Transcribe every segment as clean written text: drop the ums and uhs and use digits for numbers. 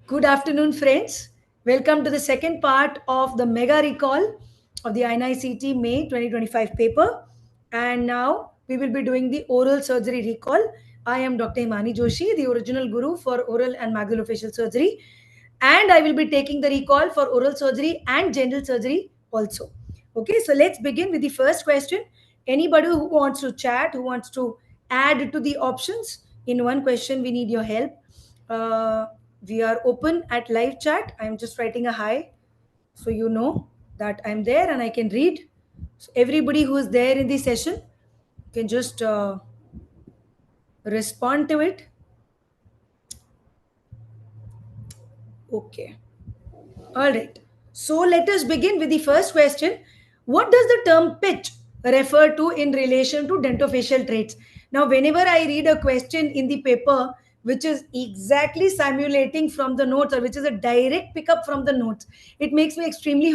Good afternoon, friends. Welcome to the second part of the mega recall of the INICET May 2025 paper. And now we will be doing the oral surgery recall. I am Dr. Himani Joshi, the original guru for oral and maxillofacial surgery. And I will be taking the recall for oral surgery and general surgery also. Okay, so let's begin with the first question. Anybody who wants to chat, who wants to add to the options in one question, we need your help. Uh, we are open at live chat. I'm just writing a hi so you know that I'm there and I can read. So everybody who is there in the session can just respond to it. Okay. All right. So let us begin with the first question. What does the term pitch refer to in relation to dentofacial traits? Now, whenever I read a question in the paper which is exactly simulating from the notes or which is a direct pickup from the notes, it makes me extremely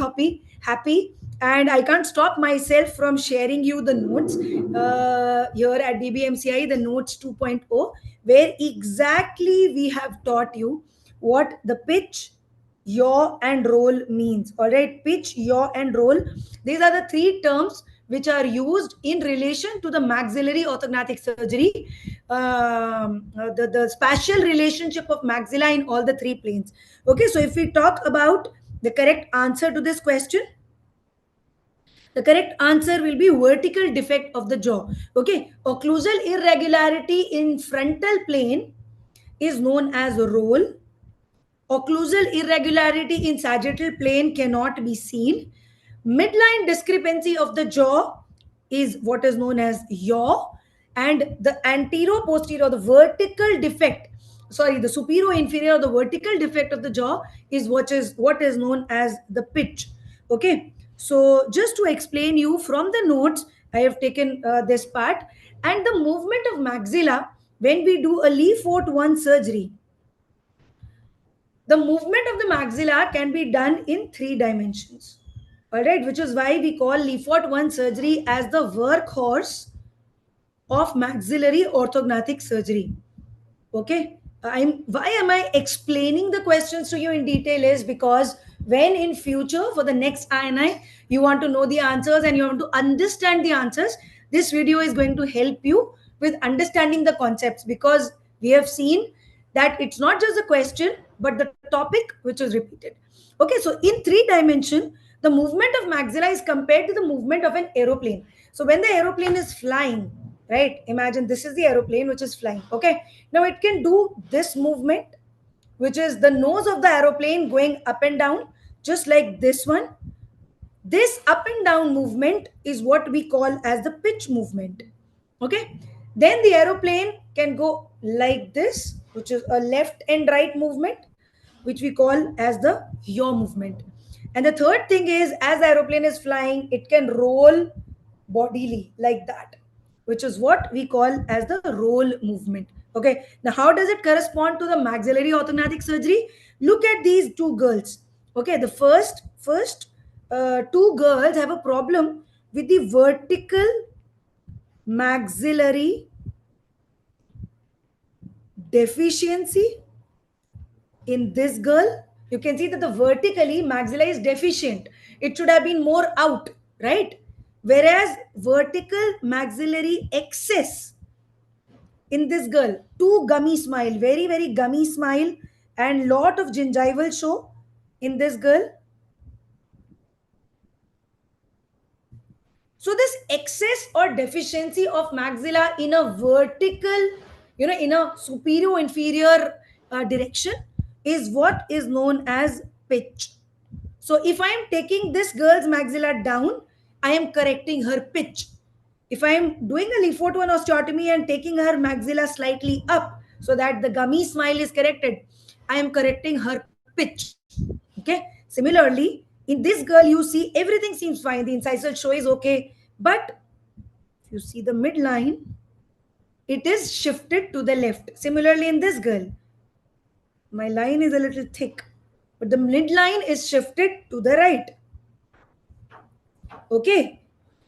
happy, and I can't stop myself from sharing you the notes here at DBMCI, the notes 2.0, where exactly we have taught you what the pitch, yaw and roll means. All right, pitch, yaw and roll, these are the three terms which are used in relation to the maxillary orthognathic surgery, the spatial relationship of maxilla in all the three planes. Okay, so if we talk about the correct answer to this question, the correct answer will be vertical defect of the jaw. Okay, occlusal irregularity in frontal plane is known as roll. Occlusal irregularity in sagittal plane cannot be seen. Midline discrepancy of the jaw is what is known as yaw, and the antero-posterior, the vertical defect, sorry, the superior-inferior, the vertical defect of the jaw is what is known as the pitch. Okay, so just to explain you from the notes, I have taken this part, and the movement of maxilla when we do a Leafort 1 surgery, the movement of the maxilla can be done in three dimensions. All right, which is why we call Leafort 1 surgery as the workhorse of maxillary orthognathic surgery. Okay, why am I explaining the questions to you in detail is because when in future for the next INI you want to know the answers and you want to understand the answers, this video is going to help you with understanding the concepts, because we have seen that it's not just a question but the topic which is repeated. Okay, so in three dimension, the movement of maxilla is compared to the movement of an aeroplane. So when the aeroplane is flying, right, imagine this is the aeroplane which is flying. Okay, now it can do this movement, which is the nose of the aeroplane going up and down, just like this one. This up and down movement is what we call as the pitch movement. Okay, then the aeroplane can go like this, which is a left and right movement, which we call as the yaw movement. And the third thing is, as the aeroplane is flying, it can roll bodily like that, which is what we call as the roll movement. Okay, now how does it correspond to the maxillary orthognathic surgery? Look at these two girls. Okay, the first two girls have a problem with the vertical maxillary deficiency. In this girl, you can see that the vertically maxilla is deficient. It should have been more out, right? Whereas vertical maxillary excess in this girl, two gummy smile, very gummy smile, and lot of gingival show in this girl. So this excess or deficiency of maxilla in a vertical, in a superior inferior direction is what is known as pitch. So if I am taking this girl's maxilla down, I am correcting her pitch. If I am doing a Leafort 1 osteotomy and taking her maxilla slightly up so that the gummy smile is corrected, I am correcting her pitch. Okay. Similarly, in this girl, you see everything seems fine. The incisal show is okay. But if you see the midline, it is shifted to the left. Similarly, in this girl, my line is a little thick, but the midline is shifted to the right. Okay.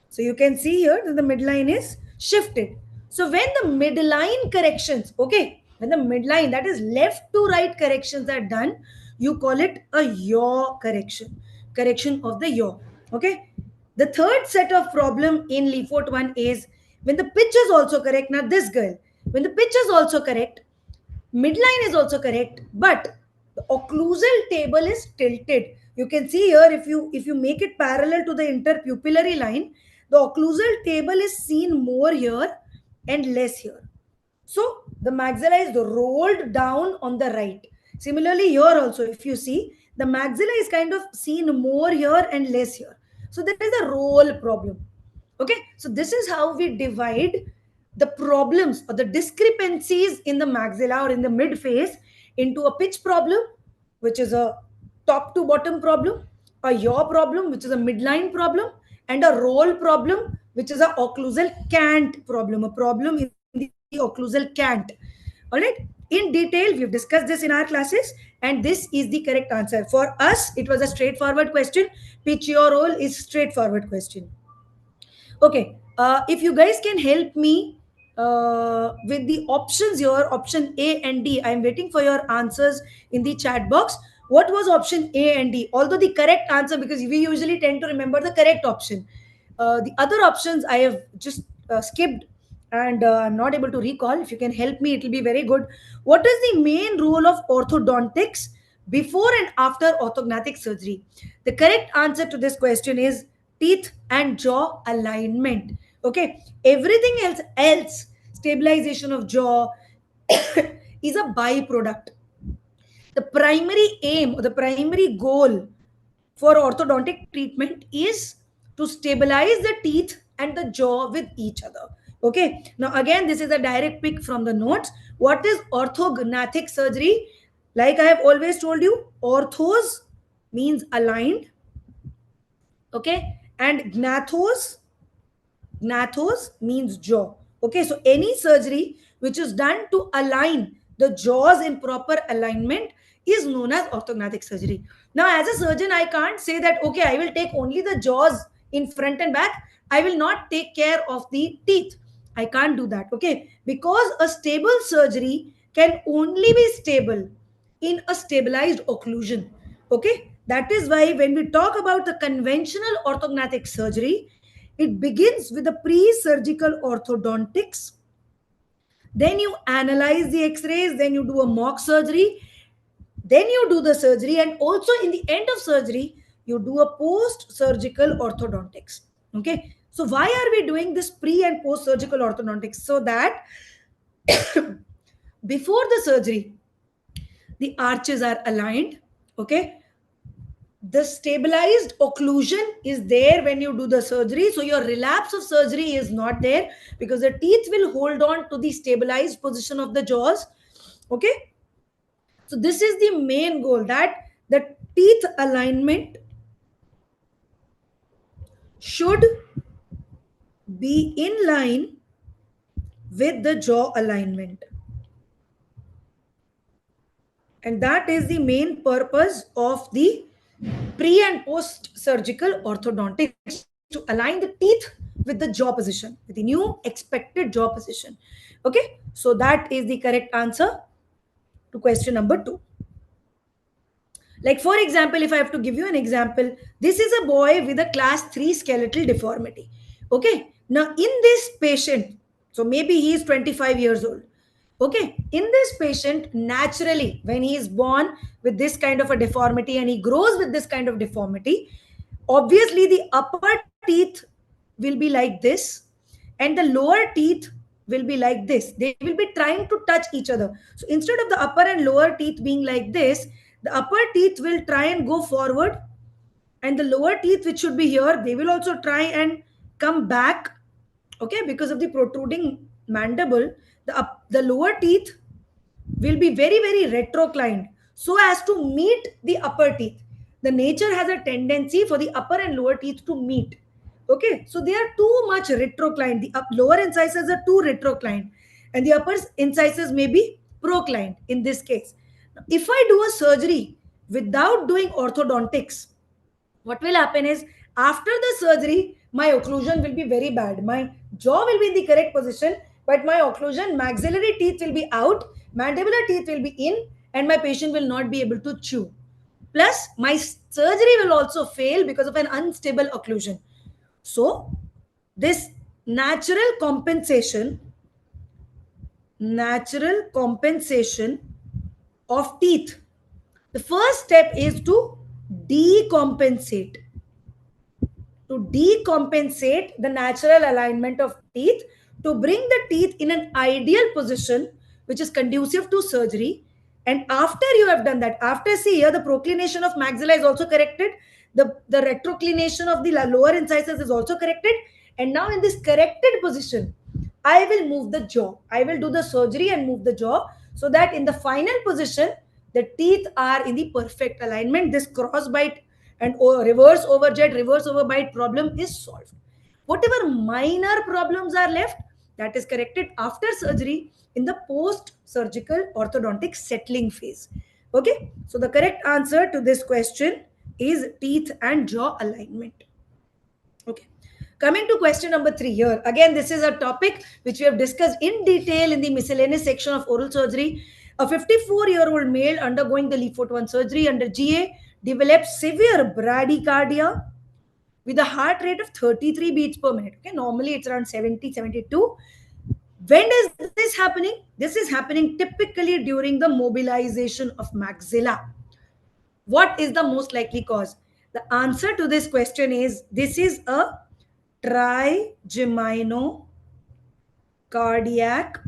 So you can see here that the midline is shifted. So when the midline corrections, okay, When the midline, that is left to right corrections are done, you call it a yaw correction, correction of the yaw. Okay. The third set of problem in Lefort 1 is when the pitch is also correct. Now this girl, when the pitch is also correct, midline is also correct, but the occlusal table is tilted. You can see here, if you make it parallel to the interpupillary line, the occlusal table is seen more here and less here. So the maxilla is rolled down on the right. Similarly here also, if you see, the maxilla is kind of seen more here and less here. So there is a roll problem. Okay, so this is how we divide the problems or the discrepancies in the maxilla or in the mid face into a pitch problem, which is a top to bottom problem, a yaw problem, which is a midline problem, and a roll problem, which is a occlusal cant problem, a problem in the occlusal cant. All right, in detail we've discussed this in our classes, and this is the correct answer. For us it was a straightforward question. Pitch yaw roll is straightforward question. Okay, if you guys can help me with the options here, option A and D. I'm waiting for your answers in the chat box. What was option A and D? Although the correct answer, because we usually tend to remember the correct option. The other options I have just skipped, and I'm not able to recall. If you can help me, it will be very good. What is the main role of orthodontics before and after orthognathic surgery? The correct answer to this question is teeth and jaw alignment. Okay, everything else, stabilization of jaw is a byproduct. The primary aim or the primary goal for orthodontic treatment is to stabilize the teeth and the jaw with each other. Okay, now again, this is a direct pick from the notes. What is orthognathic surgery? Like I have always told you, orthos means aligned. Okay, and gnathos means jaw. Okay, so any surgery which is done to align the jaws in proper alignment is known as orthognathic surgery. Now as a surgeon, I can't say that okay, I will take only the jaws in front and back, I will not take care of the teeth. I can't do that. Okay, because a stable surgery can only be stable in a stabilized occlusion. Okay, that is why when we talk about the conventional orthognathic surgery, it begins with the pre-surgical orthodontics. Then you analyze the x-rays, then you do a mock surgery, then you do the surgery, and also in the end of surgery, you do a post-surgical orthodontics. Okay, so why are we doing this pre and post-surgical orthodontics? So that before the surgery, the arches are aligned. Okay, the stabilized occlusion is there when you do the surgery, so your relapse of surgery is not there because the teeth will hold on to the stabilized position of the jaws. Okay, so this is the main goal, that the teeth alignment should be in line with the jaw alignment, and that is the main purpose of the pre and post surgical orthodontics, to align the teeth with the jaw position, with the new expected jaw position. Okay, so that is the correct answer to question number 2. Like for example, if I have to give you an example, this is a boy with a class 3 skeletal deformity. Okay, now in this patient, so maybe he is 25 years old. Okay, in this patient, naturally, when he is born with this kind of a deformity and he grows with this kind of deformity, obviously the upper teeth will be like this and the lower teeth will be like this. They will be trying to touch each other. So instead of the upper and lower teeth being like this, the upper teeth will try and go forward, and the lower teeth, which should be here, they will also try and come back. Okay, because of the protruding mandible, the lower teeth will be very retroclined so as to meet the upper teeth. The nature has a tendency for the upper and lower teeth to meet. Okay, so they are too much retroclined. The lower incisors are too retroclined and the upper incisors may be proclined in this case. If I do a surgery without doing orthodontics, what will happen is after the surgery, my occlusion will be very bad. My jaw will be in the correct position, but my occlusion, maxillary teeth will be out Mandibular teeth will be in and my patient will not be able to chew. Plus, my surgery will also fail because of an unstable occlusion. So, this natural compensation of teeth, the first step is to decompensate the natural alignment of teeth, to bring the teeth in an ideal position which is conducive to surgery. And after you have done that, after, see here, the proclination of maxilla is also corrected, the retroclination of the lower incisors is also corrected, and now in this corrected position I will move the jaw. I will do the surgery and move the jaw, so that in the final position the teeth are in the perfect alignment. This cross bite and reverse overjet, reverse overbite problem is solved. Whatever minor problems are left, that is corrected after surgery in the post-surgical orthodontic settling phase. Okay, so the correct answer to this question is teeth and jaw alignment. Okay. Coming to question number 3 here. Again, this is a topic which we have discussed in detail in the miscellaneous section of oral surgery. A 54-year-old male undergoing the Leafort 1 surgery under GA developed severe bradycardia with a heart rate of 33 beats per minute. Okay, normally it's around 70, 72. When is this happening? This is happening typically during the mobilization of maxilla. What is the most likely cause? The answer to this question is, this is a trigeminocardiac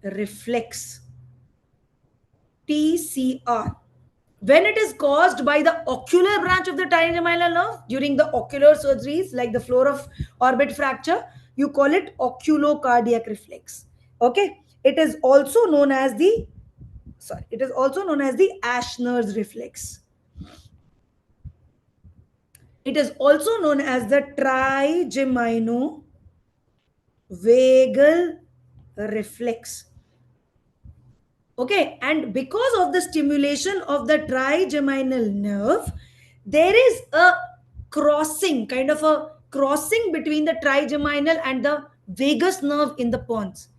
reflex, TCR. When it is caused by the ocular branch of the trigeminal nerve during the ocular surgeries like the floor of orbit fracture, you call it oculocardiac reflex. Okay, it is also known as the Ashner's reflex. It is also known as the trigeminovagal reflex. Okay, and because of the stimulation of the trigeminal nerve, there is a crossing, kind of a crossing between the trigeminal and the vagus nerve in the pons.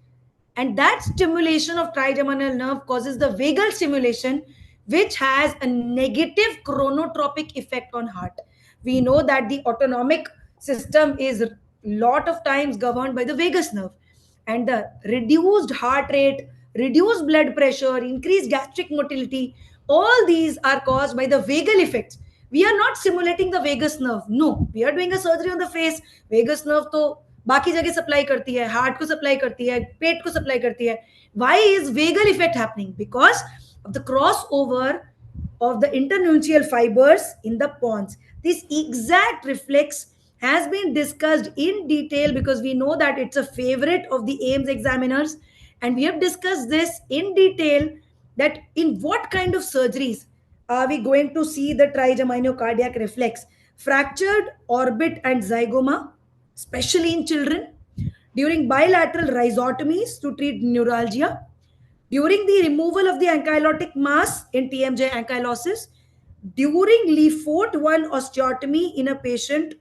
And that stimulation of trigeminal nerve causes the vagal stimulation, which has a negative chronotropic effect on heart. We know that the autonomic system is a lot of times governed by the vagus nerve, and the reduced heart rate, reduced blood pressure, increased gastric motility, all these are caused by the vagal effects. We are not stimulating the vagus nerve. No, we are doing a surgery on the face. Vagus nerve to बाकी जगह supply करती है, heart को supply करती है, पेट को supply करती है. Why is vagal effect happening? Because of the crossover of the internuncial fibers in the pons. This exact reflex has been discussed in detail because we know that it's a favorite of the AIMS examiners, and we have discussed this in detail, that in what kind of surgeries are we going to see the trigeminocardiac reflex. Fractured orbit and zygoma, especially in children, during bilateral rhizotomies to treat neuralgia, during the removal of the ankylotic mass in TMJ ankylosis, during Leafort 1 osteotomy in a patient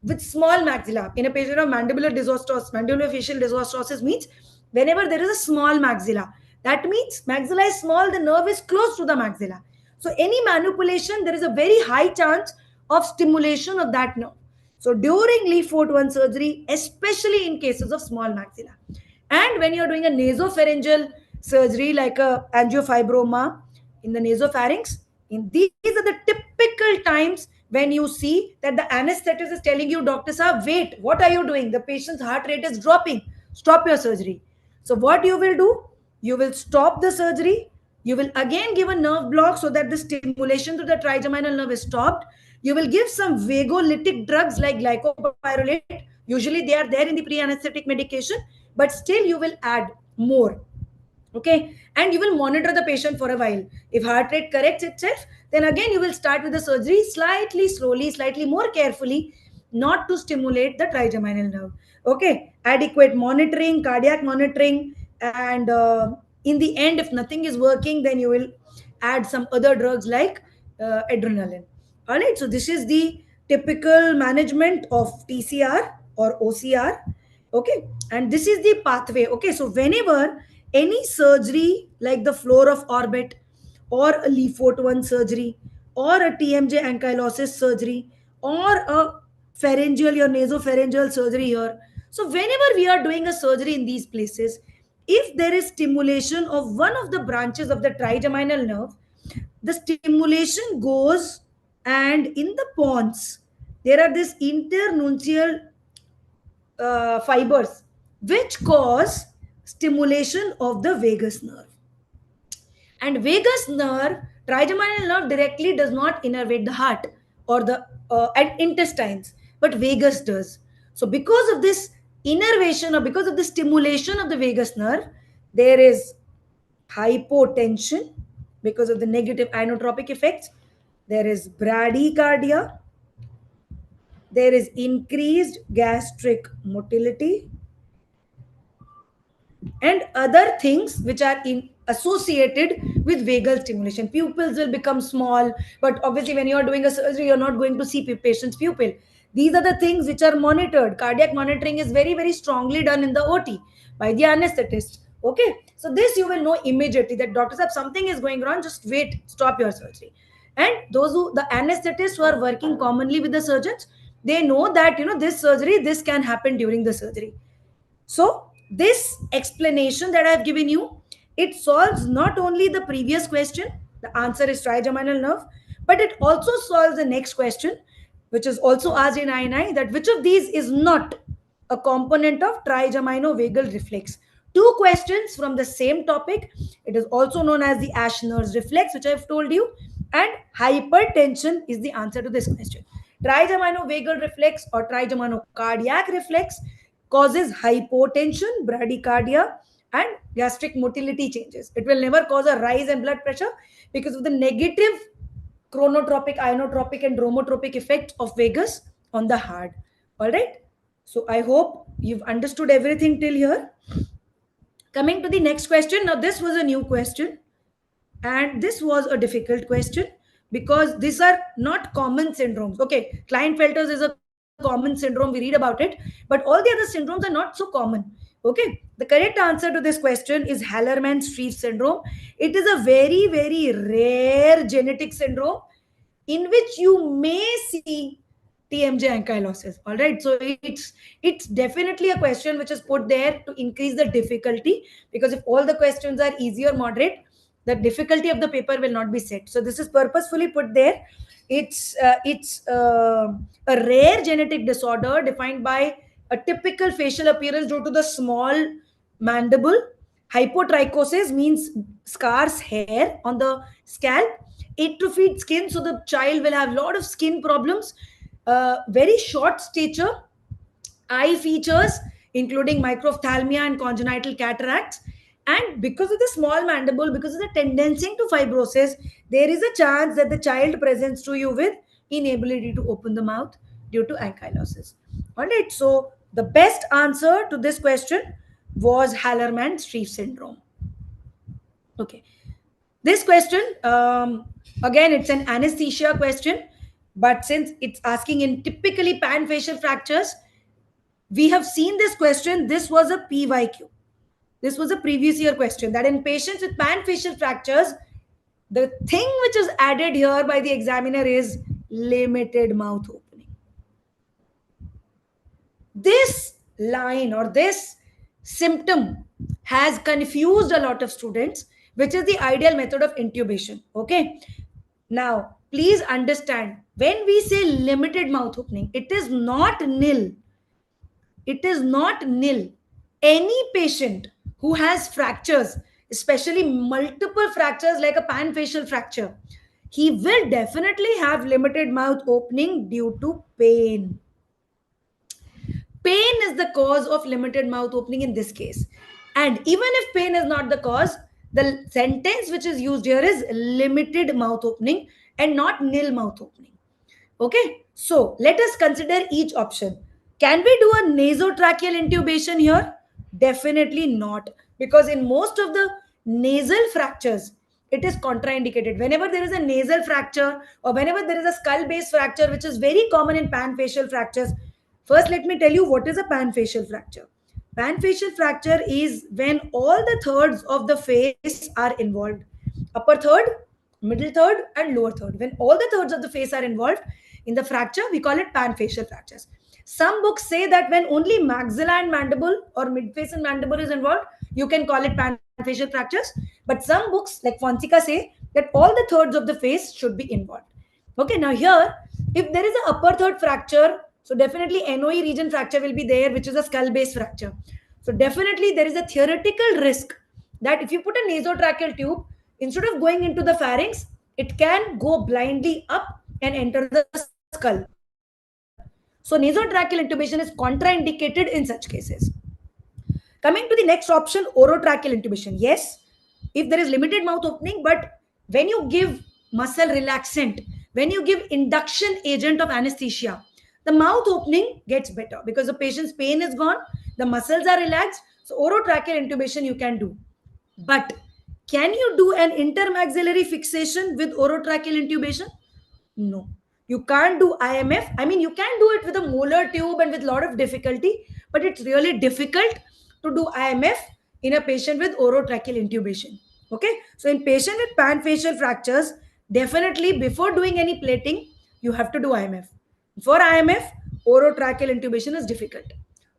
with small maxilla, in a patient of mandibular dysostosis. Mandibular facial dysostosis means whenever there is a small maxilla, that means maxilla is small, the nerve is close to the maxilla. So any manipulation, there is a very high chance of stimulation of that nerve. So during Leafort 1 surgery, especially in cases of small maxilla, and when you're doing a nasopharyngeal surgery like a angiofibroma in the nasopharynx, in these are the typical times when you see that the anesthetist is telling you, Dr. Saab, wait, what are you doing? The patient's heart rate is dropping. Stop your surgery. So what you will do? You will stop the surgery. You will again give a nerve block so that the stimulation to the trigeminal nerve is stopped. You will give some vagolytic drugs like glycopyrrolate. Usually they are there in the pre-anesthetic medication, but still you will add more. Okay, and you will monitor the patient for a while. If heart rate corrects itself, then again you will start with the surgery slightly slowly, slightly more carefully, not to stimulate the trigeminal nerve. Okay, adequate monitoring, cardiac monitoring, and in the end, if nothing is working, then you will add some other drugs like adrenaline. All right, so this is the typical management of TCR or OCR. Okay, and this is the pathway. Okay, so whenever Any surgery like the floor of orbit, or a Leafort 1 surgery, or a TMJ ankylosis surgery, or a pharyngeal or nasopharyngeal surgery here. So whenever we are doing a surgery in these places, if there is stimulation of one of the branches of the trigeminal nerve, the stimulation goes, and in the pons there are these internuncial fibers which cause stimulation of the vagus nerve. And vagus nerve, trigeminal nerve directly does not innervate the heart or the and intestines, but vagus does. So because of this innervation, or because of the stimulation of the vagus nerve, there is hypotension because of the negative inotropic effects. There is bradycardia. There is increased gastric motility, and other things which are associated with vagal stimulation. Pupils will become small, but obviously when you are doing a surgery, you're not going to see patient's pupil. These are the things which are monitored. Cardiac monitoring is very, very strongly done in the OT by the anesthetist. Okay, so this you will know immediately that doctors have something is going wrong. Just wait, stop your surgery. And those who, the anesthetists who are working commonly with the surgeons, they know that this surgery, this can happen during the surgery. So this explanation that I have given you, it solves not only the previous question, the answer is trigeminal nerve, but it also solves the next question, which is also asked in INI, that which of these is not a component of trigeminovagal reflex. Two questions from the same topic. It is also known as the Ashner's reflex, which I have told you, and hypertension is the answer to this question. Trigeminovagal reflex or trigeminocardiac reflex causes hypotension, bradycardia, and gastric motility changes. It will never cause a rise in blood pressure because of the negative chronotropic, inotropic, and dromotropic effect of vagus on the heart. All right. So I hope you've understood everything till here. Coming to the next question. Now, this was a new question, and this was a difficult question because these are not common syndromes. Okay, Klinefelter's is a common syndrome, we read about it, but all the other syndromes are not so common. Okay, the correct answer to this question is Hallermann-Streiff syndrome. It is a very, very rare genetic syndrome in which you may see TMJ ankylosis. All right, so it's definitely a question which is put there to increase the difficulty, because if all the questions are easy or moderate, the difficulty of the paper will not be set. So this is purposefully put there. It's a rare genetic disorder defined by a typical facial appearance due to the small mandible. Hypotrichosis means scarce hair on the scalp. Atrophied skin, so the child will have a lot of skin problems. Very short stature, eye features including microphthalmia and congenital cataracts. And because of the small mandible, because of the tendency to fibrosis, there is a chance that the child presents to you with inability to open the mouth due to ankylosis. All right, so the best answer to this question was Hallermann-Streiff syndrome. Okay, this question, again, it's an anesthesia question, but since it's asking in typically panfacial fractures, we have seen this question. This was a PYQ. This was a previous year question, that in patients with panfacial fractures, the thing which is added here by the examiner is limited mouth opening. This line or this symptom has confused a lot of students, which is the ideal method of intubation. Okay. Now, please understand, when we say limited mouth opening, it is not nil. It is not nil. Any patient who has fractures, especially multiple fractures like a panfacial fracture, he will definitely have limited mouth opening due to pain. Pain is the cause of limited mouth opening in this case. And even if pain is not the cause, the sentence which is used here is limited mouth opening and not nil mouth opening. Okay, so let us consider each option. Can we do a nasotracheal intubation here? Definitely not, because in most of the nasal fractures, it is contraindicated. Whenever there is a nasal fracture or whenever there is a skull base fracture, which is very common in panfacial fractures. First, let me tell you what is a panfacial fracture. Panfacial fracture is when all the thirds of the face are involved. Upper third, middle third, and lower third. When all the thirds of the face are involved in the fracture, we call it panfacial fractures. Some books say that when only maxilla and mandible or midface and mandible is involved, you can call it panfacial fractures. But some books like Fonseca say that all the thirds of the face should be involved. Okay, now here, if there is an upper third fracture, so definitely NOE region fracture will be there, which is a skull base fracture. So definitely there is a theoretical risk that if you put a nasotracheal tube, instead of going into the pharynx, it can go blindly up and enter the skull. So nasotracheal intubation is contraindicated in such cases. Coming to the next option, orotracheal intubation. Yes, if there is limited mouth opening, but when you give muscle relaxant, when you give induction agent of anesthesia, the mouth opening gets better because the patient's pain is gone, the muscles are relaxed. So orotracheal intubation you can do. But can you do an intermaxillary fixation with orotracheal intubation? No. You can't do IMF. I mean, you can do it with a molar tube and with a lot of difficulty, but it's really difficult to do IMF in a patient with orotracheal intubation. Okay. So, in patient with panfacial fractures, definitely before doing any plating, you have to do IMF. For IMF, orotracheal intubation is difficult.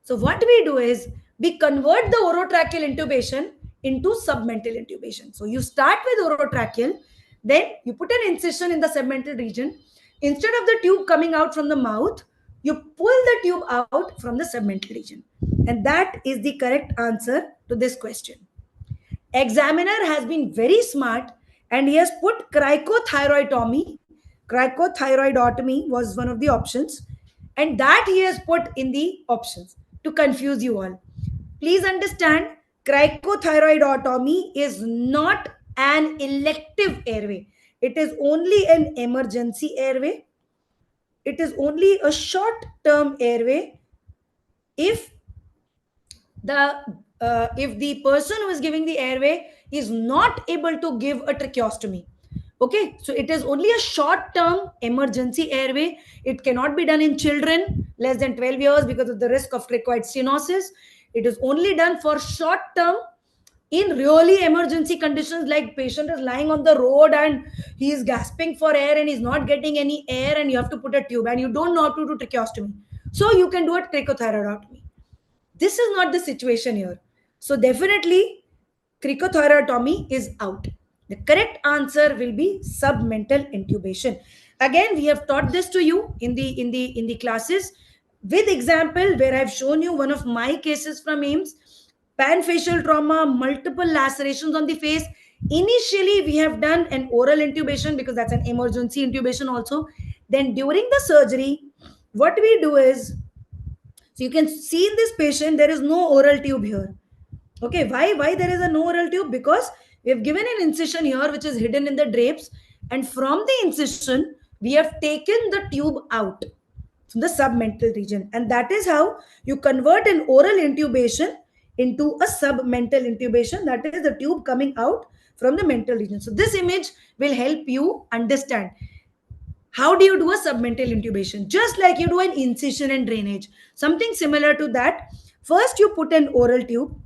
So, what we do is we convert the orotracheal intubation into submental intubation. So, you start with orotracheal, then you put an incision in the submental region. Instead of the tube coming out from the mouth, you pull the tube out from the submental region. And that is the correct answer to this question. Examiner has been very smart and he has put cricothyroidotomy. Cricothyroidotomy was one of the options, and that he has put in the options to confuse you all. Please understand, cricothyroidotomy is not an elective airway. It is only an emergency airway. It is only a short term airway if the person who is giving the airway is not able to give a tracheostomy. Okay, so it is only a short term emergency airway. It cannot be done in children less than 12 years because of the risk of cricoid stenosis. It is only done for short term in really emergency conditions, like patient is lying on the road and he is gasping for air and he's not getting any air and you have to put a tube and you don't know how to do tracheostomy. So you can do a cricothyroidotomy. This is not the situation here. So definitely cricothyroidotomy is out. The correct answer will be submental intubation. Again, we have taught this to you in the classes with example where I've shown you one of my cases from AIMS. Panfacial trauma, multiple lacerations on the face. Initially, we have done an oral intubation because that's an emergency intubation also. Then during the surgery, what we do is, so you can see in this patient, there is no oral tube here. Okay, why there is a no oral tube? Because we have given an incision here which is hidden in the drapes, and from the incision, we have taken the tube out from the submental region. And that is how you convert an oral intubation into a submental intubation. That is the tube coming out from the mental region. So this image will help you understand how do you do a submental intubation. Just like you do an incision and drainage, something similar to that. First you put an oral tube,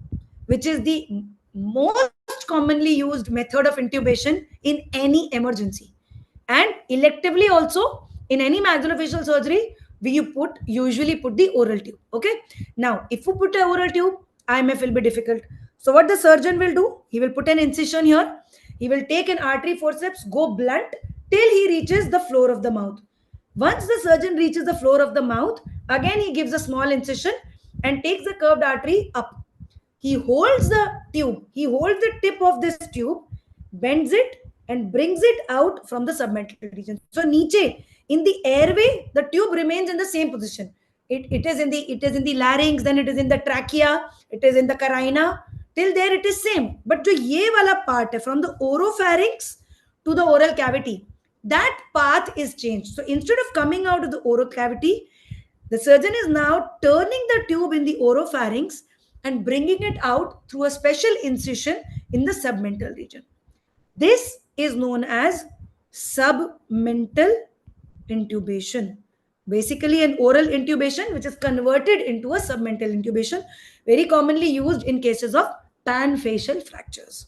which is the most commonly used method of intubation in any emergency, and electively also in any maxillofacial surgery we usually put the oral tube. Okay, now if you put an oral tube, IMF will be difficult. So what the surgeon will do, he will put an incision here, he will take an artery forceps, go blunt till he reaches the floor of the mouth. Once the surgeon reaches the floor of the mouth, again he gives a small incision and takes the curved artery up. He holds the tube, he holds the tip of this tube, bends it and brings it out from the submental region. So niche, in the airway, the tube remains in the same position. It is in the larynx, then it is in the trachea, it is in the carina. Till there it is same. But jo ye wala part hai, from the oropharynx to the oral cavity, that path is changed. So instead of coming out of the oral cavity, the surgeon is now turning the tube in the oropharynx and bringing it out through a special incision in the submental region. This is known as submental intubation. Basically an oral intubation which is converted into a submental intubation, very commonly used in cases of panfacial fractures.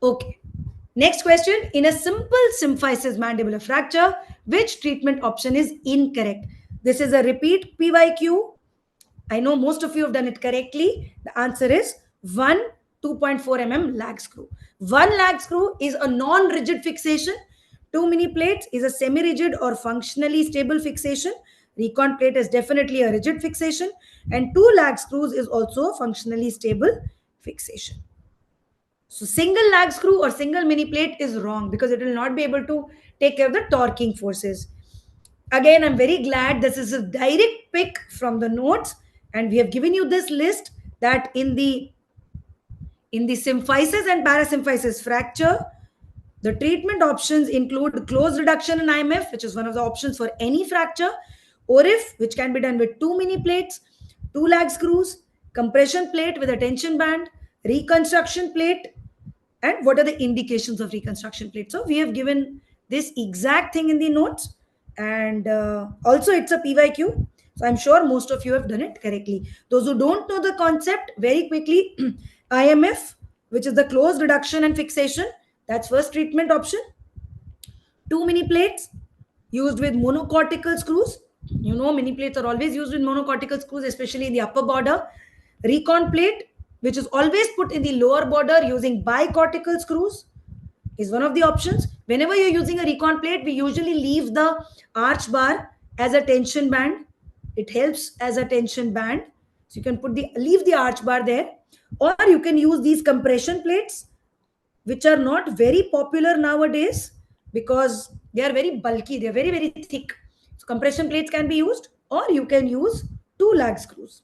Okay. Next question. In a simple symphysis mandibular fracture, which treatment option is incorrect? This is a repeat PYQ. I know most of you have done it correctly. The answer is 1 2.4 mm lag screw. One lag screw is a non-rigid fixation. 2 mini plates is a semi-rigid or functionally stable fixation. Recon plate is definitely a rigid fixation. And 2 lag screws is also a functionally stable fixation. So single lag screw or single mini plate is wrong because it will not be able to take care of the torquing forces. Again, I'm very glad this is a direct pick from the notes, and we have given you this list that in the symphysis and parasymphysis fracture, the treatment options include closed reduction in IMF, which is one of the options for any fracture, ORIF, which can be done with 2 mini plates, 2 lag screws, compression plate with a tension band, reconstruction plate, and what are the indications of reconstruction plate. So we have given this exact thing in the notes, and also it's a PYQ. So I'm sure most of you have done it correctly. Those who don't know the concept, very quickly, IMF, which is the closed reduction and fixation, that's first treatment option. 2 mini plates used with monocortical screws. You know, mini plates are always used with monocortical screws, especially in the upper border. Recon plate, which is always put in the lower border using bicortical screws, is one of the options. Whenever you're using a recon plate, we usually leave the arch bar as a tension band. It helps as a tension band. So you can leave the arch bar there, or you can use these compression plates, which are not very popular nowadays because they are very bulky, they are very, very thick. So compression plates can be used, or you can use 2 lag screws.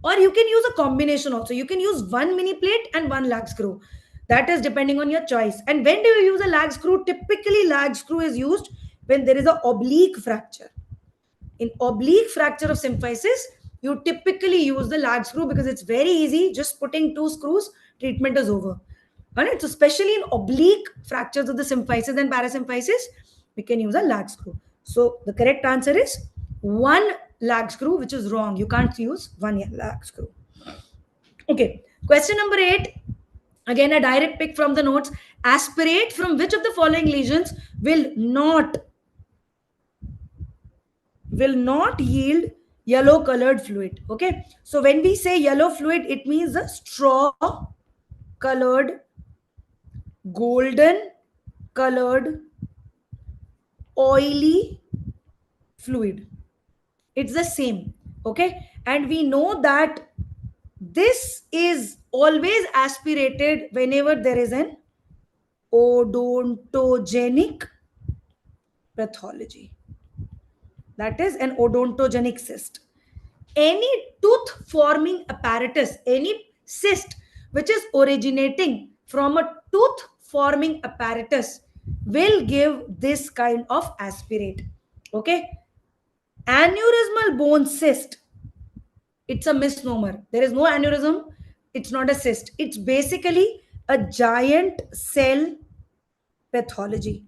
Or you can use a combination also. You can use 1 mini plate and 1 lag screw. That is depending on your choice. And when do you use a lag screw? Typically, lag screw is used when there is an oblique fracture. In oblique fracture of symphysis, you typically use the lag screw because it's very easy. Just putting 2 screws, treatment is over. Alright, so especially in oblique fractures of the symphysis and parasymphysis, we can use a lag screw. So the correct answer is 1 lag screw, which is wrong. You can't use 1 lag screw. Okay, question number 8. Again, a direct pick from the notes. Aspirate from which of the following lesions will not yield yellow colored fluid. Okay, so when we say yellow fluid, it means a straw colored, golden colored, oily fluid. It's the same. Okay, and we know that this is always aspirated whenever there is an odontogenic pathology. That is an odontogenic cyst. Any tooth forming apparatus, any cyst which is originating from a tooth forming apparatus will give this kind of aspirate. Okay, aneurysmal bone cyst, it's a misnomer. There is no aneurysm, it's not a cyst. It's basically a giant cell pathology.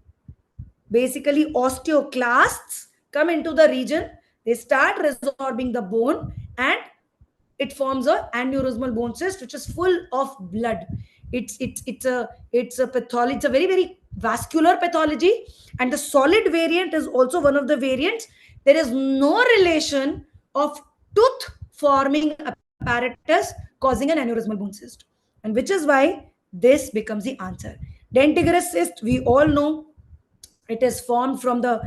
Basically, osteoclasts come into the region, they start resorbing the bone, and it forms a aneurysmal bone cyst which is full of blood. It's a pathology. It's a very, very vascular pathology, and the solid variant is also one of the variants. There is no relation of tooth forming apparatus causing an aneurysmal bone cyst, and which is why this becomes the answer. Dentigerous cyst, we all know, it is formed from the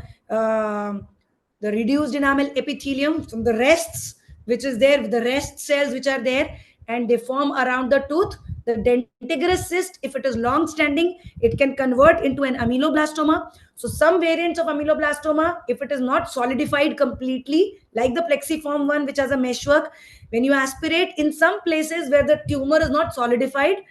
reduced enamel epithelium, from the rests which is there, the rest cells which are there, and they form around the tooth. The dentigerous cyst, if it is long standing, it can convert into an ameloblastoma. So some variants of ameloblastoma, if it is not solidified completely, like the plexiform one which has a meshwork, when you aspirate in some places where the tumor is not solidified,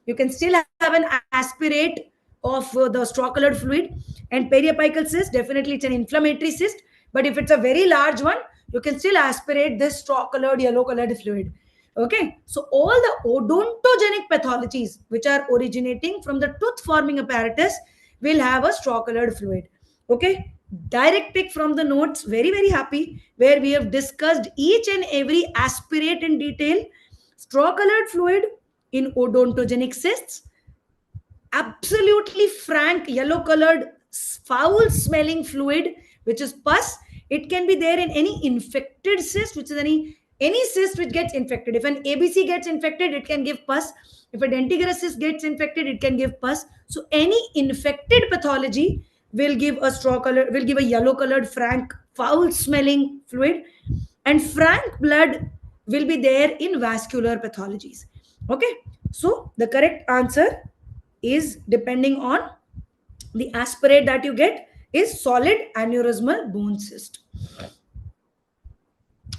you can still have an aspirate of the straw colored fluid. And periapical cyst, definitely it's an inflammatory cyst, but if it's a very large one, you can still aspirate this straw colored, yellow colored fluid. Okay, so all the odontogenic pathologies which are originating from the tooth forming apparatus will have a straw colored fluid. Okay, direct pick from the notes. Very, very happy, where we have discussed each and every aspirate in detail. Straw colored fluid in odontogenic cysts, absolutely frank yellow colored foul smelling fluid, which is pus. It can be there in any infected cyst, which is any cyst which gets infected. If an ABC gets infected, it can give pus. If a dentigerous cyst gets infected, it can give pus. So any infected pathology will give a straw color, will give a yellow colored frank foul smelling fluid, and frank blood will be there in vascular pathologies. Okay, so the correct answer is, depending on the aspirate that you get, is solid aneurysmal bone cyst.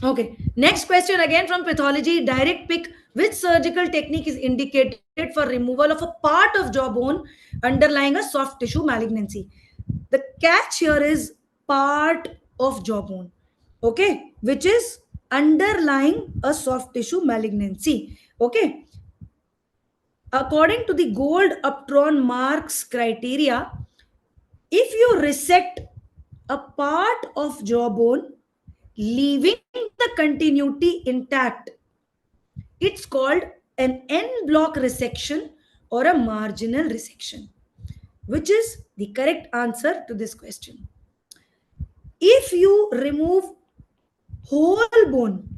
Okay, next question again from pathology. Direct pick. Which surgical technique is indicated for removal of a part of jawbone underlying a soft tissue malignancy? The catch here is part of jawbone, okay, which is underlying a soft tissue malignancy. Okay, according to the Gold Upton Marks criteria, if you resect a part of jawbone leaving the continuity intact, it's called an en bloc resection or a marginal resection. Which is the correct answer to this question? If you remove whole bone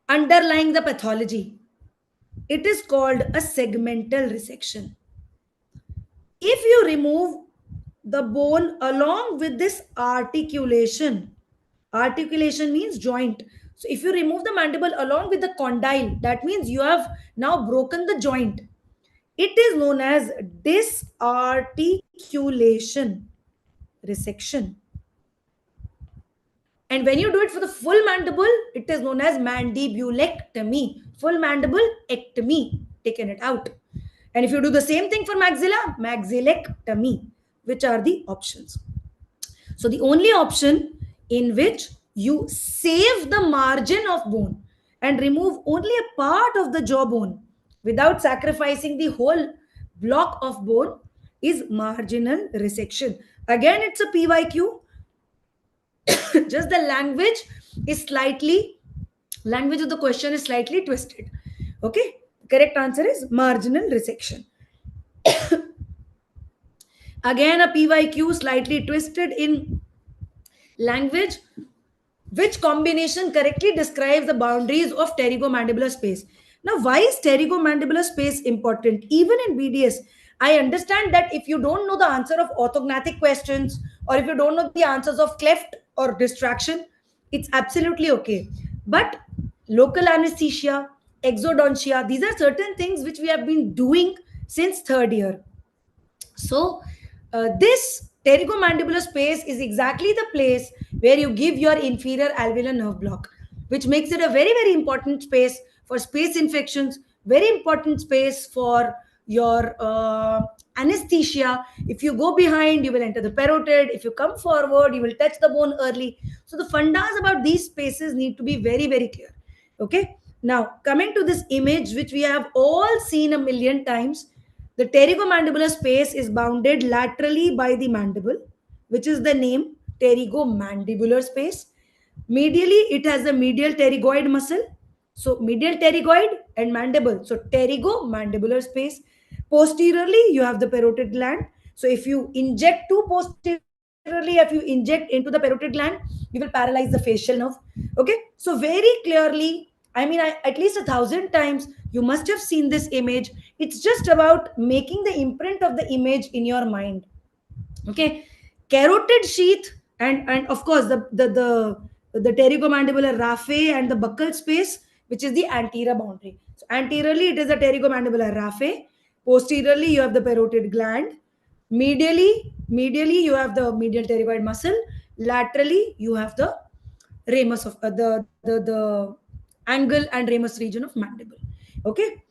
underlying the pathology, it is called a segmental resection. If you remove the bone along with this articulation, articulation means joint. So if you remove the mandible along with the condyle, that means you have now broken the joint. It is known as disarticulation resection. And when you do it for the full mandible, it is known as mandibulectomy. Full mandible ectomy, taken it out. And if you do the same thing for maxilla, maxillectomy. Which are the options? So the only option in which you save the margin of bone and remove only a part of the jawbone without sacrificing the whole block of bone is marginal resection. Again, it's a PYQ. Just the language of the question is slightly twisted. Okay, correct answer is marginal resection. Again, a PYQ slightly twisted in language. Which combination correctly describes the boundaries of pterygomandibular space? Now, why is pterygomandibular space important? Even in BDS, I understand that if you don't know the answer of orthognathic questions, or if you don't know the answers of cleft or distraction, it's absolutely okay. But local anesthesia, exodontia, these are certain things which we have been doing since third year. So, this pterygomandibular space is exactly the place where you give your inferior alveolar nerve block, which makes it a very, very important space for space infections, very important space for your anesthesia. If you go behind, you will enter the parotid. If you come forward, you will touch the bone early. So the fundas about these spaces need to be very, very clear. Okay. Now, coming to this image, which we have all seen a million times, the pterygomandibular space is bounded laterally by the mandible, which is the name pterygomandibular space. Medially, it has a medial pterygoid muscle. So, medial pterygoid and mandible. So, pterygomandibular space. Posteriorly, you have the parotid gland. So, if you inject too posteriorly, if you inject into the parotid gland, you will paralyze the facial nerve. Okay. So, very clearly, at least 1,000 times, you must have seen this image. It's just about making the imprint of the image in your mind. Okay, carotid sheath and of course the pterygomandibular raphe and the buccal space, which is the anterior boundary. So anteriorly it is the pterygomandibular raphe. Posteriorly you have the parotid gland. Medially you have the medial pterygoid muscle. Laterally you have the ramus of the angle and ramus region of mandible. Okay,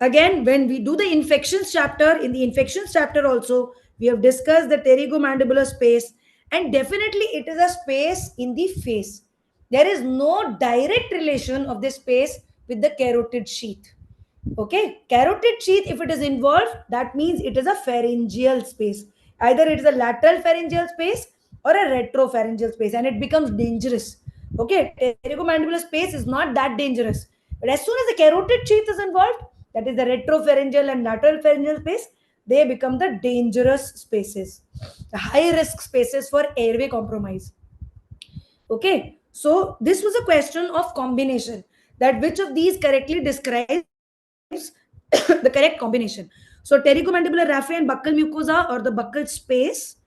again, when we do the infections chapter, in the infections chapter also, we have discussed the pterygomandibular space, and definitely it is a space in the face. There is no direct relation of this space with the carotid sheath. Okay, carotid sheath, if it is involved, that means it is a pharyngeal space. Either it is a lateral pharyngeal space or a retropharyngeal space, and it becomes dangerous. Okay, pterygomandibular space is not that dangerous, but as soon as the carotid sheath is involved, that is the retropharyngeal and lateral pharyngeal space, they become the dangerous spaces, the high risk spaces for airway compromise. Okay, so this was a question of combination, that which of these correctly describes the correct combination. So pterygomandibular raphe and buccal mucosa, or the buccal space.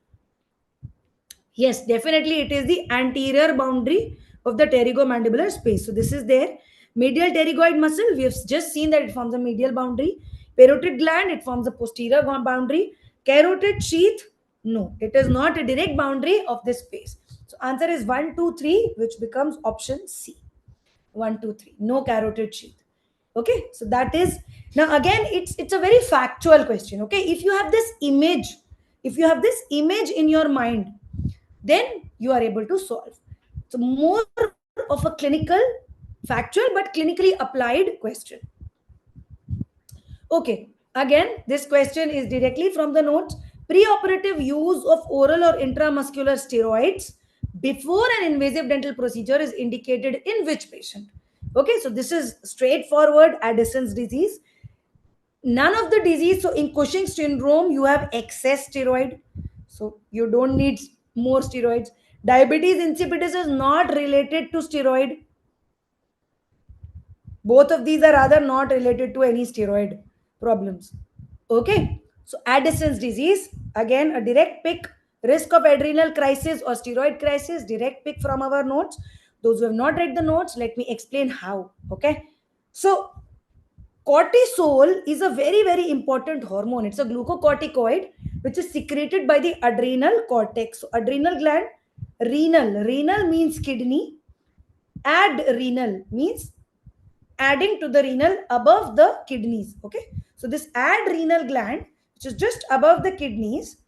Yes, definitely it is the anterior boundary of the pterygomandibular space. So this is there. Medial pterygoid muscle, we have just seen that it forms a medial boundary. Parotid gland, it forms a posterior boundary. Carotid sheath, no, it is not a direct boundary of this space. So answer is 1, 2, 3, which becomes option C. 1, 2, 3. No carotid sheath. Okay, so that is, now again, it's a very factual question. Okay, if you have this image, in your mind, then you are able to solve. So more of a clinical, factual, but clinically applied question. Okay, again, this question is directly from the notes. Preoperative use of oral or intramuscular steroids before an invasive dental procedure is indicated in which patient? Okay, so this is straightforward. Addison's disease. None of the disease. So in Cushing's syndrome, you have excess steroid, so you don't need more steroids. Diabetes insipidus is not related to steroid. Both of these are rather not related to any steroid problems. Okay, so Addison's disease, again a direct pick. Risk of adrenal crisis or steroid crisis, direct pick from our notes. Those who have not read the notes, let me explain how. Okay, so cortisol is a very, very important hormone. It's a glucocorticoid which is secreted by the adrenal cortex. So adrenal gland, renal means kidney, adrenal means adding to the renal above the kidneys. Okay, so this adrenal gland, which is just above the kidneys,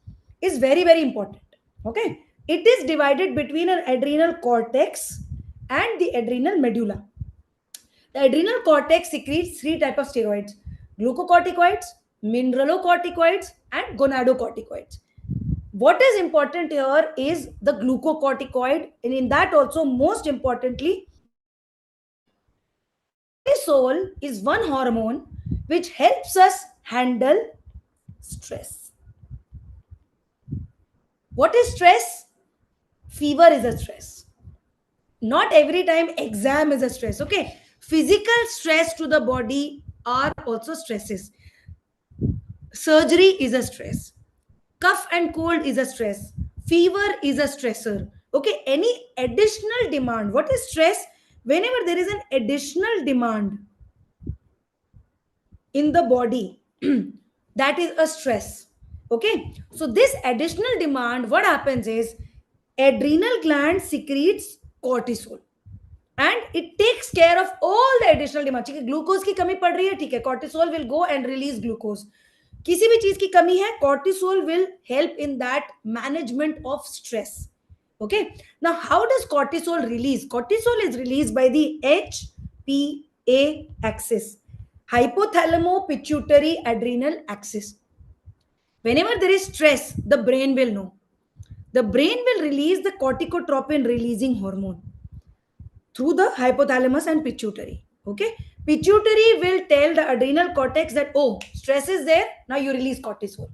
is very, very important. Okay, it is divided between an adrenal cortex and the adrenal medulla. The adrenal cortex secretes three types of steroids: glucocorticoids, mineralocorticoids, and gonadocorticoids. What is important here is the glucocorticoid, and in that also, most importantly, cortisol is one hormone which helps us handle stress. What is stress? Fever is a stress. Not every time exam is a stress. Okay, physical stress to the body are also stresses. Surgery is a stress. Cough and cold is a stress. Fever is a stressor. Okay, any additional demand. What is stress? Whenever there is an additional demand in the body, that is a stress. Okay, so this additional demand, what happens is adrenal gland secretes cortisol and it takes care of all the additional demand. ठीक है, glucose की कमी पड़ रही है, ठीक है, cortisol will go and release glucose. किसी भी चीज की कमी है, cortisol will help in that management of stress. Okay, now how does cortisol release? Cortisol is released by the HPA axis, hypothalamo pituitary adrenal axis. Whenever there is stress, the brain will know. The brain will release the corticotropin releasing hormone through the hypothalamus and pituitary. Okay, pituitary will tell the adrenal cortex that, oh, stress is there, now you release cortisol.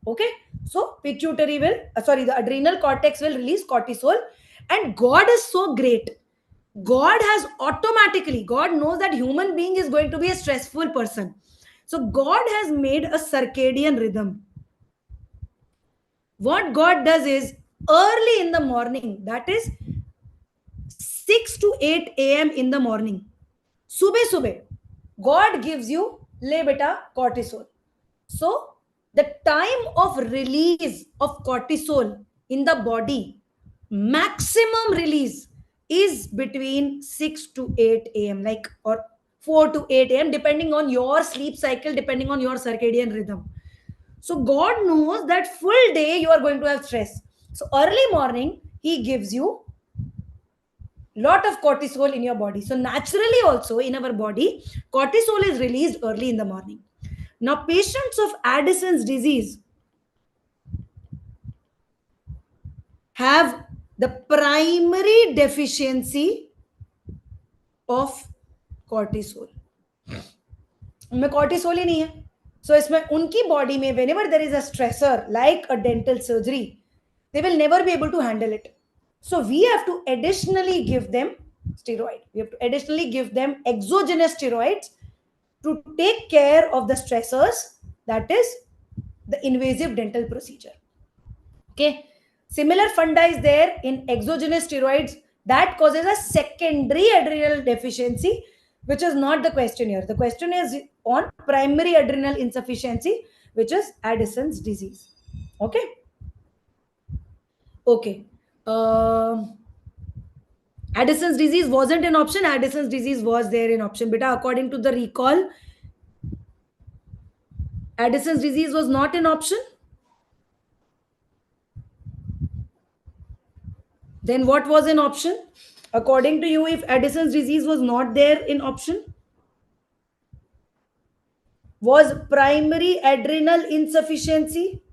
Okay, so pituitary will, the adrenal cortex will release cortisol. And God is so great. God knows that human being is going to be a stressful person. So God has made a circadian rhythm. What God does is, early in the morning, that is 6 to 8 a.m. in the morning, subah, God gives you, le beta, cortisol. So the time of release of cortisol in the body, maximum release, is between 6 to 8 a.m. or 4 to 8 a.m. depending on your sleep cycle, depending on your circadian rhythm. So God knows that full day you are going to have stress. So early morning, he gives you lot of cortisol in your body. So naturally also in our body, cortisol is released early in the morning. Now patients of Addison's disease, have the primary deficiency of cortisol. उनमें cortisol ही नहीं है. So इसमें उनकी body में whenever there is a stressor like a dental surgery, they will never be able to handle it. So we have to additionally give them steroid. We have to additionally give them exogenous steroids to take care of the stressors, that is the invasive dental procedure. Okay. Similar funda is there in exogenous steroids that causes a secondary adrenal deficiency, which is not the question here. The question is on primary adrenal insufficiency, which is Addison's disease. Okay. Okay. Addison's disease wasn't an option. Addison's disease was there in option. Beta, according to the recall, Addison's disease was not an option. Then what was an option? According to you, if Addison's disease was not there in option, was primary adrenal insufficiency?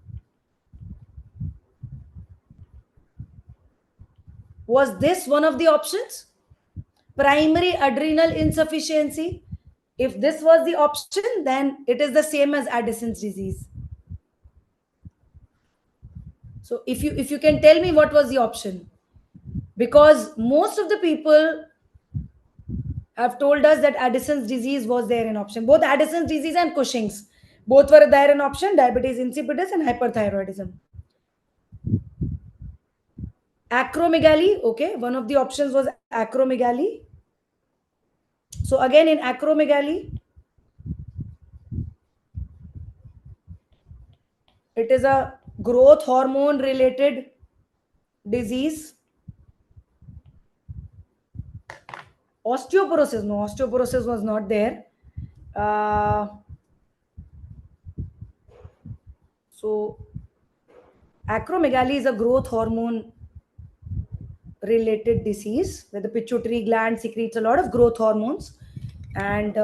Was this one of the options? Primary adrenal insufficiency. If this was the option, then it is the same as Addison's disease. So if you can tell me what was the option, because most of the people have told us that Addison's disease was there in option. Both Addison's disease and Cushing's, both were there in option, diabetes insipidus and hyperthyroidism. Acromegaly, okay, one of the options was acromegaly. So again in acromegaly, it is a growth hormone related disease. Osteoporosis, no, osteoporosis was not there. So acromegaly is a growth hormone related disease where the pituitary gland secretes a lot of growth hormones, and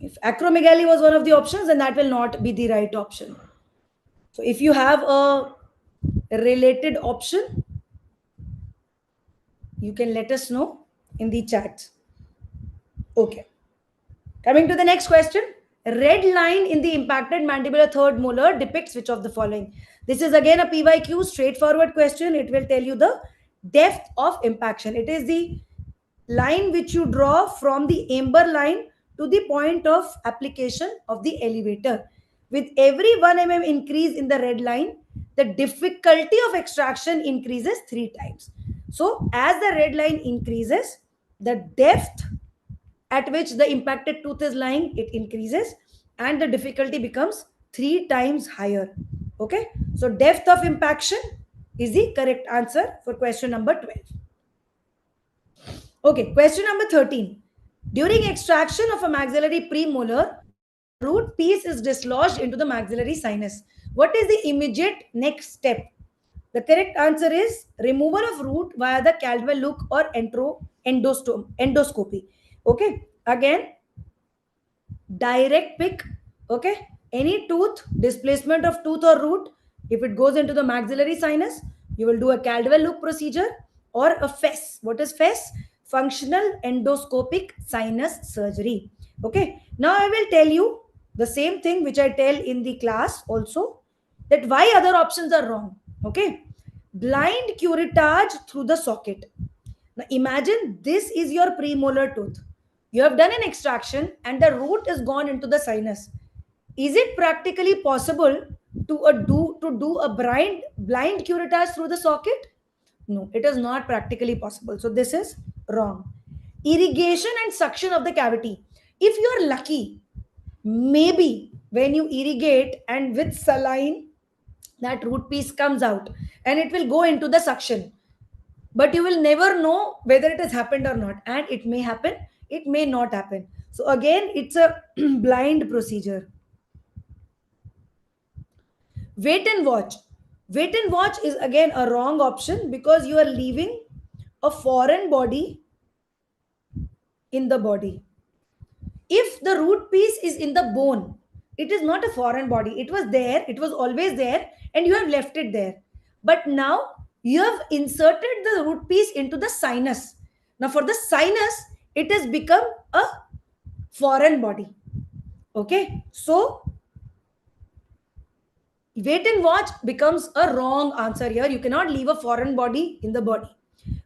if acromegaly was one of the options, then that will not be the right option. So if you have a related option, you can let us know in the chat. Okay. Coming to the next question. Red line in the impacted mandibular third molar depicts which of the following? This is again a PYQ straightforward question. It will tell you the depth of impaction. It is the line which you draw from the amber line to the point of application of the elevator. With every 1 mm increase in the red line, the difficulty of extraction increases 3 times. So as the red line increases, the depth at which the impacted tooth is lying, it increases and the difficulty becomes 3 times higher. Okay. So depth of impaction is the correct answer for question number 12. Okay. Question number 13. During extraction of a maxillary premolar, a root piece is dislodged into the maxillary sinus. What is the immediate next step? The correct answer is removal of root via the Caldwell look or endoscopy. Okay. Again, direct pick. Okay. Any tooth, displacement of tooth or root, if it goes into the maxillary sinus, you will do a Caldwell look procedure or a FES. What is FES? Functional endoscopic sinus surgery. Okay. Now I will tell you the same thing which I tell in the class also, that why other options are wrong. Okay. Blind curettage through the socket. Now imagine this is your premolar tooth. You have done an extraction and the root is gone into the sinus. Is it practically possible to do a blind curettage through the socket? No, it is not practically possible. So this is wrong. Irrigation and suction of the cavity. If you are lucky, maybe when you irrigate and with saline, that root piece comes out and it will go into the suction. But you will never know whether it has happened or not. And it may happen, it may not happen. So again, it's a blind procedure. Wait and watch. Wait and watch is again a wrong option because you are leaving a foreign body in the body. If the root piece is in the bone, It is not a foreign body. It was there, it was always there, and you have left it there. But now you have inserted the root piece into the sinus. Now, for the sinus, it has become a foreign body. Okay, so wait and watch becomes a wrong answer here. You cannot leave a foreign body in the body.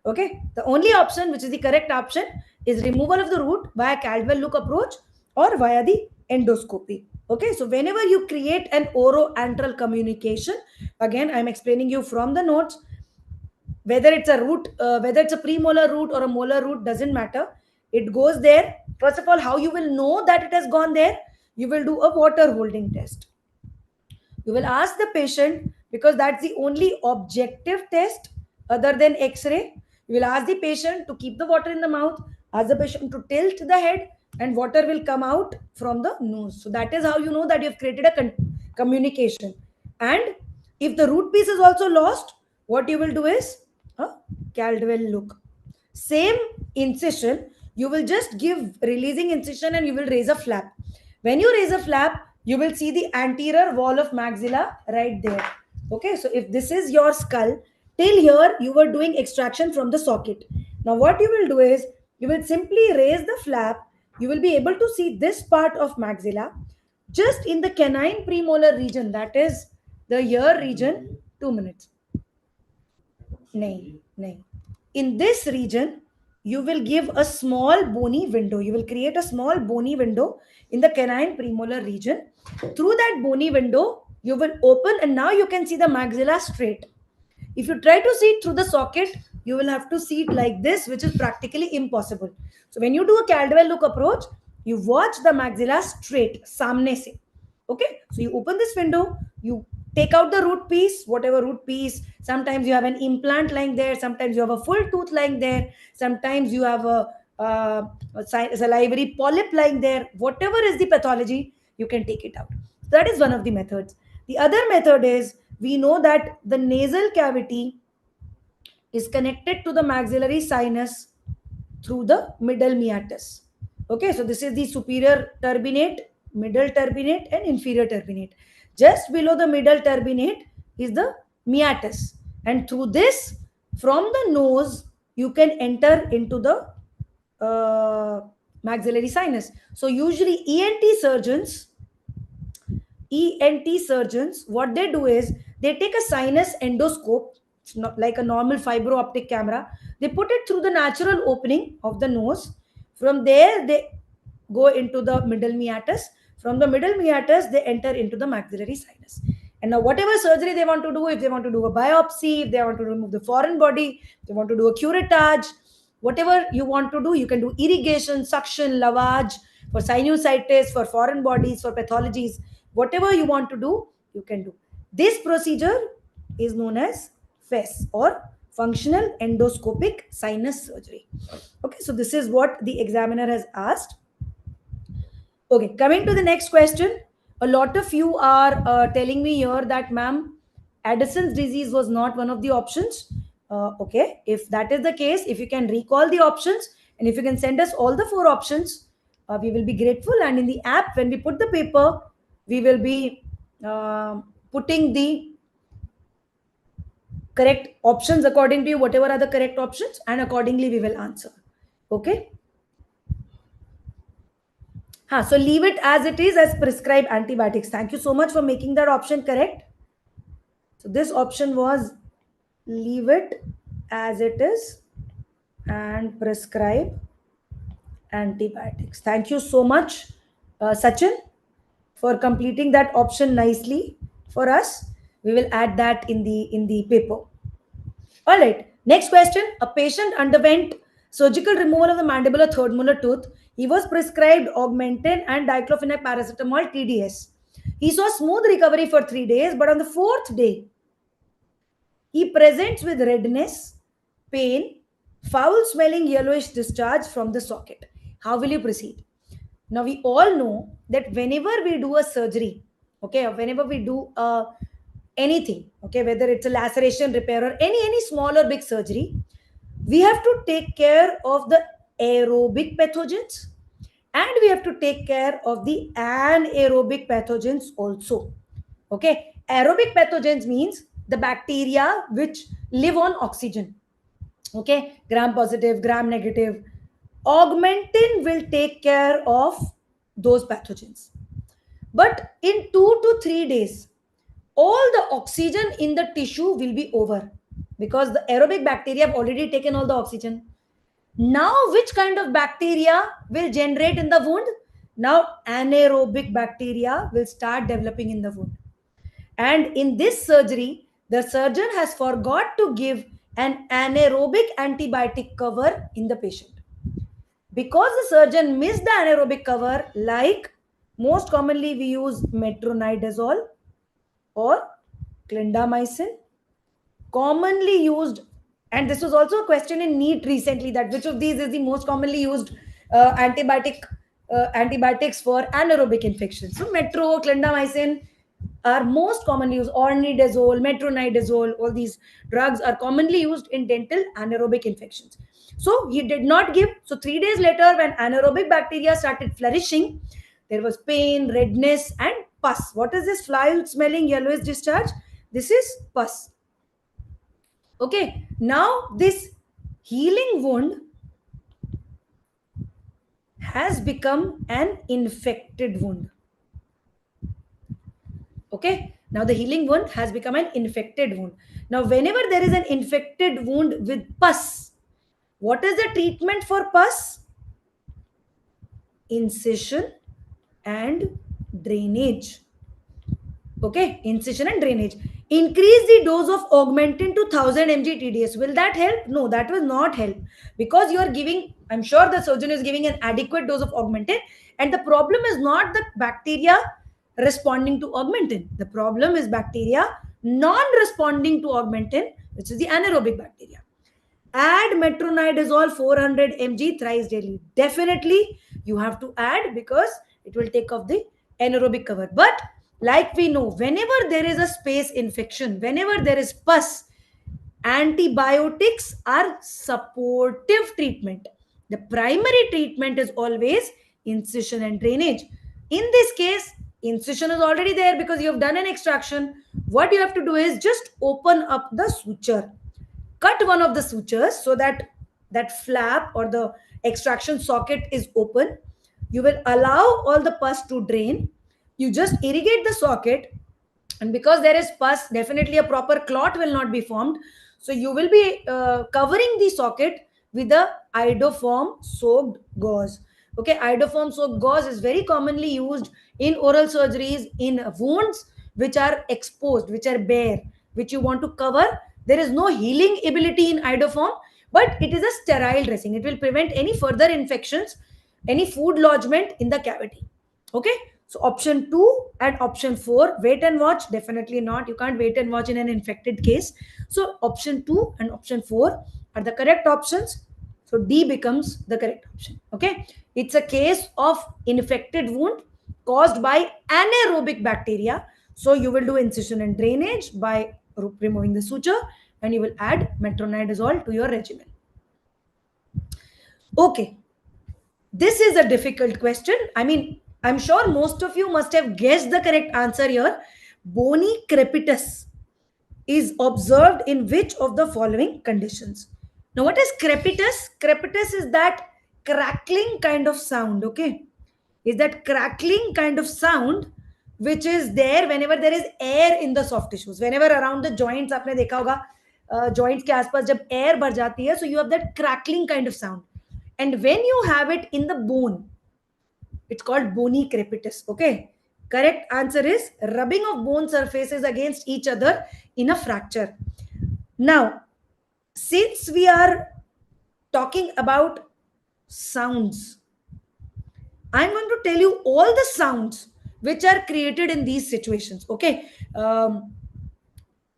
Okay, the only option which is the correct option is removal of the root via Caldwell look approach or via the endoscopy. Okay, so whenever you create an oro-antral communication, again I'm explaining you from the notes, whether it's a root, whether it's a premolar root or a molar root, doesn't matter. It goes there. First of all, how you will know that it has gone there? You will do a water holding test. You will ask the patient, because that's the only objective test other than X-ray. You will ask the patient to keep the water in the mouth, ask the patient to tilt the head, and water will come out from the nose. So that is how you know that you have created a communication. And if the root piece is also lost, what you will do is a Caldwell look. Same incision, you will just give releasing incision and you will raise a flap. When you raise a flap, you will see the anterior wall of maxilla right there. Okay, so if this is your skull, till here you were doing extraction from the socket. Now what you will do is, you will simply raise the flap. You will be able to see this part of maxilla just in the canine premolar region, that is the ear region. 2 minutes. Nahi, nahi. In this region, you will give a small bony window. You will create a small bony window in the canine premolar region. Through that bony window, you will open, and now you can see the maxilla straight. If you try to see it through the socket, you will have to see it like this, which is practically impossible. So when you do a Caldwell look approach, you watch the maxilla straight, samne se. Okay, so you open this window, you take out the root piece, whatever root piece. Sometimes you have an implant lying there, sometimes you have a full tooth lying there, sometimes you have a salivary polyp lying there. Whatever is the pathology, you can take it out. That is one of the methods. The other method is, we know that the nasal cavity is connected to the maxillary sinus through the middle meatus. Okay, so this is the superior turbinate, middle turbinate, and inferior turbinate. Just below the middle turbinate is the meatus, and through this, from the nose, you can enter into the maxillary sinus. So usually ENT surgeons, what they do is, they take a sinus endoscope. It's not like a normal fiber optic camera. They put it through the natural opening of the nose. From there, they go into the middle meatus. From the middle meatus, they enter into the maxillary sinus. And now, whatever surgery they want to do, if they want to do a biopsy, if they want to remove the foreign body, if they want to do a curettage, whatever you want to do, you can do irrigation, suction, lavage, for sinusitis, for foreign bodies, for pathologies. Whatever you want to do, you can do. This procedure is known as FES, or functional endoscopic sinus surgery. Okay, so this is what the examiner has asked. Okay, coming to the next question. A lot of you are telling me here that, ma'am, Addison's disease was not one of the options. Okay, if that is the case, if you can recall the options and if you can send us all the 4 options, we will be grateful. And in the app, when we put the paper, we will be putting the correct options according to you, whatever are the correct options, and accordingly we will answer. Okay. So leave it as it is, as prescribed antibiotics. Thank you so much for making that option correct. So this option was leave it as it is and prescribe antibiotics. Thank you so much, Sachin, for completing that option nicely for us. We will add that in the paper. All right. Next question. A patient underwent surgical removal of the mandibular third molar tooth. He was prescribed augmentin and diclofenac paracetamol TDS. He saw smooth recovery for 3 days, but on the 4th day, he presents with redness, pain, foul-smelling yellowish discharge from the socket. How will you proceed? Now, we all know that whenever we do a surgery, okay, or whenever we do anything, okay, whether it's a laceration repair or any small or big surgery, we have to take care of the aerobic pathogens and we have to take care of the anaerobic pathogens also. Okay, aerobic pathogens means the bacteria which live on oxygen. Okay, gram positive, gram negative. Augmentin will take care of those pathogens. But in 2 to 3 days, all the oxygen in the tissue will be over because the aerobic bacteria have already taken all the oxygen. Now, which kind of bacteria will generate in the wound? Now, anaerobic bacteria will start developing in the wound. And in this surgery, the surgeon has forgot to give an anaerobic antibiotic cover in the patient. Because the surgeon missed the anaerobic cover, like most commonly we use metronidazole or clindamycin, commonly used, and this was also a question in NEET recently, that which of these is the most commonly used antibiotics for anaerobic infections. So metro, clindamycin are most commonly used. Ornidazole, metronidazole, all these drugs are commonly used in dental anaerobic infections. So he did not give. So 3 days later, when anaerobic bacteria started flourishing, there was pain, redness, and pus. What is this foul-smelling yellowish discharge? This is pus. Okay, now this healing wound has become an infected wound. Okay, now the healing wound has become an infected wound. Now, whenever there is an infected wound with pus, what is the treatment for pus? Incision and drainage. Okay, incision and drainage. Increase the dose of augmentin to 1000 mg TDS. Will that help? No, that will not help, because you are giving, I'm sure the surgeon is giving an adequate dose of augmentin, and the problem is not the bacteria responding to augmentin. The problem is bacteria non-responding to augmentin, which is the anaerobic bacteria. Add metronidazole 400 mg thrice daily. Definitely you have to add, because it will take off the anaerobic cover. But like we know, whenever there is a space infection, whenever there is pus, antibiotics are supportive treatment. The primary treatment is always incision and drainage. In this case, incision is already there because you have done an extraction. What you have to do is just open up the suture. Cut one of the sutures so that that flap or the extraction socket is open. You will allow all the pus to drain. You just irrigate the socket, and because there is pus, definitely a proper clot will not be formed. So you will be covering the socket with the iodoform soaked gauze. Okay, iodoform soaked gauze is very commonly used in oral surgeries, in wounds which are exposed, which are bare, which you want to cover. There is no healing ability in iodoform, but it is a sterile dressing. It will prevent any further infections, any food lodgement in the cavity. Okay, so option 2 and option 4, wait and watch, definitely not. You can't wait and watch in an infected case. So option 2 and option 4 are the correct options. So D becomes the correct option. Okay, it's a case of infected wound caused by anaerobic bacteria. So you will do incision and drainage by removing the suture, and you will add metronidazole to your regimen. Okay, this is a difficult question. I mean, I'm sure most of you must have guessed the correct answer here. Bony crepitus is observed in which of the following conditions? Now, what is crepitus? Crepitus is that crackling kind of sound, okay? Is that crackling kind of sound which is there whenever there is air in the soft tissues. Whenever around the joints, आपने देखा होगा joints के आसपास जब air भर जाती है, so you have that crackling kind of sound. And when you have it in the bone, it's called bony crepitus. Okay, correct answer is rubbing of bone surfaces against each other in a fracture. Now, since we are talking about sounds, I'm going to tell you all the sounds which are created in these situations. Okay,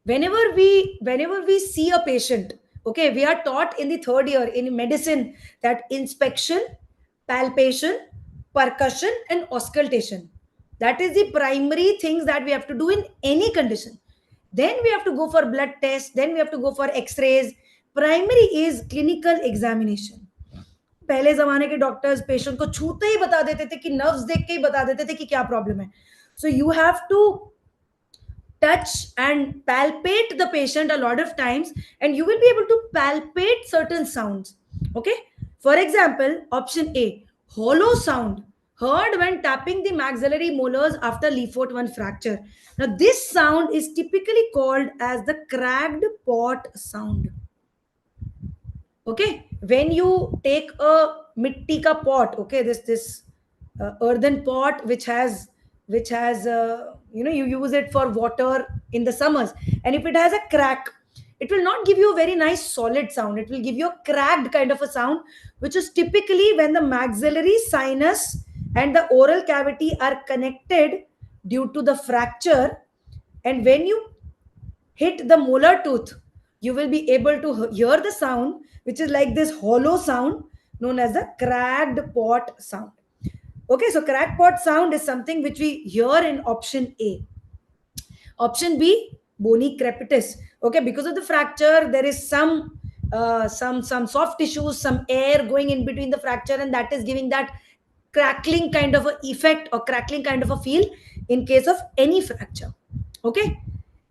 whenever we see a patient, okay, we are taught in the third year in medicine that inspection, palpation, percussion, and auscultation, that is the primary things that we have to do in any condition. Then we have to go for blood tests, then we have to go for x-rays. Primary is clinical examination. पहले जमाने के doctors patient को छूते ही बता देते थे कि nerves देख के ही बता देते थे कि क्या प्रॉब्लम है. So you have to touch and palpate the patient a lot of times, and you will be able to palpate certain sounds. Okay, for example, option A, hollow sound heard when tapping the maxillary molars after Lefort 1 fracture. Now this sound is typically called as the cracked pot sound. Okay, when you take a mitti ka pot, okay, this earthen pot which has you use it for water in the summers, and if it has a crack, it will not give you a very nice solid sound. It will give you a cracked kind of a sound, which is typically when the maxillary sinus and the oral cavity are connected due to the fracture, and when you hit the molar tooth, you will be able to hear the sound which is like this hollow sound known as the cracked pot sound. Okay, so cracked pot sound is something which we hear in option A. Option B, bony crepitus. Okay, because of the fracture, there is some soft tissues, some air going in between the fracture, and that is giving that crackling kind of a effect or crackling kind of a feel in case of any fracture. Okay,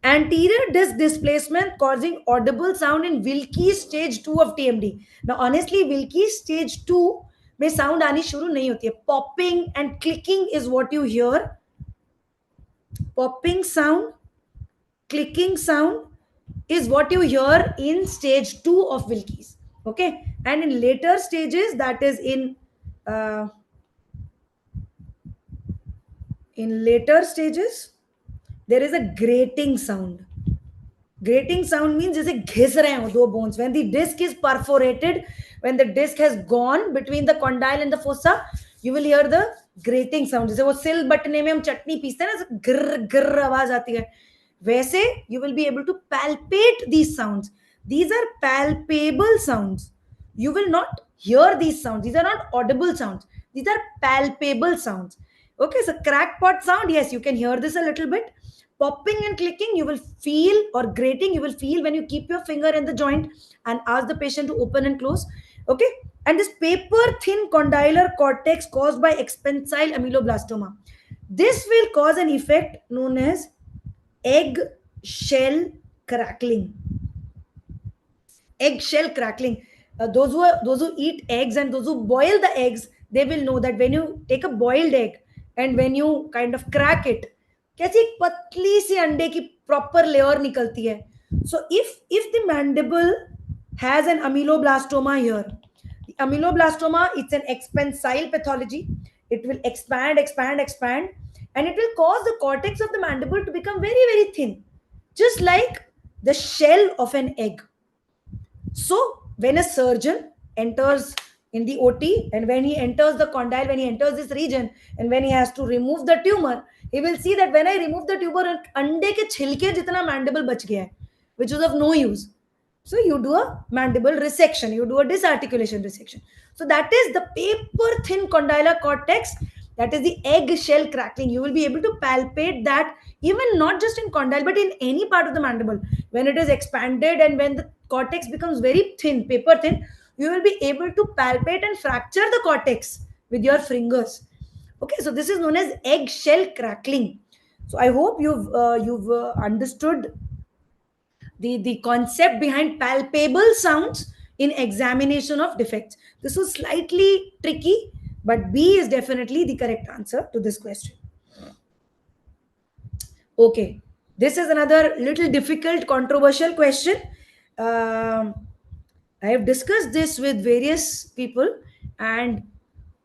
anterior disc displacement causing audible sound in Wilkie's stage 2 of TMD. Now, honestly, Wilkie's stage 2 में sound आनी शुरू नहीं होती है. Popping and clicking is what you hear. Popping sound, clicking sound is what you hear in stage 2 of Wilkie's. Okay, and in later stages, that is in later stages, there is a grating sound. Grating sound means जैसे घिस रहे हो दो bones. When the disc is perforated, when the disc has gone between the condyle and the fossa, you will hear the grating sound. जैसे वो सिल बटने में हम चटनी पीसते हैं ना, गिर गिर आवाज आती है, वैसे you will be able to palpate these sounds. These are palpable sounds. You will not hear these sounds. These are not audible sounds. These are palpable sounds. Okay, so crackpot sound, yes, you can hear this a little bit. Popping and clicking, you will feel, or grating, you will feel when you keep your finger in the joint and ask the patient to open and close. Okay, and this paper thin condylar cortex caused by expansile ameloblastoma. This will cause an effect known as egg shell crackling. Egg shell crackling. Those who eat eggs and those who boil the eggs, they will know that when you take a boiled egg and when you kind of crack it, कैसी एक पतली सी अंडे की proper layer निकलती है. So if the mandible has an ameloblastoma here, the ameloblastoma, it's an expansile pathology. It will expand, and it will cause the cortex of the mandible to become very, very thin, just like the shell of an egg. So when a surgeon enters in the OT, and when he enters the condyle, when he enters this region, and when he has to remove the tumor, he will see that when I remove the tumor, अंडे के छिलके जितना mandible बच गया है, which is of no use. So you do a mandible resection, you do a disarticulation resection. So that is the paper thin condylar cortex, that is the egg shell crackling. You will be able to palpate that even not just in condyle, but in any part of the mandible. When it is expanded and when the cortex becomes very thin, paper thin, you will be able to palpate and fracture the cortex with your fingers. Okay, so this is known as egg shell crackling. So I hope you've understood the concept behind palpable sounds in examination of defects. This was slightly tricky, but B is definitely the correct answer to this question. Okay, this is another little difficult, controversial question. I have discussed this with various people, and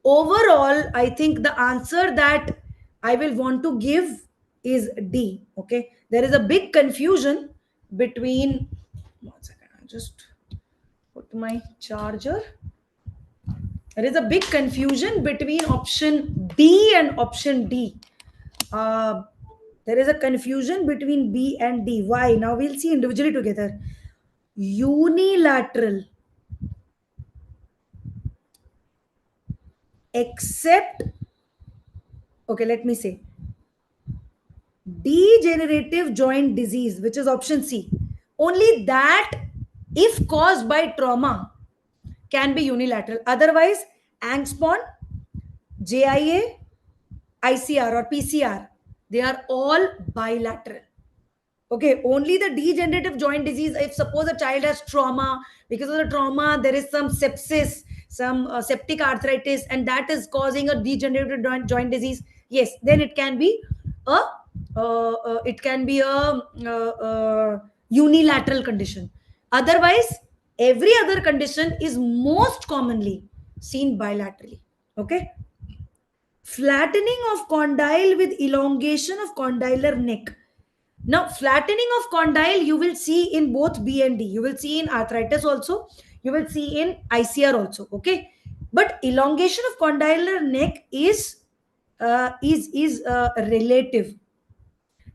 overall, I think the answer that I will want to give is D. Okay, there is a big confusion between, 1 second, I just put my charger. There is a big confusion between option B and option D. There is a confusion between B and D. Why? Now we'll see individually together. Unilateral, except, okay, let me say, degenerative joint disease, which is option C. Only that, if caused by trauma, can be unilateral. Otherwise, angstpon, JIA, ICR or PCR, they are all bilateral. Okay, only the degenerative joint disease, if suppose a child has trauma, because of the trauma, there is some sepsis, some septic arthritis, and that is causing a degenerative joint disease. Yes, then it can be a unilateral condition. Otherwise, every other condition is most commonly seen bilaterally. Okay. Flattening of condyle with elongation of condylar neck. Now, flattening of condyle you will see in both B and D. You will see in arthritis also. You will see in ICR also. Okay, but elongation of condylar neck is relative.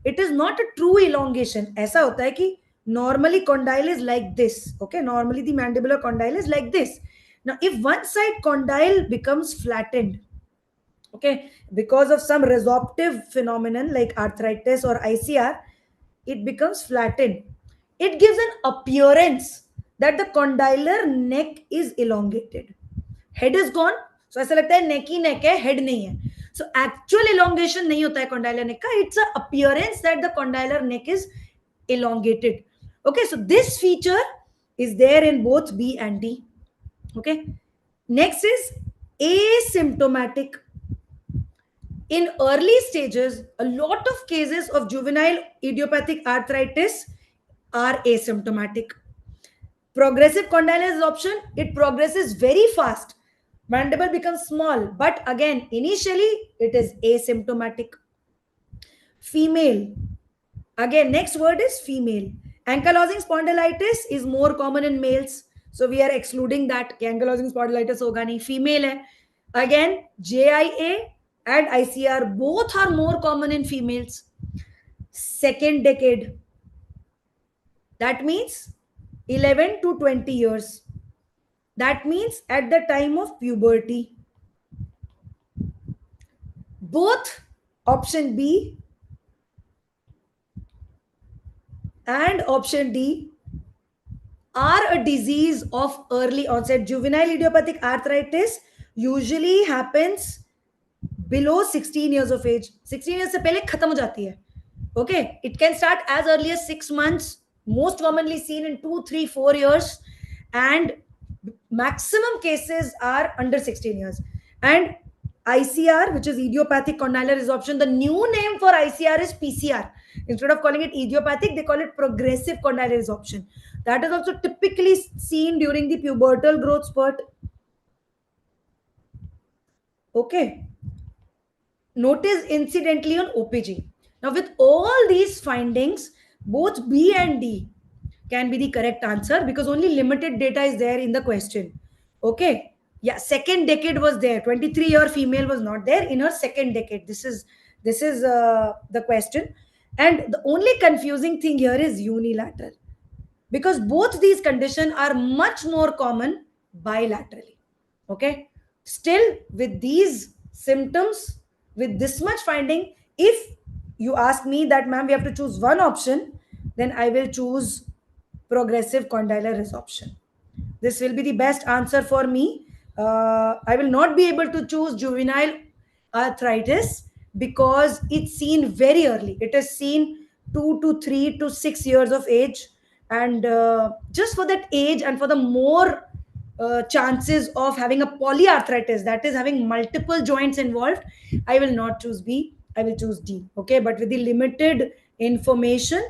It is not a true elongation. ऐसा होता है कि normally condyle is like this. Okay, normally the mandibular condyle is like this. Now, if one side condyle becomes flattened, okay, because of some resorptive phenomenon like arthritis or ICR, it becomes flattened. It gives an appearance that the condylar neck is elongated. Head is gone, so ऐसा लगता है neck ही neck है, head नहीं है. So actual elongation नहीं होता है condylar neck का. It's an appearance that the condylar neck is elongated. Okay, so this feature is there in both B and D. Okay, next is asymptomatic. In early stages, a lot of cases of juvenile idiopathic arthritis are asymptomatic. Progressive condylar resorption, it progresses very fast. Mandible becomes small, but again, initially it is asymptomatic. Female. Again, next word is female. Ankylosing spondylitis is more common in males. So we are excluding that. Ankylosing spondylitis hoga nahi. Female hai. Again, JIA and ICR both are more common in females. Second decade. That means 11 to 20 years. That means at the time of puberty. Both option B and option D are a disease of early onset. Juvenile idiopathic arthritis usually happens below 16 years of age. 16 years से पहले खत्म हो जाती है. Okay, it can start as early as 6 months, most commonly seen in 2, 3, 4 years, and maximum cases are under 16 years. And ICR, which is idiopathic condylar resorption, the new name for ICR is PCR. Instead of calling it idiopathic, they call it progressive condylar resorption. That is also typically seen during the pubertal growth spurt. Okay. Notice incidentally on OPG. Now, with all these findings, both B and D can be the correct answer because only limited data is there in the question. Okay. Yeah, second decade was there. 23-year female was not there in her second decade. This is the question. And the only confusing thing here is unilateral, because both these conditions are much more common bilaterally. Okay. Still, with these symptoms, with this much finding, if you ask me that, ma'am, we have to choose one option, then I will choose progressive condylar resorption. This will be the best answer for me. I will not be able to choose juvenile arthritis because it's seen very early. It is seen 2 to 3 to 6 years of age. And just for that age and for the more chances of having a polyarthritis, that is having multiple joints involved, I will not choose B. I will choose D. Okay, but with the limited information,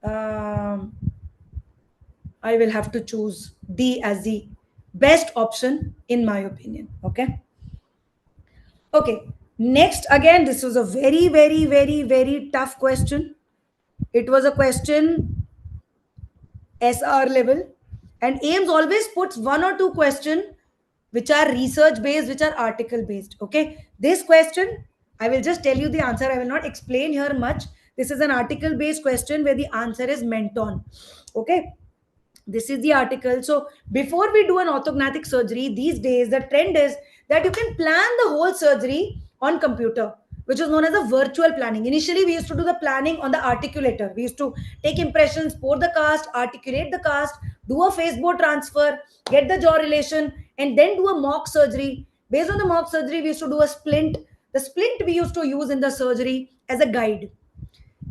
I will have to choose D as the best option in my opinion. Okay. Okay. Next, again, this was a very, very, very, very tough question. It was a question SR level, and AIMS always puts one or two questions which are research based, which are article based. Okay. This question, I will just tell you the answer. I will not explain here much. This is an article based question where the answer is Menton. Okay. This is the article. So before we do an orthognathic surgery, these days the trend is that you can plan the whole surgery on computer which is known as a virtual planning. Initially, we used to do the planning on the articulator. We used to take impressions, pour the cast, articulate the cast, do a face bore transfer, get the jaw relation, and then do a mock surgery. Based on the mock surgery, we used to do a splint. The splint we used to use in the surgery as a guide.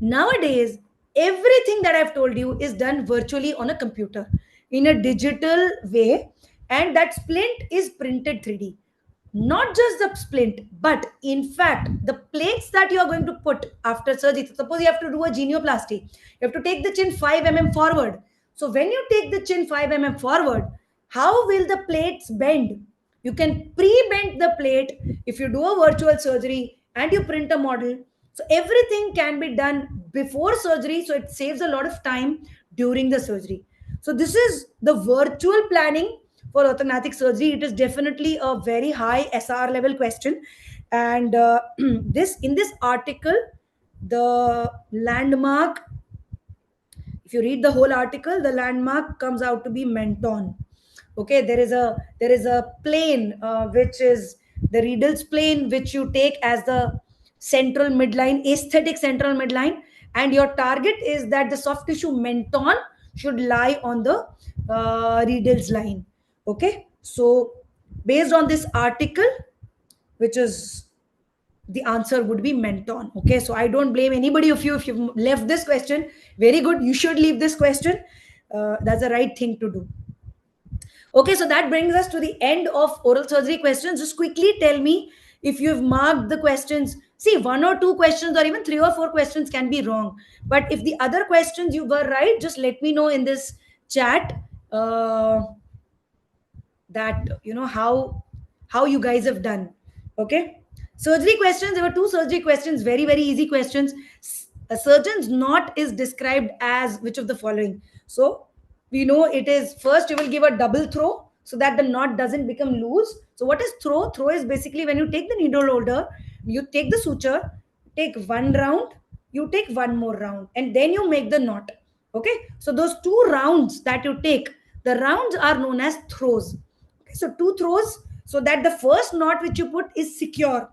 Nowadays, everything that I've told you is done virtually on a computer in a digital way, and that splint is printed 3D. Not just the splint, but in fact, the plates that you are going to put after surgery. Suppose you have to do a genioplasty, you have to take the chin 5 mm forward. So, when you take the chin 5 mm forward, how will the plates bend? You can pre bend the plate if you do a virtual surgery and you print a model. So everything can be done before surgery, so it saves a lot of time during the surgery. So this is the virtual planning for orthodontic surgery. It is definitely a very high SR level question, and this in this article, the landmark. If you read the whole article, the landmark comes out to be menton. Okay, there is a plane which is the Riedel's plane, which you take as the central midline, aesthetic central midline, and your target is that the soft tissue menton should lie on the Riedel's line. Okay, so based on this article, which is the answer would be menton. Okay, so I don't blame anybody of you if you've left this question. Very good, you should leave this question. That's the right thing to do. Okay, so that brings us to the end of oral surgery questions. Just quickly tell me if you've marked the questions. See, 1 or 2 questions or even 3 or 4 questions can be wrong. But if the other questions you were right, just let me know in this chat that you know how you guys have done. Okay. Surgery questions. There were 2 surgery questions, very, very easy questions. A surgeon's knot is described as which of the following? So we know it is first you will give a double throw so that the knot doesn't become loose. So what is throw? Throw is basically when you take the needle holder, you take the suture, take one round, you take one more round, and then you make the knot. Okay, so those 2 rounds that you take, the rounds are known as throws. Okay, so 2 throws so that the first knot which you put is secure.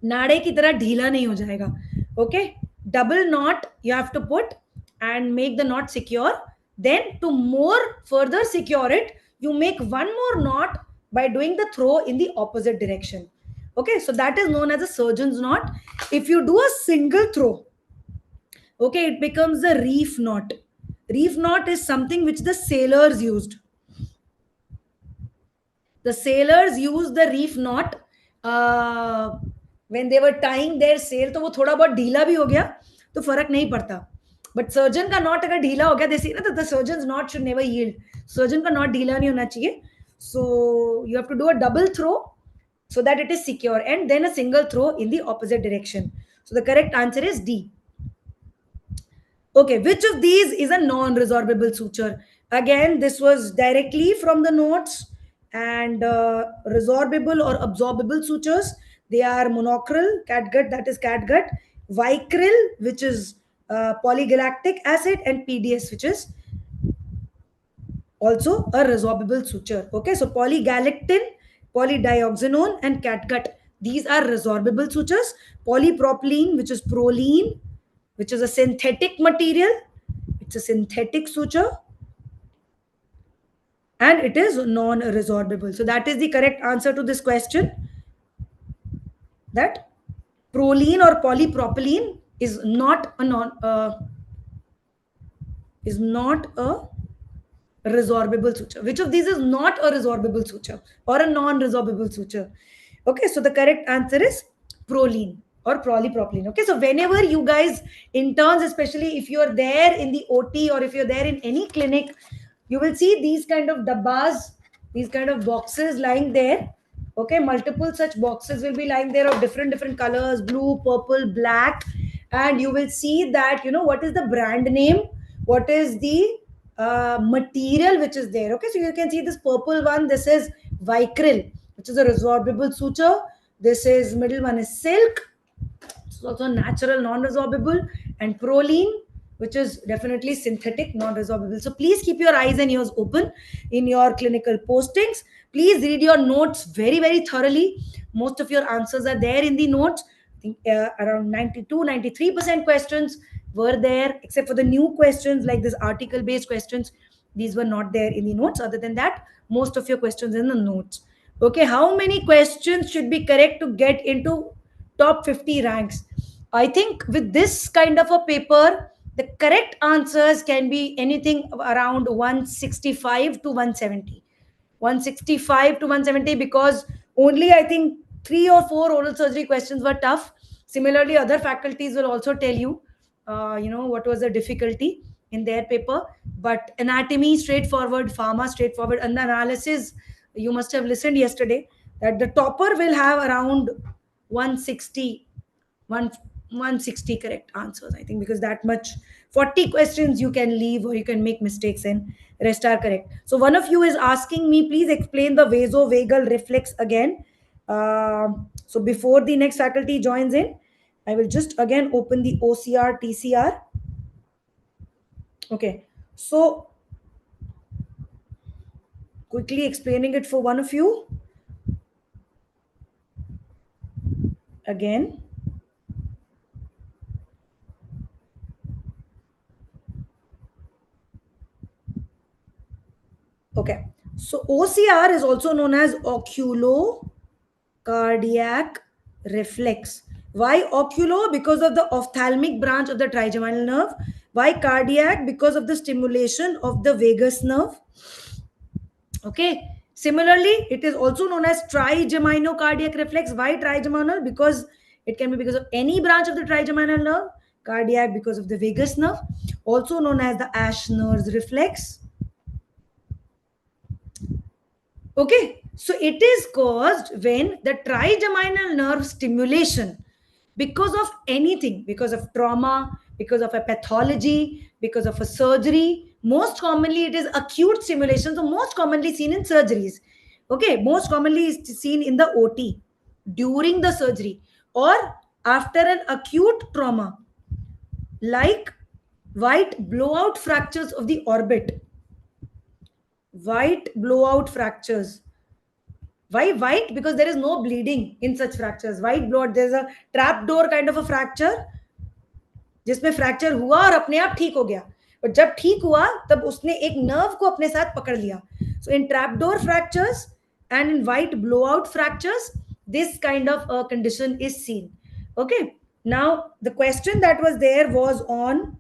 नाड़े की तरह ढीला नहीं हो जाएगा. Okay, double knot you have to put and make the knot secure. Then to more further secure it, you make one more knot by doing the throw in the opposite direction. Okay, so that is known as a surgeon's knot. If you do a single throw, okay, it becomes a reef knot. Reef knot is something which the sailors used. The sailors used the reef knot when they were tying their sail. तो वो थोड़ा बहुत ढीला भी हो गया तो फर्क नहीं पड़ता. बट सर्जन का नॉट अगर ढीला हो गया जैसे ना, तो the surgeon knot should never yield. Surgeon का नॉट ढीला नहीं होना चाहिए. So you have to do a double throw so that it is secure, and then a single throw in the opposite direction. So the correct answer is D. Okay, which of these is a non-resorbable suture? Again, this was directly from the notes. And resorbable or absorbable sutures, they are monocryl, catgut, that is catgut, vicryl, which is polygalactic acid, and PDS, which is also a resorbable suture. Okay, so polygalactin, polydioxanone, and catgut, these are resorbable sutures. Polypropylene, which is proline, which is a synthetic material, it's a synthetic suture, and it is non-resorbable. So that is the correct answer to this question, that proline or polypropylene is not a resorbable suture. Which of these is not a resorbable suture or a non-resorbable suture? Okay, so the correct answer is proline or polypropylene. Okay, so whenever you guys, interns, especially if you're there in the OT or if you're there in any clinic, you will see these kind of dabbas, these kind of boxes lying there. Okay, multiple such boxes will be lying there of different colors, blue, purple, black, and you will see that, you know, what is the brand name, what is the material which is there. Okay, so you can see this purple one, this is vicryl, which is a resorbable suture. This is middle one is silk, it's also natural non-resorbable, and proline, which is definitely synthetic non-resorbable. So please keep your eyes and ears open in your clinical postings. Please read your notes very, very thoroughly. Most of your answers are there in the notes. think around 92, 93% questions were there, except for the new questions like this article based questions. These were not there in the notes. Other than that, most of your questions in the notes. Okay, how many questions should be correct to get into top 50 ranks? I think with this kind of a paper, the correct answers can be anything around 165 to 170. 165 to 170, because only I think three or four oral surgery questions were tough. Similarly, other faculties will also tell you, what was the difficulty in their paper. But anatomy straightforward, pharma straightforward, and the analysis, you must have listened yesterday that the topper will have around 160 one 160 correct answers, I think, because that much 40 questions you can leave or you can make mistakes and rest are correct. So one of you is asking me, please explain the vasovagal reflex again. So before the next faculty joins in, I will just again open the OCR TCR. Okay, so quickly explaining it for one of you again. Okay, so OCR is also known as oculocardiac reflex. Why oculo? Because of the ophthalmic branch of the trigeminal nerve. Why cardiac? Because of the stimulation of the vagus nerve. Okay. Similarly, it is also known as trigeminocardiac reflex. Why trigeminal? Because it can be because of any branch of the trigeminal nerve. Cardiac because of the vagus nerve. Also known as the Ashner's reflex. Okay, so it is caused when the trigeminal nerve stimulation, because of anything, because of trauma, because of a pathology, because of a surgery. Most commonly, it is acute stimulation, so most commonly seen in surgeries. Okay, most commonly is seen in the OT during the surgery or after an acute trauma, like white blowout fractures of the orbit. White blowout fractures. Why white? Because there is no bleeding in such fractures. White blood, there's a trap door kind of a fracture जिसमें fracture हुआ और अपने आप ठीक हो गया, but जब ठीक हुआ तब उसने एक नर्व को अपने साथ पकड़ लिया. So in trapdoor fractures and in white blowout fractures, this kind of a condition is seen. Okay, now the question that was there was on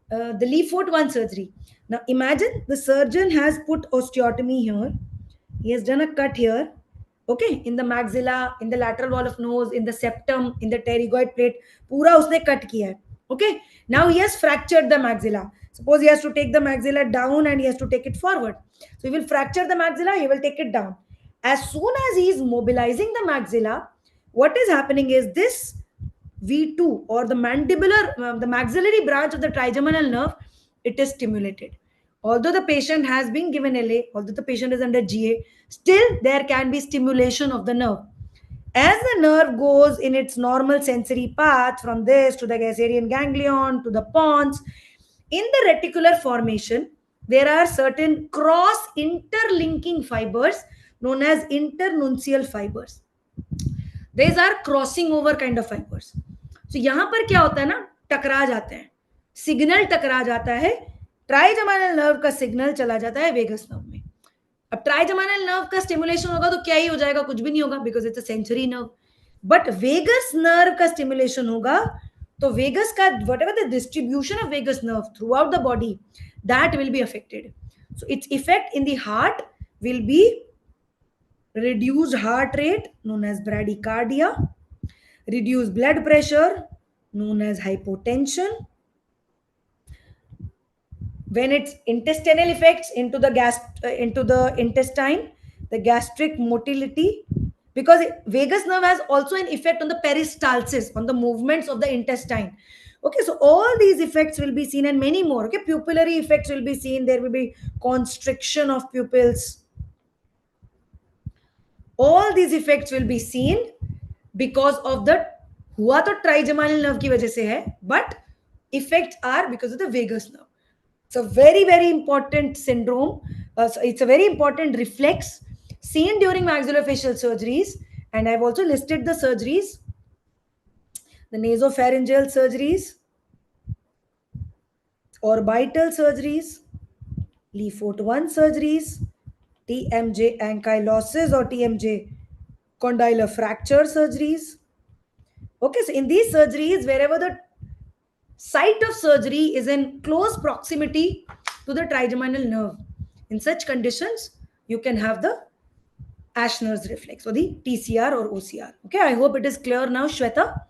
the Leaford 1 surgery. Now imagine the surgeon has put osteotomy here, he has done a cut here, okay, in the maxilla, in the lateral wall of nose, in the septum, in the pterygoid plate, पूरा उसने cut किया है. Okay, now he has fractured the maxilla. Suppose he has to take the maxilla down and he has to take it forward. So he will fracture the maxilla, he will take it down. As soon as he is mobilizing the maxilla, what is happening is this V2 or the mandibular, the maxillary branch of the trigeminal nerve, it is stimulated. Although the patient has been given LA, although the patient is under GA, still there can be stimulation of the nerve. As the nerve goes in its normal sensory path from this to the Gasserian ganglion to the pons, in the reticular formation, there are certain cross interlinking fibers known as internuncial fibers. These are crossing over kind of fibers. So यहाँ पर क्या होता है ना, टकरा जाते हैं, signal टकरा जाता है, ट्राइजेमिनल नर्व का सिग्नल चला जाता है वेगस नर्व में. अब ट्राइजेमिनल नर्व का स्टिमुलेशन होगा तो क्या ही हो जाएगा, कुछ भी नहीं होगा, because it's a sensory nerve. But vagus nerve का स्टिमुलेशन होगा तो वेगस का whatever the distribution of vagus nerve throughout the body, that will be affected. So its effect in the heart will be reduced heart rate known as bradycardia, reduced blood pressure known as hypotension. When it's intestinal effects into the intestine, the gastric motility, because vagus nerve has also an effect on the peristalsis, on the movements of the intestine. Okay, so all these effects will be seen and many more. Okay, pupillary effects will be seen. There will be constriction of pupils. All these effects will be seen because of the हुआ तो trigeminal nerve की वजह से है, but effects are because of the vagus nerve. It's a very, very important syndrome. So it's a very important reflex seen during maxillofacial surgeries. And I've also listed the surgeries. The nasopharyngeal surgeries, orbital surgeries, Leafort 1 surgeries, TMJ ankylosis or TMJ condylar fracture surgeries. Okay, so in these surgeries, wherever the site of surgery is in close proximity to the trigeminal nerve, in such conditions, you can have the Ashner's reflex or the TCR or OCR. Okay, I hope it is clear now, Shweta.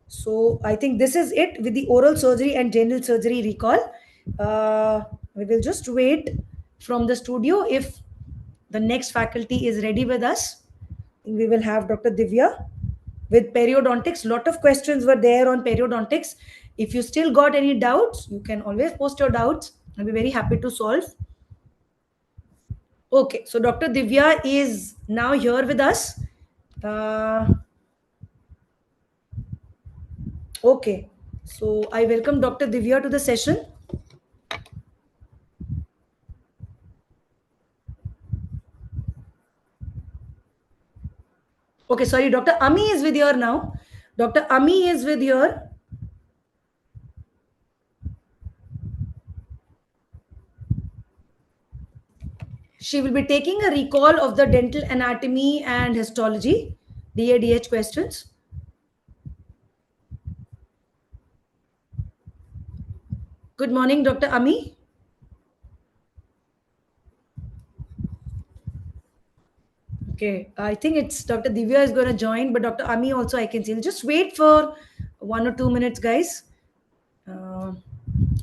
So I think this is it with the oral surgery and general surgery recall. We will just wait from the studio if the next faculty is ready with us. We will have Dr. Divya with periodontics. Lot of questions were there on periodontics. If you still got any doubts, you can always post your doubts. I'll be very happy to solve. Okay, so Dr. Divya is now here with us. Okay, so I welcome Dr. Divya to the session. Okay, sorry, Dr. Ami is with you now. Dr. Ami is with you. She will be taking a recall of the dental anatomy and histology, DADH questions. Good morning, Dr. Ami. Okay, I think it's Dr. Divya is going to join, but Dr. Ami also I can see. Just wait for 1 or 2 minutes, guys, and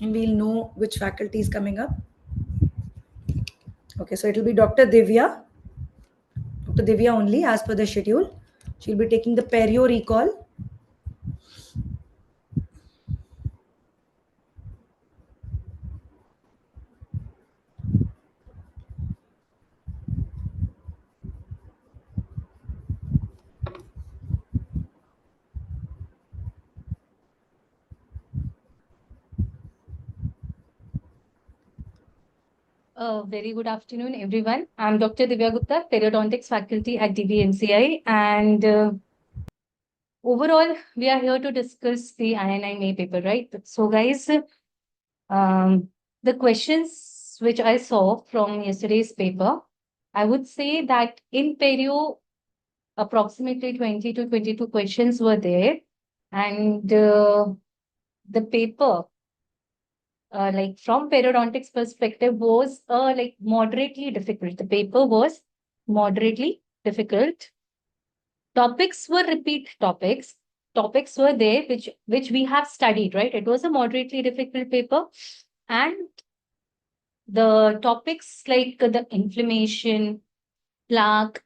we'll know which faculty is coming up. Okay, so it will be Dr. Divya. Dr. Divya only as per the schedule. She'll be taking the perio recall. Very good afternoon, everyone. I'm Dr. Divya Gupta, Periodontics faculty at DBMCI, and overall, we are here to discuss the INI May paper, right? So, guys, the questions which I saw from yesterday's paper, I would say that in Perio, approximately 20 to 22 questions were there, and the paper like from periodontics perspective was like moderately difficult. The paper was moderately difficult. Topics were repeat topics. Topics were there which we have studied, right? It was a moderately difficult paper. And the topics like the inflammation, plaque,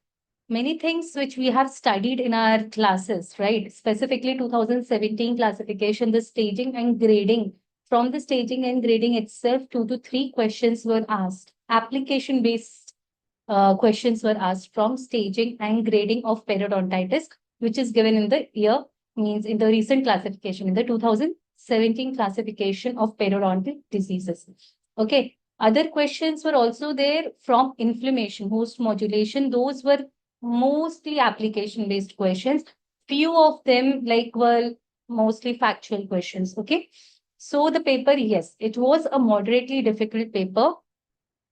many things which we have studied in our classes, right? Specifically 2017 classification, the staging and grading. From the staging and grading itself, 2 to 3 questions were asked. Application-based questions were asked from staging and grading of periodontitis, which is given in the year, means in the recent classification, in the 2017 classification of periodontal diseases. Okay. Other questions were also there from inflammation, host modulation. Those were mostly application-based questions. Few of them were mostly factual questions. Okay. So the paper, yes, it was a moderately difficult paper.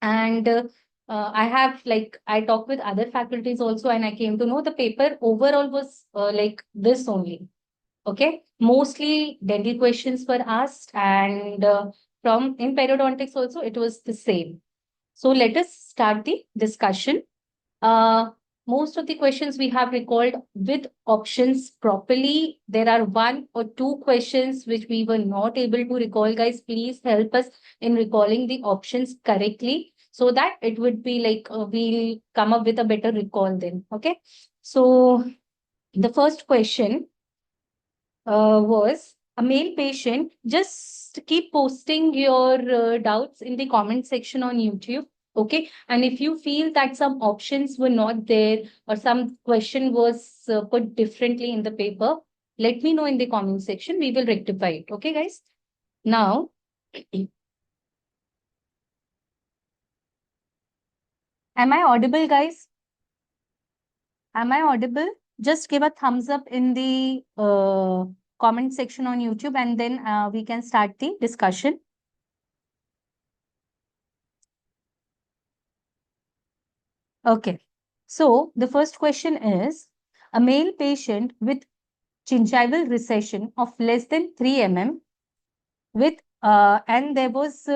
And I have I talked with other faculties also, and I came to know the paper overall was like this only. Okay. Mostly dental questions were asked, and from in periodontics also, it was the same. So let us start the discussion. Most of the questions we have recalled with options properly. There are 1 or 2 questions which we were not able to recall. Guys, please help us in recalling the options correctly so that it would be we'll come up with a better recall then. Okay. So the first question was a male patient. Just keep posting your doubts in the comment section on YouTube. Okay. And if you feel that some options were not there or some question was put differently in the paper, let me know in the comment section. We will rectify it. Okay, guys. Now, am I audible, guys? Am I audible? just give a thumbs up in the comment section on YouTube, and then we can start the discussion. Okay. So the first question is, a male patient with gingival recession of less than 3 mm with and there was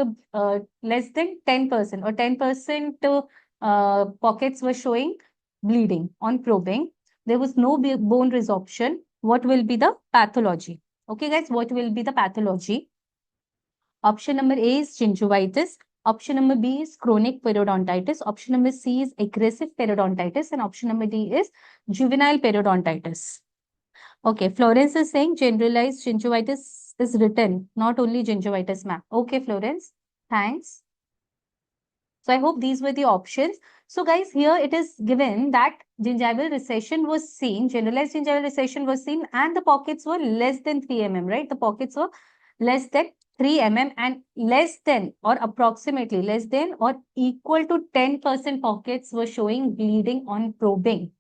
less than 10% or 10% pockets were showing bleeding on probing. There was no bone resorption. What will be the pathology? Okay, guys, what will be the pathology? Option number A is gingivitis. Option number B is chronic periodontitis. Option number C is aggressive periodontitis. And option number D is juvenile periodontitis. Okay, Florence is saying generalized gingivitis is written, not only gingivitis, ma'am. Okay, Florence, thanks. So I hope these were the options. So guys, here it is given that gingival recession was seen, generalized gingival recession was seen, and the pockets were less than 3 mm, right? The pockets were less than 3 mm and less than or approximately less than or equal to 10% pockets were showing bleeding on probing.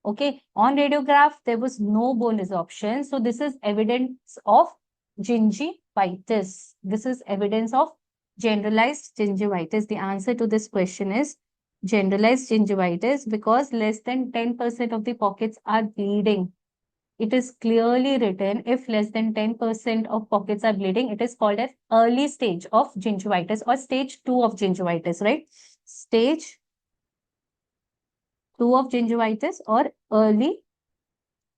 Okay, on radiograph, there was no bone resorption. So this is evidence of gingivitis. This is evidence of generalized gingivitis. The answer to this question is generalized gingivitis because less than 10% of the pockets are bleeding. It is clearly written, if less than 10% of pockets are bleeding, it is called as early stage of gingivitis or stage 2 of gingivitis, right? Stage 2 of gingivitis or early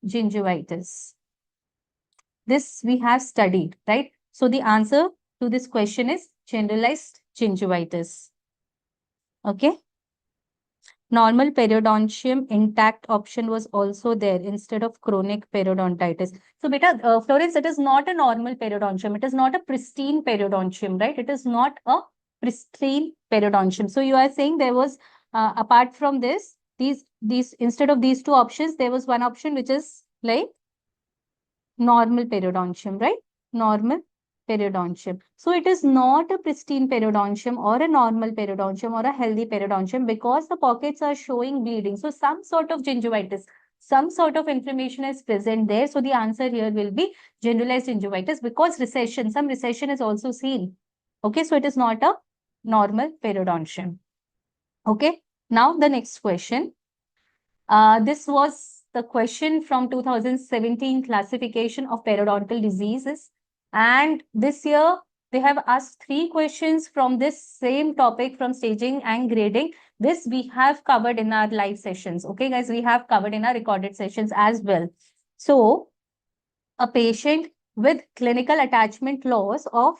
gingivitis. This we have studied, right? So the answer to this question is generalized gingivitis. Okay. Normal periodontium intact option was also there instead of chronic periodontitis. So beta, Florence, it is not a normal periodontium. It is not a pristine periodontium, right? It is not a pristine periodontium. So you are saying there was, apart from this, these instead of these two options, there was one option which is like normal periodontium, right? Normal periodontium. So it is not a pristine periodontium or a normal periodontium or a healthy periodontium because the pockets are showing bleeding. So some sort of gingivitis, some sort of inflammation is present there. So the answer here will be generalized gingivitis because recession, some recession is also seen. Okay, so it is not a normal periodontium. Okay, now the next question. This was the question from 2017 classification of periodontal diseases. And this year, they have asked 3 questions from this same topic from staging and grading. This we have covered in our live sessions. Okay, guys, we have covered in our recorded sessions as well. So, a patient with clinical attachment loss of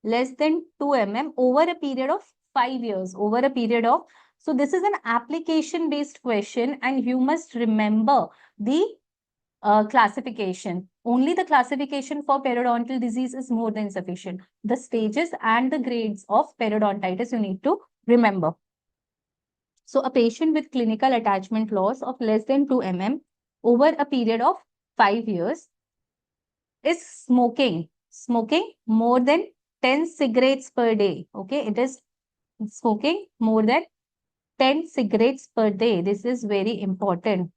less than 2 mm over a period of 5 years, over a period of. So this is an application based question and you must remember the classification. Only the classification for periodontal disease is more than sufficient. The stages and the grades of periodontitis you need to remember. So a patient with clinical attachment loss of less than 2 mm over a period of 5 years is smoking more than 10 cigarettes per day. Okay, it is smoking more than 10 cigarettes per day. This is very important.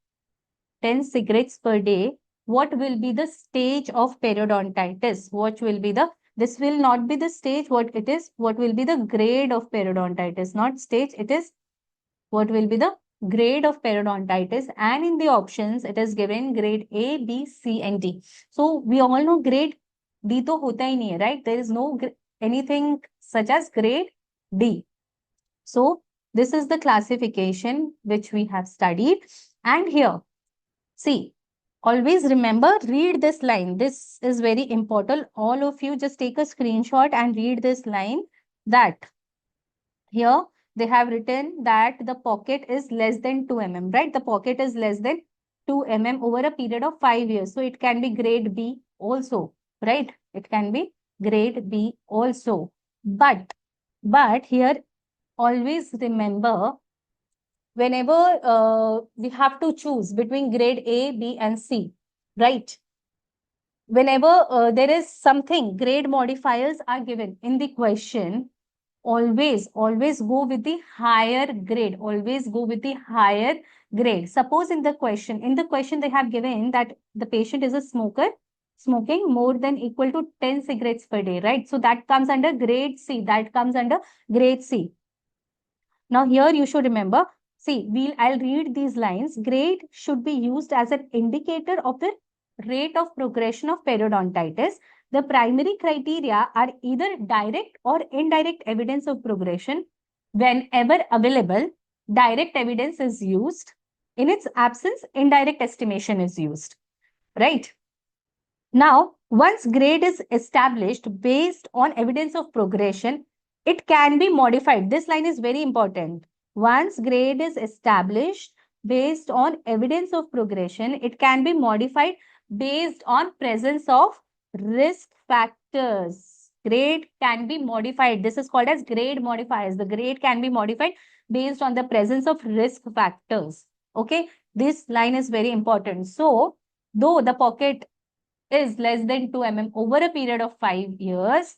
10 cigarettes per day. What will be the stage of periodontitis? What will be the, this will not be the stage, what it is, what will be the grade of periodontitis? Not stage, it is what will be the grade of periodontitis. And in the options, it is given grade A, B, C, and D. So we all know grade D to hota hi nahi hai, right? There is no anything such as grade D. So this is the classification which we have studied. And here, see, always remember, read this line. This is very important. All of you just take a screenshot and read this line that here they have written that the pocket is less than 2 mm, right? The pocket is less than 2 mm over a period of 5 years. So it can be grade B also, right? It can be grade B also. But here always remember, whenever we have to choose between grade A, B, and C, right? Whenever there is something, grade modifiers are given in the question, always go with the higher grade. Always go with the higher grade. Suppose in the question they have given that the patient is a smoker, smoking more than equal to 10 cigarettes per day, right? So that comes under grade C. That comes under grade C. Now here you should remember, see, I'll read these lines. Grade should be used as an indicator of the rate of progression of periodontitis. The primary criteria are either direct or indirect evidence of progression. Whenever available, direct evidence is used. In its absence, indirect estimation is used, right? Now, once grade is established based on evidence of progression, it can be modified. This line is very important. Once grade is established based on evidence of progression, it can be modified based on presence of risk factors. Grade can be modified. This is called as grade modifiers. The grade can be modified based on the presence of risk factors. Okay, this line is very important. So, though the pocket is less than 2 mm over a period of 5 years,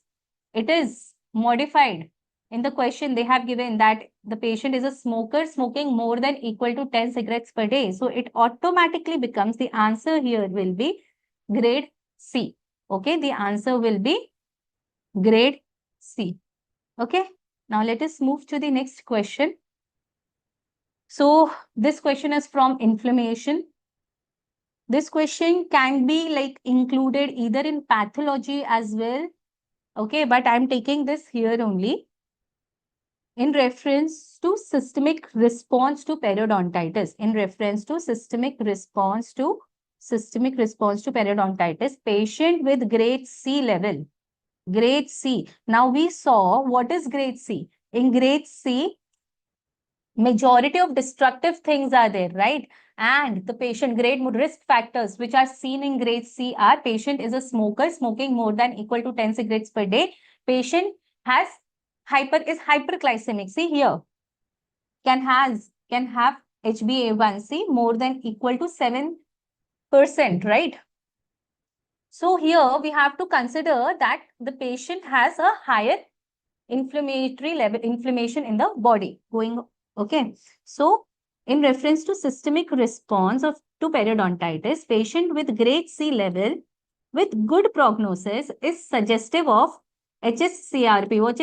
it is modified. In the question, they have given that the patient is a smoker smoking more than equal to 10 cigarettes per day. So it automatically becomes, the answer here will be grade C. Okay, the answer will be grade C. Okay, now let us move to the next question. So this question is from inflammation. This question can be like included either in pathology as well. Okay, but I'm taking this here only in reference to systemic response to periodontitis. In reference to systemic response to periodontitis, patient with grade C level. Grade C. Now we saw what is grade C. In grade C, majority of destructive things are there, right? And the patient grade risk factors which are seen in grade C are patient is a smoker smoking more than equal to 10 cigarettes per day. Patient has hyperglycemic. See here, can have HbA1c more than equal to 7%, right? So here we have to consider that the patient has a higher inflammatory level, inflammation in the body going. Okay, so in reference to systemic response to periodontitis, patient with grade C level with good prognosis is suggestive of HSCRP. What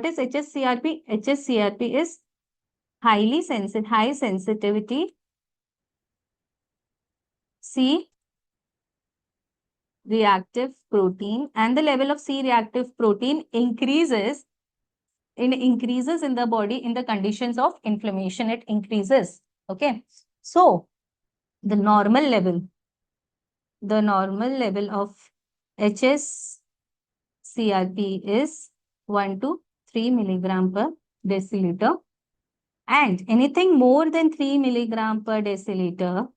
is HSCRP? HSCRP is high sensitivity C reactive protein, and the level of C reactive protein increases in the body in the conditions of inflammation. It increases. Okay, so the normal level of HSCRP is 1 to 3 milligram per deciliter, and anything more than 3 milligram per deciliter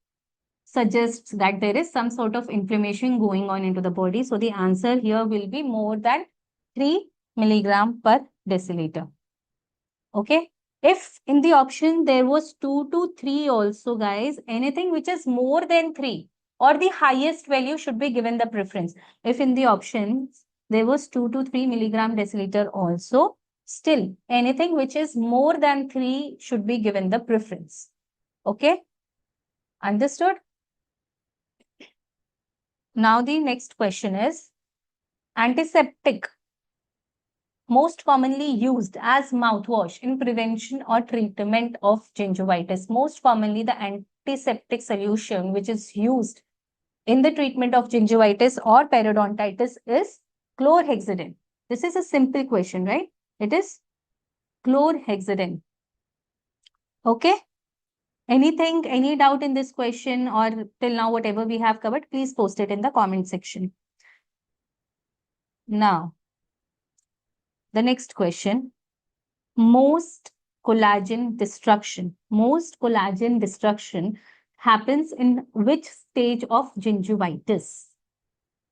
suggests that there is some sort of inflammation going on into the body. So the answer here will be more than 3 milligram per deciliter. Okay. If in the option there was 2 to 3 also, guys, anything which is more than 3 or the highest value should be given the preference. If in the options there was 2 to 3 milligram deciliter also, still anything which is more than 3 should be given the preference. Okay. Understood? Now the next question is antiseptic most commonly used as mouthwash in prevention or treatment of gingivitis. Most commonly the antiseptic solution which is used in the treatment of gingivitis or periodontitis is chlorhexidine. This is a simple question, right? It is chlorhexidine. Okay. Anything, any doubt in this question or till now whatever we have covered, please post it in the comment section. Now, the next question, most collagen destruction happens in which stage of gingivitis?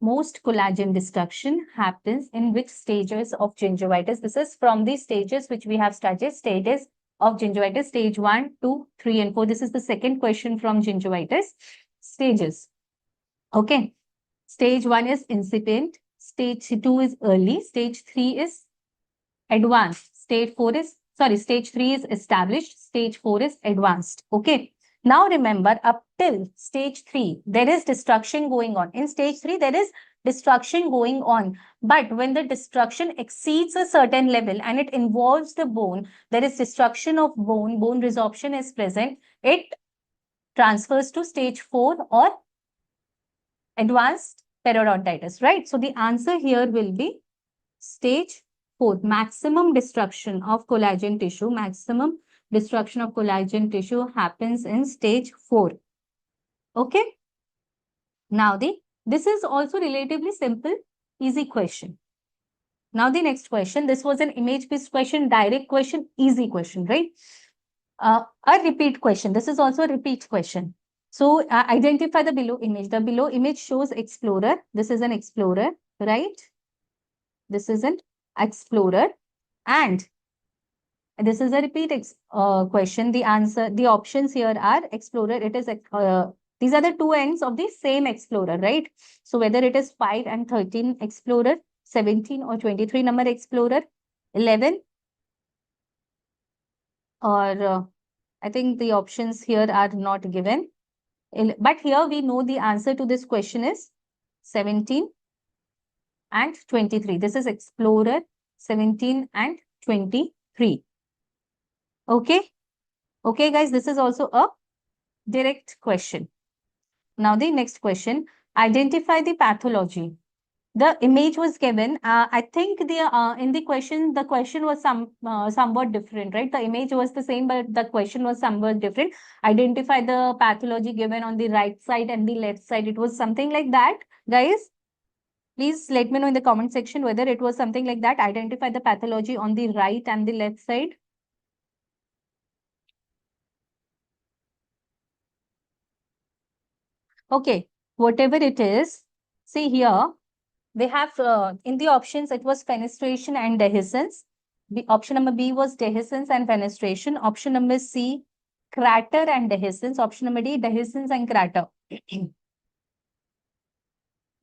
Most collagen destruction happens in which stages of gingivitis? This is from the stages which we have studied, stages of gingivitis, stage 1, 2, 3 and 4. This is the second question from gingivitis stages. Okay. Stage 1 is incipient. Stage 2 is early. Stage 3 is advanced. Stage 3 is established. Stage 4 is advanced. Okay. Now remember, up till stage 3, there is destruction going on. In stage 3, there is destruction going on. But when the destruction exceeds a certain level and it involves the bone, there is destruction of bone, bone resorption is present, it transfers to stage 4 or advanced periodontitis, right? So the answer here will be stage 4, maximum destruction of collagen tissue. Maximum destruction of collagen tissue happens in stage 4. Okay. Now this is also relatively simple, easy question. Now the next question, this was an image-based question, direct question, easy question, right? A repeat question. This is also a repeat question. So identify the below image. The below image shows explorer. This is an explorer, right? This is an explorer. And this is a repeat question. The answer, the options here are explorer. It is these are the two ends of the same explorer, right? So whether it is 5 and 13 explorer, 17 or 23 number explorer, 11, or I think the options here are not given. But here we know the answer to this question is 17 and 23. This is explorer 17 and 23. Okay. Okay, guys, this is also a direct question. Now the next question, identify the pathology. The image was given. I think the in the question was somewhat different, right? The image was the same, but the question was somewhat different. Identify the pathology given on the right side and the left side. It was something like that, guys. Please let me know in the comment section whether it was something like that. Identify the pathology on the right and the left side. Okay, whatever it is, see here, they have in the options, it was fenestration and dehiscence. Option number B was dehiscence and fenestration. Option number C, crater and dehiscence. Option number D, dehiscence and crater.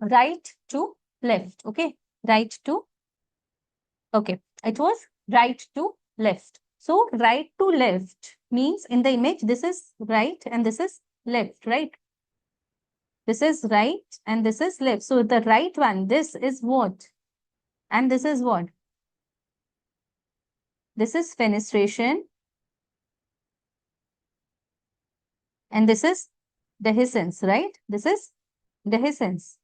Right to left. Okay, right to. Okay, it was right to left. So right to left means in the image, this is right and this is left, right? This is right and this is left. So the right one, this is what? And this is what? This is fenestration. And this is dehiscence, right? This is dehiscence.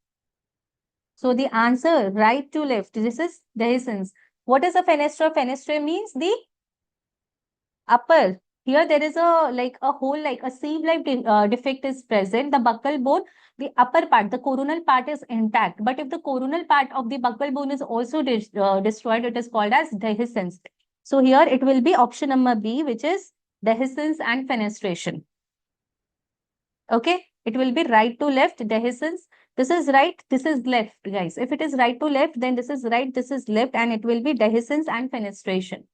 So the answer, right to left, this is dehiscence. What is a fenestra? Fenestra means the upper. Here there is a hole, like a sieve-like defect is present. The buccal bone, the upper part, the coronal part is intact. But if the coronal part of the buccal bone is also destroyed, it is called as dehiscence. So here it will be option number B, which is dehiscence and fenestration. Okay, it will be right to left, dehiscence. This is right, this is left, guys. If it is right to left, then this is right, this is left, and it will be dehiscence and fenestration.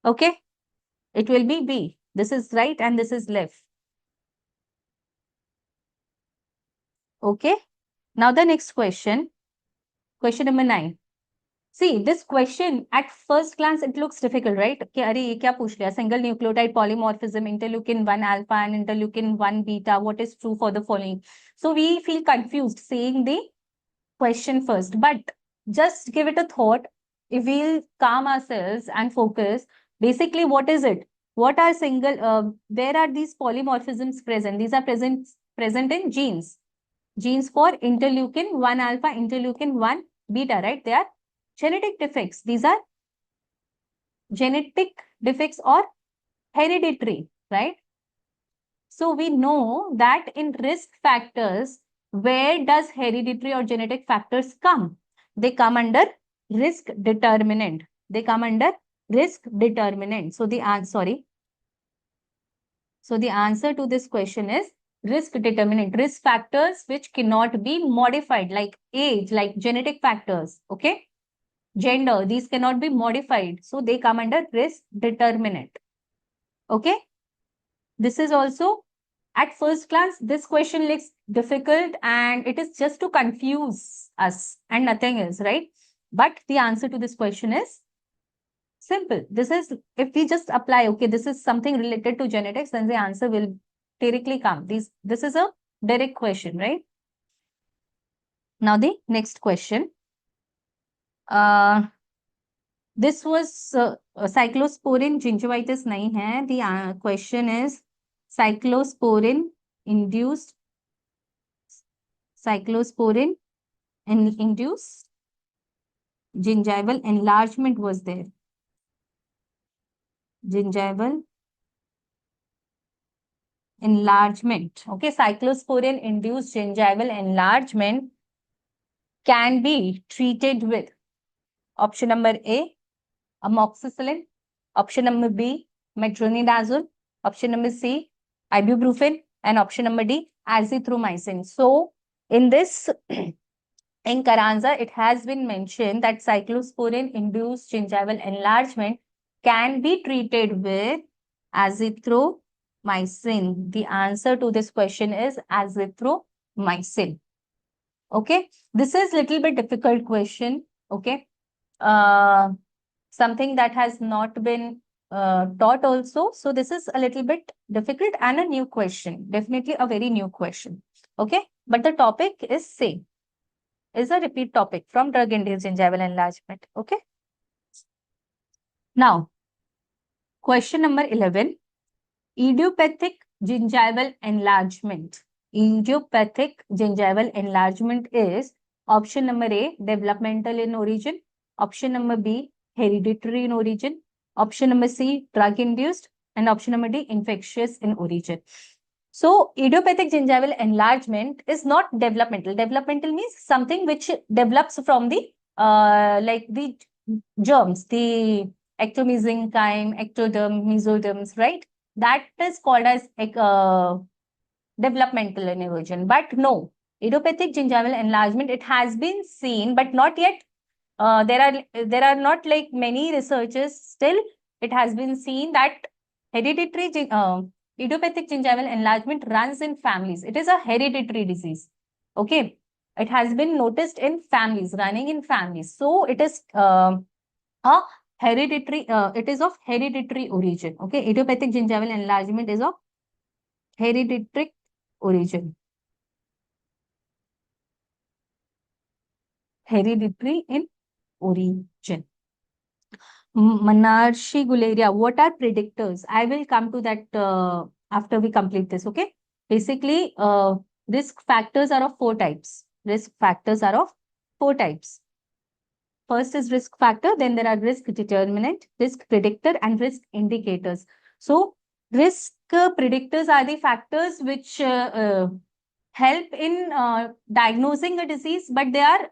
Okay, it will be B. This is right and this is left. Okay, now the next question, question number 9. See, this question at first glance, it looks difficult, right? Single nucleotide polymorphism, interleukin 1 alpha and interleukin 1 beta. What is true for the following? So we feel confused saying the question first, but just give it a thought. If we'll calm ourselves and focus, basically, what is it? What are where are these polymorphisms present? These are present in genes. Genes for interleukin 1 alpha, interleukin 1 beta, right? They are genetic defects. These are genetic defects or hereditary, right? So we know that in risk factors, where does hereditary or genetic factors come? They come under risk determinant. They come under risk determinant. So the answer, So the answer to this question is risk determinant. Risk factors which cannot be modified, like age, like genetic factors. Okay. Gender, these cannot be modified. So they come under risk determinant. Okay. This is also, at first glance, this question looks difficult and it is just to confuse us and nothing else, right? But the answer to this question is simple. This is, if we just apply, okay, this is something related to genetics, then the answer will directly come. This is a direct question, right? Now the next question. This was cyclosporin gingivitis nahi hai. The question is cyclosporin induced gingival enlargement was there. Gingival enlargement. Okay, cyclosporin induced gingival enlargement can be treated with option number A, amoxicillin, option number B, metronidazole, option number C, ibuprofen, and option number D, azithromycin. So in this in Carranza, it has been mentioned that cyclosporin induced gingival enlargement can be treated with azithromycin. The answer to this question is azithromycin. Okay, this is little bit difficult question. Okay, something that has not been taught also. So this is a little bit difficult and a new question. Definitely a very new question. Okay, but the topic is same. Is a repeat topic from drug-induced gingival enlargement. Okay. Now, question number 11. Idiopathic gingival enlargement. Idiopathic gingival enlargement is option number A, developmental in origin. Option number B, hereditary in origin. Option number C, drug-induced. And option number D, infectious in origin. So, idiopathic gingival enlargement is not developmental. Developmental means something which develops from the like the germs, the ectomesenchyme, ectoderm, mesoderms, right? That is called as developmental in origin. But no, idiopathic gingival enlargement, it has been seen, but not yet. There are not like many researchers still. It has been seen that hereditary idiopathic gingival enlargement runs in families. It is a hereditary disease. Okay. It has been noticed in families, running in families. So it is a hereditary, it is of hereditary origin. Okay. Idiopathic gingival enlargement is of hereditary origin. Hereditary in origin. Manarshi Guleria, what are predictors? I will come to that after we complete this, okay? Basically, risk factors are of 4 types. Risk factors are of 4 types. First is risk factor, then there are risk determinant, risk predictor, and risk indicators. So, risk predictors are the factors which help in diagnosing a disease, but they are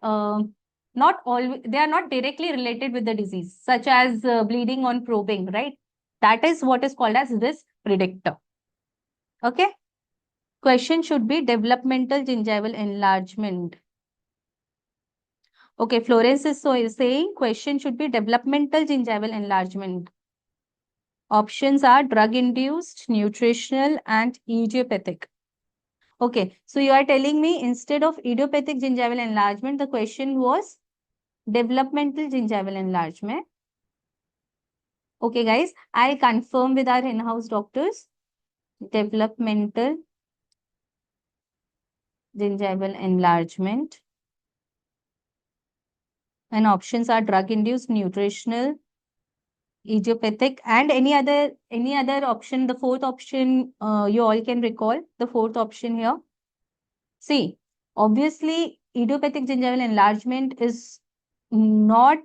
they are not directly related with the disease, such as bleeding on probing, right? That is what is called as risk predictor. Okay. Question should be developmental gingival enlargement. Okay, Florence is saying question should be developmental gingival enlargement. Options are drug-induced, nutritional, and idiopathic. Okay, so you are telling me instead of idiopathic gingival enlargement, the question was developmental gingival enlargement. Okay, guys, I'll confirm with our in-house doctors. Developmental gingival enlargement. And options are drug-induced, nutritional, idiopathic, and any other option. The fourth option, you all can recall the fourth option here. See, obviously, idiopathic gingival enlargement is not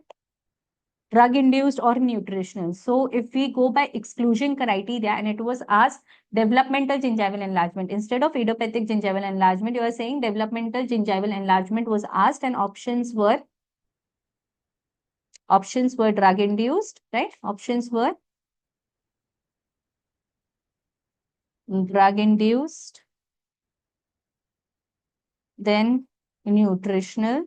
drug-induced or nutritional. So if we go by exclusion criteria and it was asked developmental gingival enlargement, instead of idiopathic gingival enlargement, you are saying developmental gingival enlargement was asked, and options were drug-induced, right? Options were drug-induced, then nutritional,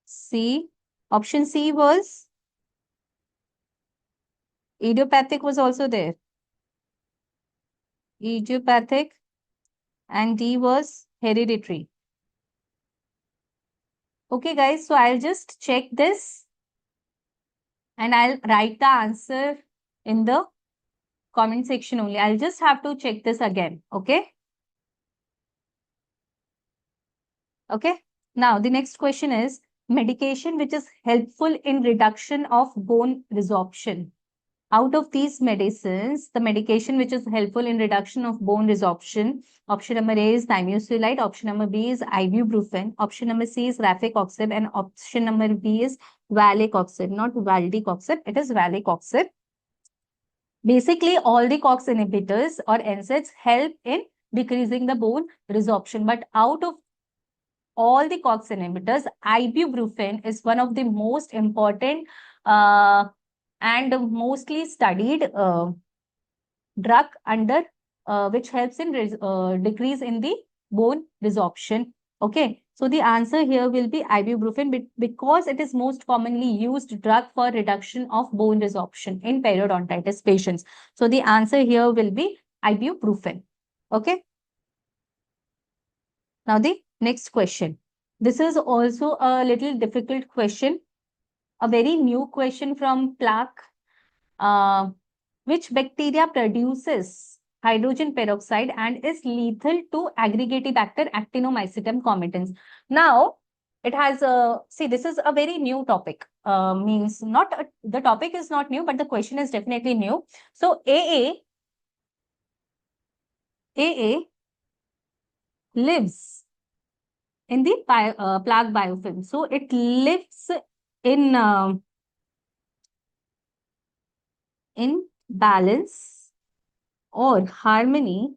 C. Option C was idiopathic was also there. Idiopathic, and D was hereditary. Okay, guys, so I'll just check this and I'll write the answer in the comment section only. I'll just have to check this again. Okay. Okay. Now, the next question is medication which is helpful in reduction of bone resorption. Out of these medicines, the medication which is helpful in reduction of bone resorption, option number A is thimerosal, option number B is ibuprofen, option number C is rafecoxib, and option number B is vallecoxib, not valdecoxib, it is vallecoxib. Basically, all the COX inhibitors or NSAIDs help in decreasing the bone resorption, but out of all the COX inhibitors, ibuprofen is one of the most important and mostly studied drug under which helps in decrease in the bone resorption. Okay, so the answer here will be ibuprofen because it is most commonly used drug for reduction of bone resorption in periodontitis patients. So the answer here will be ibuprofen. Okay. Now the next question. This is also a little difficult question. A very new question from plaque. Which bacteria produces hydrogen peroxide and is lethal to Aggregatibacter actinomycetum comitans? Now, it has see, this is a very new topic. Means not the topic is not new, but the question is definitely new. So AA lives in the plaque biofilm. So it lives in balance or harmony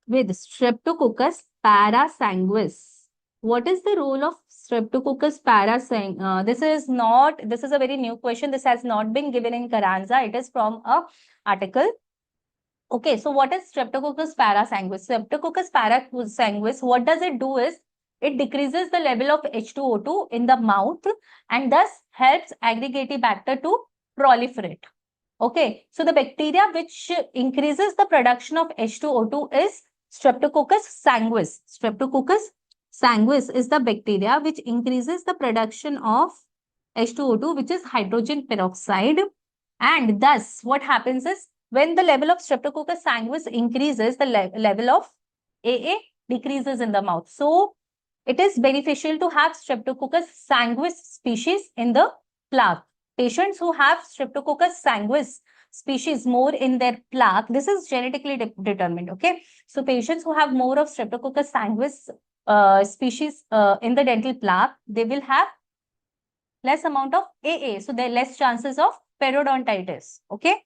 with Streptococcus parasanguis. What is the role of Streptococcus parasanguis? This is a very new question. This has not been given in Carranza. It is from a article. Okay, so what is Streptococcus parasanguis? Streptococcus parasanguis, what does it do is, it decreases the level of H2O2 in the mouth and thus helps Aggregatibacter to proliferate. Okay, so the bacteria which increases the production of H2O2 is Streptococcus sanguis. Streptococcus sanguis is the bacteria which increases the production of H2O2, which is hydrogen peroxide. And thus, what happens is, when the level of Streptococcus sanguis increases, the level of AA decreases in the mouth. So, it is beneficial to have Streptococcus sanguis species in the plaque. Patients who have Streptococcus sanguis species more in their plaque, this is genetically determined, okay? So, patients who have more of Streptococcus sanguis species in the dental plaque, they will have less amount of AA. So, there are less chances of periodontitis, okay?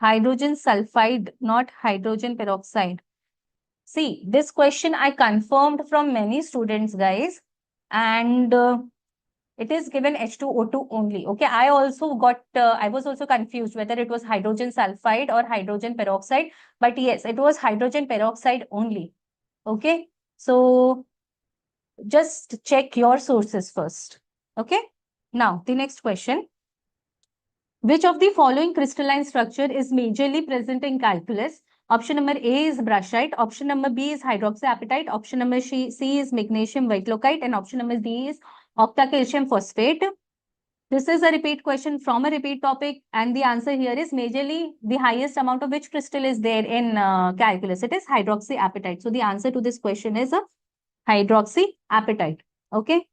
Hydrogen sulfide, not hydrogen peroxide. See, this question I confirmed from many students, guys, and it is given H2O2 only. Okay, I was also confused whether it was hydrogen sulfide or hydrogen peroxide, but yes, it was hydrogen peroxide only. Okay, so just check your sources first. Okay, now the next question. Which of the following crystalline structure is majorly present in calculus? Option number A is brushite, option number B is hydroxyapatite, option number C is magnesium whitelockite, and option number D is octacalcium phosphate. This is a repeat question from a repeat topic, and the answer here is majorly the highest amount of which crystal is there in calculus. It is hydroxyapatite. So the answer to this question is a hydroxyapatite. Okay.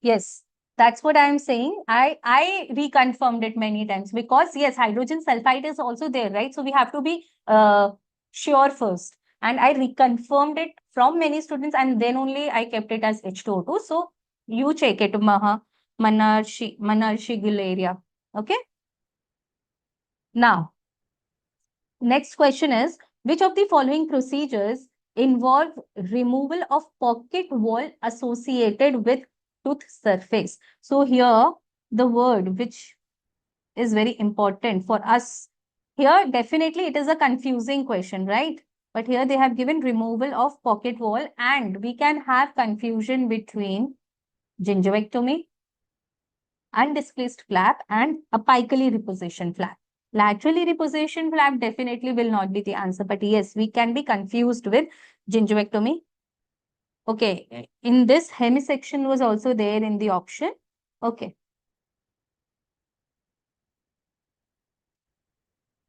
Yes. That's what I'm saying. I reconfirmed it many times because yes, hydrogen sulfide is also there, right? So we have to be sure first. And I reconfirmed it from many students and then only I kept it as H2O2. So you check it, Manarshi Gularia. Okay. Now, next question is, which of the following procedures involve removal of pocket wall associated with tooth surface? So here, the word which is very important for us, here definitely it is a confusing question, right? But here they have given removal of pocket wall and we can have confusion between gingivectomy, undisplaced flap and apically repositioned flap. Laterally repositioned flap definitely will not be the answer. But yes, we can be confused with gingivectomy. Okay, in this hemisection was also there in the option. Okay.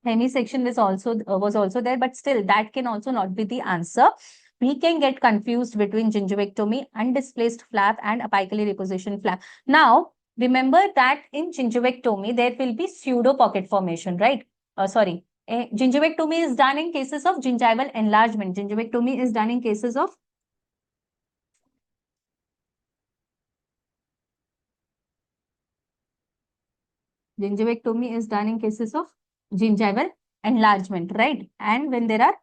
Hemisection was also there, but still that can also not be the answer. We can get confused between gingivectomy, undisplaced flap, and apically repositioned flap. Now, remember that in gingivectomy, there will be pseudo pocket formation, right? Sorry. Gingivectomy is done in cases of gingival enlargement. Gingivectomy is done in cases of gingival enlargement, right? And when there are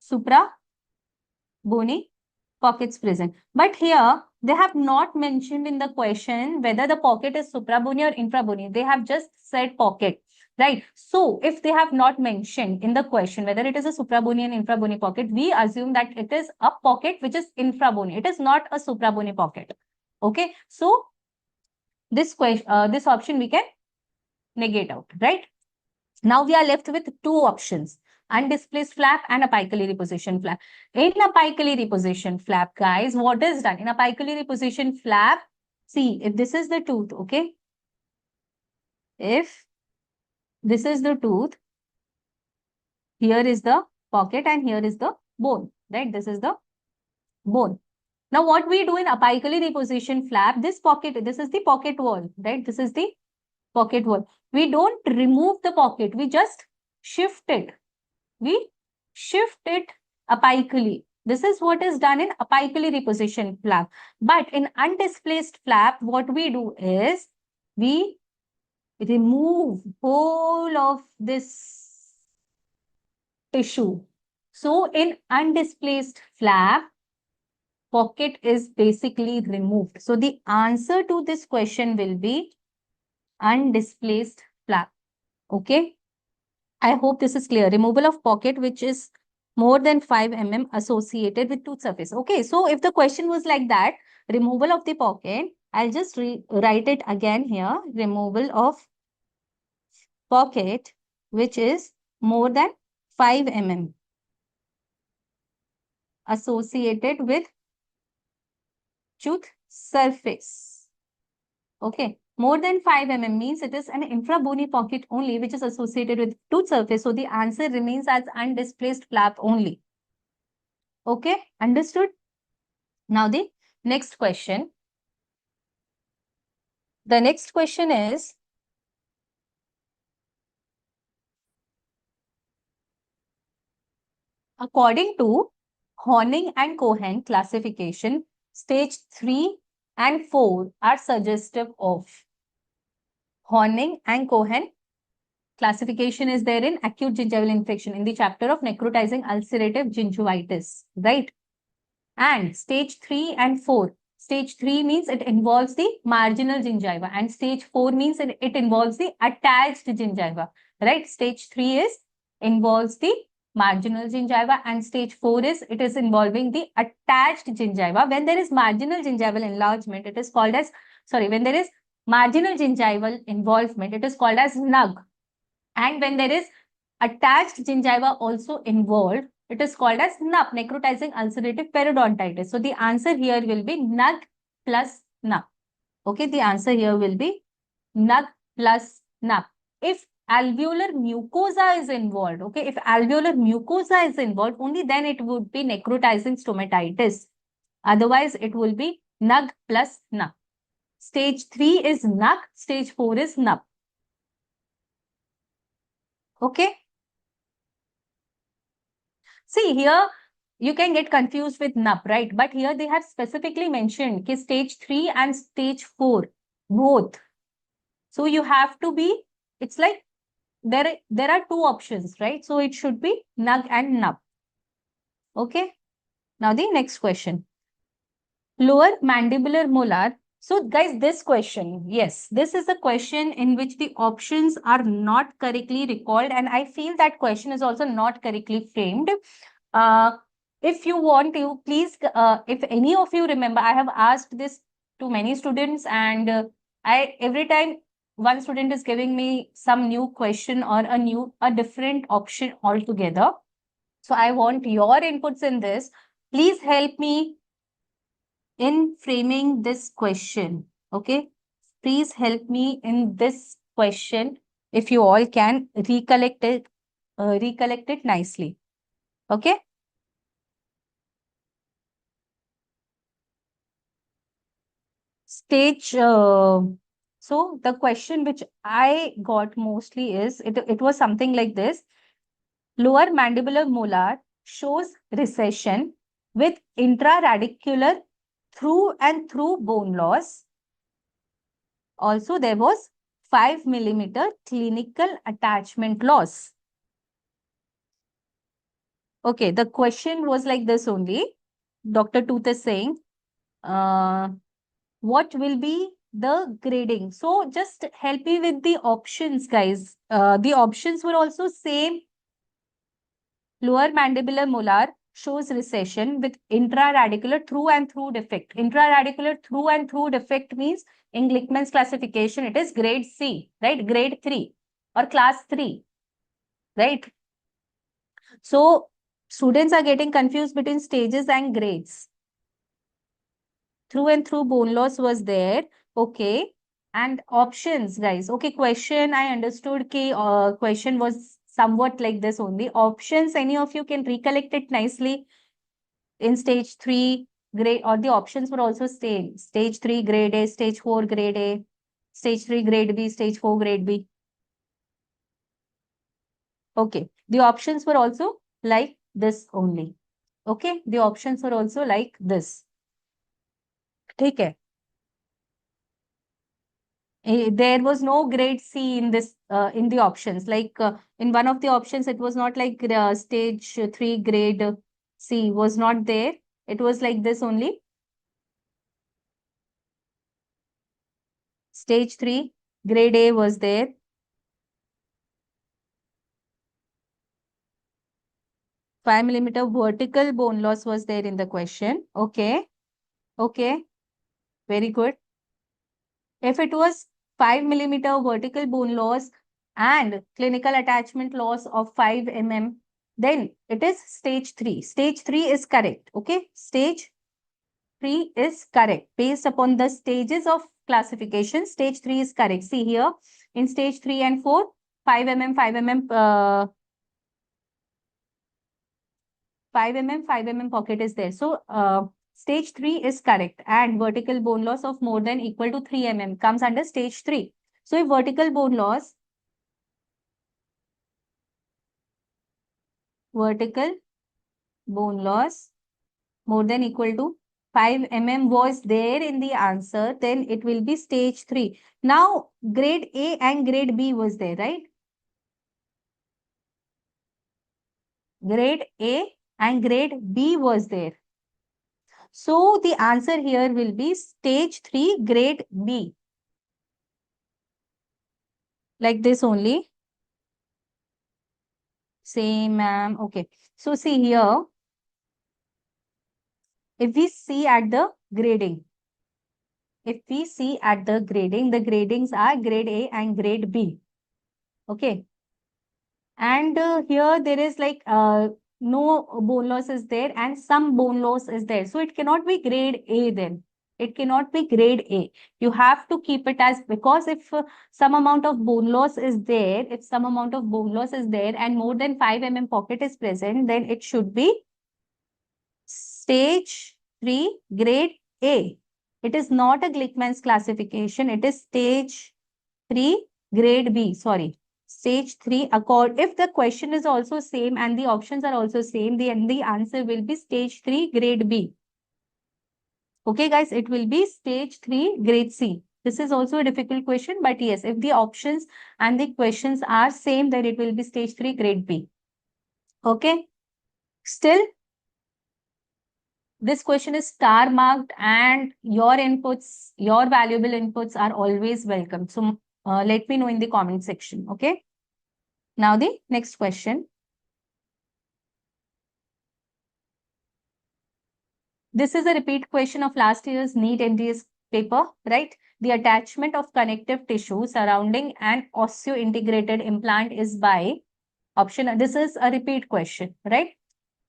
supra bony pockets present. But here, they have not mentioned in the question whether the pocket is suprabony or infrabony. They have just said pocket, right? So, if they have not mentioned in the question whether it is a suprabony and infrabony pocket, we assume that it is a pocket which is infrabony. It is not a suprabony pocket. Okay. So, this option we can negate out, right? Now we are left with two options, undisplaced flap and apically repositioned flap. In apically repositioned flap, guys, what is done? In apically repositioned flap, see, if this is the tooth, okay? If this is the tooth, here is the pocket and here is the bone, right? This is the bone. Now, what we do in apically repositioned flap, this is the pocket wall, right? This is the pocket wall. We don't remove the pocket, we just shift it. We shift it apically. This is what is done in apically repositioned flap. But in undisplaced flap, what we do is we remove whole of this tissue. So in undisplaced flap, pocket is basically removed. So the answer to this question will be undisplaced flap. Okay. I hope this is clear. Removal of pocket which is more than 5 mm associated with tooth surface. Okay, so if the question was like that, removal of the pocket, I'll just write it again here. Removal of pocket which is more than 5 mm associated with tooth surface. Okay, more than 5 mm means it is an infrabony pocket only which is associated with tooth surface. So the answer remains as undisplaced flap only. Okay, understood? Now the next question. The next question is, according to Horning and Cohen classification, stage 3 and 4 are suggestive of. Horning and Cohen classification is there in acute gingival infection in the chapter of necrotizing ulcerative gingivitis, right? And stage 3 and 4. Stage 3 means it involves the marginal gingiva and stage 4 means it involves the attached gingiva, right? Stage 3 involves the marginal gingiva and stage 4 it is involving the attached gingiva. When there is marginal gingival enlargement, it is called as, when there is marginal gingival involvement, it is called as NUG. And when there is attached gingiva also involved, it is called as NUP, necrotizing ulcerative periodontitis. So the answer here will be NUG plus NUP. Okay, the answer here will be NUG plus NUP. If alveolar mucosa is involved, okay, if alveolar mucosa is involved, only then it would be necrotizing stomatitis. Otherwise, it will be NUG plus NUP. Stage 3 is NUG, stage 4 is NUP. Okay. See here, you can get confused with NUP, right? But here they have specifically mentioned कि stage 3 and stage 4, both. So you have to be, it's like there are two options, right? So it should be NUG and NUP. Okay. Now the next question. Lower mandibular molar. So guys, this question, yes, this is the question in which the options are not correctly recalled. And I feel that question is also not correctly framed. If you want to, please, if any of you remember, I have asked this to many students and I every time one student is giving me some new question or a different option altogether. So I want your inputs in this. Please help me in framing this question. Okay. Please help me in this question. If you all can recollect it nicely. Okay. So the question which I got mostly is, it was something like this. Lower mandibular molar shows recession with intraradicular through and through bone loss. Also, there was 5 millimeter clinical attachment loss. Okay, the question was like this only. Dr. Tooth is saying, what will be the grading? So just help me with the options, guys. The options were also same. Lower mandibular molar shows recession with intraradicular through and through defect. Intraradicular through and through defect means in Glickman's classification, it is grade C, right? Grade 3 or class 3, right? So students are getting confused between stages and grades. Through and through bone loss was there. Okay. And options, guys. Okay, question, I understood. Question was somewhat like this only. Options, any of you can recollect it nicely. In stage 3, grade, or the options were also same. Stage 3, grade A, stage 4, grade A, stage 3, grade B, stage 4, grade B. Okay. The options were also like this only. Okay. The options were also like this. Take care. There was no grade C in this in the options. Like in one of the options, it was not like stage 3 grade C was not there. It was like this only. Stage 3 grade A was there. Five millimeter vertical bone loss was there in the question. Okay. Okay. Very good. If it was 5 millimeter vertical bone loss and clinical attachment loss of 5 mm, then it is stage 3. Stage 3 is correct. Okay. Stage 3 is correct. Based upon the stages of classification, stage 3 is correct. See here, in stage 3 and 4, 5 mm, 5 mm, 5 mm, 5 mm pocket is there. So, stage 3 is correct. And vertical bone loss of more than equal to 3 mm comes under stage 3. So, if vertical bone loss more than equal to 5 mm was there in the answer, then it will be stage 3. Now, grade A and grade B was there, right? Grade A and grade B was there. So, the answer here will be stage 3, grade B. Like this only. Same, ma'am. Okay. So, see here, if we see at the grading, the gradings are grade A and grade B. Okay. And here there is like no bone loss is there and some bone loss is there. So, it cannot be grade A then. It cannot be grade A. You have to keep it as, because if some amount of bone loss is there, and more than 5 mm pocket is present, then it should be stage 3 grade A. It is not a Glickman's classification. It is stage 3 grade B. Sorry. Stage 3 accord. If the question is also same and the options are also same, then the answer will be stage 3 grade B. Okay, guys, it will be stage 3 grade C. This is also a difficult question, but yes, if the options and the questions are same, then it will be stage 3 grade B. Okay. Still, this question is star marked and your inputs, your valuable inputs are always welcome. So let me know in the comment section. Okay. Now the next question. This is a repeat question of last year's NEET MDS paper, right? The attachment of connective tissue surrounding an osseointegrated implant is by option. This is a repeat question, right?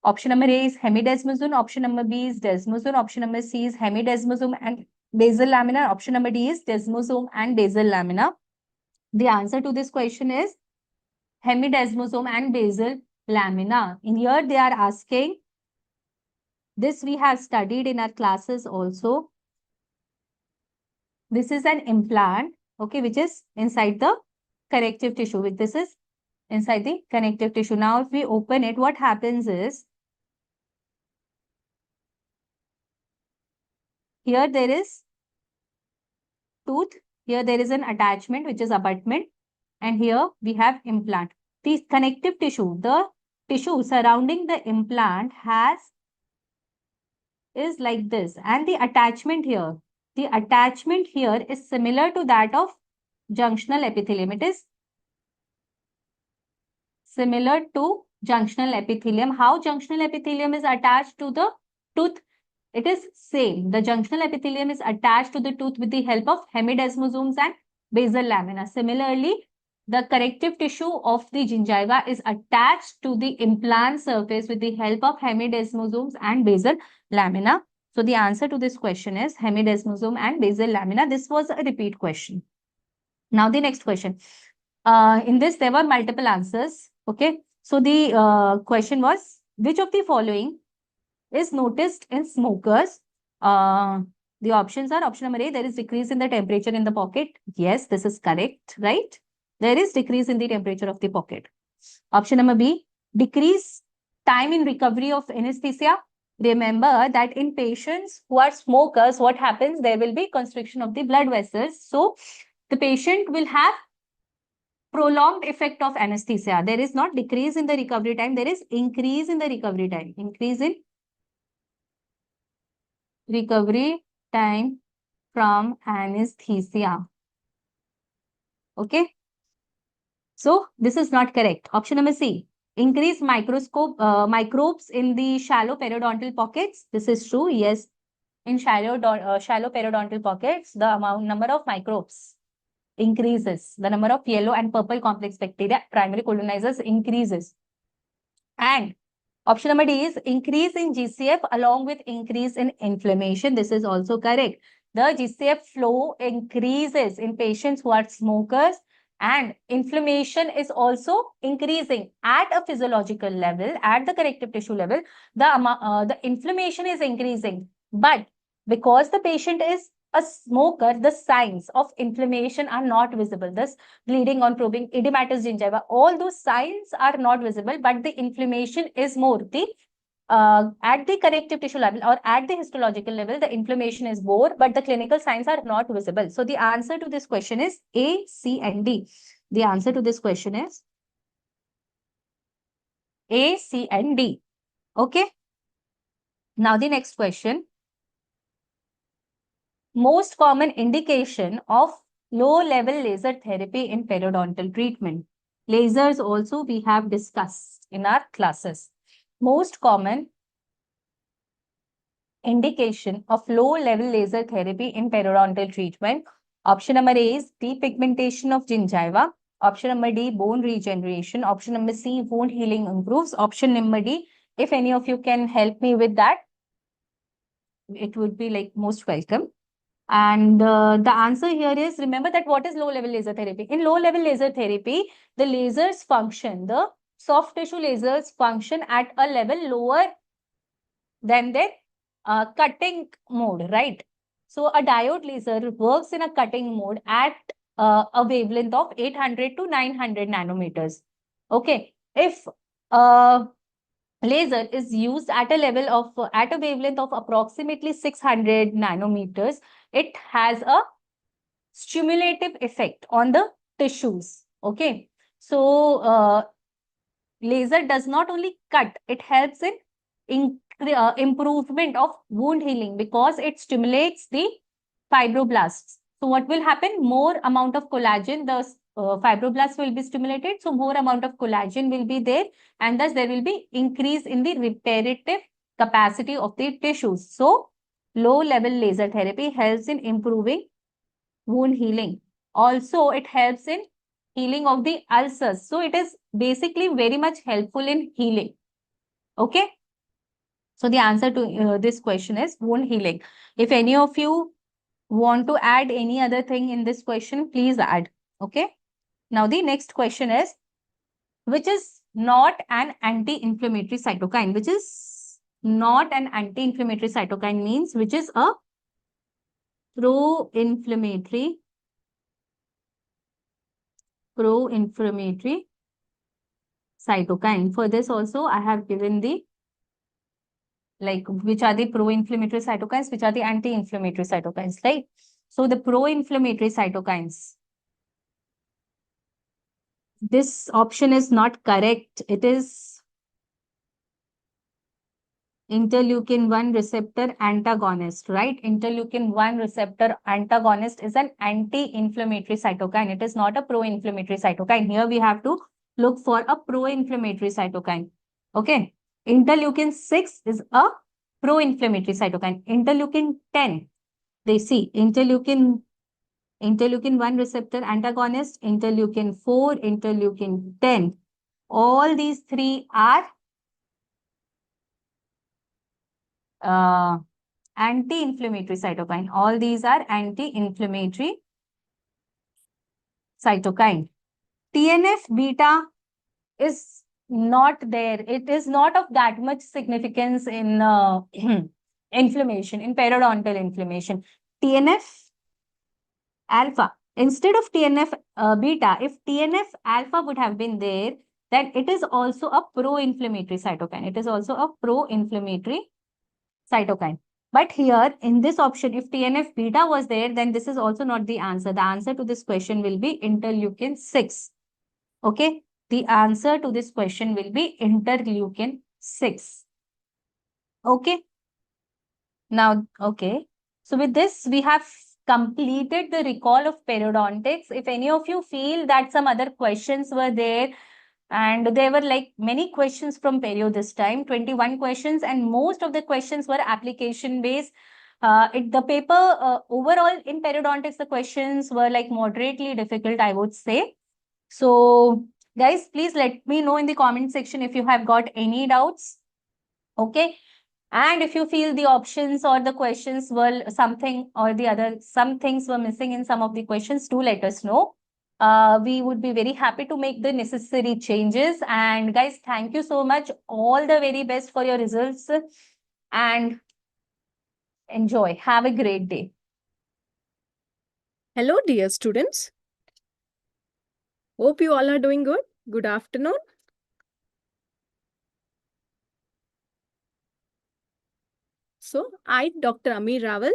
Option number A is hemidesmosome. Option number B is desmosome. Option number C is hemidesmosome and basal lamina. Option number D is desmosome and basal lamina. The answer to this question is hemidesmosome and basal lamina. In here, they are asking, this we have studied in our classes also. This is an implant, okay, which is inside the connective tissue. This is inside the connective tissue. Now, if we open it, what happens is, here there is tooth, here there is an attachment, which is abutment, and here we have implant. The connective tissue, the tissue surrounding the implant is like this, and the attachment here is similar to that of junctional epithelium. It is similar to junctional epithelium. How junctional epithelium is attached to the tooth? It is same. The junctional epithelium is attached to the tooth with the help of hemidesmosomes and basal lamina. Similarly, the connective tissue of the gingiva is attached to the implant surface with the help of hemidesmosomes and basal lamina. So the answer to this question is hemidesmosome and basal lamina. This was a repeat question. Now the next question. In this, there were multiple answers. Okay. So the question was, which of the following is noticed in smokers? The options are option number A, there is decrease in the temperature in the pocket. Yes, this is correct, right? There is decrease in the temperature of the pocket. Option number B, decrease time in recovery of anesthesia. Remember that in patients who are smokers, what happens? There will be constriction of the blood vessels. So the patient will have prolonged effect of anesthesia. There is not decrease in the recovery time. There is increase in the recovery time. Increase in recovery time from anesthesia. Okay. So this is not correct. Option number C, increase microbes in the shallow periodontal pockets. This is true. Yes. In shallow periodontal pockets, the number of microbes increases. The number of yellow and purple complex bacteria, primary colonizers, increases. And option number D is increase in GCF along with increase in inflammation. This is also correct. The GCF flow increases in patients who are smokers, and inflammation is also increasing at a physiological level, at the connective tissue level. The inflammation is increasing, but because the patient is a smoker, the signs of inflammation are not visible. Thus, bleeding on probing, edematous gingiva, all those signs are not visible, but the inflammation is more. At the connective tissue level or at the histological level, the inflammation is more, but the clinical signs are not visible. So the answer to this question is A, C, and D. The answer to this question is A, C, and D. Okay. Now the next question. Most common indication of low-level laser therapy in periodontal treatment. Lasers also we have discussed in our classes. Most common indication of low-level laser therapy in periodontal treatment. Option number A is depigmentation of gingiva. Option number D, bone regeneration. Option number C, wound healing improves. Option number D, if any of you can help me with that, it would be like most welcome. And the answer here is, remember that what is low-level laser therapy? In low-level laser therapy, the lasers function, the soft tissue lasers function at a level lower than their cutting mode, right? So a diode laser works in a cutting mode at a wavelength of 800 to 900 nanometers. Okay. If laser is used at a level of, at a wavelength of approximately 600 nanometers, it has a stimulative effect on the tissues. Okay. So, laser does not only cut, it helps in improvement of wound healing because it stimulates the fibroblasts. So what will happen? More amount of collagen, the fibroblasts will be stimulated. So more amount of collagen will be there, and thus there will be increase in the reparative capacity of the tissues. So low-level laser therapy helps in improving wound healing. Also, it helps in healing of the ulcers. So, it is basically very much helpful in healing. Okay. So, the answer to this question is wound healing. If any of you want to add any other thing in this question, please add. Okay. Now, the next question is, which is not an anti-inflammatory cytokine? Which is not an anti-inflammatory cytokine means which is a pro-inflammatory cytokine. For this also, I have given the which are the pro-inflammatory cytokines, which are the anti-inflammatory cytokines, right? So the pro-inflammatory cytokines, this option is not correct. It is interleukin-1 receptor antagonist, right? Interleukin-1 receptor antagonist is an anti-inflammatory cytokine. It is not a pro-inflammatory cytokine. Here we have to look for a pro-inflammatory cytokine. Okay. Interleukin-6 is a pro-inflammatory cytokine. Interleukin-10, they see interleukin-1 receptor antagonist, interleukin-4, interleukin-10. All these three are anti-inflammatory cytokine. All these are anti-inflammatory cytokine. TNF-beta is not there. It is not of that much significance in inflammation, in periodontal inflammation. TNF-alpha. Instead of TNF-beta, if TNF-alpha would have been there, then it is also a pro-inflammatory cytokine. It is also a pro-inflammatory cytokine. But here in this option, if TNF-beta was there, then this is also not the answer. The answer to this question will be interleukin-6. Okay. The answer to this question will be interleukin-6. Okay. Now, okay. So with this, we have completed the recall of periodontics. If any of you feel that some other questions were there, and there were like many questions from perio this time, 21 questions, and most of the questions were application based. The paper overall in periodontics, the questions were like moderately difficult, I would say. So guys, please let me know in the comment section if you have got any doubts. Okay. And if you feel the options or the questions were something or the other, some things were missing in some of the questions, do let us know. We would be very happy to make the necessary changes. And guys, thank you so much. All the very best for your results and enjoy. Have a great day. Hello, dear students. Hope you all are doing good. Good afternoon. So, I, Dr. Amir Rawal,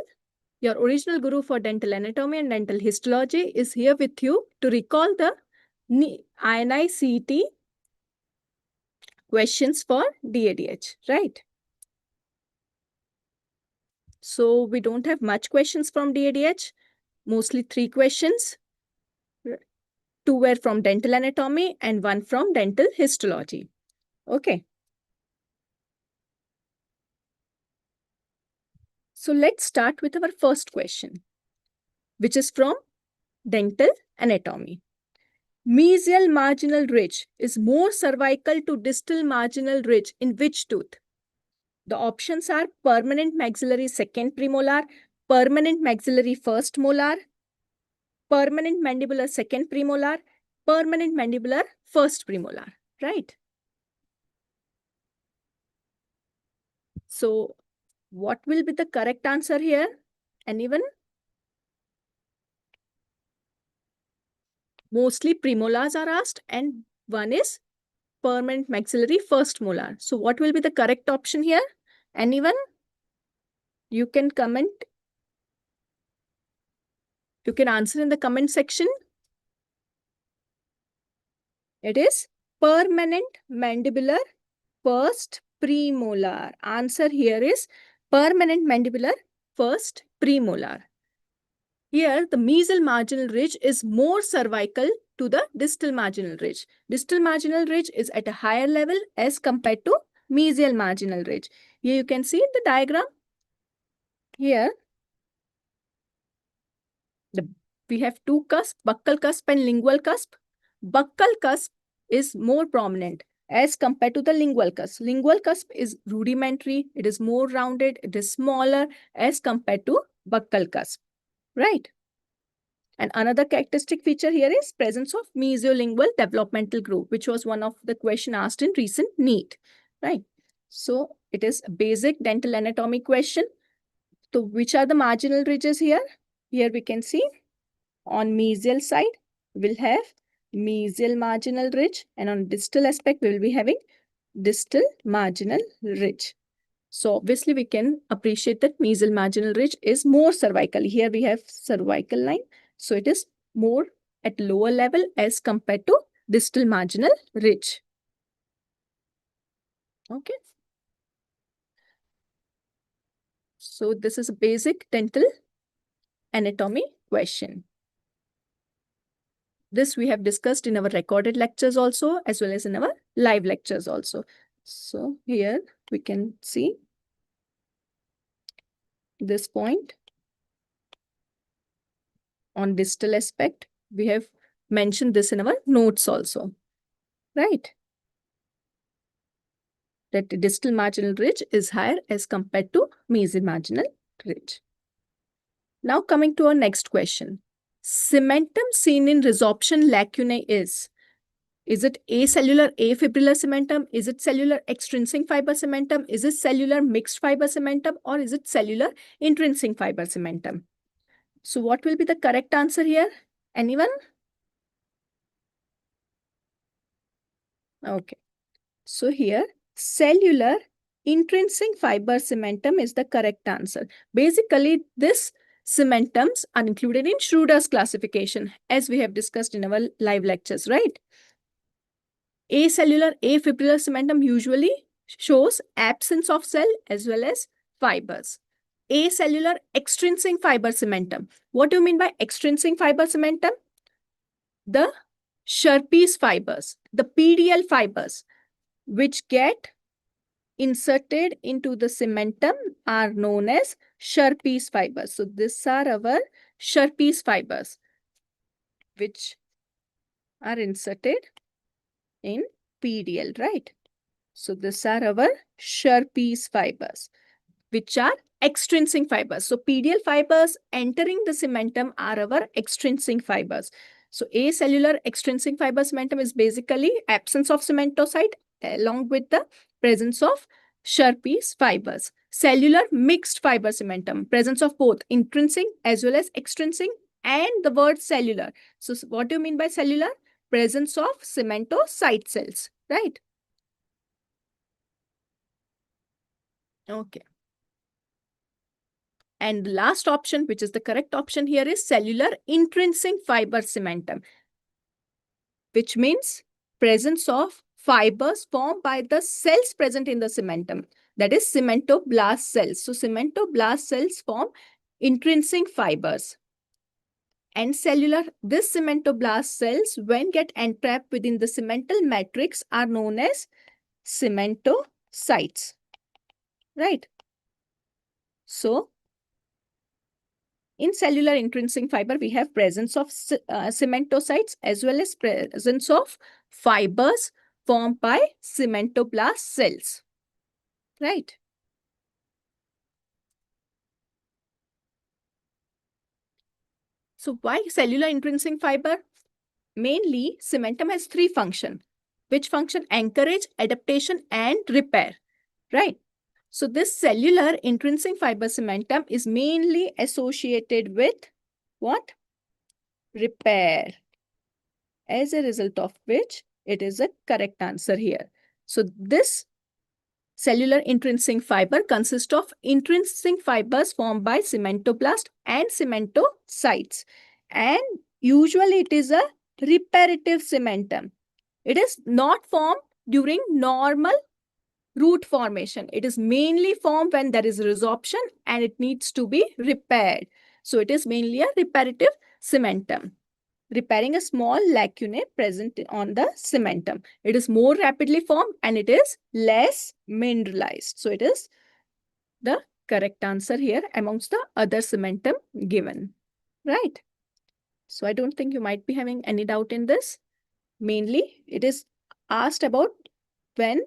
your original guru for dental anatomy and dental histology, is here with you to recall the INICET questions for DADH, right? So, we don't have much questions from DADH, mostly 3 questions. 2 were from dental anatomy and 1 from dental histology. Okay. So let's start with our first question, which is from dental anatomy. Mesial marginal ridge is more cervical to distal marginal ridge in which tooth? The options are permanent maxillary second premolar, permanent maxillary first molar, permanent mandibular second premolar, permanent mandibular first premolar, right? So what will be the correct answer here? Anyone? Mostly premolars are asked and one is permanent maxillary first molar. So what will be the correct option here? Anyone? You can comment. You can answer in the comment section. It is permanent mandibular first premolar. Answer here is permanent mandibular first premolar. Here, the mesial marginal ridge is more cervical to the distal marginal ridge. Distal marginal ridge is at a higher level as compared to mesial marginal ridge. Here you can see in the diagram. here we have two cusps, buccal cusp and lingual cusp. Buccal cusp is more prominent as compared to the lingual cusp. Lingual cusp is rudimentary, it is more rounded, it is smaller as compared to buccal cusp, right? And another characteristic feature here is presence of mesiolingual developmental groove, which was one of the question asked in recent NEET, right? So it is a basic dental anatomy question. So which are the marginal ridges here? Here we can see on mesial side, we'll have mesial marginal ridge, and on distal aspect, we will be having distal marginal ridge. So obviously we can appreciate that mesial marginal ridge is more cervical. Here we have cervical line. So it is more at lower level as compared to distal marginal ridge. Okay. So this is a basic dental anatomy question. This we have discussed in our recorded lectures also, as well as in our live lectures also. So here we can see this point. On distal aspect, we have mentioned this in our notes also, right? That the distal marginal ridge is higher as compared to mesial marginal ridge. Now coming to our next question. Cementum seen in resorption lacunae is it acellular afibrillar cementum? Is it cellular extrinsic fiber cementum? Is it cellular mixed fiber cementum? Or is it cellular intrinsic fiber cementum? So what will be the correct answer here? Anyone? Okay. So here, cellular intrinsic fiber cementum is the correct answer. Basically, this cementums are included in Schroeder's classification, as we have discussed in our live lectures, right? Acellular afibrillar cementum usually shows absence of cell as well as fibers. Acellular extrinsic fiber cementum. What do you mean by extrinsic fiber cementum? The Sherpes fibers, the PDL fibers, which get inserted into the cementum are known as Sherpes fibers. So these are our Sherpes fibers, which are inserted in PDL, right? So these are our Sherpes fibers, which are extrinsic fibers. So PDL fibers entering the cementum are our extrinsic fibers. So acellular extrinsic fiber cementum is basically absence of cementocyte along with the presence of Sherpes fibers. Cellular mixed fiber cementum, presence of both intrinsic as well as extrinsic, and the word cellular. So what do you mean by cellular? Presence of cementocyte cells, right? Okay. And the last option, which is the correct option here, is cellular intrinsic fiber cementum, which means presence of fibers formed by the cells present in the cementum, that is cementoblast cells. So cementoblast cells form intrinsic fibers. And cellular, this cementoblast cells, when get entrapped within the cemental matrix, are known as cementocytes, right? So in cellular intrinsic fiber, we have presence of cementocytes as well as presence of fibers formed by cementoblast cells, right? So why cellular intrinsic fiber? Mainly, cementum has three functions. Which function? Anchorage, adaptation, and repair, right? So this cellular intrinsic fiber cementum is mainly associated with what? Repair. As a result of which, it is a correct answer here. So this cellular intrinsic fiber consists of intrinsic fibers formed by cementoblast and cementocytes. And usually it is a reparative cementum. It is not formed during normal root formation. It is mainly formed when there is resorption and it needs to be repaired. So it is mainly a reparative cementum, repairing a small lacunae present on the cementum. It is more rapidly formed and it is less mineralized. So it is the correct answer here amongst the other cementum given, right? So I don't think you might be having any doubt in this. Mainly, it is asked about when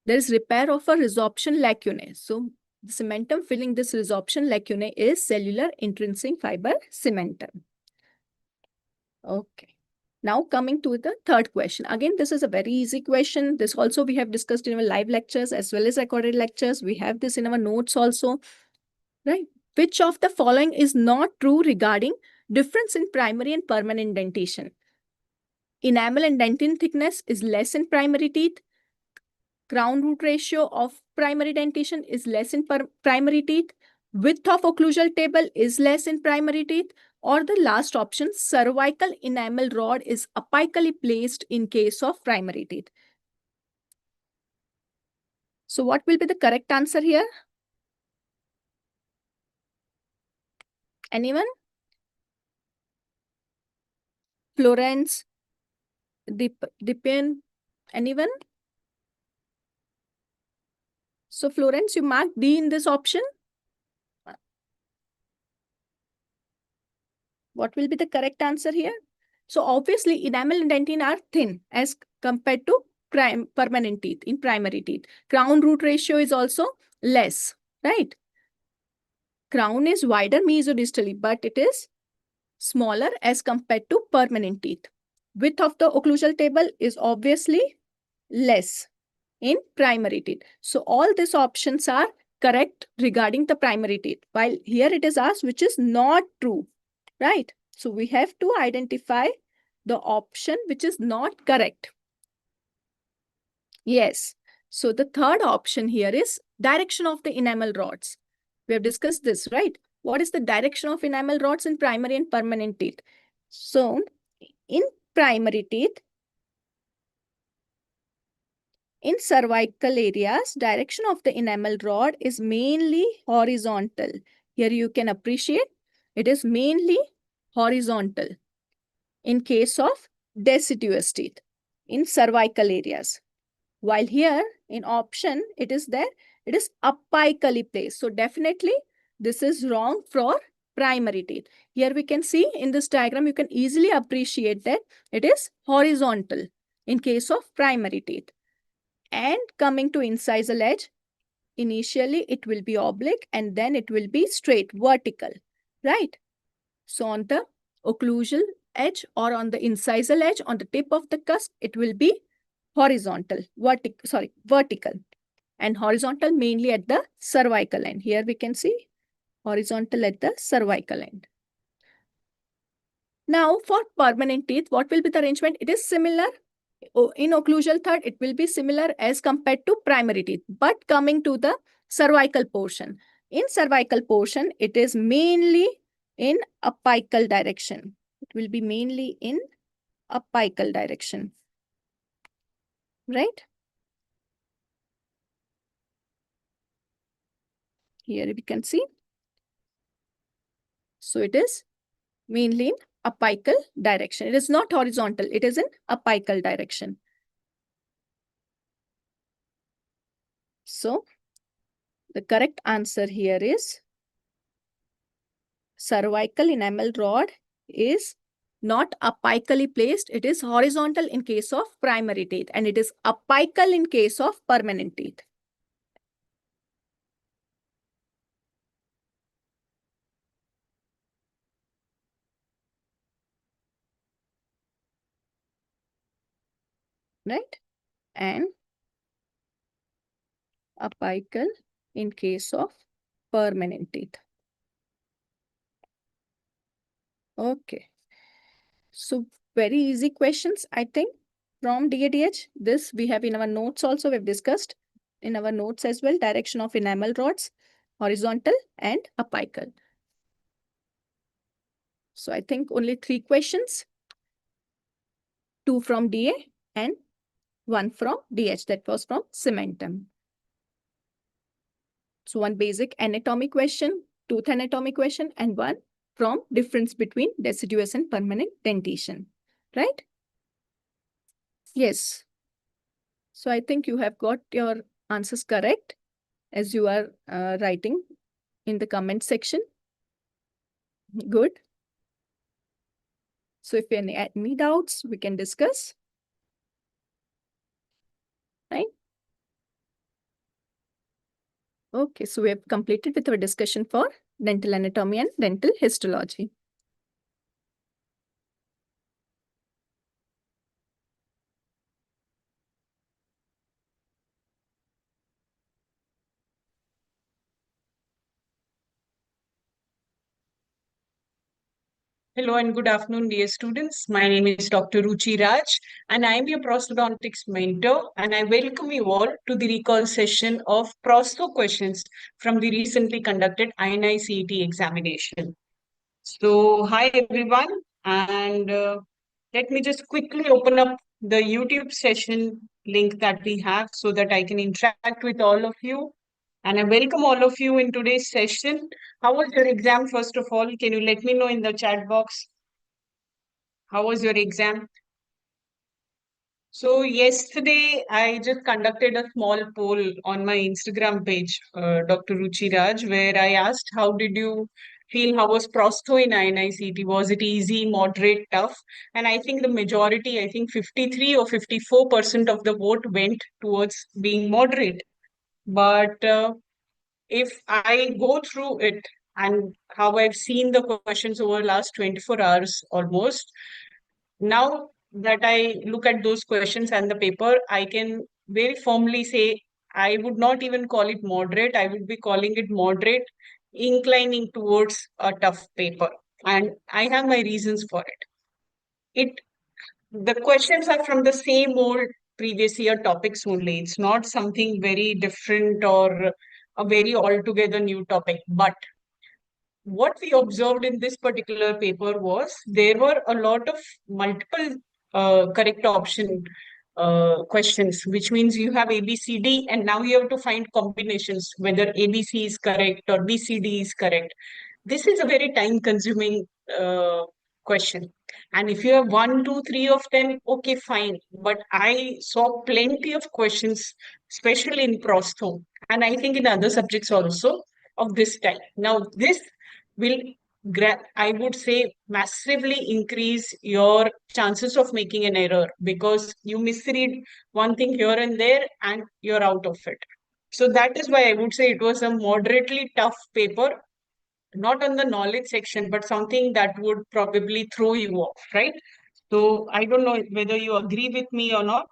there is repair of a resorption lacunae. So the cementum filling this resorption lacunae is cellular intrinsic fiber cementum. Okay. Now coming to the third question. Again, this is a very easy question. This also we have discussed in our live lectures as well as recorded lectures. We have this in our notes also, right? Which of the following is not true regarding difference in primary and permanent dentation? Enamel and dentin thickness is less in primary teeth. Crown root ratio of primary dentition is less in primary teeth. Width of occlusal table is less in primary teeth. Or the last option, cervical enamel rod is apically placed in case of primary teeth. So what will be the correct answer here? Anyone? Florence? Dipen? Anyone? So Florence, you marked D in this option. What will be the correct answer here? So obviously enamel and dentin are thin as compared to permanent teeth in primary teeth. Crown root ratio is also less, right? Crown is wider mesodistally, but it is smaller as compared to permanent teeth. Width of the occlusal table is obviously less in primary teeth. So all these options are correct regarding the primary teeth, while here it is asked which is not true, right? So we have to identify the option which is not correct. Yes. So the third option here is direction of the enamel rods. We have discussed this, right? What is the direction of enamel rods in primary and permanent teeth? So in primary teeth, in cervical areas, direction of the enamel rod is mainly horizontal. Here you can appreciate it is mainly horizontal in case of deciduous teeth in cervical areas. While here in option, it is there, it is apically placed. So definitely this is wrong for primary teeth. Here we can see in this diagram, you can easily appreciate that it is horizontal in case of primary teeth. And coming to incisal edge, initially it will be oblique and then it will be straight, vertical, right? So on the occlusal edge or on the incisal edge, on the tip of the cusp, it will be horizontal, vertical, and horizontal mainly at the cervical end. Here we can see horizontal at the cervical end. Now for permanent teeth, what will be the arrangement? It is similar. In occlusal third, it will be similar as compared to primary teeth. But coming to the cervical portion. In cervical portion, it is mainly in apical direction. It will be mainly in apical direction. Right? Here we can see. So it is mainly in apical direction. It is not horizontal. It is in apical direction. So the correct answer here is cervical enamel rod is not apically placed. It is horizontal in case of primary teeth and it is apical in case of permanent teeth. Right? And apical in case of permanent teeth. Okay. So very easy questions, I think, from DADH. This we have in our notes also. We've discussed in our notes as well. Direction of enamel rods, horizontal and apical. So I think only 3 questions. 2 from DA and 1 from DH. That was from cementum. So 1 basic anatomy question, tooth anatomy question, and 1 from difference between deciduous and permanent dentition. Right? Yes. So I think you have got your answers correct. as you are writing in the comment section. Good. So if you have any doubts, we can discuss. Right? Okay, so we have completed with our discussion for dental anatomy and dental histology. Hello and good afternoon, dear students. My name is Dr. Ruchi Raj, and I am your Prosthodontics mentor, and I welcome you all to the recall session of Prostho questions from the recently conducted INICET examination. So, hi everyone, and let me just quickly open up the YouTube session link that we have so that I can interact with all of you. And I welcome all of you in today's session. How was your exam, first of all? Can you let me know in the chat box? How was your exam? So yesterday, I just conducted a small poll on my Instagram page, Dr. Ruchi Raj, where I asked, how did you feel? How was Prostho in INICET? Was it easy, moderate, tough? And I think the majority, I think 53 or 54% of the vote went towards being moderate. But if I go through it and how I've seen the questions over last 24 hours almost, now that I look at those questions and the paper, I can very firmly say I would not even call it moderate. I would be calling it moderate, inclining towards a tough paper. And I have my reasons for it. The questions are from the same old previous year topics only. It's not something very different or a very altogether new topic. But what we observed in this particular paper was there were a lot of multiple correct option questions, which means you have A, B, C, D, and now you have to find combinations, whether A, B, C is correct or B, C, D is correct. This is a very time consuming question. And if you have 1, 2, 3 of them, okay, fine. But I saw plenty of questions, especially in Prostho, and I think in other subjects also of this type. Now, this will, I would say, massively increase your chances of making an error because you misread one thing here and there and you're out of it. So that is why I would say it was a moderately tough paper, not on the knowledge section, but something that would probably throw you off, right? So I don't know whether you agree with me or not.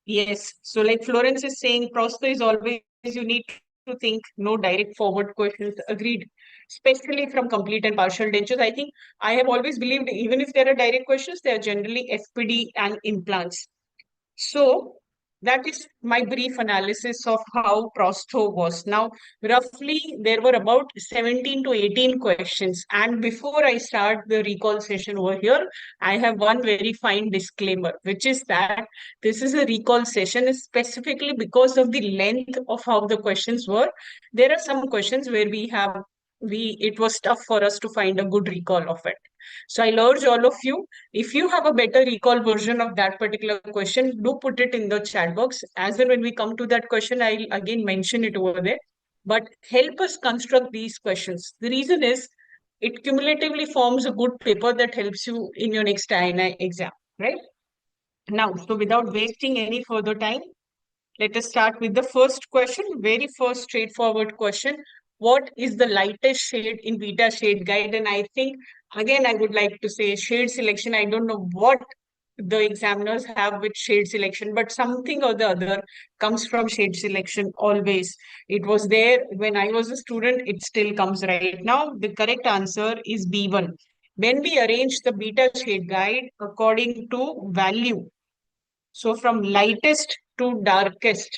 Yes. So like Florence is saying, Prostho is always you need to think, no direct forward questions. Agreed. Especially from complete and partial dentures. I think I have always believed even if there are direct questions, they are generally FPD and implants. So that is my brief analysis of how Prostho was. Now, roughly, there were about 17 to 18 questions. And before I start the recall session over here, I have one very fine disclaimer, which is that this is a recall session specifically because of the length of how the questions were. There are some questions where it was tough for us to find a good recall of it. So I'll urge all of you, if you have a better recall version of that particular question, do put it in the chat box. As and when we come to that question, I'll again mention it over there. But help us construct these questions. The reason is it cumulatively forms a good paper that helps you in your next INI exam, right? Now, so without wasting any further time, let us start with the first question, very first straightforward question. What is the lightest shade in beta shade guide? And I think, again, I would like to say shade selection. I don't know what the examiners have with shade selection, but something or the other comes from shade selection always. It was there when I was a student. It still comes right now. The correct answer is B1. When we arrange the beta shade guide according to value, so from lightest to darkest,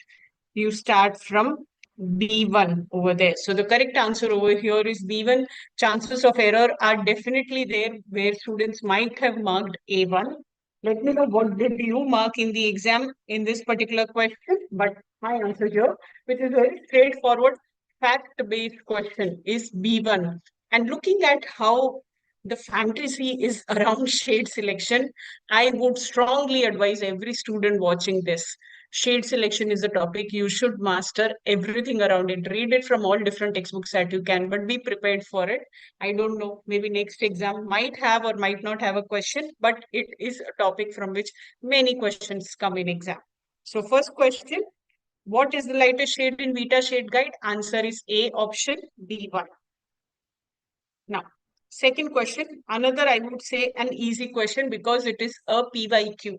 you start from B1 over there. So the correct answer over here is B1. Chances of error are definitely there where students might have marked A1. Let me know what did you mark in the exam in this particular question. But my answer here, which is very straightforward, fact-based question, is B1. And looking at how the fantasy is around shade selection, I would strongly advise every student watching this. Shade selection is a topic you should master everything around it. Read it from all different textbooks that you can, but be prepared for it. I don't know, maybe next exam might have or might not have a question, but it is a topic from which many questions come in exam. So first question, what is the lightest shade in Vita Shade Guide? Answer is A, option D1. Now, second question, another I would say an easy question because it is a PYQ.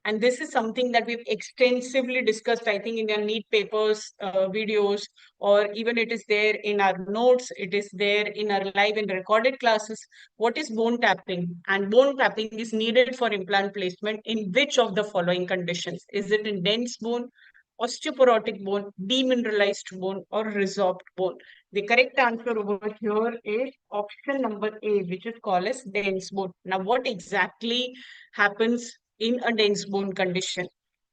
And this is something that we've extensively discussed, I think, in your NEET papers, videos, or even it is there in our notes, it is there in our live and recorded classes. What is bone tapping? And bone tapping is needed for implant placement in which of the following conditions? Is it in dense bone, osteoporotic bone, demineralized bone, or resorbed bone? The correct answer over here is option number A, which is called as dense bone. Now, what exactly happens in a dense bone condition?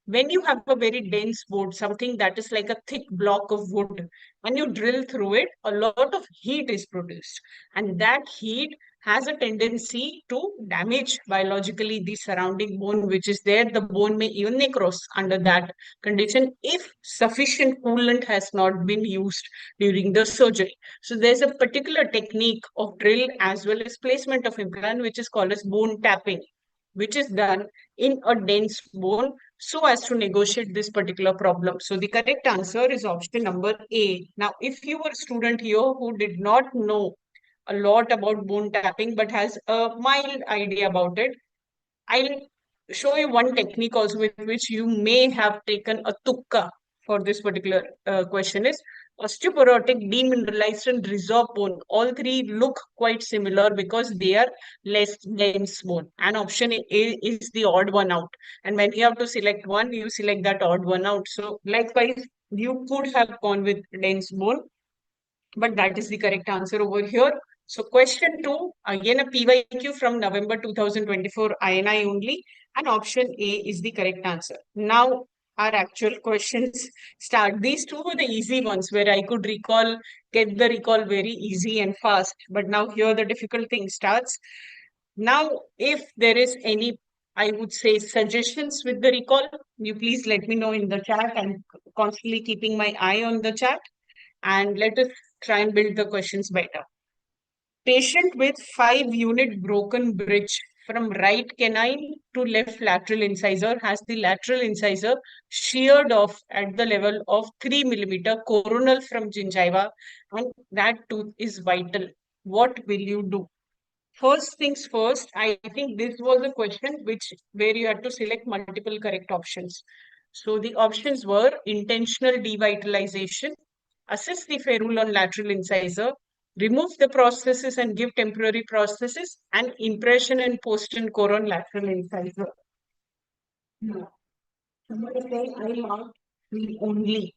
When you have a very dense bone, something that is like a thick block of wood, when you drill through it, a lot of heat is produced. And that heat has a tendency to damage biologically the surrounding bone, which is there. The bone may even necrose under that condition if sufficient coolant has not been used during the surgery. So there's a particular technique of drill as well as placement of implant, which is called as bone tapping, which is done in a dense bone so as to negotiate this particular problem. So the correct answer is option number A. Now, if you were a student here who did not know a lot about bone tapping but has a mild idea about it, I'll show you one technique also with which you may have taken a tukka for this particular question is osteoporotic, demineralized, and resorbed bone. All three look quite similar because they are less dense bone. And option A is the odd one out. And when you have to select one, you select that odd one out. So likewise, you could have gone with dense bone, but that is the correct answer over here. So question 2, again a PYQ from November 2024 INI only, and option A is the correct answer. Now our actual questions start. These two were the easy ones where I could get the recall very easy and fast, but now here the difficult thing starts. Now, if there is any, I would say, suggestions with the recall, you please let me know in the chat. I'm constantly keeping my eye on the chat, and let us try and build the questions better. Patient with 5-unit broken bridge from right canine to left lateral incisor has the lateral incisor sheared off at the level of 3 millimeter coronal from gingiva, and that tooth is vital. What will you do? First things first, I think this was a question where you had to select multiple correct options. So the options were intentional devitalization, assess the ferrule on lateral incisor, remove the prosthesis and give temporary prosthesis, and impression and post in coron lateral incisor. No. Somebody say I marked the only.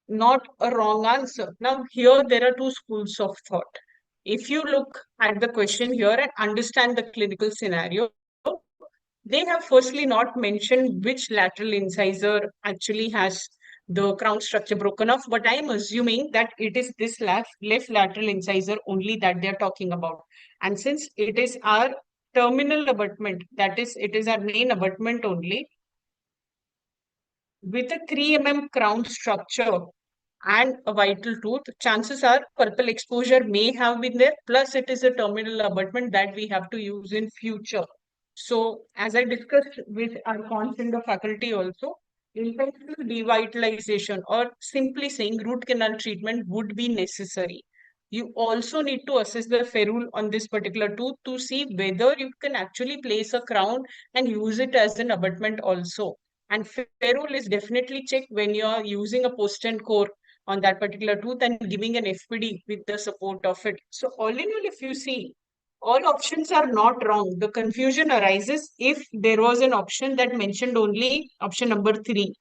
Not a wrong answer. Now here there are two schools of thought. If you look at the question here and understand the clinical scenario, they have firstly not mentioned which lateral incisor actually has the crown structure broken off, but I am assuming that it is this left lateral incisor only that they are talking about. And since it is our terminal abutment, that is, it is our main abutment only, with a 3 mm crown structure and a vital tooth, chances are purple exposure may have been there, plus it is a terminal abutment that we have to use in future. So as I discussed with our cons in the faculty also, intentional devitalization or simply saying root canal treatment would be necessary. You also need to assess the ferrule on this particular tooth to see whether you can actually place a crown and use it as an abutment also. And ferrule is definitely checked when you are using a post and core on that particular tooth and giving an FPD with the support of it. So all in all, if you see, all options are not wrong. The confusion arises if there was an option that mentioned only option number 3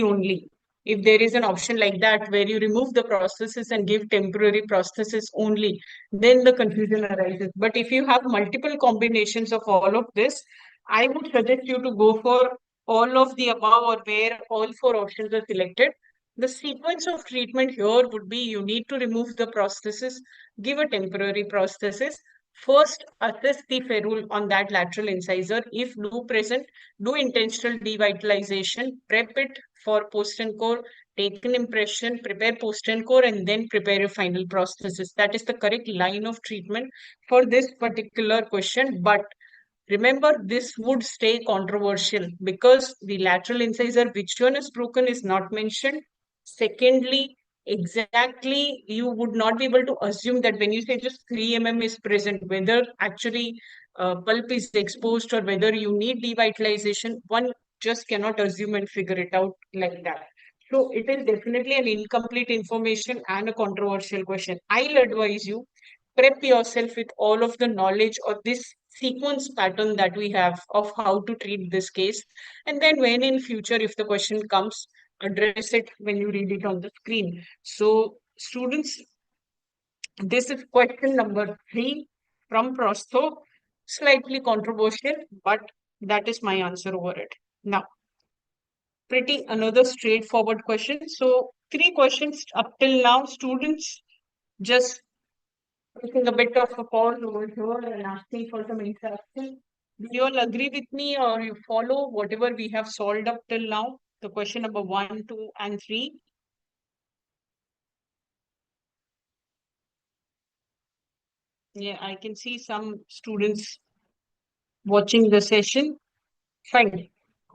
only. If there is an option like that where you remove the prosthesis and give temporary prosthesis only, then the confusion arises. But if you have multiple combinations of all of this, I would suggest you to go for all of the above or where all 4 options are selected. The sequence of treatment here would be you need to remove the prosthesis, give a temporary prosthesis, First, assess the ferrule on that lateral incisor. If no present, do intentional devitalization, prep it for post and core, take an impression, prepare post and core, and then prepare your final prosthesis. That is the correct line of treatment for this particular question. But remember, this would stay controversial because the lateral incisor, which one is broken, is not mentioned. Secondly, exactly, you would not be able to assume that when you say just 3 mm is present, whether actually pulp is exposed or whether you need devitalization, one just cannot assume and figure it out like that. So it is definitely an incomplete information and a controversial question. I'll advise you, prep yourself with all of the knowledge or this sequence pattern that we have of how to treat this case. And then when in future, if the question comes, address it when you read it on the screen. So students, this is question number 3 from Prostho. Slightly controversial, but that is my answer over it. Now, pretty another straightforward question. So 3 questions up till now, students, just taking a bit of a pause over here and asking for some interaction. Do you all agree with me or you follow whatever we have solved up till now? The question number 1, 2, and 3. Yeah, I can see some students watching the session. Fine.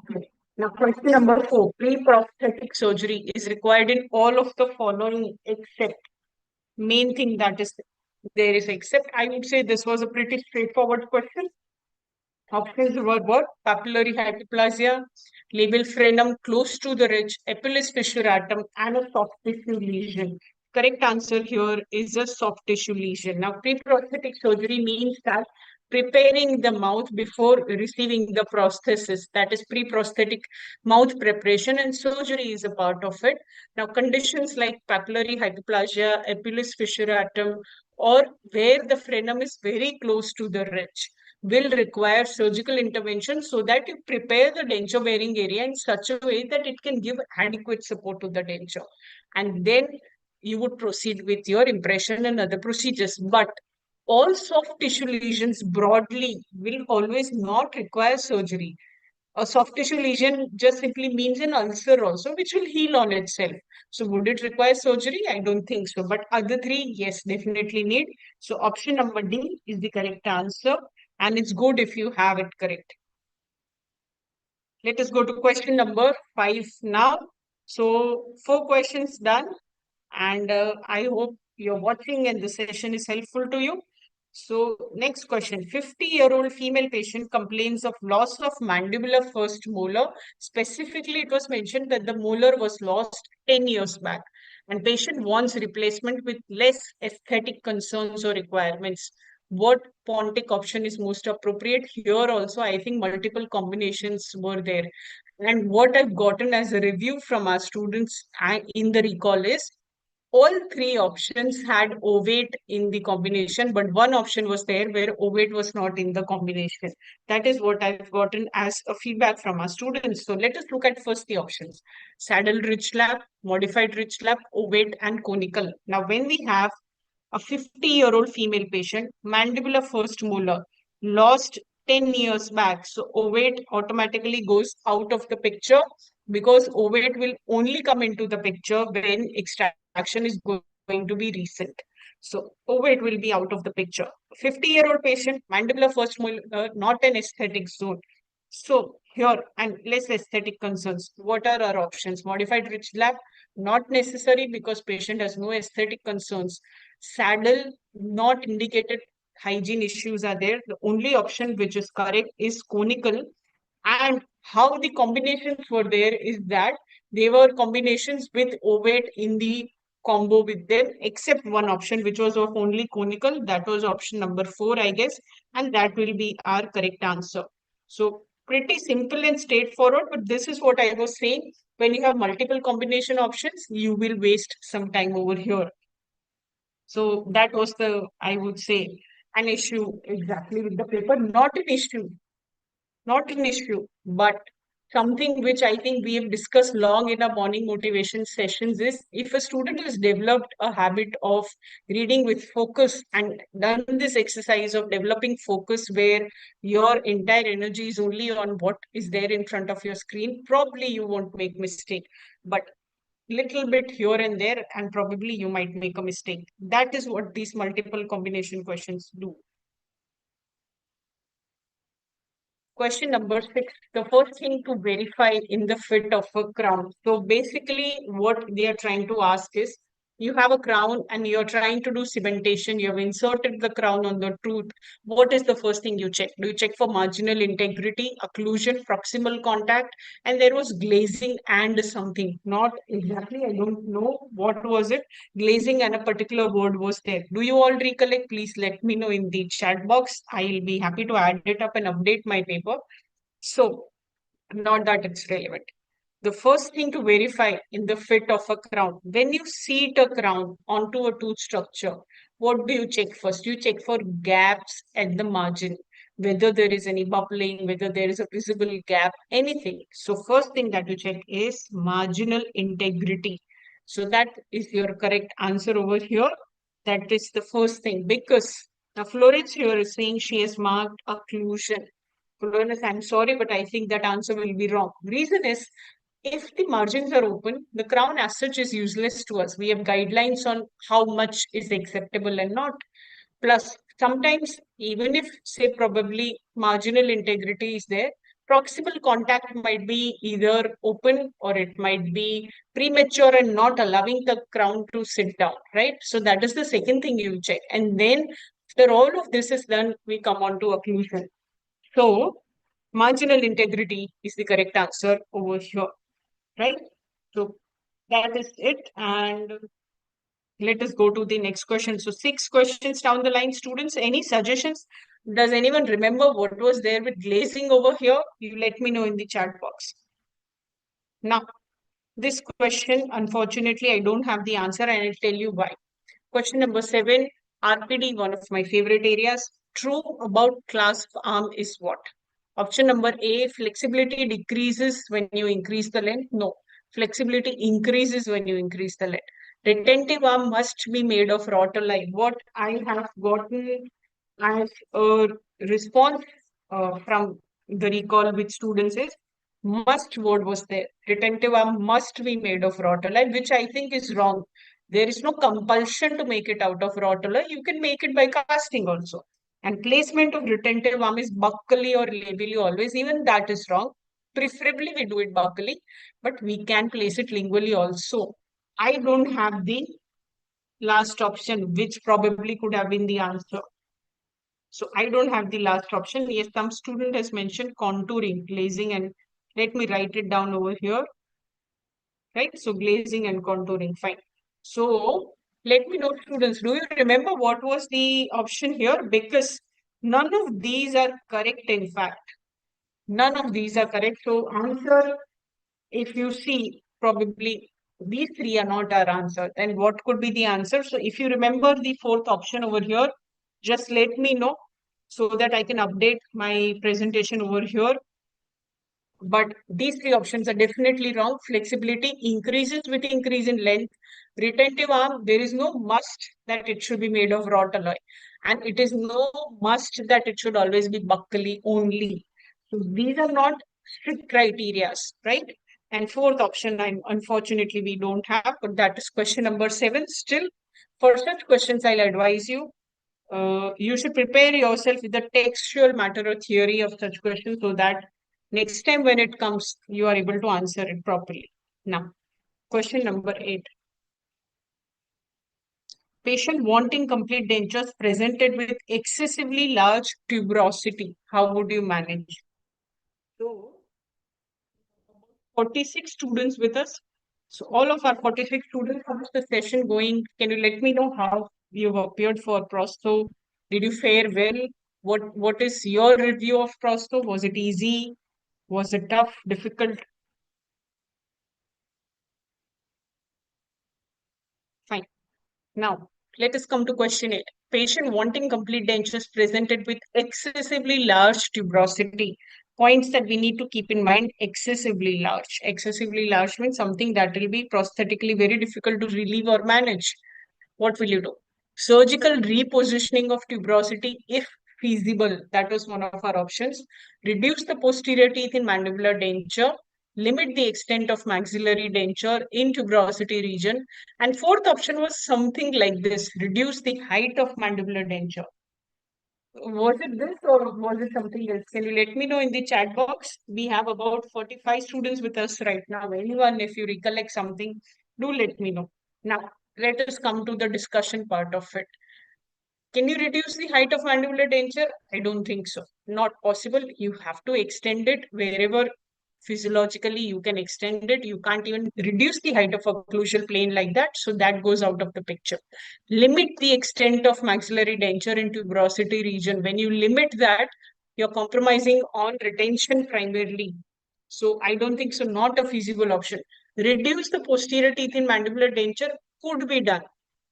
Okay. Now, question number 4. Pre-prosthetic surgery is required in all of the following except main thing that is there is except. I would say this was a pretty straightforward question. Options were what? Papillary hyperplasia, label frenum close to the ridge, epilis fissuratum, and a soft tissue lesion. Correct answer here is a soft tissue lesion. Now, pre-prosthetic surgery means that preparing the mouth before receiving the prosthesis. That is pre-prosthetic mouth preparation, and surgery is a part of it. Now, conditions like papillary hyperplasia, epilis fissuratum, or where the frenum is very close to the ridge will require surgical intervention so that you prepare the denture bearing area in such a way that it can give adequate support to the denture. And then you would proceed with your impression and other procedures. But all soft tissue lesions broadly will always not require surgery. A soft tissue lesion just simply means an ulcer also, which will heal on itself. So would it require surgery? I don't think so. But other 3, yes, definitely need. So option number D is the correct answer. And it's good if you have it correct. Let us go to question number 5 now. So 4 questions done. And I hope you're watching and the session is helpful to you. So next question, 50-year-old female patient complains of loss of mandibular first molar. Specifically, it was mentioned that the molar was lost 10 years back and patient wants replacement with less aesthetic concerns or requirements. What Pontic option is most appropriate? Here also, I think multiple combinations were there. And what I've gotten as a review from our students in the recall is all 3 options had ovate in the combination, but one option was there where ovate was not in the combination. That is what I've gotten as a feedback from our students. So let us look at first the options. Saddle ridge lap, modified ridge lap, ovate, and conical. Now, when we have a 50-year-old female patient, mandibular first molar, lost 10 years back. So ovate automatically goes out of the picture because ovate will only come into the picture when extraction is going to be recent. So ovate will be out of the picture. 50-year-old patient, mandibular first molar, not an aesthetic zone. So here, and less aesthetic concerns. What are our options? Modified ridge lap, not necessary because patient has no aesthetic concerns. Saddle, not indicated hygiene issues are there. The only option which is correct is conical. And how the combinations were there is that they were combinations with ovate in the combo with them, except one option which was of only conical. That was option number 4, I guess. And that will be our correct answer. So pretty simple and straightforward, but this is what I was saying. When you have multiple combination options, you will waste some time over here. So that was the, I would say, an issue exactly with the paper. Not an issue, but something which I think we have discussed long in our morning motivation sessions is, if a student has developed a habit of reading with focus and done this exercise of developing focus where your entire energy is only on what is there in front of your screen, probably you won't make mistake. But little bit here and there, and probably you might make a mistake. That is what these multiple combination questions do. Question number 6, the first thing to verify in the fit of a crown. So basically what they are trying to ask is, you have a crown and you're trying to do cementation, you have inserted the crown on the tooth. What is the first thing you check? Do you check for marginal integrity, occlusion, proximal contact? And there was glazing and something, not exactly, I don't know what was it. Glazing and a particular word was there. Do you all recollect? Please let me know in the chat box. I'll be happy to add it up and update my paper. So, not that it's relevant. The first thing to verify in the fit of a crown, when you seat a crown onto a tooth structure, what do you check first? You check for gaps at the margin, whether there is any bubbling, whether there is a visible gap, anything. So first thing that you check is marginal integrity. So that is your correct answer over here. That is the first thing, because now Florence here is saying she has marked occlusion. Florence, I'm sorry, but I think that answer will be wrong. Reason is, if the margins are open, the crown as such is useless to us. We have guidelines on how much is acceptable and not. Plus, sometimes even if, say, probably marginal integrity is there, proximal contact might be either open or it might be premature and not allowing the crown to sit down, right? So that is the second thing you check. And then after all of this is done, we come on to occlusion. So marginal integrity is the correct answer over here, right? So that is it. And let us go to the next question. So 6 questions down the line, students, any suggestions? Does anyone remember what was there with glazing over here? You let me know in the chat box. Now, this question, unfortunately, I don't have the answer and I'll tell you why. Question number 7, RPD, one of my favorite areas. True about clasp arm is what? Option number A, flexibility decreases when you increase the length. No, flexibility increases when you increase the length. Retentive arm must be made of rotoli. What I have gotten as a response from the recall with students is, must word was there. Retentive arm must be made of rotoli, which I think is wrong. There is no compulsion to make it out of rotoli. You can make it by casting also. And placement of retentive arm is buccally or labially always. Even that is wrong. Preferably we do it buccally, but we can place it lingually also. I don't have the last option, which probably could have been the answer. So I don't have the last option. Yes, some student has mentioned contouring, glazing, and let me write it down over here. Right? So glazing and contouring, fine. So let me know, students, do you remember what was the option here? Because none of these are correct, in fact. None of these are correct. So answer, if you see, probably these 3 are not our answer. Then what could be the answer? So if you remember the 4th option over here, just let me know so that I can update my presentation over here. But these 3 options are definitely wrong. Flexibility increases with increase in length. Retentive arm, there is no must that it should be made of wrought alloy. And it is no must that it should always be buccally only. So these are not strict criteria, right? And 4th option, unfortunately, we don't have, but that is question number 7. Still, for such questions, I'll advise you, you should prepare yourself with the textual matter or theory of such questions so that next time when it comes, you are able to answer it properly. Now, question number 8. Patient wanting complete dentures presented with excessively large tuberosity. How would you manage? So, 46 students with us. So all of our 46 students, how is the session going? Can you let me know how you've appeared for Prostho? Did you fare well? What is your review of Prostho? Was it easy? Was it tough, difficult? Fine. Now, let us come to question 8. Patient wanting complete dentures presented with excessively large tuberosity. points that we need to keep in mind: excessively large. Excessively large means something that will be prosthetically very difficult to relieve or manage. What will you do? Surgical repositioning of tuberosity if feasible. That was one of our options. Reduce the posterior teeth in mandibular denture. Limit the extent of maxillary denture in tuberosity region. And fourth option was something like this: reduce the height of mandibular denture. Was it this or was it something else? Can you let me know in the chat box? We have about 45 students with us right now. Anyone, if you recollect something, do let me know. Now, let us come to the discussion part of it. Can you reduce the height of mandibular denture? I don't think so. Not possible. You have to extend it wherever physiologically you can extend it. You can't even reduce the height of occlusal plane like that. So that goes out of the picture. Limit the extent of maxillary denture in tuberosity region. When you limit that, you're compromising on retention primarily. So I don't think so. Not a feasible option. Reduce the posterior teeth in mandibular denture could be done.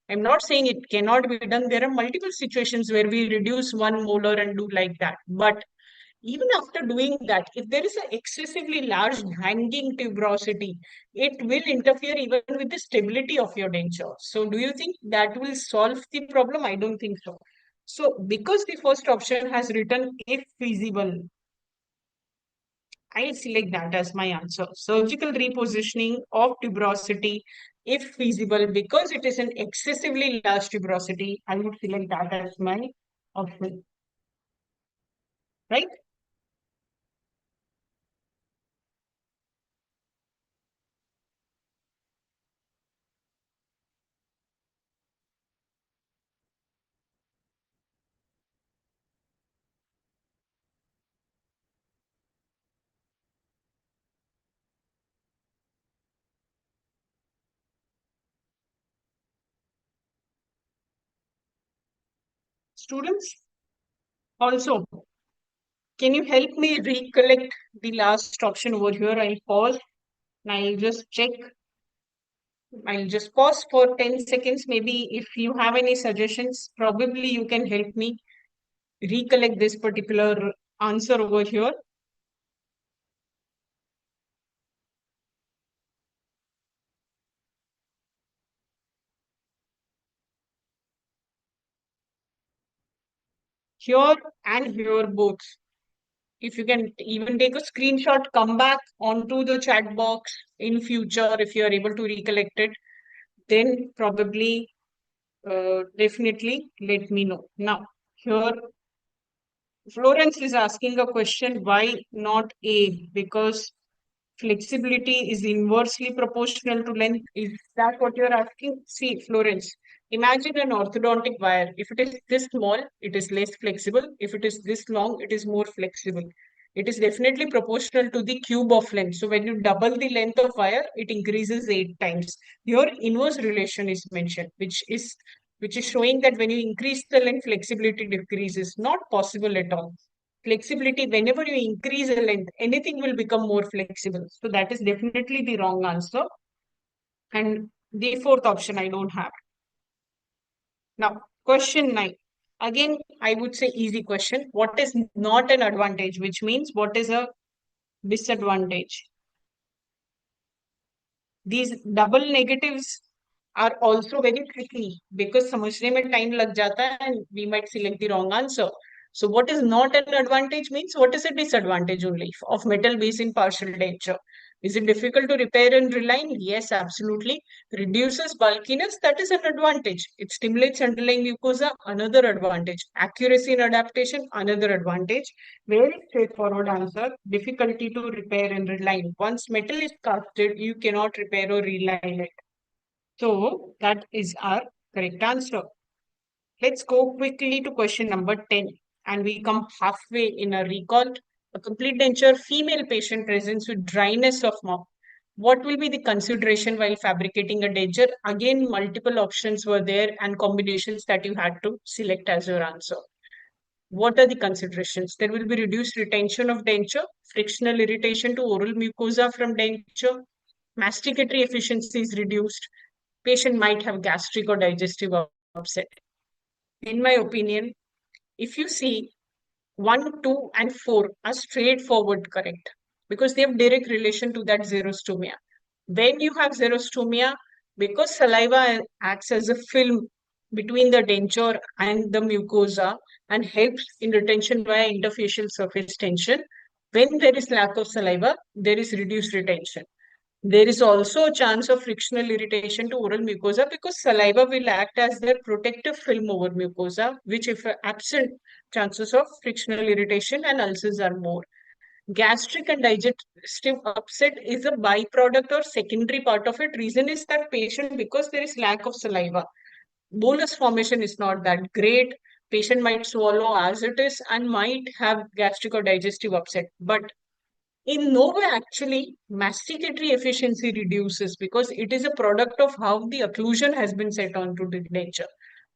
I'm not saying it cannot be done. There are multiple situations where we reduce one molar and do like that. But even after doing that, if there is an excessively large hanging tuberosity, it will interfere even with the stability of your denture. So do you think that will solve the problem? I don't think so. So because the first option has written if feasible, I'll select that as my answer. Surgical repositioning of tuberosity, if feasible, because it is an excessively large tuberosity, I would select that as my option. Right? Students, also, can you help me recollect the last option over here? I'll pause and I'll just check. I'll just pause for 10 seconds. Maybe if you have any suggestions, probably you can help me recollect this particular answer over here. Here and here both. If you can even take a screenshot, come back onto the chat box in future if you are able to recollect it, then probably definitely let me know. Now, here Florence is asking a question: why not A? Because flexibility is inversely proportional to length. Is that what you're asking? See, Florence, imagine an orthodontic wire. If it is this small, it is less flexible. If it is this long, it is more flexible. It is definitely proportional to the cube of length. So when you double the length of wire, it increases 8 times. Your inverse relation is mentioned, which is showing that when you increase the length, flexibility decreases. Not possible at all. Flexibility, whenever you increase the length, anything will become more flexible. So that is definitely the wrong answer. And the fourth option I don't have. Now, question 9. Again, I would say easy question. What is not an advantage? Which means what is a disadvantage? These double negatives are also very tricky because समझने में time लग जाता है and we might select the wrong answer. So what is not an advantage means what is a disadvantage only of metal base in partial denture? Is it difficult to repair and reline? Yes, absolutely. Reduces bulkiness, that is an advantage. It stimulates underlying mucosa, another advantage. Accuracy in adaptation, another advantage. Very straightforward answer. Difficulty to repair and reline. Once metal is casted, you cannot repair or reline it. So that is our correct answer. Let's go quickly to question number 10. And we come halfway in a recall. A complete denture female patient presents with dryness of mouth. What will be the consideration while fabricating a denture? Again, multiple options were there and combinations that you had to select as your answer. What are the considerations? There will be reduced retention of denture, frictional irritation to oral mucosa from denture, masticatory efficiency is reduced, patient might have gastric or digestive upset. In my opinion, if you see 1, 2, and 4 are straightforward correct because they have direct relation to that xerostomia. When you have xerostomia, because saliva acts as a film between the denture and the mucosa and helps in retention via interfacial surface tension, when there is lack of saliva, there is reduced retention. There is also a chance of frictional irritation to oral mucosa because saliva will act as their protective film over mucosa, which if absent, chances of frictional irritation and ulcers are more. Gastric and digestive upset is a byproduct or secondary part of it. Reason is that patient, because there is lack of saliva, bolus formation is not that great. Patient might swallow as it is and might have gastric or digestive upset. But in no way actually masticatory efficiency reduces because it is a product of how the occlusion has been set onto the denture.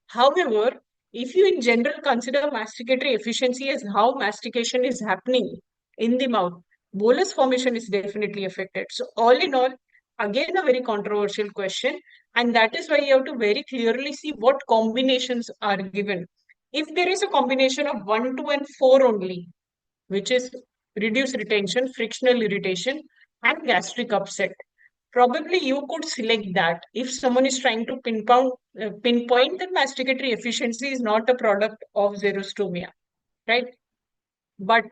However, if you in general consider masticatory efficiency as how mastication is happening in the mouth, bolus formation is definitely affected. So all in all, again a very controversial question, and that is why you have to very clearly see what combinations are given. If there is a combination of 1, 2, and 4 only, which is reduced retention, frictional irritation, and gastric upset. Probably you could select that if someone is trying to pinpoint that masticatory efficiency is not a product of xerostomia, right? But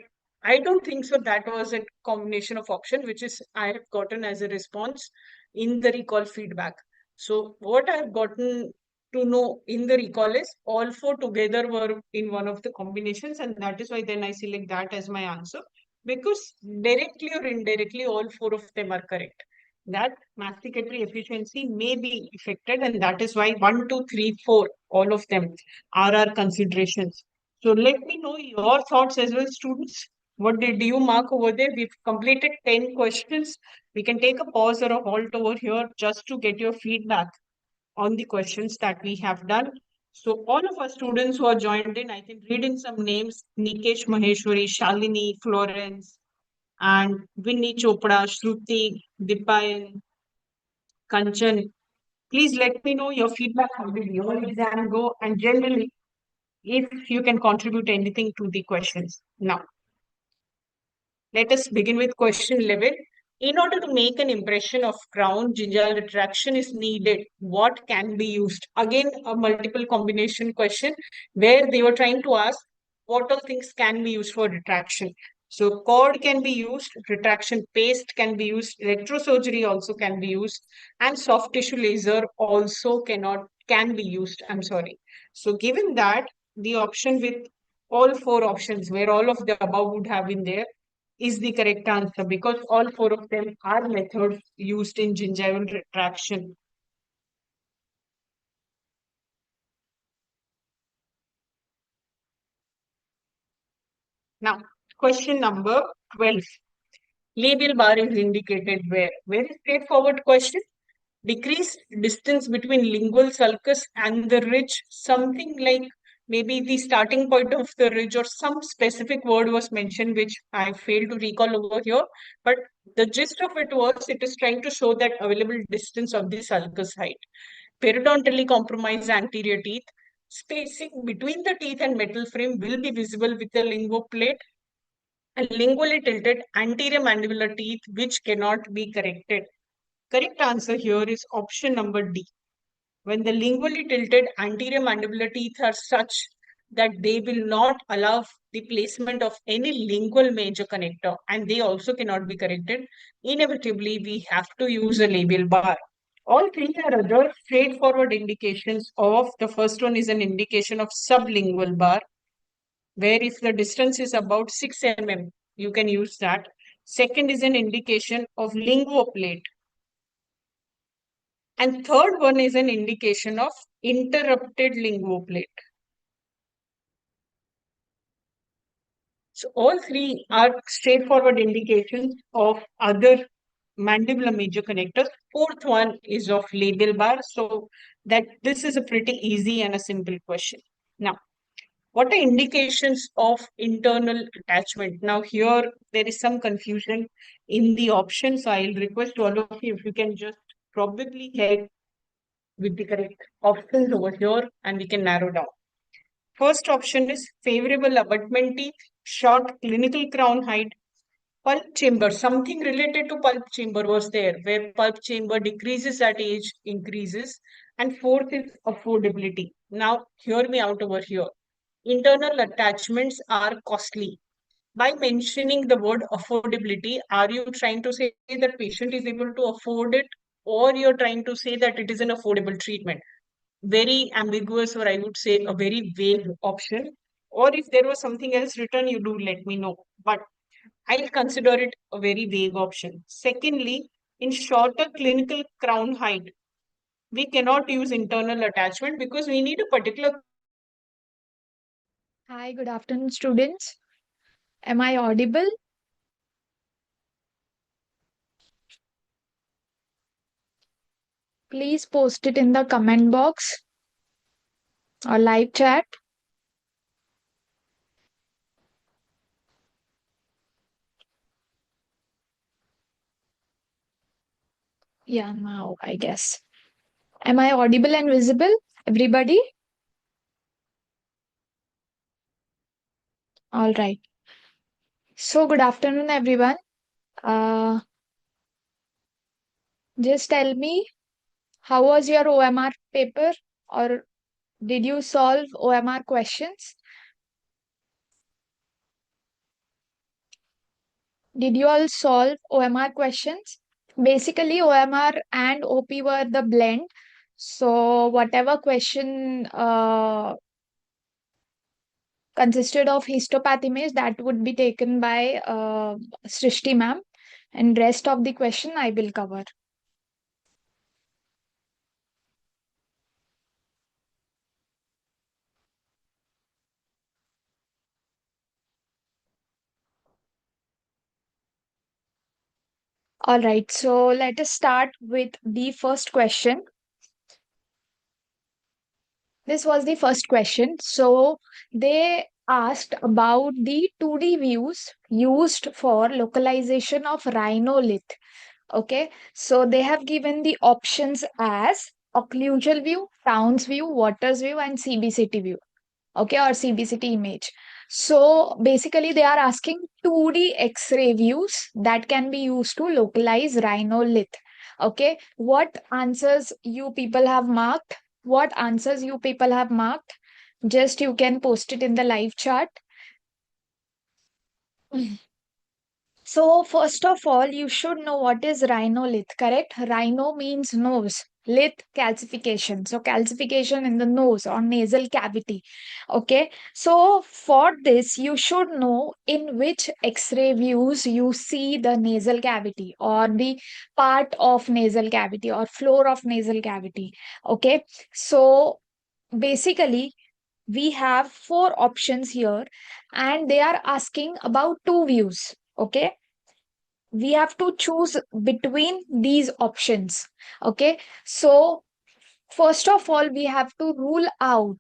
I don't think so. That was a combination of option, which is I have gotten as a response in the recall feedback. So what I have gotten to know in the recall is all 4 together were in one of the combinations, and that is why then I select that as my answer because directly or indirectly all 4 of them are correct. That masticatory efficiency may be affected, and that is why 1, 2, 3, 4, all of them are our considerations. So let me know your thoughts as well, students. What did you mark over there? We've completed 10 questions. We can take a pause or a halt over here just to get your feedback on the questions that we have done. So all of our students who are joined in, I can read in some names: Nikesh Maheshwari, Shalini, Florence, and Vinny Chopra, Shruti, Dipayan, Kanchan. Please let me know your feedback. How did your exam go? And generally, if you can contribute anything to the questions. Now, let us begin with question 11. In order to make an impression of crown, gingival retraction is needed. What can be used? Again, a multiple combination question where they were trying to ask what all things can be used for retraction. So cord can be used, retraction paste can be used, electrosurgery also can be used, and soft tissue laser also can be used. I'm sorry. So given that, the option with all 4 options where all of the above would have been there is the correct answer because all 4 of them are methods used in gingival retraction. Now, question number 12. Labial bar is indicated where? Very straightforward question. Decrease distance between lingual sulcus and the ridge, something like maybe the starting point of the ridge or some specific word was mentioned, which I failed to recall over here. But the gist of it was, it is trying to show that available distance of the sulcus height. Periodontally compromised anterior teeth, spacing between the teeth and metal frame will be visible with the linguoplate, and lingually tilted anterior mandibular teeth which cannot be corrected. Correct answer here is option number D. When the lingually tilted anterior mandibular teeth are such that they will not allow the placement of any lingual major connector and they also cannot be corrected, inevitably we have to use a labial bar. All 3 are other straightforward indications of, the first one is an indication of sublingual bar, where if the distance is about 6 mm, you can use that. Second is an indication of linguoplate. And third one is an indication of interrupted linguoplate. So all 3 are straightforward indications of other mandibular major connectors. Fourth one is of labial bar. So that this is a pretty easy and a simple question. Now, what are indications of internal attachment? Now here there is some confusion in the options. So I'll request all of you if you can just probably help with the correct options over here and we can narrow down. First option is favorable abutment teeth. short clinical crown height, pulp chamber, something related to pulp chamber was there, where pulp chamber decreases at age increases. And fourth is affordability. Now, hear me out over here. Internal attachments are costly. By mentioning the word affordability, are you trying to say that patient is able to afford it, or you're trying to say that it is an affordable treatment? Very ambiguous, or I would say a very vague option. Or if there was something else written, you do let me know. But I'll consider it a very vague option. Secondly, in shorter clinical crown height, we cannot use internal attachment because we need a particular. Hi, good afternoon, students. Am I audible? Please post it in the comment box or live chat. Yeah, now I guess. Am I audible and visible, everybody? All right. So, good afternoon, everyone. Just tell me, how was your OMR paper, or did you solve OMR questions? Did you all solve OMR questions? Basically, OMR and OP were the blend. So, whatever question consisted of histopathy that would be taken by Srishti ma'am, and rest of the question I will cover. All right, so let us start with the first question. This was the first question. So they asked about the 2D views used for localization of rhinolith. Okay, so they have given the options as occlusal view, Towns view, Waters view, and CBCT view. Okay, or CBCT image. So basically, they are asking 2D X-ray views that can be used to localize rhinolith. Okay, what answers you people have marked? What answers you people have marked? Just you can post it in the live chat. So, first of all, you should know what is rhinolith, correct? Rhino means nose, lith calcification. So, calcification in the nose or nasal cavity. Okay. So, for this, you should know in which X-ray views you see the nasal cavity or the part of nasal cavity or floor of nasal cavity. Okay. So, basically, we have four options here and they are asking about two views. Okay, we have to choose between these options. Okay, so first of all we have to rule out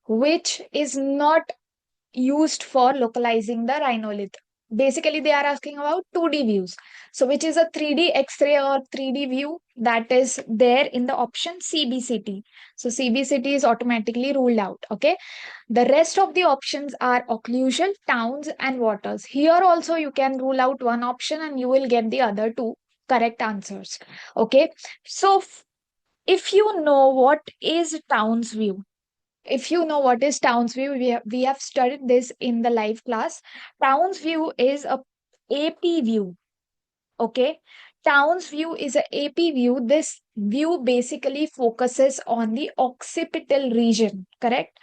which is not used for localizing the rhinolith. Basically, they are asking about 2D views. So, which is a 3D X-ray or 3D view that is there in the option CBCT. So, CBCT is automatically ruled out. Okay. The rest of the options are occlusal, Towns, and Waters. Here also you can rule out one option and you will get the other two correct answers. Okay. So, if you know what is Towns view, if you know what is Towns view, we have studied this in the live class. Towns view is a AP view. Okay. Towns view is a AP view. This view basically focuses on the occipital region, correct?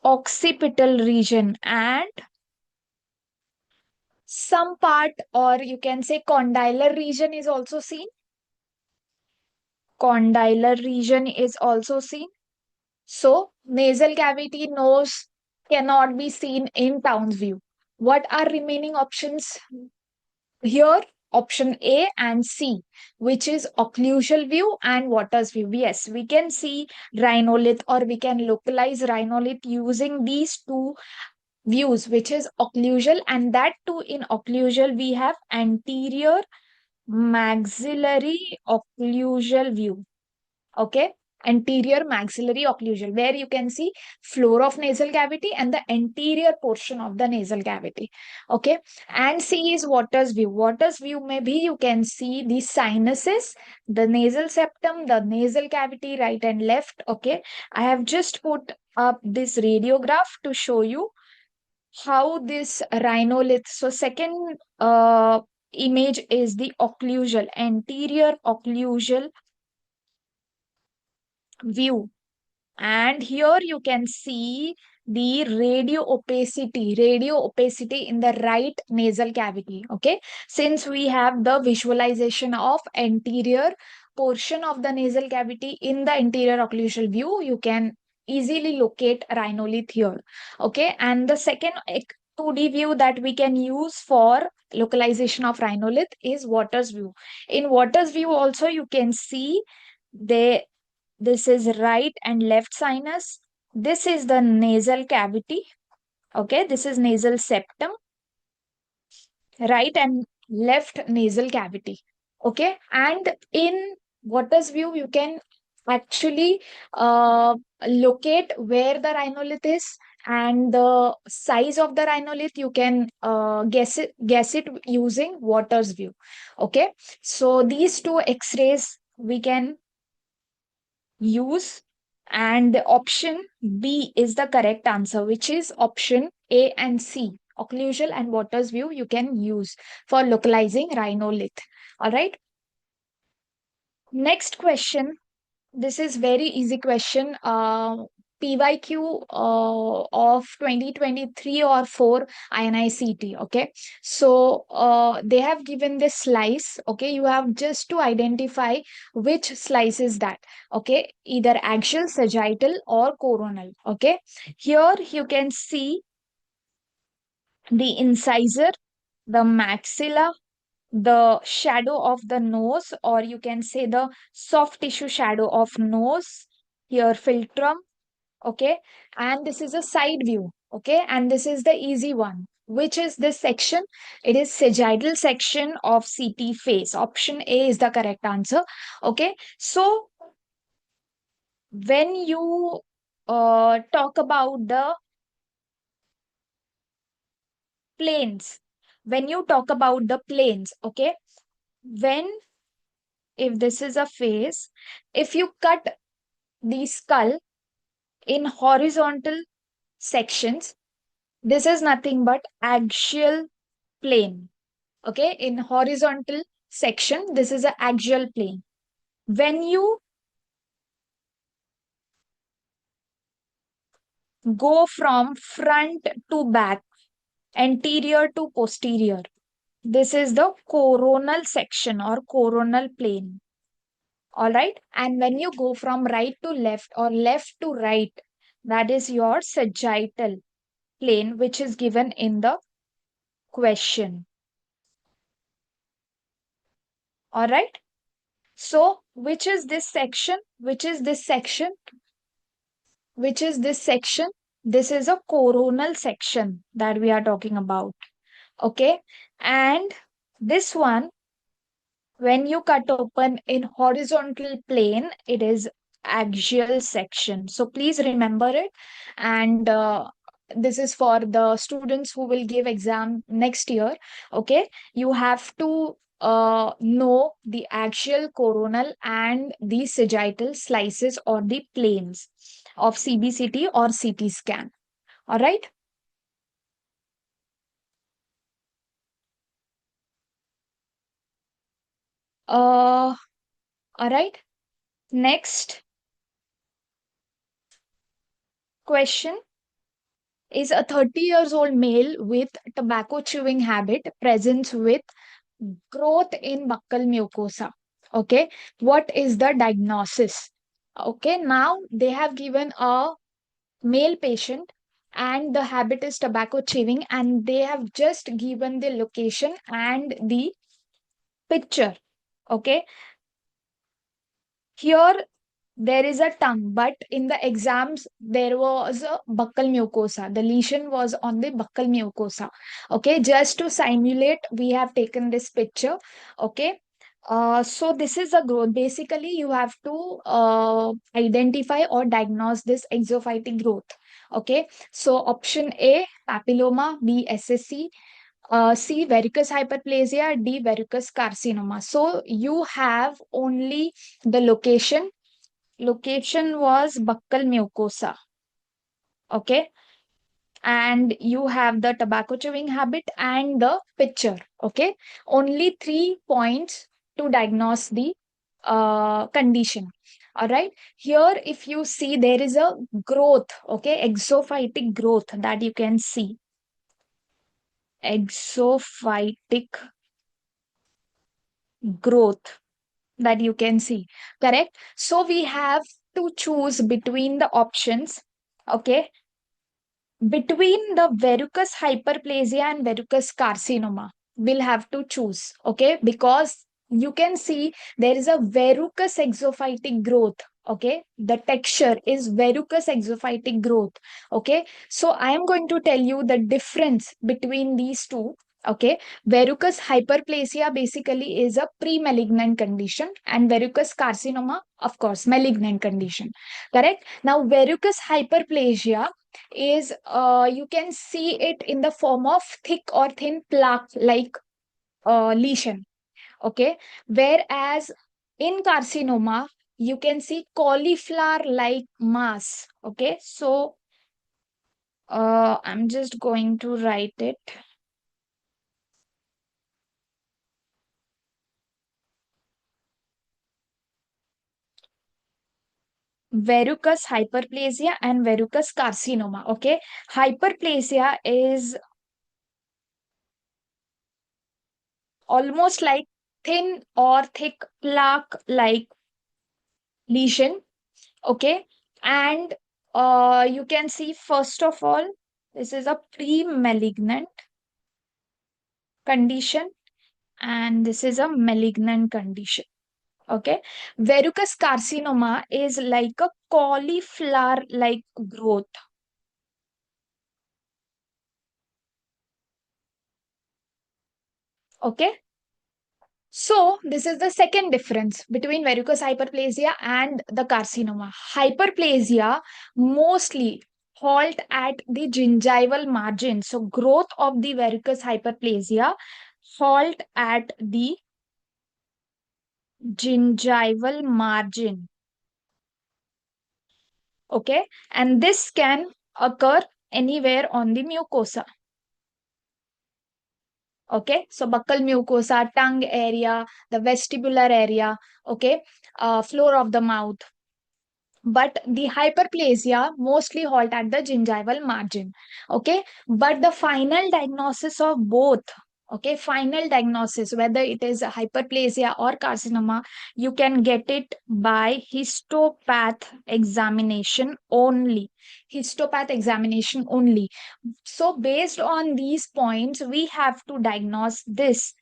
Occipital region and some part, or you can say condylar region is also seen. Condylar region is also seen. So, nasal cavity, nose cannot be seen in Towns view. What are remaining options here? Option A and C, which is occlusal view and Waters view. Yes, we can see rhinolith or we can localize rhinolith using these two views, which is occlusal, and that too in occlusal we have anterior maxillary occlusal view. Okay. anterior maxillary occlusal, where you can see floor of nasal cavity and the anterior portion of the nasal cavity. Okay. And C is Waters view. Waters view may be, you can see the sinuses, the nasal septum, the nasal cavity, right and left. Okay. I have just put up this radiograph to show you how this rhinolith. So second image is the occlusal, anterior occlusal view. And here you can see the radio opacity in the right nasal cavity. Okay. Since we have the visualization of anterior portion of the nasal cavity in the anterior occlusal view, you can easily locate rhinolith here. Okay. And the second 2D view that we can use for localization of rhinolith is Waters view. In Waters view also you can see this is right and left sinus. This is the nasal cavity. Okay, this is nasal septum, right and left nasal cavity. Okay, and in Waters view, you can actually locate where the rhinolith is, and the size of the rhinolith you can guess it using Waters view. Okay, so these two X-rays we can use, and the option B is the correct answer, which is option A and C. Occlusal and Waters view you can use for localizing rhinolith. All right. Next question. This is very easy question. PYQ of 2023 or 4 INICET. Okay. So they have given this slice. Okay. You have just to identify which slice is that. Okay. Either axial, sagittal or coronal. Okay. Here you can see the incisor, the maxilla, the shadow of the nose, or you can say the soft tissue shadow of nose, here philtrum. Okay, and this is a side view. Okay, and this is the easy one. Which is this section? It is sagittal section of CT face. Option A is the correct answer. Okay, so when you talk about the planes, okay, when, if this is a face, if you cut the skull in horizontal sections, this is nothing but axial plane. Okay, in horizontal section, this is an axial plane. When you go from front to back, anterior to posterior, this is the coronal section or coronal plane. All right. And when you go from right to left or left to right, that is your sagittal plane, which is given in the question. All right. So, which is this section? Which is this section? Which is this section? This is a coronal section that we are talking about. Okay. And this one, when you cut open in horizontal plane, it is axial section. So please remember it. And this is for the students who will give exam next year. Okay, you have to know the axial, coronal, and the sagittal slices or the planes of CBCT or CT scan. All right. All right. Next question is a 30 years old male with tobacco chewing habit presents with growth in buccal mucosa. Okay, what is the diagnosis? Okay, now they have given a male patient and the habit is tobacco chewing, and they have just given the location and the picture. Okay, here there is a tongue, but in the exams there was a buccal mucosa. The lesion was on the buccal mucosa. Okay, just to simulate, we have taken this picture. Okay, So this is a growth. Basically, you have to identify or diagnose this exophytic growth. Okay. So option A, papilloma, B, SSC, C, verrucous hyperplasia, D, verrucous carcinoma. So you have only the location. Location was buccal mucosa. Okay. And you have the tobacco chewing habit and the picture. Okay. Only 3 points to diagnose the condition. All right. Here, if you see, there is a growth. Okay. Exophytic growth that you can see. Exophytic growth that you can see. Correct. So we have to choose between the options. Okay. Between the verrucous hyperplasia and verrucous carcinoma, we'll have to choose. Okay. Because you can see there is a verrucous exophytic growth. Okay. The texture is verrucous exophytic growth. Okay. So I am going to tell you the difference between these two. Okay. Verrucous hyperplasia basically is a pre-malignant condition, and verrucous carcinoma, of course, malignant condition. Correct. Now, verrucous hyperplasia is you can see it in the form of thick or thin plaque like lesion. Okay. Whereas in carcinoma, you can see cauliflower like mass. Okay. So I'm just going to write it. Verrucous hyperplasia and verrucous carcinoma. Okay. Hyperplasia is almost like thin or thick plaque like lesion. Okay. And you can see, first of all, this is a pre-malignant condition, and this is a malignant condition. Okay. Verrucous carcinoma is like a cauliflower like growth. Okay. So this is the second difference between verrucous hyperplasia and the carcinoma. Hyperplasia mostly halt at the gingival margin. So growth of the verrucous hyperplasia halt at the gingival margin. Okay. And this can occur anywhere on the mucosa. Okay. So buccal mucosa, tongue area, the vestibular area, okay, floor of the mouth. But the hyperplasia mostly halt at the gingival margin. Okay. But the final diagnosis of both, okay, final diagnosis, whether it is a hyperplasia or carcinoma, you can get it by histopath examination only. Histopath examination only. So based on these points, we have to diagnose this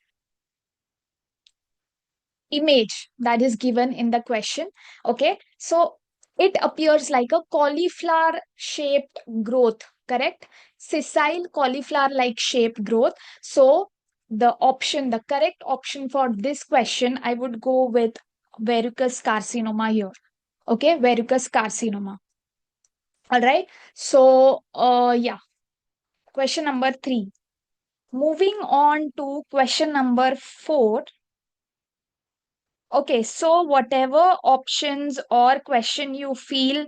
image that is given in the question. Okay. So it appears like a cauliflower shaped growth. Correct. Sessile cauliflower like shaped growth. So the correct option for this question, I would go with verrucous carcinoma here. Okay. Verrucous carcinoma. All right. So yeah, question number 3. Moving on to question number 4. Okay, so whatever options or question you feel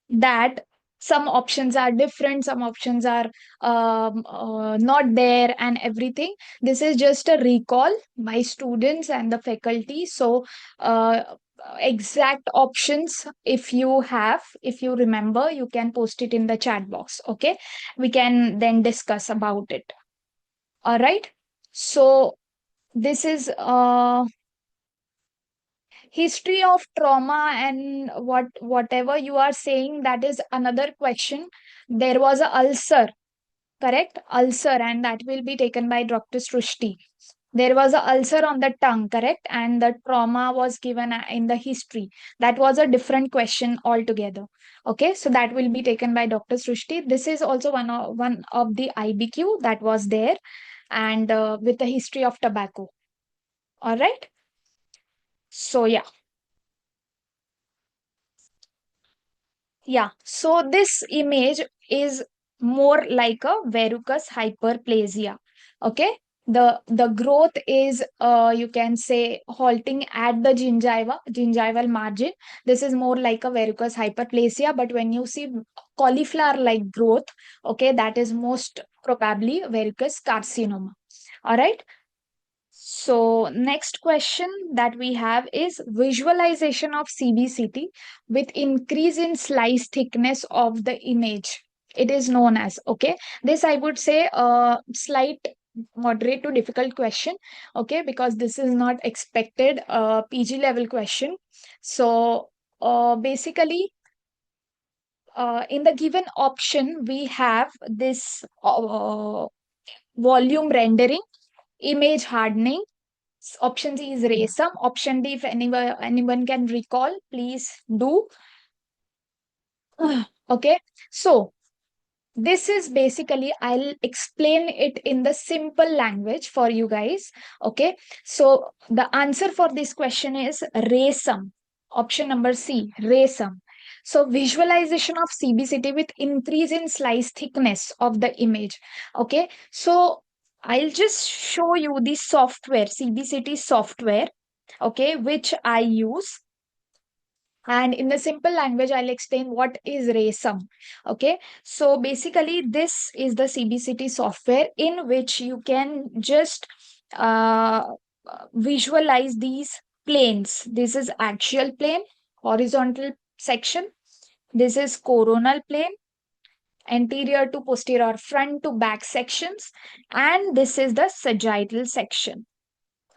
that some options are different, some options are not there, and everything. This is just a recall by students and the faculty. So, exact options, if you remember, you can post it in the chat box. Okay, we can then discuss about it. All right. So this is history of trauma and whatever you are saying, that is another question. There was a ulcer, correct? Ulcer, and that will be taken by Dr. Srushti. There was a ulcer on the tongue, correct? And the trauma was given in the history. That was a different question altogether. Okay, so that will be taken by Dr. Srushti. This is also one of the IBQ that was there. and with the history of tobacco. All right. So yeah. Yeah, so this image is more like a verrucous hyperplasia. Okay, the growth is you can say halting at the gingival margin. This is more like a verrucous hyperplasia, but when you see cauliflower like growth, okay, that is most probably verrucous carcinoma. All right. So next question that we have is visualization of CBCT with increase in slice thickness of the image. It is known as, okay. This I would say a slight moderate to difficult question, okay, because this is not expected PG level question. So basically in the given option we have this volume rendering, image hardening. Option C is Resum. Option D, if anyone can recall, please do. Okay, so this is basically, I'll explain it in the simple language for you guys. Okay, so the answer for this question is Resum. Option number C, Resum. So visualization of CBCT with increase in slice thickness of the image. Okay, so I'll just show you the software, CBCT software, okay, which I use. And in the simple language, I'll explain what is RASUM. Okay, so basically, this is the CBCT software in which you can just visualize these planes. This is axial plane, horizontal section. This is coronal plane, anterior to posterior, front to back sections. And this is the sagittal section.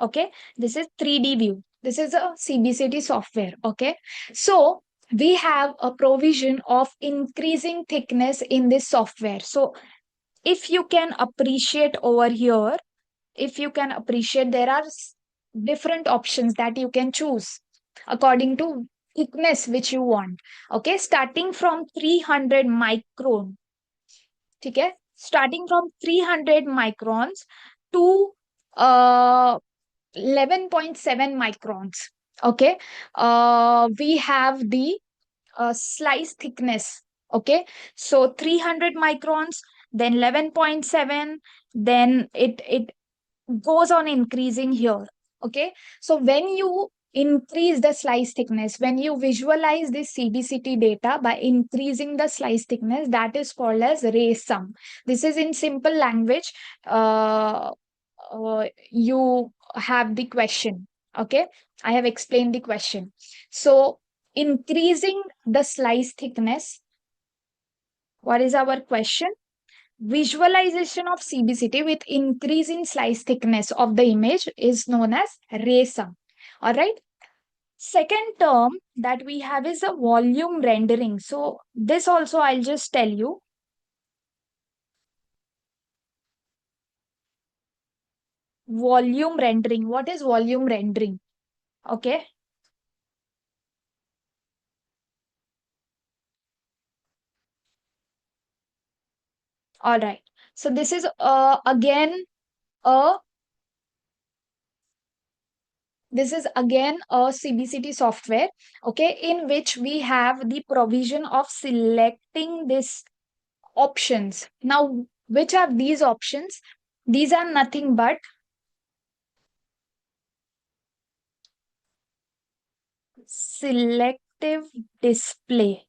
Okay, this is 3D view. This is a CBCT software. Okay, so we have a provision of increasing thickness in this software. So if you can appreciate over here, if you can appreciate, there are different options that you can choose according to thickness which you want. Okay, starting from 300 micron. Okay, starting from 300 microns to 11.7 microns. Okay, we have the slice thickness. Okay, so 300 microns, then 11.7, then it goes on increasing here. Okay, so when you increase the slice thickness, when you visualize this CBCT data by increasing the slice thickness, that is called as RASUM. This is in simple language. You have the question. Okay, I have explained the question. So increasing the slice thickness, what is our question? Visualization of CBCT with increase in slice thickness of the image is known as RASUM. All right. Second term that we have is a volume rendering. So this also I'll just tell you. Volume rendering. What is volume rendering? Okay. All right. So this is again a CBCT software, okay, in which we have the provision of selecting these options. Now, which are these options? These are nothing but selective display.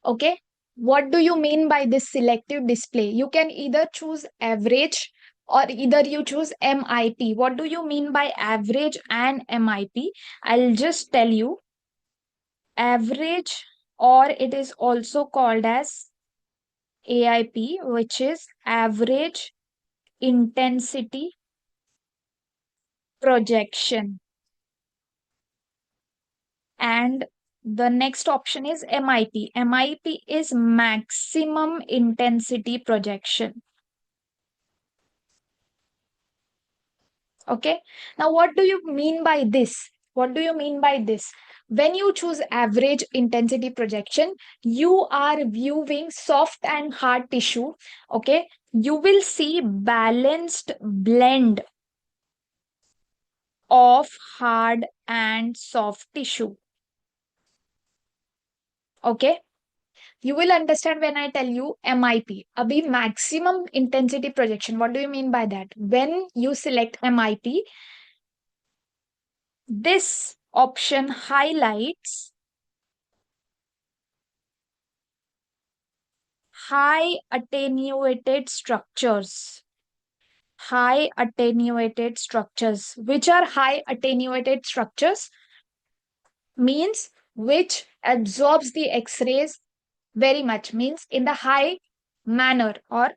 Okay, what do you mean by this selective display? You can either choose average or either you choose MIP. What do you mean by average and MIP? I'll just tell you. Average, or it is also called as AIP, which is average intensity projection. And the next option is MIP. MIP is maximum intensity projection. Okay. Now, what do you mean by this? What do you mean by this? When you choose average intensity projection, you are viewing soft and hard tissue. Okay, you will see balanced blend of hard and soft tissue. Okay, you will understand when I tell you MIP. Abhi maximum intensity projection. What do you mean by that? When you select MIP, this option highlights high attenuated structures. High attenuated structures. Which are high attenuated structures? Means which absorbs the X-rays very much, means in the high manner, or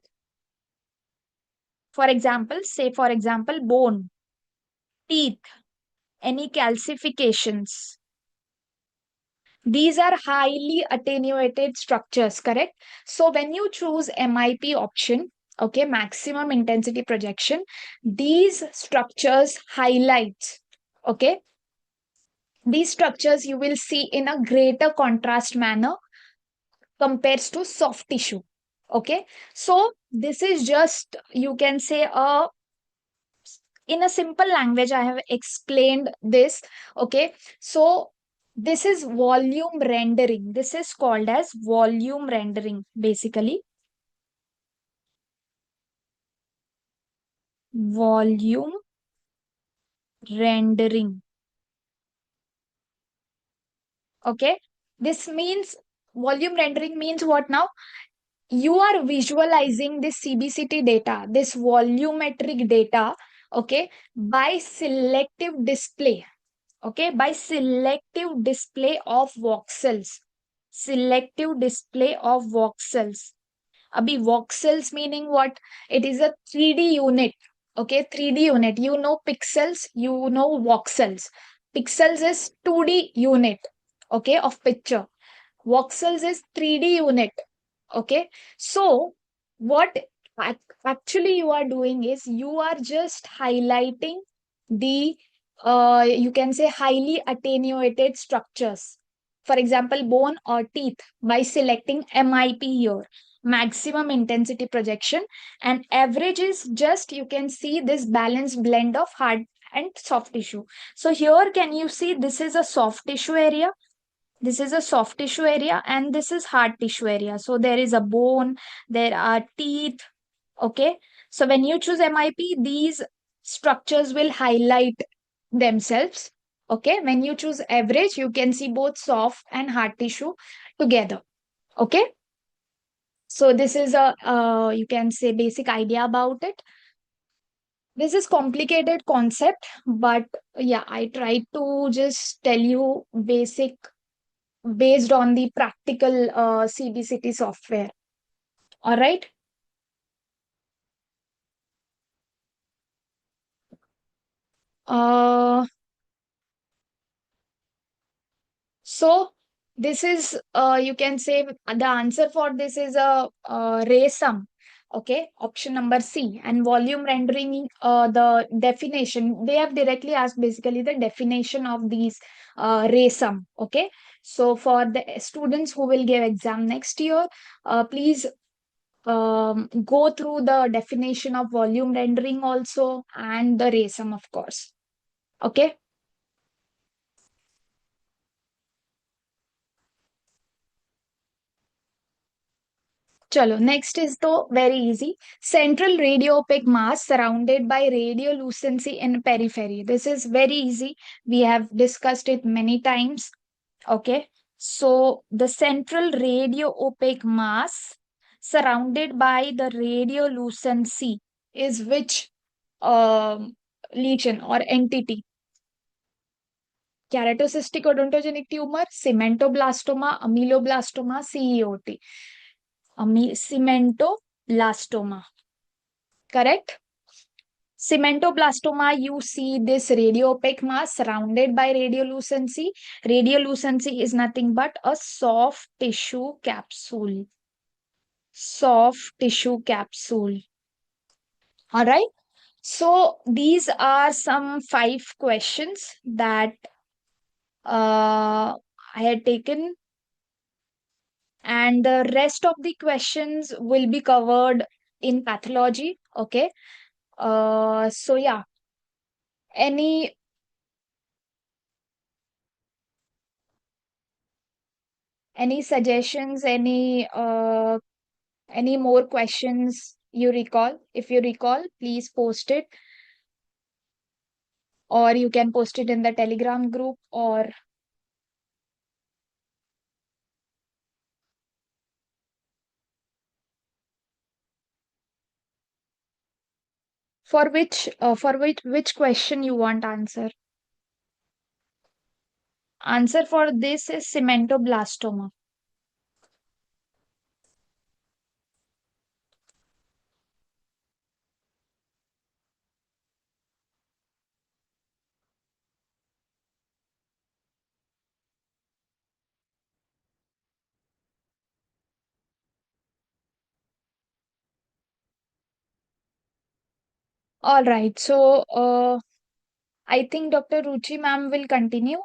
for example, say for example, bone, teeth, any calcifications. These are highly attenuated structures, correct? So when you choose MIP option, okay, maximum intensity projection, these structures highlight, okay, these structures you will see in a greater contrast manner compares to soft tissue. Okay, so this is just, you can say, a in a simple language I have explained this. Okay, so this is volume rendering. This is called as volume rendering, basically. Volume rendering. Okay, this means, volume rendering means what now? You are visualizing this CBCT data, this volumetric data, okay, by selective display. Okay, by selective display of voxels. Selective display of voxels. Abhi voxels meaning what? It is a 3D unit. Okay, 3D unit. You know pixels, you know voxels. Pixels is 2D unit, okay, of picture. Voxels is 3D unit. Okay, so what actually you are doing is you are just highlighting the you can say highly attenuated structures. For example, bone or teeth, by selecting MIP here, maximum intensity projection, and average is just, you can see this balanced blend of hard and soft tissue. So here can you see this is a soft tissue area, this is a soft tissue area, and this is hard tissue area. So there is a bone, there are teeth. Okay, so when you choose MIP, these structures will highlight themselves. Okay, when you choose average, you can see both soft and hard tissue together. Okay, so this is a you can say basic idea about it. This is complicated concept, but yeah, I tried to just tell you basic based on the practical CBCT software. All right. Uh, so this is, you can say the answer for this is a ray sum. Okay, option number C. And volume rendering, the definition, they have directly asked basically the definition of these ray sum. Okay, so for the students who will give exam next year, please go through the definition of volume rendering also, and the ray sum, of course. Okay. Chalo, next is the very easy. Central radiopaque mass surrounded by radiolucency in periphery. This is very easy. We have discussed it many times. Okay. So the central radiopaque mass surrounded by the radiolucency is which lesion or entity? Keratocystic odontogenic tumor, cementoblastoma, ameloblastoma, CEOT. Cementoblastoma. Correct? Cementoblastoma, you see this radiopaque mass surrounded by radiolucency. Radiolucency is nothing but a soft tissue capsule. Soft tissue capsule. All right. So these are some 5 questions that I had taken, and the rest of the questions will be covered in pathology. Okay. So yeah, any suggestions, any more questions you recall? If you recall, please post it, or you can post it in the Telegram group, or which question you want answer. Answer for this is cementoblastoma. All right. So I think Dr. Ruchi ma'am will continue.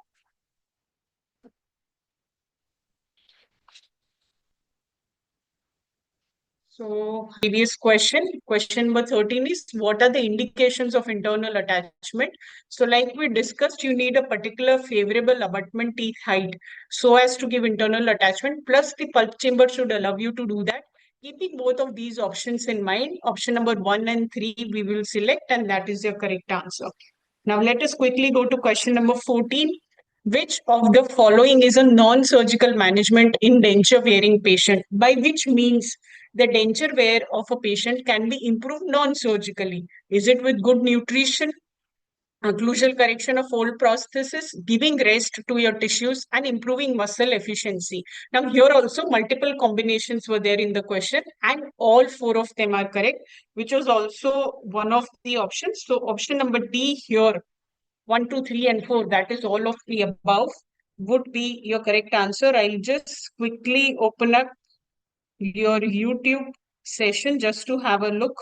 So previous question number 13 is, what are the indications of internal attachment? So like we discussed, you need a particular favorable abutment teeth height so as to give internal attachment, plus the pulp chamber should allow you to do that. Keeping both of these options in mind, option number 1 and 3 we will select, and that is your correct answer. Now let us quickly go to question number 14. Which of the following is a non-surgical management in denture wearing patient? By which means the denture wear of a patient can be improved non-surgically. Is it with good nutrition, occlusal correction of old prosthesis, giving rest to your tissues, and improving muscle efficiency? Now, here also multiple combinations were there in the question, and all 4 of them are correct, which was also one of the options. So, option number D here, 1, 2, 3, and 4, that is all of the above, would be your correct answer. I'll just quickly open up your YouTube session just to have a look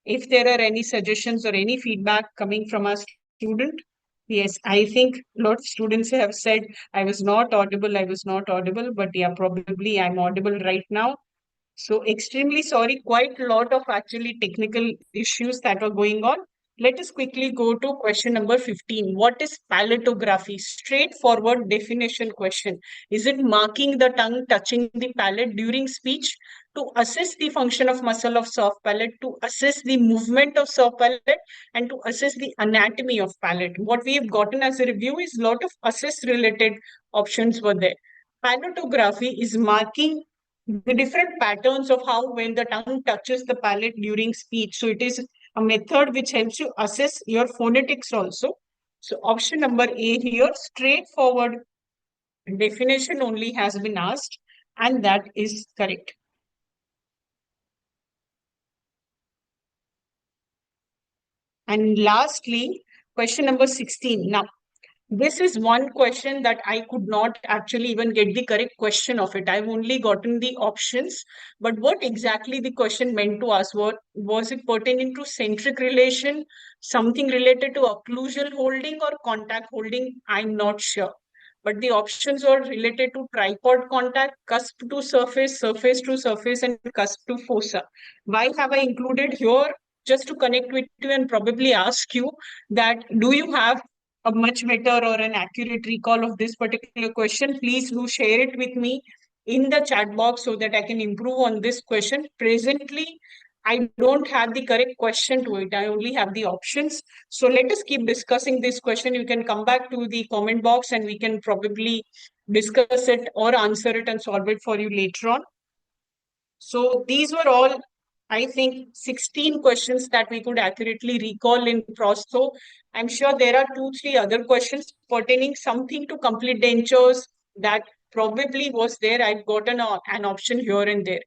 if there are any suggestions or any feedback coming from a student. Yes, I think a lot of students have said I was not audible, but yeah, probably I'm audible right now. So extremely sorry, quite a lot of actually technical issues that were going on. Let us quickly go to question number 15. What is palatography? Straightforward definition question. Is it marking the tongue touching the palate during speech to assess the function of muscle of soft palate, to assess the movement of soft palate, and to assess the anatomy of palate? What we have gotten as a review is a lot of assess related options were there. Palatography is marking the different patterns of how when the tongue touches the palate during speech. So it is a method which helps you assess your phonetics also. So option number A here, straightforward definition only has been asked, and that is correct. And lastly, question number 16. Now, this is one question that I could not actually even get the correct question of it. I've only gotten the options, but what exactly the question meant to us? What was it pertaining to centric relation, something related to occlusal holding or contact holding? I'm not sure. But the options are related to tripod contact, cusp to surface, surface to surface, and cusp to fossa. Why have I included here? Just to connect with you and probably ask you that, do you have a much better or an accurate recall of this particular question? Please do share it with me in the chat box so that I can improve on this question. Presently, I don't have the correct question to it. I only have the options. So let us keep discussing this question. You can come back to the comment box and we can probably discuss it or answer it and solve it for you later on. So these were all, I think, 16 questions that we could accurately recall in Prostho. I'm sure there are 2, 3 other questions pertaining something to complete dentures that probably was there. I've gotten an option here and there.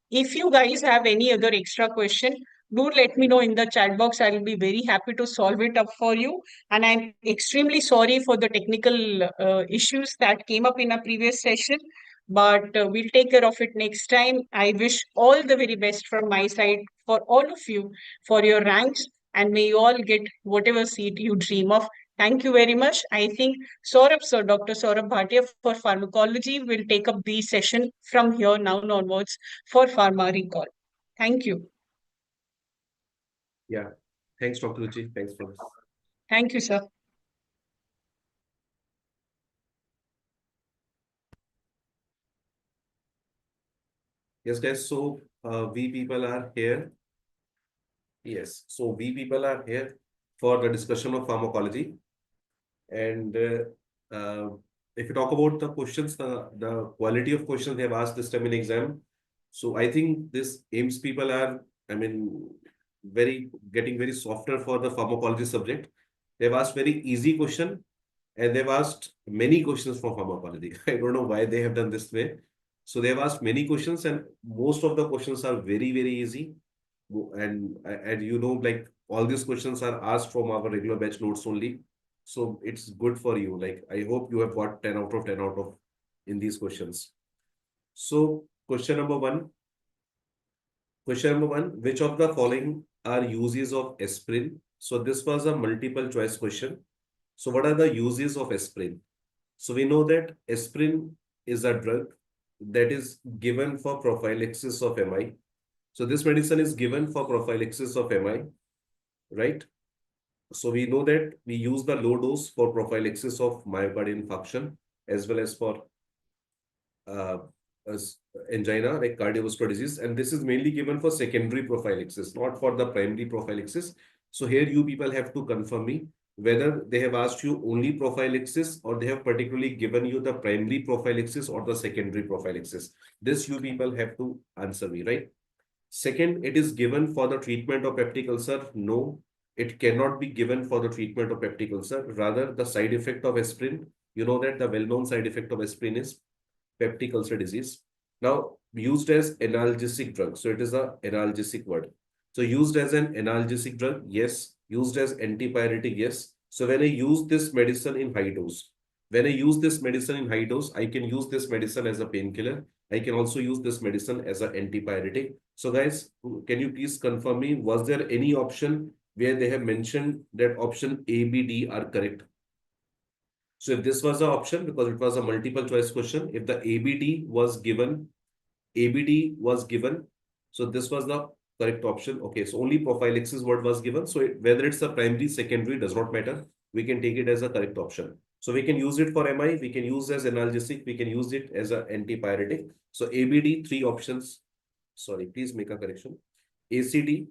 If you guys have any other extra question, do let me know in the chat box. I will be very happy to solve it up for you. And I'm extremely sorry for the technical issues that came up in a previous session, but we'll take care of it next time. I wish all the very best from my side for all of you for your ranks, and may you all get whatever seat you dream of. Thank you very much. I think Saurabh, sir, Dr. Saurabh Bhatia for pharmacology will take up the session from here now onwards for pharma recall. Thank you. Yeah. Thanks, Dr. Ruchi. Thanks for this. Thank you, sir. Yes, guys. So we people are here. Yes. So we people are here for the discussion of pharmacology. And if you talk about the questions, the quality of questions they have asked this time in exam. So I think this AIMS people are, I mean, getting very softer for the pharmacology subject. They've asked very easy question and they've asked many questions from pharmacology. I don't know why they have done this way. So they've asked many questions and most of the questions are very, very easy. And you know, like all these questions are asked from our regular batch notes only. So it's good for you. Like, I hope you have got 10 out of 10 out of in these questions. So question number one, which of the following are uses of aspirin? So this was a multiple choice question. So what are the uses of aspirin? So we know that aspirin is a drug that is given for prophylaxis of MI. So this medicine is given for prophylaxis of MI, right? So we know that we use the low dose for prophylaxis of myocardial infarction as well as for angina, like cardiovascular disease. And this is mainly given for secondary prophylaxis, not for the primary prophylaxis. So here you people have to confirm me whether they have asked you only prophylaxis or they have particularly given you the primary prophylaxis or the secondary prophylaxis. This you people have to answer me, right? Second, it is given for the treatment of peptic ulcer. No, it cannot be given for the treatment of peptic ulcer. Rather, the side effect of aspirin, you know that the well-known side effect of aspirin is peptic ulcer disease. Now, used as analgesic drug. So it is a analgesic word. So used as an analgesic drug, yes. Used as antipyretic, yes. So when I use this medicine in high dose, I can use this medicine as a painkiller. I can also use this medicine as an antipyretic. So guys, can you please confirm me, was there any option where they have mentioned that option A, B, D are correct? So if this was the option, because it was a multiple choice question, if the ABD was given, so this was the correct option. Okay, so only prophylaxis word was given. So whether it's a primary, secondary, does not matter. We can take it as a correct option. So we can use it for MI, we can use as analgesic, we can use it as an antipyretic. So ABD, three options. Sorry, please make a correction. ACD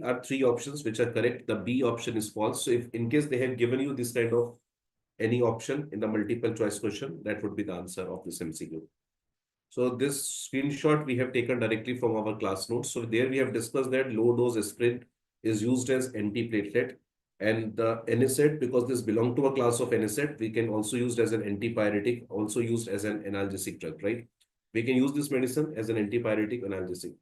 are three options which are correct. The B option is false. So if in case they have given you this kind of any option in the multiple choice question, that would be the answer of this MCQ. So this screenshot we have taken directly from our class notes. So there we have discussed that low dose aspirin is used as antiplatelet, and the NSAID, because this belong to a class of NSAID, we can also use as an antipyretic, also used as an analgesic drug, right? We can use this medicine as an antipyretic analgesic,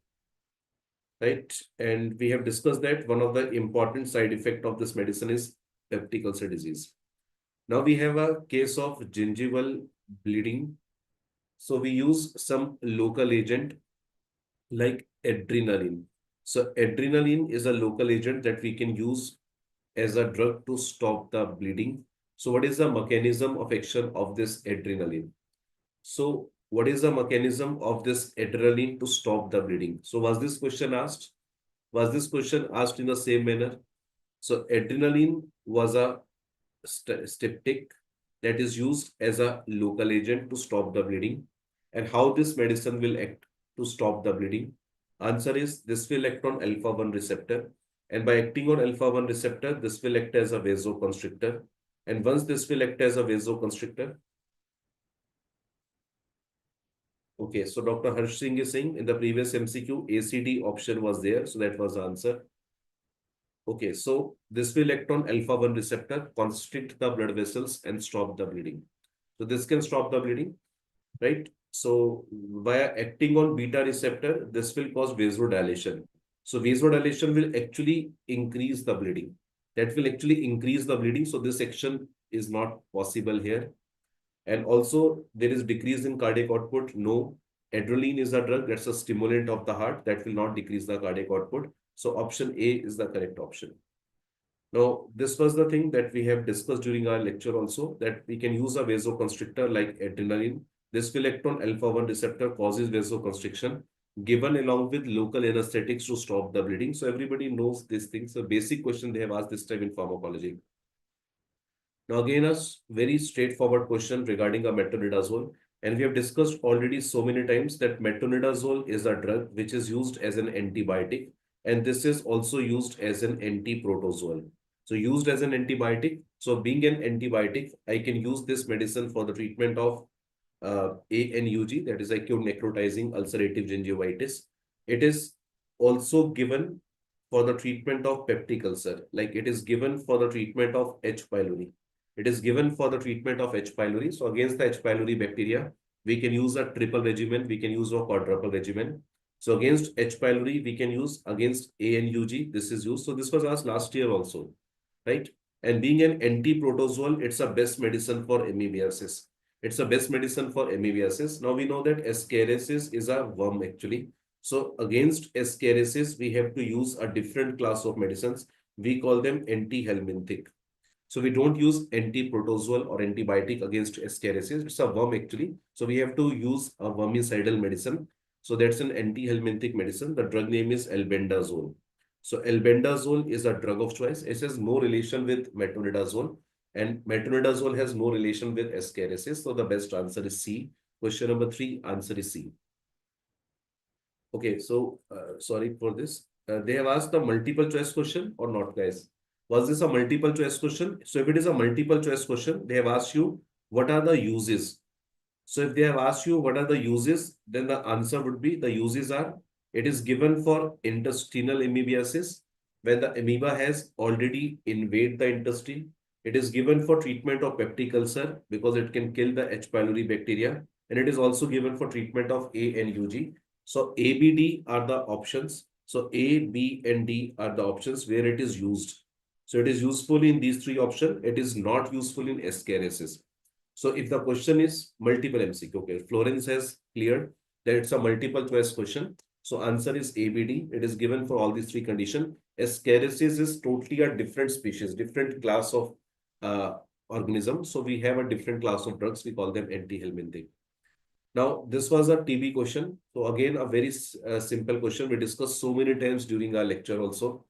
right? And we have discussed that one of the important side effect of this medicine is peptic ulcer disease. Now we have a case of gingival bleeding. So we use some local agent like adrenaline. So adrenaline is a local agent that we can use as a drug to stop the bleeding. So what is the mechanism of action of this adrenaline? So what is the mechanism of this adrenaline to stop the bleeding? So was this question asked? Was this question asked in the same manner? So adrenaline was a styptic that is used as a local agent to stop the bleeding. And how this medicine will act to stop the bleeding? Answer is this will act on alpha-1 receptor. And by acting on alpha-1 receptor, this will act as a vasoconstrictor. And once this will act as a vasoconstrictor, okay, so Dr. Harsh Singh is saying in the previous MCQ, ACD option was there. So that was the answer. Okay, so this will act on alpha-1 receptor, constrict the blood vessels and stop the bleeding. So this can stop the bleeding, right? So via acting on beta receptor, this will cause vasodilation. So vasodilation will actually increase the bleeding. That will actually increase the bleeding. So this action is not possible here. And also there is decrease in cardiac output. No, adrenaline is a drug that's a stimulant of the heart that will not decrease the cardiac output. So option A is the correct option. Now, this was the thing that we have discussed during our lecture also, that we can use a vasoconstrictor like adrenaline. This will act on alpha-1 receptor, causes vasoconstriction, given along with local anesthetics to stop the bleeding. So everybody knows these things. So basic question they have asked this time in pharmacology. Now again, a very straightforward question regarding a metronidazole. And we have discussed already so many times that metronidazole is a drug which is used as an antibiotic. And this is also used as an anti-protozoal. So used as an antibiotic. So being an antibiotic, I can use this medicine for the treatment of ANUG, that is acute necrotizing ulcerative gingivitis. It is also given for the treatment of peptic ulcer, like it is given for the treatment of H. pylori. It is given for the treatment of H. pylori. So against the H. pylori bacteria, we can use a triple regimen, we can use a quadruple regimen. So against H. pylori, we can use against ANUG, this is used. So this was asked last year also, right? And being an anti-protozoal, it's a best medicine for amoebiasis. It's a best medicine for amoebiasis. Now we know that Ascariasis is a worm actually. So against Ascariasis, we have to use a different class of medicines. We call them anti-helminthic. So we don't use anti-protozoal or antibiotic against Ascariasis. It's a worm actually. So we have to use a wormicidal medicine. So that's an anti-helminthic medicine. The drug name is albendazole. So albendazole is a drug of choice. It has no relation with metronidazole. And metronidazole has no relation with Ascariasis. So the best answer is C. Question number 3, answer is C. Okay, so sorry for this. They have asked the multiple choice question or not, guys? Was this a multiple choice question? So if it is a multiple choice question, they have asked you, what are the uses? So if they have asked you, what are the uses? Then the answer would be, the uses are, it is given for intestinal amoebiasis, when the amoeba has already invaded the intestine. It is given for treatment of peptic ulcer because it can kill the H. pylori bacteria. And it is also given for treatment of ANUG. So A, B, D are the options. So A, B, and D are the options where it is used. So it is useful in these 3 options. It is not useful in Ascariasis. So if the question is multiple MCQ, okay, Florence has cleared that it's a multiple choice question. So answer is ABD. It is given for all these 3 conditions. Ascariasis is totally a different species, different class of organism. So we have a different class of drugs. We call them anti-helminthic. Now, this was a TB question. So again, a very simple question. We discussed so many times during our lecture also.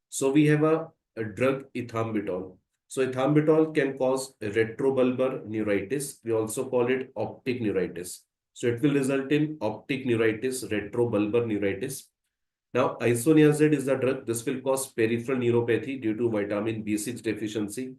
So we have a drug ethambutol. So ethambutol can cause retrobulbar neuritis. We also call it optic neuritis. So it will result in optic neuritis, retrobulbar neuritis. Now, isoniazid is the drug. This will cause peripheral neuropathy due to vitamin B6 deficiency.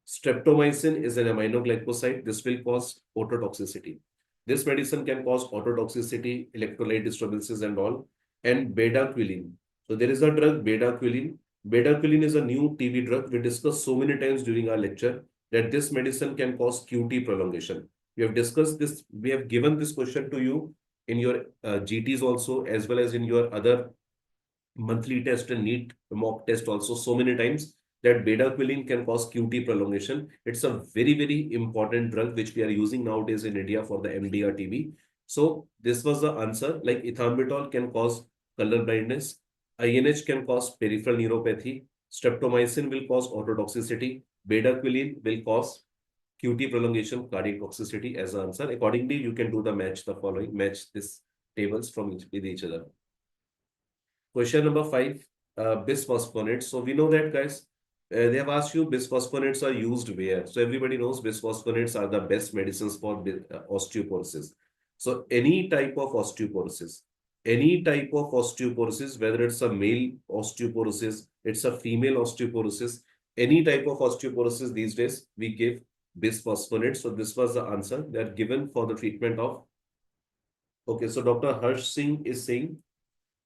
Streptomycin is an aminoglycoside. This will cause ototoxicity. This medicine can cause ototoxicity, electrolyte disturbances and all. And bedaquiline. So there is a drug, bedaquiline. Bedaquiline is a new TB drug. We discussed so many times during our lecture that this medicine can cause QT prolongation. We have discussed this. We have given this question to you in your GTs also, as well as in your other monthly test and NEET mock test also so many times, that bedaquiline can cause QT prolongation. It's a very, very important drug which we are using nowadays in India for the MDR TB. So this was the answer. Like ethambutol can cause color blindness. INH can cause peripheral neuropathy. Streptomycin will cause ototoxicity. Bedaquiline will cause QT prolongation, cardiac toxicity as the answer. Accordingly, you can do the match the following, match these tables from with each other. Question number 5, bisphosphonates. So we know that, guys, they have asked you bisphosphonates are used where. So everybody knows bisphosphonates are the best medicines for osteoporosis. So any type of osteoporosis, whether it's a male osteoporosis, it's a female osteoporosis, any type of osteoporosis these days, we give bisphosphonates. So this was the answer. They are given for the treatment of. Okay, so Dr. Harsh Singh is saying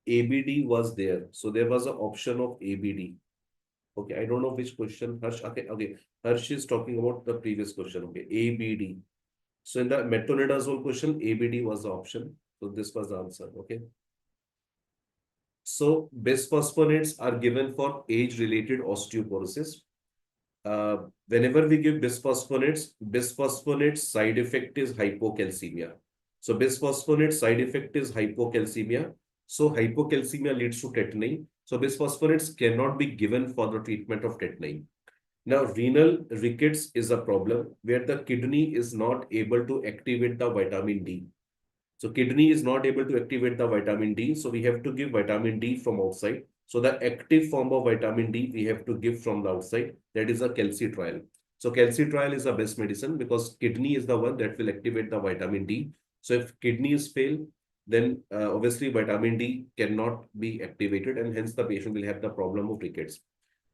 ABD was there. So there was an option of ABD. Okay, I don't know which question Harsh. Okay. Harsh is talking about the previous question. Okay, ABD. So in the metronidazole question, ABD was the option. So this was the answer. Okay. So bisphosphonates are given for age-related osteoporosis. Whenever we give bisphosphonates side effect is hypocalcemia. So bisphosphonate side effect is hypocalcemia. So hypocalcemia leads to tetany. So bisphosphonates cannot be given for the treatment of tetany. Now, renal rickets is a problem where the kidney is not able to activate the vitamin D. So kidney is not able to activate the vitamin D. So we have to give vitamin D from outside. So the active form of vitamin D we have to give from the outside. That is a calcitriol. So calcitriol is the best medicine because kidney is the one that will activate the vitamin D. So if kidneys fail, then obviously vitamin D cannot be activated and hence the patient will have the problem of rickets.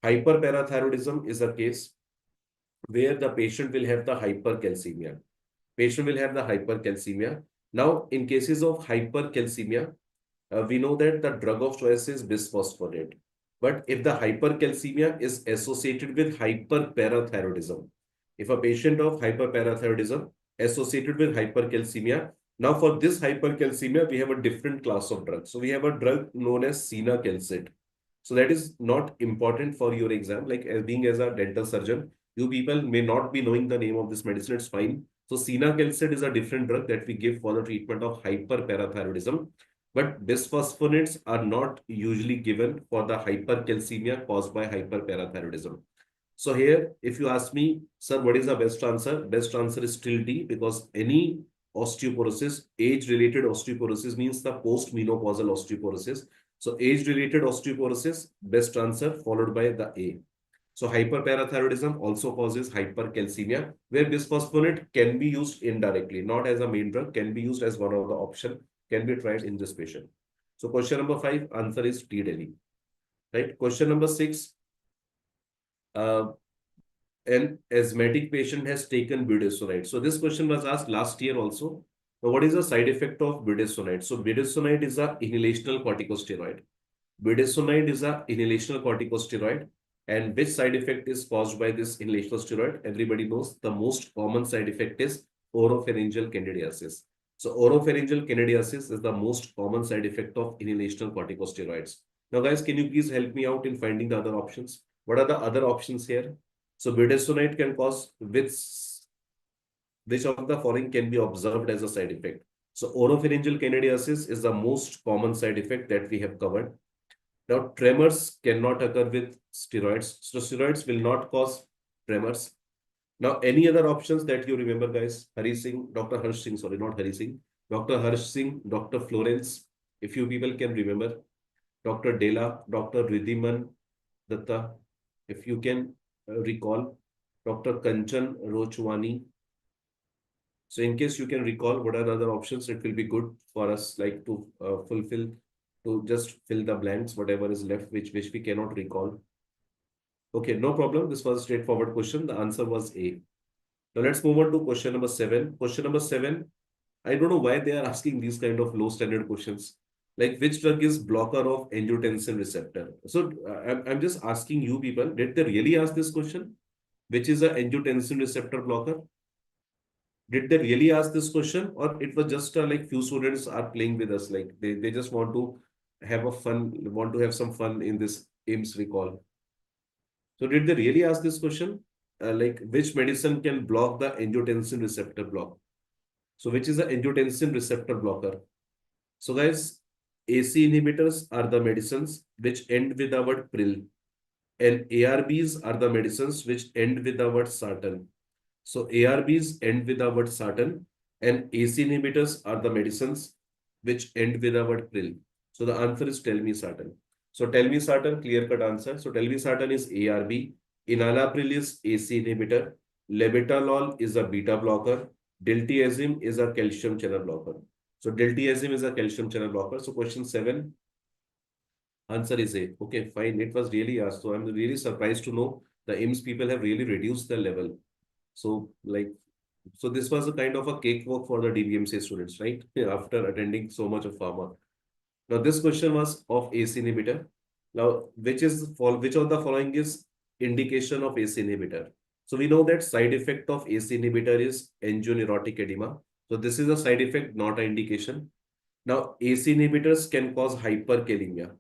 Hyperparathyroidism is a case where the patient will have the hypercalcemia. Patient will have the hypercalcemia. Now, in cases of hypercalcemia, we know that the drug of choice is bisphosphonate. But if the hypercalcemia is associated with hyperparathyroidism, if a patient of hyperparathyroidism associated with hypercalcemia, now for this hypercalcemia, we have a different class of drugs. So we have a drug known as sinacalcet. So that is not important for your exam. Like as being as a dental surgeon, you people may not be knowing the name of this medicine. It's fine. So sinacalcet is a different drug that we give for the treatment of hyperparathyroidism. But bisphosphonates are not usually given for the hypercalcemia caused by hyperparathyroidism. So here, if you ask me, sir, what is the best answer? Best answer is still D because any osteoporosis, age-related osteoporosis means the post-menopausal osteoporosis. So age-related osteoporosis, best answer followed by the A. So hyperparathyroidism also causes hypercalcemia, where bisphosphonate can be used indirectly, not as a main drug, can be used as one of the option, can be tried in this patient. So question number 5, answer is T Delhi. Right? Question number 6, an asthmatic patient has taken budesonide. So this question was asked last year also. Now, what is the side effect of budesonide? So budesonide is a inhalational corticosteroid. Budesonide is a inhalational corticosteroid. And which side effect is caused by this inhalational steroid? Everybody knows the most common side effect is oropharyngeal candidiasis. So oropharyngeal candidiasis is the most common side effect of inhalational corticosteroids. Now guys, can you please help me out in finding the other options? What are the other options here? So budesonide can cause which of the following can be observed as a side effect? So oropharyngeal candidiasis is the most common side effect that we have covered. Now, tremors cannot occur with steroids. So steroids will not cause tremors. Now, any other options that you remember, guys? Hari Singh, Dr. Harsh Singh, sorry, not Hari Singh. Dr. Harsh Singh, Dr. Florence, if you people can remember. Dr. Dela, Dr. Ridhiman Datta, if you can recall. Dr. Kanchan Rochwani. So in case you can recall what are the other options, it will be good for us like to to just fill the blanks, whatever is left, which we cannot recall. Okay, no problem. This was a straightforward question. The answer was A. Now let's move on to question number 7. Question number 7, I don't know why they are asking these kind of low standard questions. Like which drug is blocker of angiotensin receptor? So I'm just asking you people, did they really ask this question? Which is a angiotensin receptor blocker? Did they really ask this question, or it was just like few students are playing with us, like they just want to have some fun in this AIMS recall? So did they really ask this question? Like which medicine can block the angiotensin receptor block? So which is the angiotensin receptor blocker? So guys, AC inhibitors are the medicines which end with the word pril, and ARBs are the medicines which end with the word sartan. So ARBs end with the word sartan, and AC inhibitors are the medicines which end with the word pril. So the answer is telmisartan. So telmisartan, clear-cut answer. So telmisartan is ARB, enalapril is AC inhibitor, labetalol is a beta blocker, diltiazem is a calcium channel blocker. So diltiazem is a calcium channel blocker. So question 7, answer is A. Okay, fine. It was really asked. So I'm really surprised to know the AIMS people have really reduced the level. So this was a kind of a cakewalk for the DBMCI students, right? After attending so much of pharma. Now this question was of AC inhibitor. Now, which of the following is indication of AC inhibitor? So we know that side effect of AC inhibitor is angioneurotic edema. So this is a side effect, not an indication. Now, AC inhibitors can cause hyperkalemia.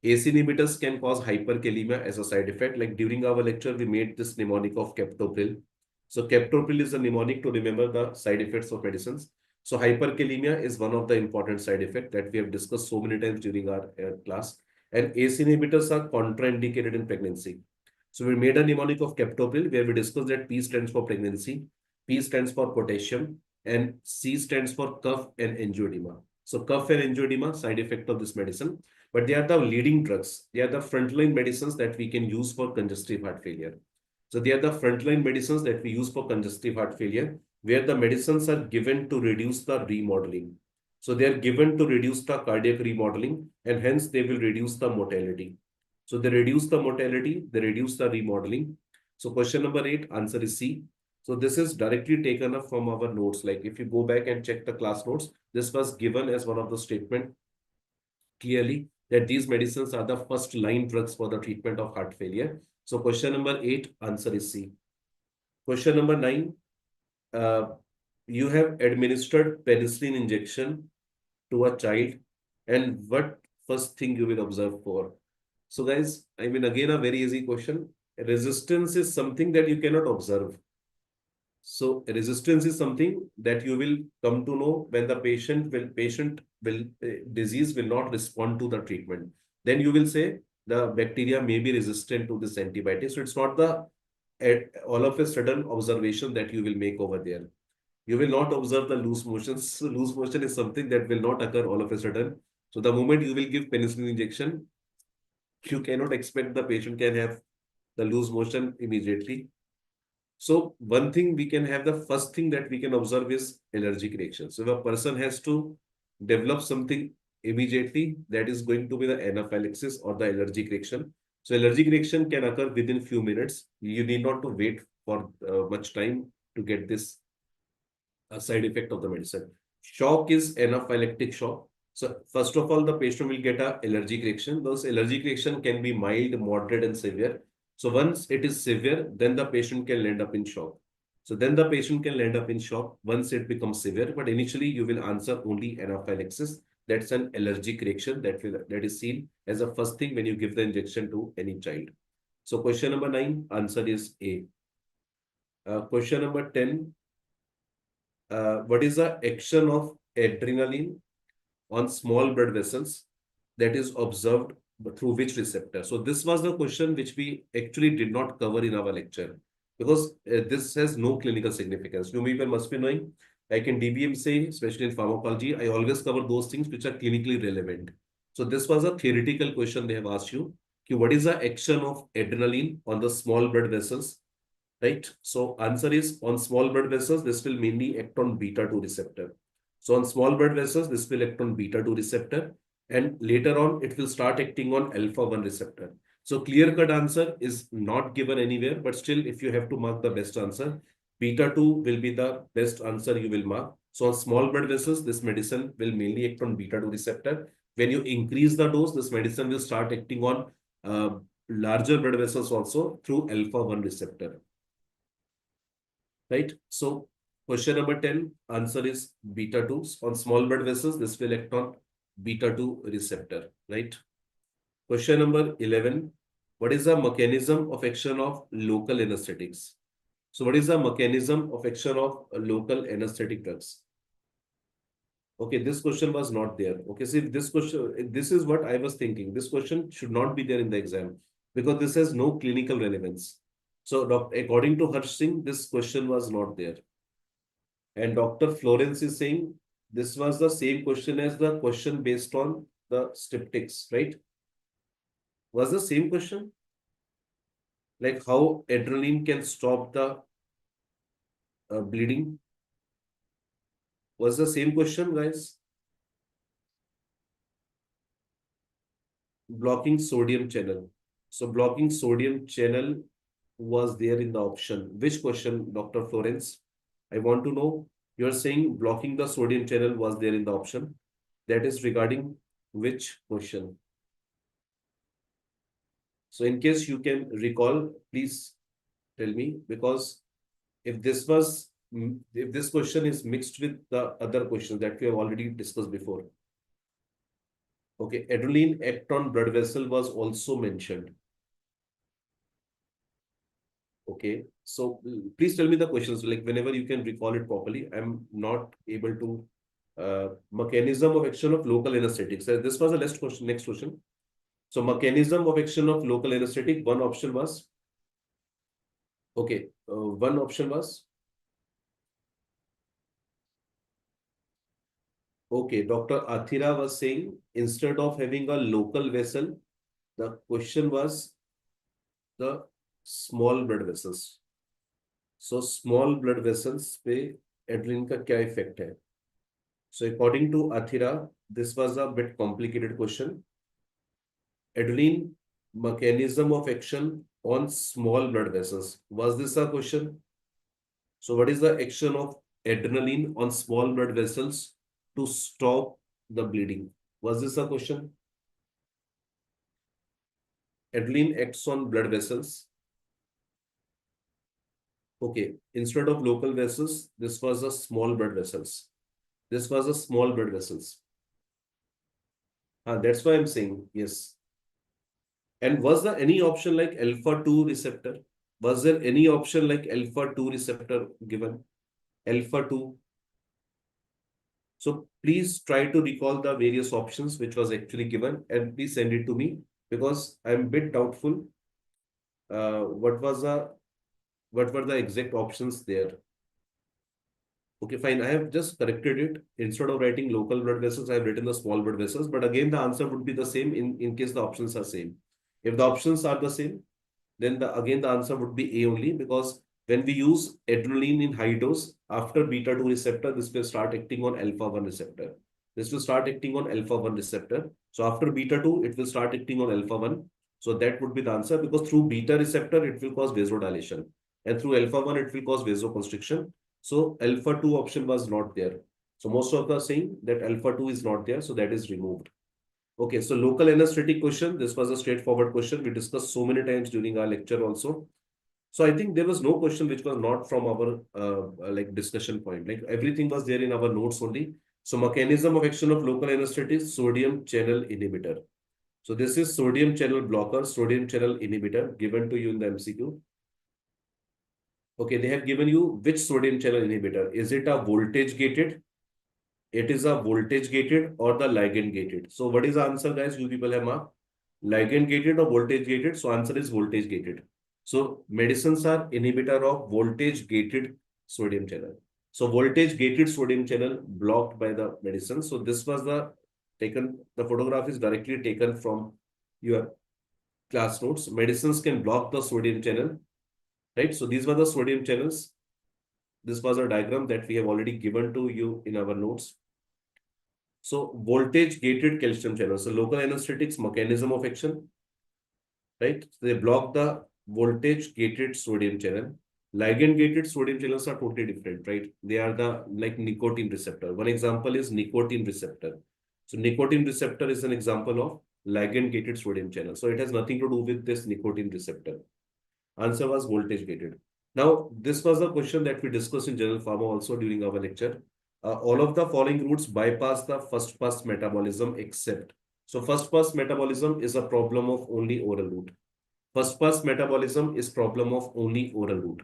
AC inhibitors can cause hyperkalemia as a side effect. Like during our lecture, we made this mnemonic of captopril. So captopril is a mnemonic to remember the side effects of medicines. So hyperkalemia is one of the important side effects that we have discussed so many times during our class. and ACE inhibitors are contraindicated in pregnancy. So we made a mnemonic of captopril where we discussed that P stands for pregnancy, P stands for potassium, and C stands for cough and angioedema. So cough and angioedema, side effect of this medicine, but they are the leading drugs. They are the frontline medicines that we can use for congestive heart failure. So they are the frontline medicines that we use for congestive heart failure, where the medicines are given to reduce the remodeling. So they are given to reduce the cardiac remodeling, and hence they will reduce the mortality. So they reduce the mortality, they reduce the remodeling. So question number 8, answer is C. So this is directly taken up from our notes. Like if you go back and check the class notes, this was given as one of the statement clearly that these medicines are the first line drugs for the treatment of heart failure. So question number 8, answer is C. Question number 9, you have administered penicillin injection to a child, and what first thing you will observe for? So guys, I mean, again, a very easy question. Resistance is something that you cannot observe. So resistance is something that you will come to know when the patient will disease will not respond to the treatment. Then you will say the bacteria may be resistant to this antibiotic. So it's not the all of a sudden observation that you will make over there. You will not observe the loose motions. So loose motion is something that will not occur all of a sudden. So the moment you will give penicillin injection, you cannot expect the patient can have the loose motion immediately. So one thing we can have, the first thing that we can observe is allergic reaction. So if a person has to develop something immediately, that is going to be the anaphylaxis or the allergic reaction. So allergic reaction can occur within few minutes. You need not to wait for much time to get this side effect of the medicine. Shock is anaphylactic shock. So first of all, the patient will get an allergic reaction. Those allergic reaction can be mild, moderate, and severe. So once it is severe, then the patient can end up in shock. So then the patient can end up in shock once it becomes severe. But initially, you will answer only anaphylaxis. That's an allergic reaction that is seen as the first thing when you give the injection to any child. So question number 9, answer is A. Question number 10. What is the action of adrenaline on small blood vessels that is observed through which receptor? So this was the question which we actually did not cover in our lecture because this has no clinical significance. You people must be knowing, like in DBMCI, especially in pharmacology, I always cover those things which are clinically relevant. So this was a theoretical question they have asked you. What is the action of adrenaline on the small blood vessels? Right? So answer is on small blood vessels, this will mainly act on beta-2 receptor. So on small blood vessels, this will act on beta-2 receptor. And later on, it will start acting on alpha-1 receptor. So clear-cut answer is not given anywhere, but still, if you have to mark the best answer, beta-2 will be the best answer you will mark. So on small blood vessels, this medicine will mainly act on beta-2 receptor. When you increase the dose, this medicine will start acting on larger blood vessels also through alpha-1 receptor. Right? So question number 10, answer is beta-2. On small blood vessels, this will act on beta-2 receptor, right? Question number 11, what is the mechanism of action of local anesthetics? So what is the mechanism of action of local anesthetic drugs? Okay, this question was not there. Okay, see this question, this is what I was thinking. This question should not be there in the exam because this has no clinical relevance. So according to Harsh Singh, this question was not there. And Dr. Florence is saying this was the same question as the question based on the styptics, right? Was the same question? Like how adrenaline can stop the bleeding? Was the same question, guys? Blocking sodium channel. So blocking sodium channel was there in the option. Which question, Dr. Florence? I want to know. You're saying blocking the sodium channel was there in the option. That is regarding which question? So in case you can recall, please tell me, because if this question is mixed with the other questions that we have already discussed before. Okay, adrenaline act on blood vessel was also mentioned. Okay, so please tell me the questions, like whenever you can recall it properly. I'm not able to mechanism of action of local anesthetics. This was the next question. So mechanism of action of local anesthetic, one option was, okay, one option was, okay, Dr. Athira was saying instead of having a local vessel, the question was the small blood vessels. So small blood vessels पे adrenaline का क्या effect है? So according to Athira, this was a bit complicated question. Adrenaline mechanism of action on small blood vessels. Was this a question? So what is the action of adrenaline on small blood vessels to stop the bleeding? Was this a question? Adrenaline acts on blood vessels. Okay, instead of local vessels, this was a small blood vessels. This was a small blood vessels. That's why I'm saying yes. And was there any option like alpha 2 receptor? Was there any option like alpha 2 receptor given? Alpha 2. So please try to recall the various options which was actually given and please send it to me because I'm a bit doubtful. What were the exact options there? Okay, fine. I have just corrected it. Instead of writing local blood vessels, I have written the small blood vessels. But again, the answer would be the same in case the options are same. If the options are the same, then again the answer would be A only because when we use adrenaline in high dose, after beta 2 receptor, this will start acting on alpha 1 receptor. This will start acting on alpha 1 receptor. So after beta 2, it will start acting on alpha 1. So that would be the answer because through beta receptor, it will cause vasodilation. And through alpha 1, it will cause vasoconstriction. So alpha 2 option was not there. So most of us are saying that alpha 2 is not there. So that is removed. Okay, so local anesthetic question. This was a straightforward question. We discussed so many times during our lecture also. So I think there was no question which was not from our like discussion point. Like everything was there in our notes only. So mechanism of action of local anesthetic, sodium channel inhibitor. So this is sodium channel blocker, sodium channel inhibitor given to you in the MCQ. Okay, they have given you which sodium channel inhibitor. Is it a voltage gated? It is a voltage gated or the ligand gated. So what is the answer, guys? You people have marked ligand gated or voltage gated. So answer is voltage gated. So medicines are inhibitor of voltage gated sodium channel. So voltage gated sodium channel blocked by the medicine. So this was the photograph is directly taken from your class notes. Medicines can block the sodium channel, right? So these were the sodium channels. This was a diagram that we have already given to you in our notes. So voltage gated calcium channel. So local anesthetics mechanism of action, right? So they block the voltage gated sodium channel. Ligand gated sodium channels are totally different, right? They are the like nicotine receptor. One example is nicotine receptor. So nicotine receptor is an example of ligand gated sodium channel. So it has nothing to do with this nicotine receptor. Answer was voltage gated. Now, this was a question that we discussed in general pharma also during our lecture. All of the following routes bypass the first pass metabolism except. So first pass metabolism is a problem of only oral route. First pass metabolism is problem of only oral route.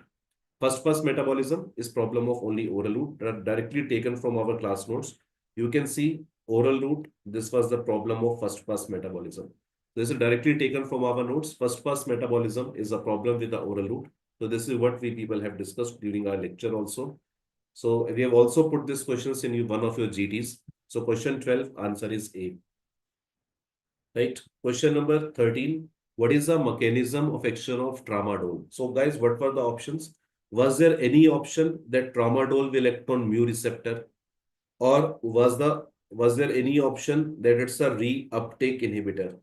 First pass metabolism is problem of only oral route, directly taken from our class notes. You can see oral route. This was the problem of first pass metabolism. This is directly taken from our notes. First pass metabolism is a problem with the oral route. So this is what we people have discussed during our lecture also. So we have also put these questions in one of your GTs. So question 12, answer is A. Right. Question number 13. What is the mechanism of action of tramadol? So guys, what were the options? Was there any option that tramadol will act on mu receptor? Or was there any option that it's a reuptake inhibitor?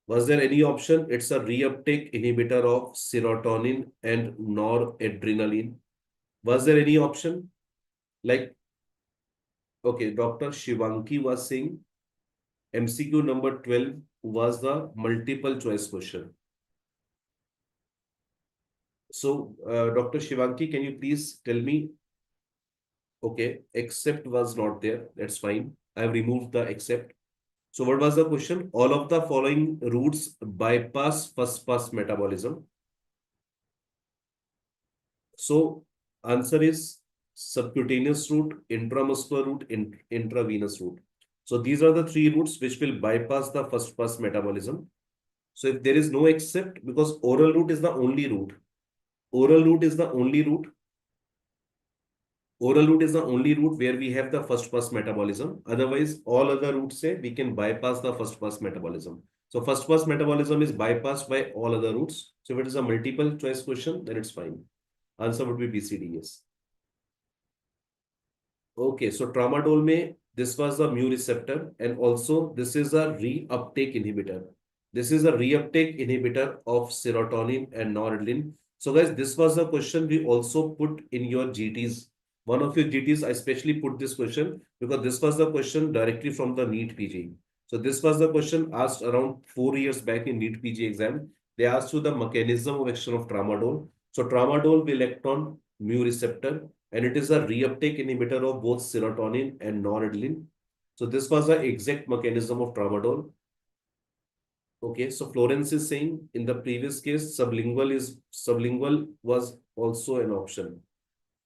Was there any option? It's a reuptake inhibitor of serotonin and noradrenaline. Was there any option? Like, okay, Dr. Shivanki was saying MCQ number 12 was the multiple choice question. So, Dr. Shivanki, can you please tell me? Okay, except was not there. That's fine. I have removed the except. So what was the question? All of the following routes bypass first pass metabolism. So answer is subcutaneous route, intramuscular route, intravenous route. So these are the three routes which will bypass the first pass metabolism. So if there is no except, because oral route is the only route. Oral route is the only route. Oral route is the only route where we have the first pass metabolism. Otherwise, all other routes say we can bypass the first pass metabolism. So first pass metabolism is bypassed by all other routes. So if it is a multiple choice question, then it's fine. Answer would be BCD, yes. Okay, so tramadol mein, this was the mu receptor, and also this is a reuptake inhibitor. This is a reuptake inhibitor of serotonin and noradrenaline. So guys, this was a question we also put in your GTs. One of your GTs, I especially put this question because this was the question directly from the NEET PG. So this was the question asked around 4 years back in NEET PG exam. They asked you the mechanism of action of tramadol. So tramadol will act on mu receptor, and it is a reuptake inhibitor of both serotonin and noradrenaline. So this was the exact mechanism of tramadol. Okay, so Florence is saying in the previous case, sublingual was also an option.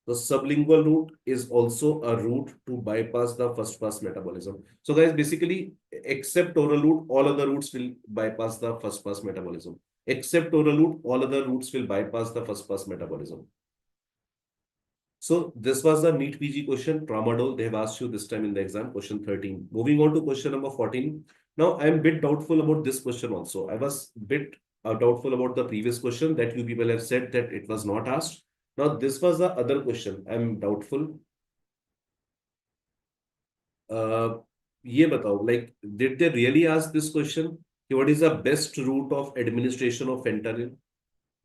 The sublingual route is also a route to bypass the first pass metabolism. So guys, basically, except oral route, all other routes will bypass the first pass metabolism. Except oral route, all other routes will bypass the first pass metabolism. So this was the NEET PG question, tramadol. They have asked you this time in the exam, question 13. Moving on to question number 14. Now, I am a bit doubtful about this question also. I was a bit doubtful about the previous question that you people have said that it was not asked. Now, this was the other question. I'm doubtful. Ye batao, like, did they really ask this question? What is the best route of administration of fentanyl?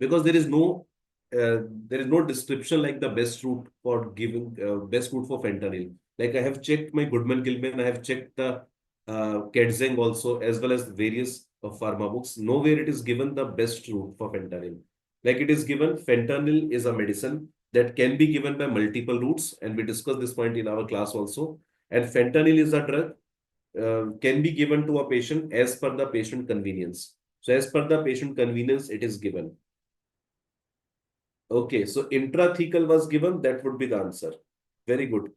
Because there is no description like the best route for giving best route for fentanyl. Like I have checked my Goodman-Gilman, I have checked the Kedzeng also, as well as various pharma books. Nowhere it is given the best route for fentanyl. Like it is given, fentanyl is a medicine that can be given by multiple routes, and we discussed this point in our class also. And fentanyl is a drug can be given to a patient as per the patient convenience. So as per the patient convenience, it is given. Okay, so intrathecal was given, that would be the answer. Very good.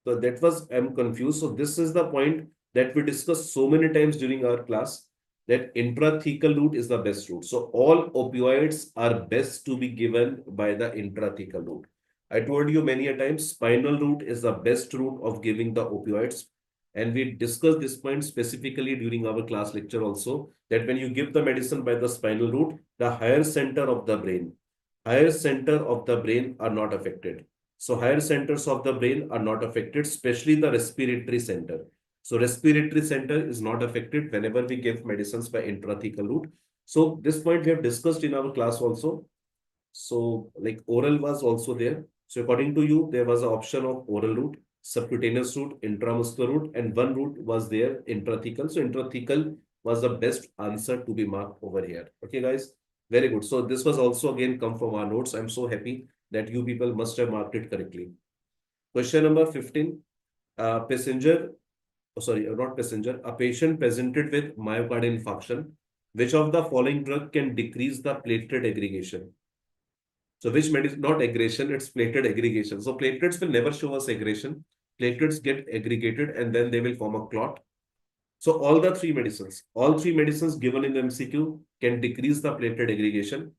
So that was, I'm confused. So this is the point that we discussed so many times during our class, that intrathecal route is the best route. So all opioids are best to be given by the intrathecal route. I told you many a times, spinal route is the best route of giving the opioids. And we discussed this point specifically during our class lecture also, that when you give the medicine by the spinal route, the higher center of the brain are not affected. So higher centers of the brain are not affected, especially the respiratory center. So respiratory center is not affected whenever we give medicines by intrathecal route. So this point we have discussed in our class also. So like oral was also there. So according to you, there was an option of oral route, subcutaneous route, intramuscular route, and one route was there, intrathecal. So intrathecal was the best answer to be marked over here. Okay, guys. Very good. So this was also again come from our notes. I'm so happy that you people must have marked it correctly. Question number 15. A patient presented with myocardial infarction. Which of the following drug can decrease the platelet aggregation? So which medicine, not aggregation, it's platelet aggregation. So platelets will never show us aggregation. Platelets get aggregated and then they will form a clot. So all three medicines given in the MCQ can decrease the platelet aggregation.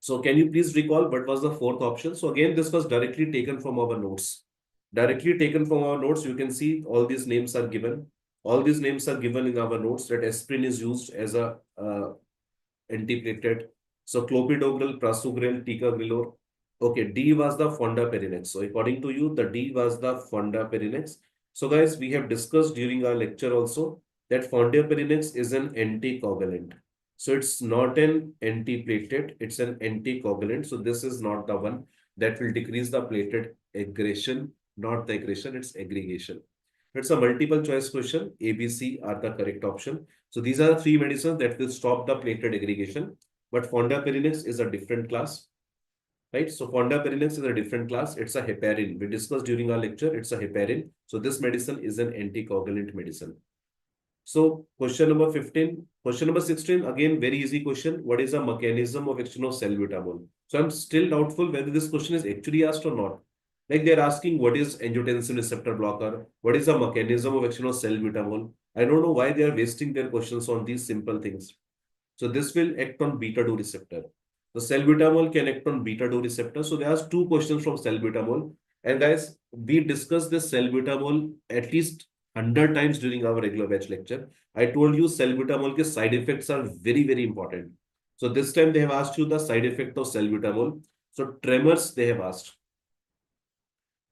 So can you please recall what was the fourth option? So again, this was directly taken from our notes. You can see all these names are given. All these names are given in our notes, that aspirin is used as a antiplatelet. So clopidogrel, prasugrel, ticagrelor. Okay, D was the fondaparinux. So according to you, the D was the fondaparinux. So guys, we have discussed during our lecture also that fondaparinux is an anticoagulant. So it's not an antiplatelet, it's an anticoagulant. So this is not the one that will decrease the platelet aggregation, not the aggregation, it's aggregation. It's a multiple choice question. A, B, C are the correct option. So these are the three medicines that will stop the platelet aggregation. But fondaparinux is a different class. Right? So fondaparinux is a different class. It's a heparin. We discussed during our lecture, it's a heparin. So this medicine is an anticoagulant medicine. So question number 15. Question number 16, again, very easy question. What is the mechanism of action of salbutamol? So I'm still doubtful whether this question is actually asked or not. Like they're asking what is angiotensin receptor blocker? What is the mechanism of action of salbutamol? I don't know why they are wasting their questions on these simple things. So this will act on beta-2 receptor. The salbutamol can act on beta-2 receptor. So there are two questions from salbutamol. And guys, we discussed this salbutamol at least 100 times during our regular batch lecture. I told you salbutamol ke side effects are very, very important. So this time they have asked you the side effect of salbutamol. So tremors they have asked.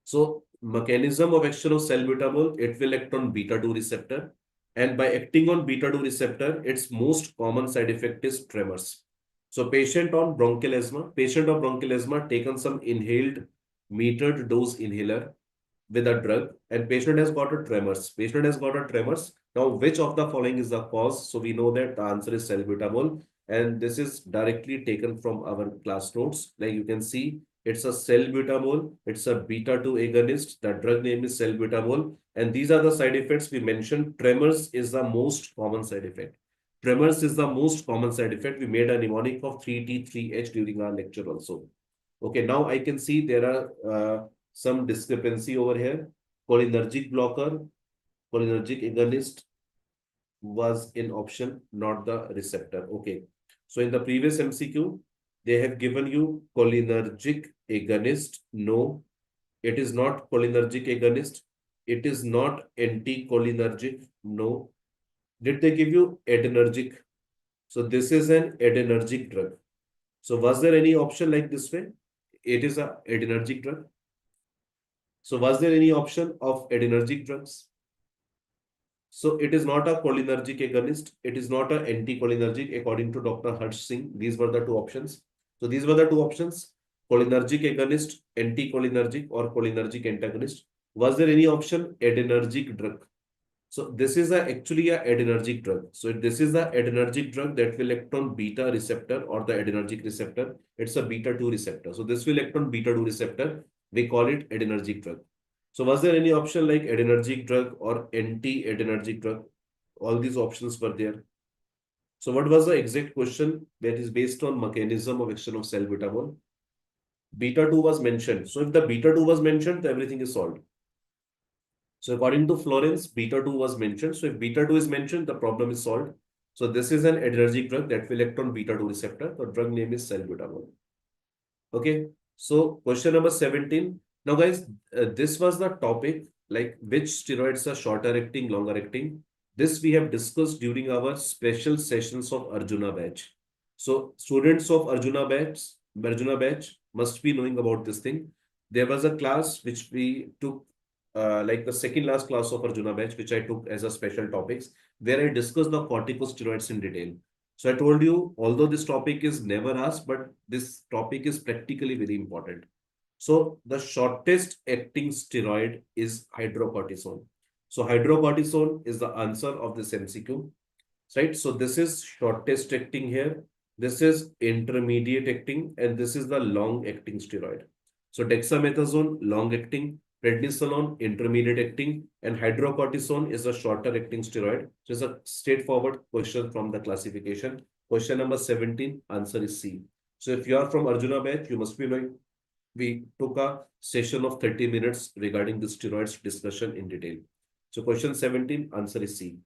So mechanism of action of salbutamol, it will act on beta-2 receptor. And by acting on beta-2 receptor, its most common side effect is tremors. So patient of bronchial asthma taken some inhaled metered dose inhaler with a drug, and patient has got a tremors. Patient has got a tremors. Now, which of the following is the cause? So we know that the answer is salbutamol, and this is directly taken from our class notes. Like you can see, it's a salbutamol. It's a beta-2 agonist. The drug name is salbutamol. And these are the side effects we mentioned. Tremors is the most common side effect. Tremors is the most common side effect. We made a mnemonic of 3T3H during our lecture also. Okay, now I can see there are some discrepancy over here. Cholinergic blocker, cholinergic agonist was in option, not the receptor. Okay. So in the previous MCQ, they have given you cholinergic agonist. No, it is not cholinergic agonist. It is not anticholinergic. No. Did they give you adrenergic? So this is an adrenergic drug. So was there any option like this way? It is a adrenergic drug. So was there any option of adrenergic drugs? So it is not a cholinergic agonist. It is not an anticholinergic according to Dr. Harsh Singh. These were the two options. So these were the two options: cholinergic agonist, anticholinergic, or cholinergic antagonist. Was there any option adrenergic drug? So this is actually a adrenergic drug. So this is the adrenergic drug that will act on beta receptor or the adrenergic receptor. It's a beta-2 receptor. So this will act on beta-2 receptor. We call it adrenergic drug. So was there any option like adrenergic drug or anti-adrenergic drug? All these options were there. So what was the exact question that is based on mechanism of action of salbutamol? Beta-2 was mentioned. So if the beta-2 was mentioned, everything is solved. So according to Florence, beta-2 was mentioned. So if beta-2 is mentioned, the problem is solved. So this is an adrenergic drug that will act on beta-2 receptor. The drug name is salbutamol. Okay. So question number 17. Now guys, this was the topic, like which steroids are shorter acting, longer acting. This we have discussed during our special sessions of Arjuna batch. So students of Arjuna batch must be knowing about this thing. There was a class which we took, like the second last class of Arjuna batch, which I took as a special topics, where I discussed the corticosteroids in detail. So I told you, although this topic is never asked, but this topic is practically very important. So the shortest acting steroid is hydrocortisone. So hydrocortisone is the answer of this MCQ, right? So this is shortest acting here. This is intermediate acting, and this is the long acting steroid. So dexamethasone, long acting, prednisolone, intermediate acting, and hydrocortisone is a shorter acting steroid. So it's a straightforward question from the classification. Question number 17, answer is C. So if you are from Arjuna batch, you must be knowing we took a session of 30 minutes regarding the steroids discussion in detail. So question 17, answer is C.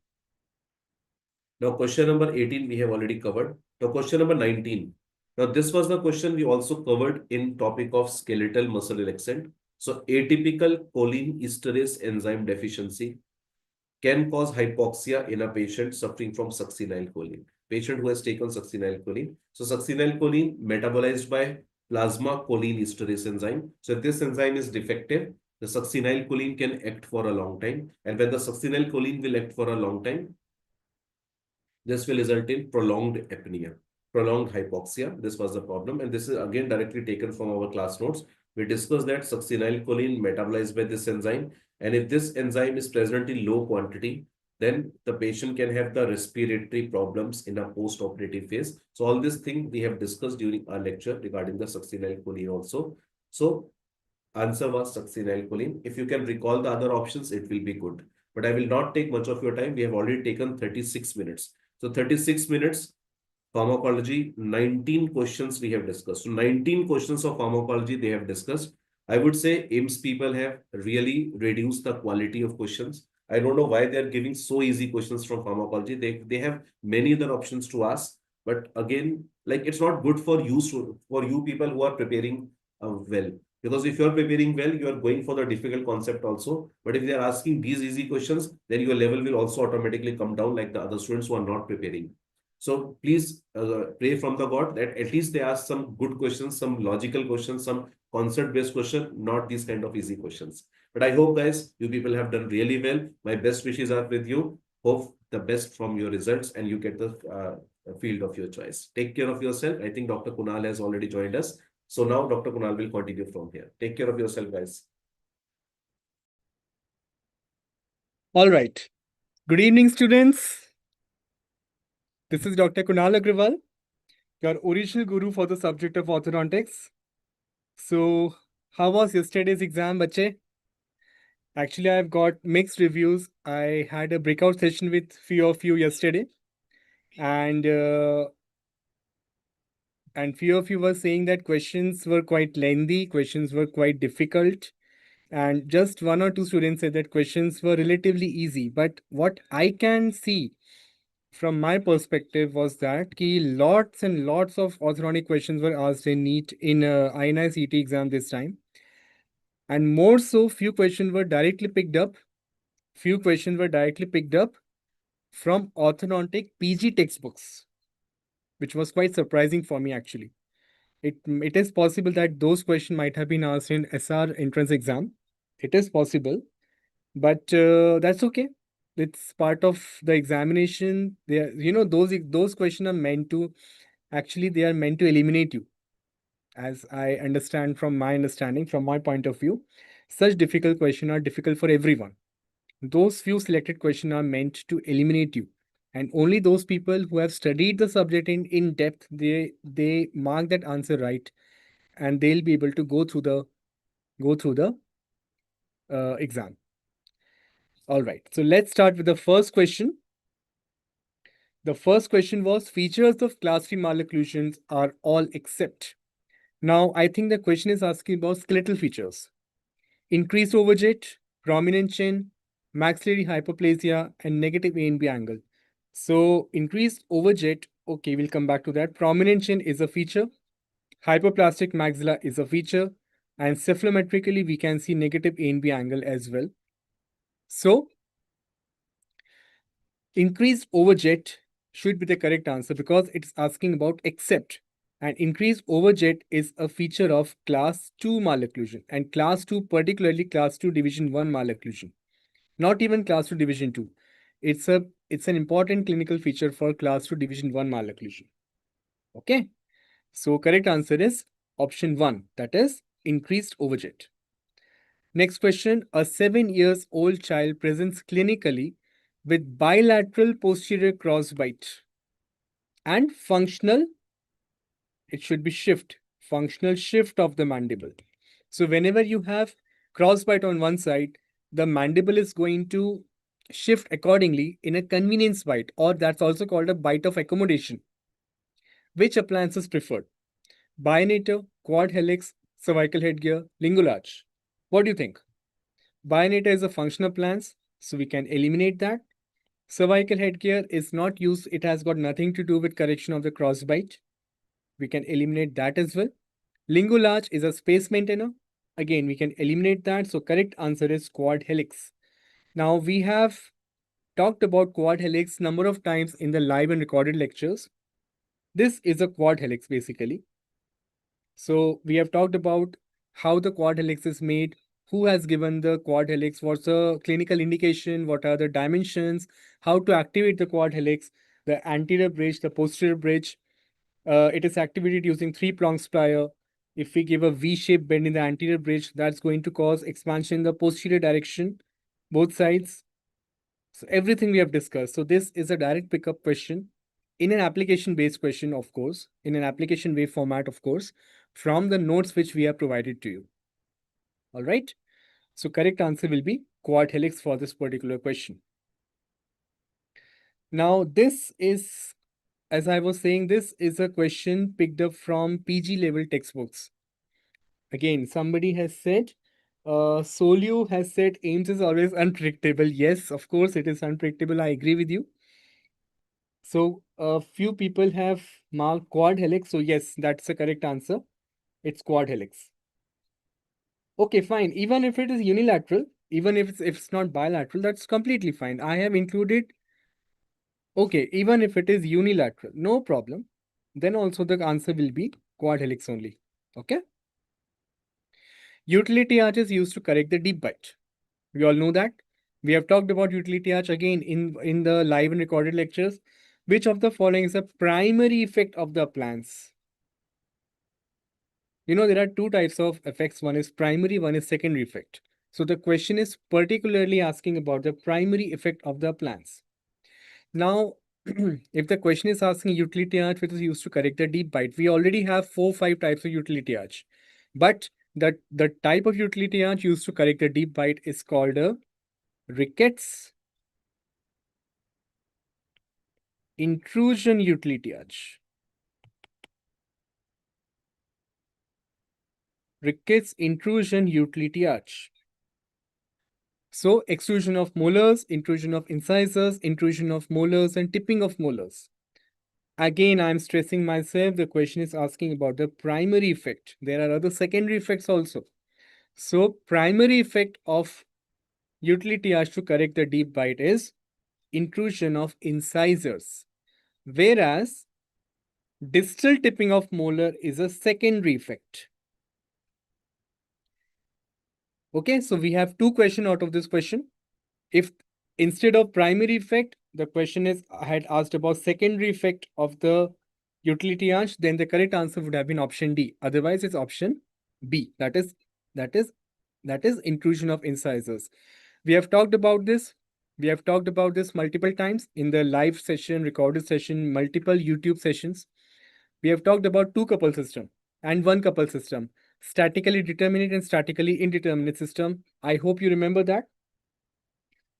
Now question number 18, we have already covered. Now question number 19. Now this was the question we also covered in topic of skeletal muscle relaxant. So atypical choline esterase enzyme deficiency can cause hypoxia in a patient suffering from succinylcholine. Patient who has taken succinylcholine. So succinylcholine metabolized by plasma choline esterase enzyme. So if this enzyme is defective, the succinylcholine can act for a long time. And when the succinylcholine will act for a long time, this will result in prolonged apnea, prolonged hypoxia. This was the problem. And this is again directly taken from our class notes. We discussed that succinylcholine metabolized by this enzyme. And if this enzyme is present in low quantity, then the patient can have the respiratory problems in a post-operative phase. So all this thing we have discussed during our lecture regarding the succinylcholine also. So answer was succinylcholine. If you can recall the other options, it will be good. But I will not take much of your time. We have already taken 36 minutes. So 36 minutes, pharmacology, 19 questions we have discussed. So 19 questions of pharmacology they have discussed. I would say AIMS people have really reduced the quality of questions. I don't know why they are giving so easy questions from pharmacology. They have many other options to ask. But again, like it's not good for you, for you people who are preparing well. Because if you're preparing well, you are going for the difficult concept also. But if they are asking these easy questions, then your level will also automatically come down like the other students who are not preparing. So please pray from the God that at least they ask some good questions, some logical questions, some concept-based question, not these kind of easy questions. But I hope, guys, you people have done really well. My best wishes are with you. Hope the best from your results and you get the field of your choice. Take care of yourself. I think Dr. Kunal has already joined us. So now Dr. Kunal will continue from here. Take care of yourself, guys. All right. Good evening, students. This is Dr. Kunaal Agrawal, your original guru for the subject of orthodontics. So, how was yesterday's exam, bache? Actually, I've got mixed reviews. I had a breakout session with few of you yesterday, and few of you were saying that questions were quite lengthy, questions were quite difficult, and just one or two students said that questions were relatively easy. But what I can see from my perspective was that lots and lots of orthodontic questions were asked in NEET in INICET exam this time. And more so, few questions were directly picked up. Few questions were directly picked up from orthodontic PG textbooks, which was quite surprising for me actually. It is possible that those questions might have been asked in SR entrance exam. It is possible, but that's okay. It's part of the examination. Those questions are meant to actually they are meant to eliminate you. As I understand from my understanding, from my point of view, such difficult questions are difficult for everyone. Those few selected questions are meant to eliminate you. And only those people who have studied the subject in depth, they mark that answer right, and they'll be able to go through the exam. All right. So let's start with the first question. The first question was features of class 3 malocclusions are all except. Now, I think the question is asking about skeletal features. Increased overjet, prominent chin, maxillary hyperplasia, and negative A and B angle. So, increased overjet, okay, we'll come back to that. Prominent chin is a feature. Hyperplastic maxilla is a feature. And cephalometrically, we can see negative A and B angle as well. So, increased overjet should be the correct answer because it's asking about except. And increased overjet is a feature of class 2 malocclusion, and class 2, particularly class 2 division 1 malocclusion. Not even class 2 division 2. It's an important clinical feature for class 2 division 1 malocclusion. Okay. So correct answer is option 1, that is increased overjet. Next question, a 7 years old child presents clinically with bilateral posterior crossbite and functional, it should be functional shift of the mandible. So whenever you have crossbite on one side, the mandible is going to shift accordingly in a convenience bite, or that's also called a bite of accommodation. Which appliance is preferred? Bionator, quad helix, cervical headgear, lingual arch. What do you think? Bionator is a functional appliance, so we can eliminate that. Cervical headgear is not used. It has got nothing to do with correction of the crossbite. We can eliminate that as well. Lingual arch is a space maintainer. Again, we can eliminate that. So correct answer is quad helix. Now we have talked about quad helix number of times in the live and recorded lectures. This is a quad helix basically. So we have talked about how the quad helix is made, who has given the quad helix, what's the clinical indication, what are the dimensions, how to activate the quad helix, the anterior bridge, the posterior bridge. It is activated using 3-prong plier. If we give a V-shaped bend in the anterior bridge, that's going to cause expansion in the posterior direction, both sides. So everything we have discussed. So this is a direct pickup question in an application-based question, of course, in an application wave format, of course, from the notes which we have provided to you. All right. So correct answer will be quad helix for this particular question. Now, this is, as I was saying, this is a question picked up from PG level textbooks. Again, somebody has said, Solio has said AIMS is always unpredictable. Yes, of course, it is unpredictable. I agree with you. So a few people have marked quad helix. So yes, that's the correct answer. It's quad helix. Okay, fine. Even if it is unilateral, even if it's not bilateral, that's completely fine. I have included, okay, even if it is unilateral, no problem. Then also the answer will be quad helix only. Okay. Utility arch is used to correct the deep bite. We all know that. We have talked about utility arch again in the live and recorded lectures. Which of the following is a primary effect of the appliance? You know, there are two types of effects. One is primary, one is secondary effect. So the question is particularly asking about the primary effect of the appliance. Now, if the question is asking utility arch which is used to correct the deep bite, we already have 4-5 types of utility arch. But the type of utility arch used to correct the deep bite is called a Ricketts intrusion utility arch. Ricketts intrusion utility arch. So extrusion of molars, intrusion of incisors, intrusion of molars, and tipping of molars. Again, I'm stressing myself, the question is asking about the primary effect. There are other secondary effects also. So primary effect of utility arch to correct the deep bite is intrusion of incisors, whereas distal tipping of molar is a secondary effect. Okay, so we have two questions out of this question. If instead of primary effect, the question is I had asked about secondary effect of the utility arch, then the correct answer would have been option D. Otherwise, it's option B. That is intrusion of incisors. We have talked about this. We have talked about this multiple times in the live session, recorded session, multiple YouTube sessions. We have talked about two couple system and one couple system, statically determinate and statically indeterminate system. I hope you remember that.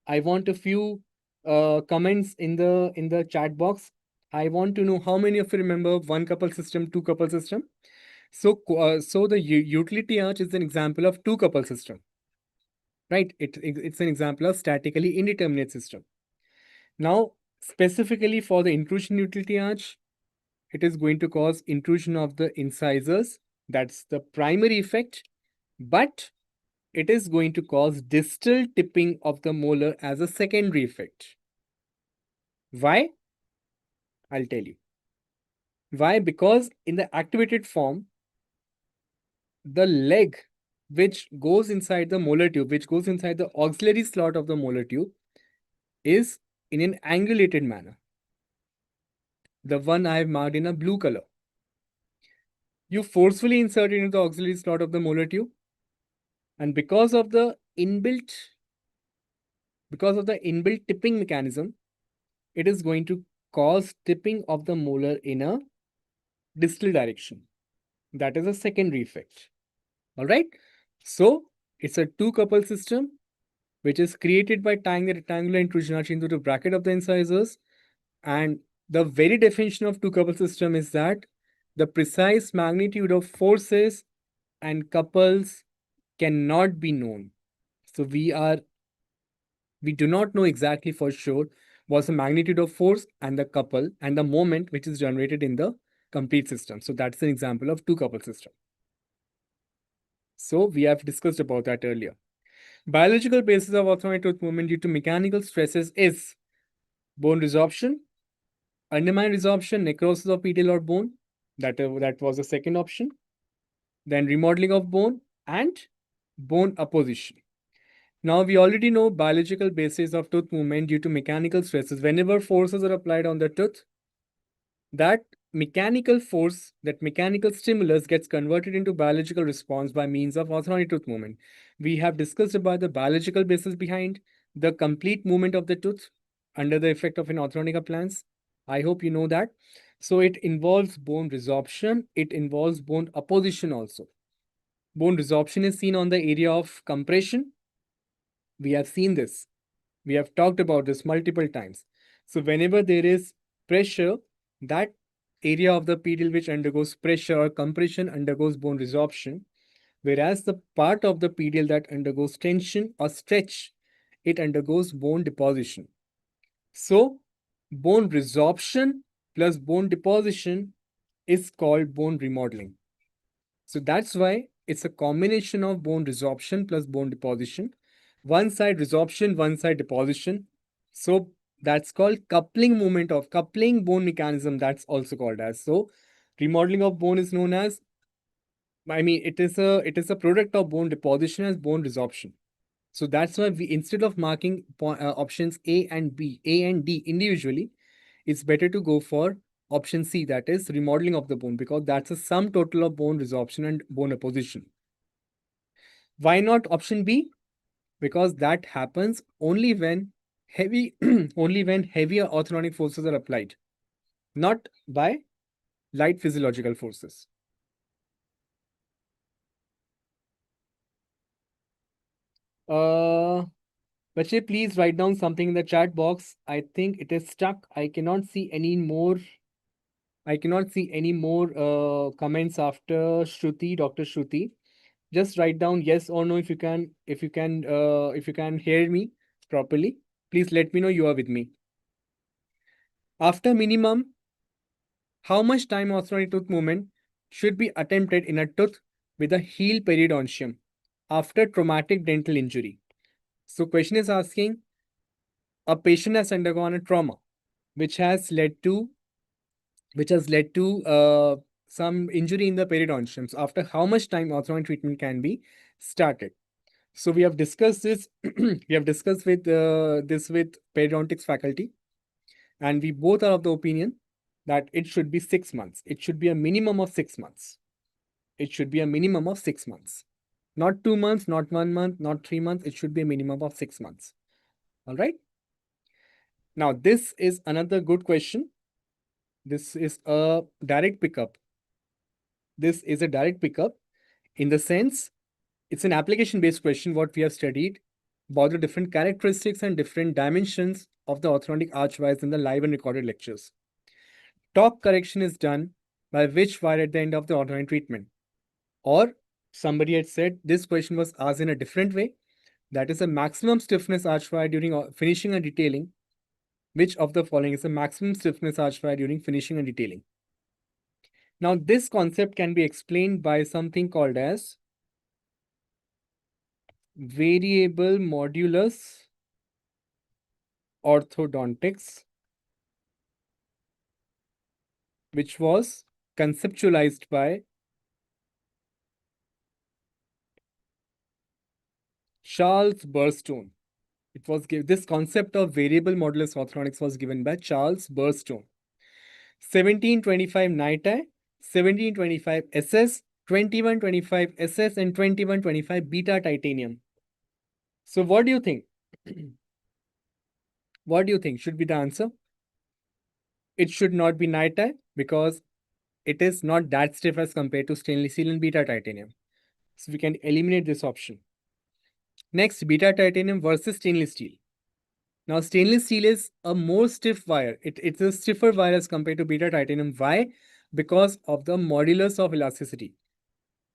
I want a few comments in the chat box. I want to know how many of you remember one couple system, two couple system. So the utility arch is an example of two couple system, right? It's an example of statically indeterminate system. Now, specifically for the intrusion utility arch, it is going to cause intrusion of the incisors. That's the primary effect, but it is going to cause distal tipping of the molar as a secondary effect. Why? I'll tell you. Why? Because in the activated form, the leg which goes inside the molar tube, which goes inside the auxiliary slot of the molar tube, is in an angulated manner. The one I have marked in a blue color. You forcefully insert it into the auxiliary slot of the molar tube, and because of the inbuilt tipping mechanism, it is going to cause tipping of the molar in a distal direction. That is a secondary effect. All right. So it's a two couple system which is created by tying the rectangular intrusion arch into the bracket of the incisors. And the very definition of two couple system is that the precise magnitude of forces and couples cannot be known. So we do not know exactly for sure what's the magnitude of force and the couple and the moment which is generated in the complete system. So that's an example of two couple system. So we have discussed about that earlier. Biological basis of orthodontic tooth movement due to mechanical stresses is bone resorption, undermined resorption, necrosis of pedal or bone. That was the second option. Then remodeling of bone and bone apposition. Now we already know biological basis of tooth movement due to mechanical stresses. Whenever forces are applied on the tooth, that mechanical force, that mechanical stimulus gets converted into biological response by means of orthodontic tooth movement. We have discussed about the biological basis behind the complete movement of the tooth under the effect of an orthodontic appliance. I hope you know that. So it involves bone resorption. It involves bone apposition also. Bone resorption is seen on the area of compression. We have seen this. We have talked about this multiple times. So whenever there is pressure, that area of the pedal which undergoes pressure or compression undergoes bone resorption, whereas the part of the pedal that undergoes tension or stretch, it undergoes bone deposition. So bone resorption plus bone deposition is called bone remodeling. So that's why it's a combination of bone resorption plus bone deposition. One side resorption, one side deposition. So that's called coupling movement of coupling bone mechanism. That's also called as. So remodeling of bone is known as, it is a product of bone deposition as bone resorption. So that's why we, instead of marking options A and B, A and D individually, it's better to go for option C, that is remodeling of the bone, because that's a sum total of bone resorption and bone apposition. Why not option B? Because that happens only when only when heavier orthodontic forces are applied, not by light physiological forces. Bache, please write down something in the chat box. I think it is stuck. I cannot see any more. Comments after Shruti, Dr. Shruti. Just write down yes or no if you can. If you can hear me properly, please let me know you are with me. After minimum, how much time orthodontic tooth movement should be attempted in a tooth with a healed periodontium after traumatic dental injury? So question is asking, a patient has undergone a trauma which has led to some injury in the periodontium. So after how much time orthodontic treatment can be started? So we have discussed this. We have discussed with this with periodontics faculty, and we both are of the opinion that it should be 6 months. It should be a minimum of 6 months. It should be a minimum of 6 months. Not 2 months, not 1 month, not 3 months. It should be a minimum of 6 months. All right. Now, this is another good question. This is a direct pickup. This is a direct pickup in the sense it's an application-based question, what we have studied about the different characteristics and different dimensions of the orthodontic arch wires in the live and recorded lectures. Top correction is done by which wire at the end of the orthodontic treatment? Or somebody had said this question was asked in a different way. That is a maximum stiffness arch wire during finishing and detailing. Which of the following is a maximum stiffness arch wire during finishing and detailing? Now, this concept can be explained by something called as variable modulus orthodontics, which was conceptualized by Charles Burstone. It was this concept of variable modulus orthodontics was given by Charles Burstone. 1725 NITI, 1725 SS, 2125 SS, and 2125 beta titanium. So what do you think? What do you think should be the answer? It should not be NITI because it is not that stiff as compared to stainless steel and beta titanium. So we can eliminate this option. Next, beta titanium versus stainless steel. Now, stainless steel is a more stiff wire. It's a stiffer wire as compared to beta titanium. Why? Because of the modulus of elasticity.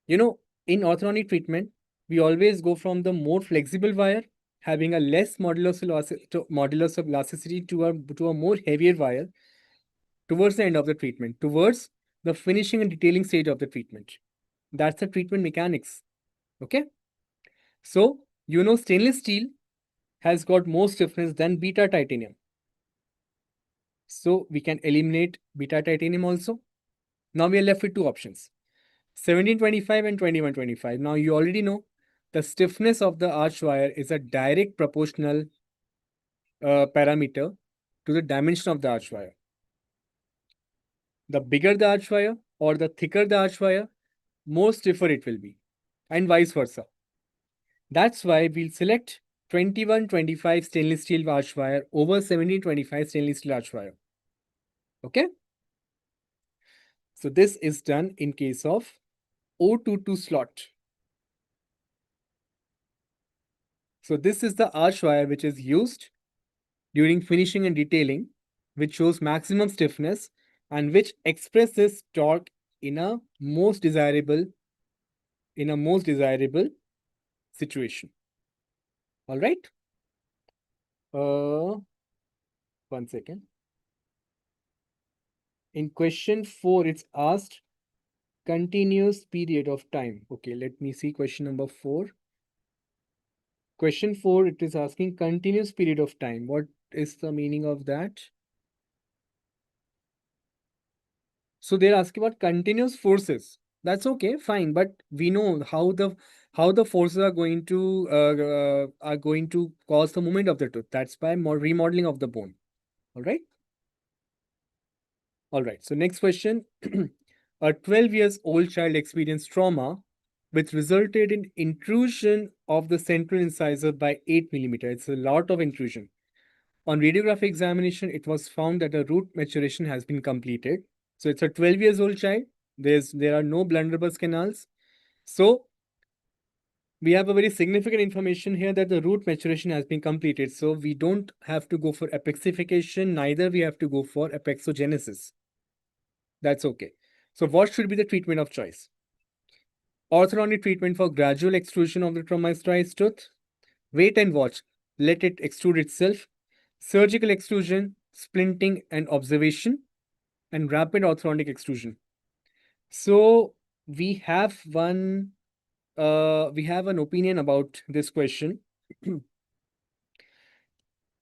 You know, in orthodontic treatment, we always go from the more flexible wire, having a less modulus of elasticity to a more heavier wire towards the end of the treatment, towards the finishing and detailing stage of the treatment. That's the treatment mechanics. Okay. So, stainless steel has got more stiffness than beta titanium. So we can eliminate beta titanium also. Now we are left with two options, 1725 and 2125. Now you already know the stiffness of the arch wire is a direct proportional parameter to the dimension of the arch wire. The bigger the arch wire or the thicker the arch wire, more stiffer it will be, and vice versa. That's why we'll select 2125 stainless steel arch wire over 1725 stainless steel arch wire. Okay. So this is done in case of O22 slot. So this is the arch wire which is used during finishing and detailing, which shows maximum stiffness and which expresses torque in a most desirable situation. All right. 1 second. In question 4, it's asked continuous period of time. Okay, let me see question number 4. Question 4, it is asking continuous period of time. What is the meaning of that? So they're asking about continuous forces. That's okay, fine, but we know how the forces are going to cause the movement of the tooth. That's by more remodeling of the bone. All right. All right. So next question. A 12 years old child experienced trauma, which resulted in intrusion of the central incisor by 8 millimeters. It's a lot of intrusion. On radiographic examination, it was found that a root maturation has been completed. So it's a 12 years old child. There are no blunderbuss canals. So we have a very significant information here that the root maturation has been completed. So we don't have to go for apexification, neither we have to go for apexogenesis. That's okay. So what should be the treatment of choice? Orthodontic treatment for gradual extrusion of the traumatized tooth. Wait and watch. Let it extrude itself. Surgical extrusion, splinting and observation, and rapid orthodontic extrusion. So we have an opinion about this question.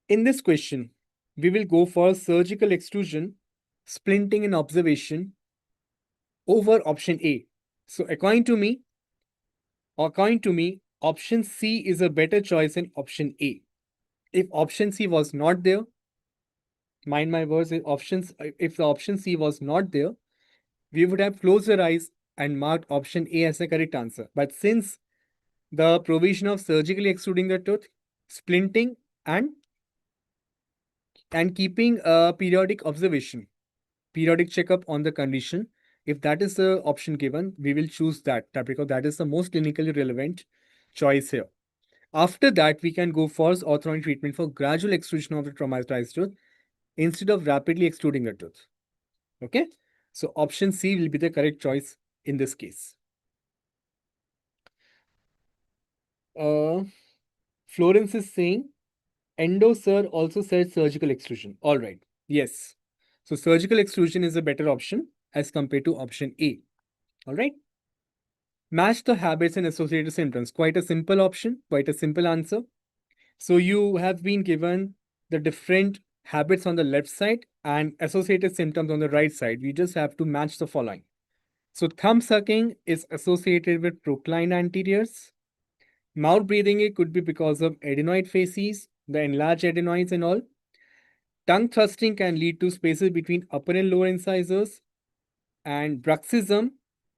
In this question, we will go for surgical extrusion, splinting and observation over option A. So according to me, option C is a better choice than option A. If option C was not there, mind my words, if the option C was not there, we would have closed our eyes and marked option A as the correct answer. But since the provision of surgically extruding the tooth, splinting and keeping a periodic observation, periodic checkup on the condition, if that is the option given, we will choose that because that is the most clinically relevant choice here. After that, we can go for orthodontic treatment for gradual extrusion of the traumatized tooth instead of rapidly extruding the tooth. Okay, so option C will be the correct choice in this case. Florence is saying Endo sir also said surgical extrusion. All right. Yes. So surgical extrusion is a better option as compared to option A. All right. Match the habits and associated symptoms. Quite a simple option, quite a simple answer. So you have been given the different habits on the left side and associated symptoms on the right side. We just have to match the following. So thumb sucking is associated with proclined anteriors. Mouth breathing, it could be because of adenoid facies, the enlarged adenoids and all. Tongue thrusting can lead to spaces between upper and lower incisors. And bruxism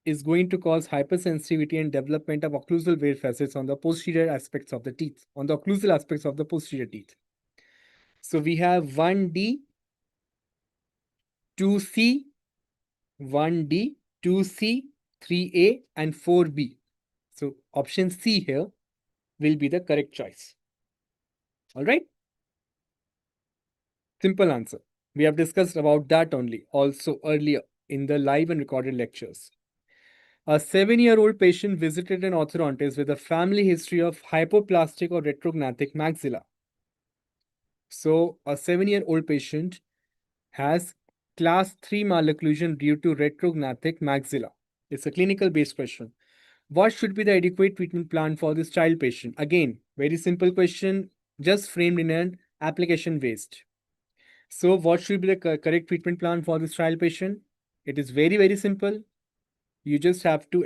is going to cause hypersensitivity and development of occlusal wear facets on the posterior aspects of the teeth, on the occlusal aspects of the posterior teeth. So we have 1D, 2C, 1D, 2C, 3A, and 4B. So option C here will be the correct choice. All right. Simple answer. We have discussed about that only also earlier in the live and recorded lectures. A 7-year-old patient visited an orthodontist with a family history of hypoplastic or retrognathic maxilla. So a 7-year-old patient has class 3 malocclusion due to retrognathic maxilla. It's a clinical based question. What should be the adequate treatment plan for this child patient? Again, very simple question, just framed in an application based. So what should be the correct treatment plan for this child patient? It is very, very simple. We just have to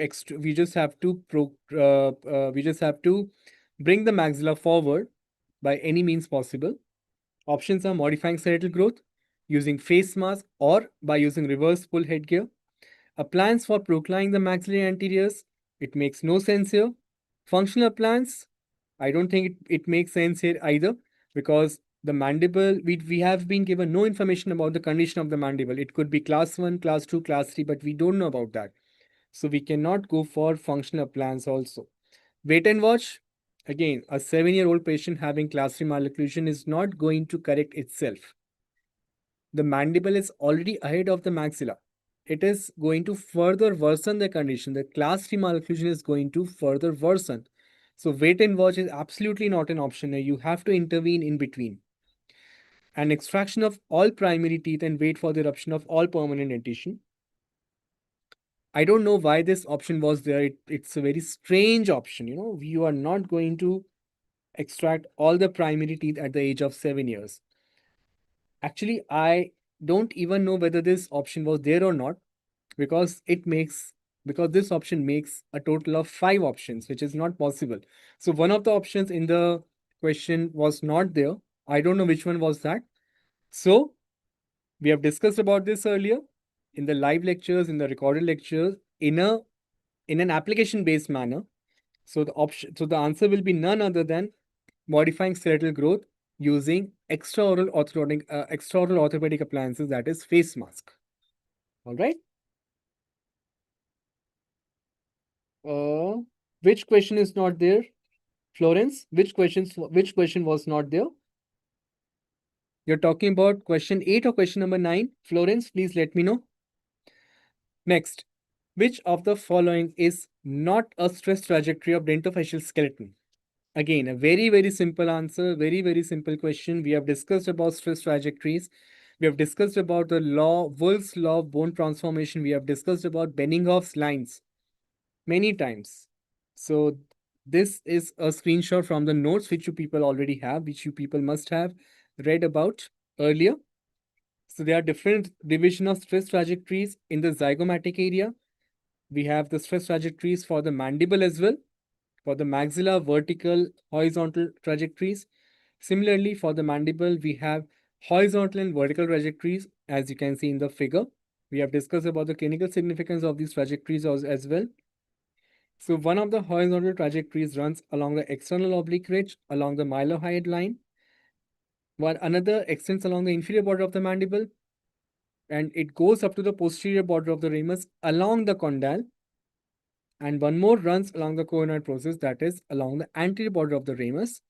bring the maxilla forward by any means possible. Options are modifying sagittal growth, using face mask, or by using reverse pull headgear. Appliance for proclining the maxillary anteriors, it makes no sense here. Functional appliance, I don't think it makes sense here either, because the mandible, we have been given no information about the condition of the mandible. It could be class 1, class 2, class 3, but we don't know about that. So we cannot go for functional appliance also. Wait and watch. Again, a 7-year-old patient having class 3 malocclusion is not going to correct itself. The mandible is already ahead of the maxilla. It is going to further worsen the condition. The class 3 malocclusion is going to further worsen. So wait and watch is absolutely not an option. You have to intervene in between. and extraction of all primary teeth and wait for the eruption of all permanent dentition. I don't know why this option was there. It's a very strange option. You are not going to extract all the primary teeth at the age of 7 years. Actually, I don't even know whether this option was there or not, because this option makes a total of 5 options, which is not possible. So one of the options in the question was not there. I don't know which one was that. So we have discussed about this earlier in the live lectures, in the recorded lectures, in an application-based manner. So the answer will be none other than modifying skeletal growth using extraoral orthopedic appliances, that is face mask. All right. Which question is not there? Florence, which question was not there? You're talking about question 8 or question number 9? Florence, please let me know. Next, which of the following is not a stress trajectory of dentofacial skeleton? Again, a very, very simple answer, very, very simple question. We have discussed about stress trajectories. We have discussed about the Wolff's law of bone transformation. We have discussed about Benninghoff's lines many times. So this is a screenshot from the notes which you people already have, which you people must have read about earlier. So there are different division of stress trajectories in the zygomatic area. We have the stress trajectories for the mandible as well. For the maxilla, vertical, horizontal trajectories. Similarly, for the mandible, we have horizontal and vertical trajectories, as you can see in the figure. We have discussed about the clinical significance of these trajectories as well. So one of the horizontal trajectories runs along the external oblique ridge, along the mylohyoid line, while another extends along the inferior border of the mandible, and it goes up to the posterior border of the ramus along the condyle, and one more runs along the coronoid process, that is along the anterior border of the ramus.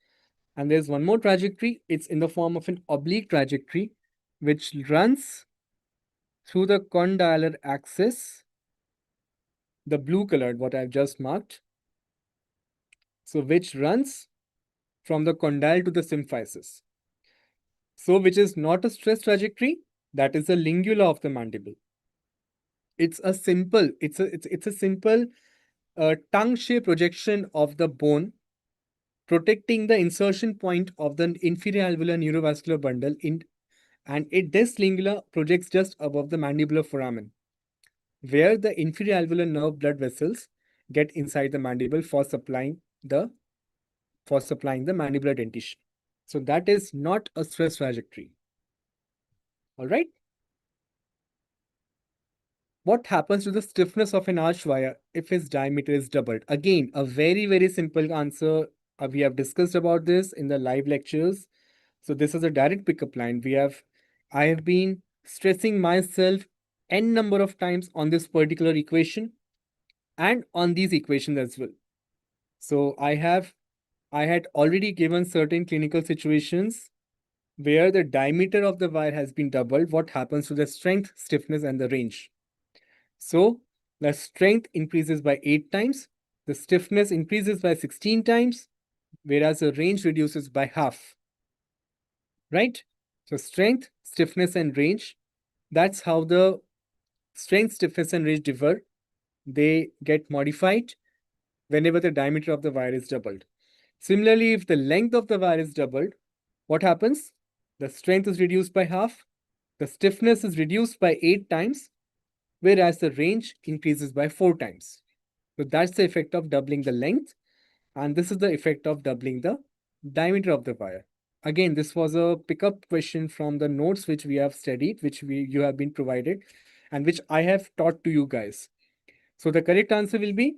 And there's one more trajectory. It's in the form of an oblique trajectory, which runs through the condylar axis, the blue colored, what I've just marked. So which runs from the condyle to the symphysis. So which is not a stress trajectory, that is the lingula of the mandible. It's a simple tongue-shaped projection of the bone, protecting the insertion point of the inferior alveolar neurovascular bundle and this lingula projects just above the mandibular foramen, where the inferior alveolar nerve blood vessels get inside the mandible for supplying the mandibular dentition. So that is not a stress trajectory. All right. What happens to the stiffness of an arch wire if its diameter is doubled? Again, a very, very simple answer. We have discussed about this in the live lectures. So this is a direct pickup line. I have been stressing myself n number of times on this particular equation and on these equations as well. So I had already given certain clinical situations where the diameter of the wire has been doubled. What happens to the strength, stiffness, and the range? So the strength increases by 8 times, the stiffness increases by 16 times, whereas the range reduces by half. Right? So strength, stiffness, and range, that's how the strength, stiffness, and range differ. They get modified whenever the diameter of the wire is doubled. Similarly, if the length of the wire is doubled, what happens? The strength is reduced by half, the stiffness is reduced by 8 times, whereas the range increases by 4 times. So that's the effect of doubling the length, and this is the effect of doubling the diameter of the wire. Again, this was a pickup question from the notes which we have studied, you have been provided, and which I have taught to you guys. So the correct answer will be,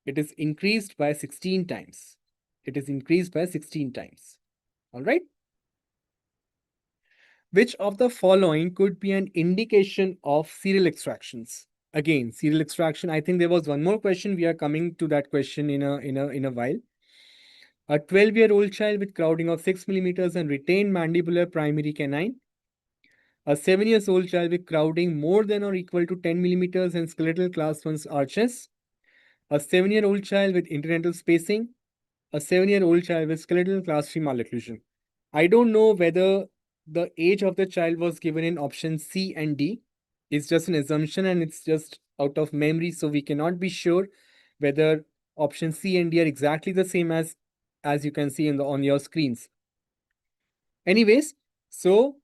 it is increased by 16 times. It is increased by 16 times. All right. Which of the following could be an indication of serial extractions? Again, serial extraction. I think there was one more question. We are coming to that question in a while. A 12-year-old child with crowding of 6 millimeters and retained mandibular primary canine. A 7-year-old child with crowding more than or equal to 10 millimeters and skeletal class 1 arches. A 7-year-old child with interdental spacing. A 7-year-old child with skeletal class 3 malocclusion. I don't know whether the age of the child was given in option C and D is just an assumption and it's just out of memory. So we cannot be sure whether option C and D are exactly the same as you can see on your screens. Anyways, so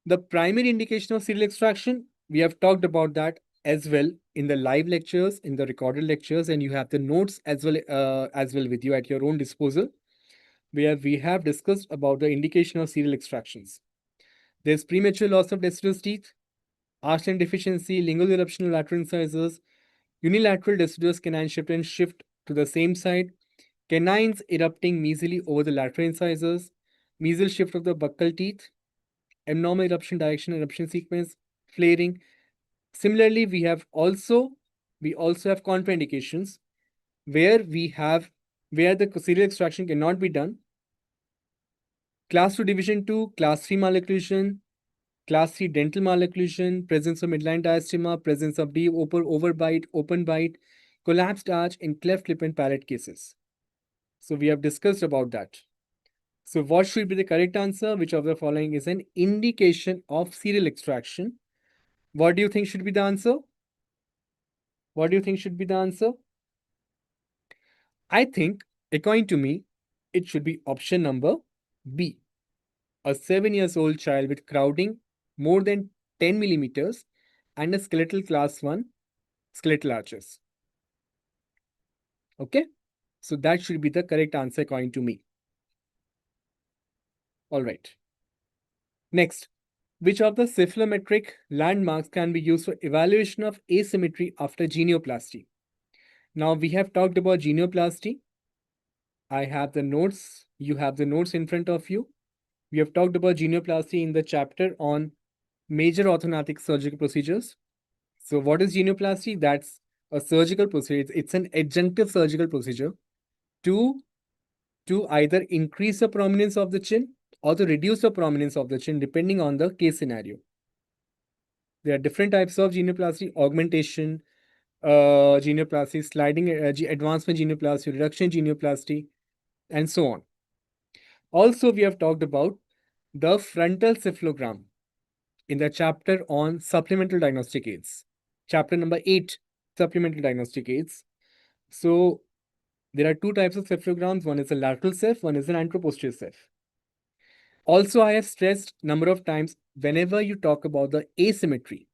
the primary indication of serial extraction, we have talked about that as well in the live lectures, in the recorded lectures, and you have the notes as well with you at your own disposal, where we have discussed about the indication of serial extractions. There's premature loss of deciduous teeth, arch deficiency, lingual eruption of lateral incisors, unilateral deciduous canine shift to the same side, canines erupting mesially over the lateral incisors, mesial shift of the buccal teeth, abnormal eruption direction, eruption sequence, flaring. Similarly, we also have contraindications where the serial extraction cannot be done. Class 2 division 2, class 3 malocclusion, class 3 dental malocclusion, presence of midline diastema, presence of deep overbite, open bite, collapsed arch in cleft lip and palate cases. So we have discussed about that. So what should be the correct answer? Which of the following is an indication of serial extraction? What do you think should be the answer? What do you think should be the answer? I think, according to me, it should be option number B. A 7-year-old child with crowding more than 10 millimeters and a skeletal class 1 skeletal arches. Okay? So that should be the correct answer according to me. All right. Next, which of the cephalometric landmarks can be used for evaluation of asymmetry after genioplasty? Now we have talked about genioplasty. I have the notes. You have the notes in front of you. We have talked about genioplasty in the chapter on major orthodontic surgical procedures. So what is genioplasty? That's a surgical procedure. It's an adjunctive surgical procedure to either increase the prominence of the chin or to reduce the prominence of the chin depending on the case scenario. There are different types of genioplasty: augmentation, genioplasty, sliding, advancement genioplasty, reduction genioplasty, and so on. Also, we have talked about the frontal cephalogram in the chapter on supplemental diagnostic aids. Chapter number 8, supplemental diagnostic aids. So there are two types of cephalograms. One is a lateral ceph, one is an anteroposterior ceph. Also, I have stressed number of times whenever you talk about the asymmetry,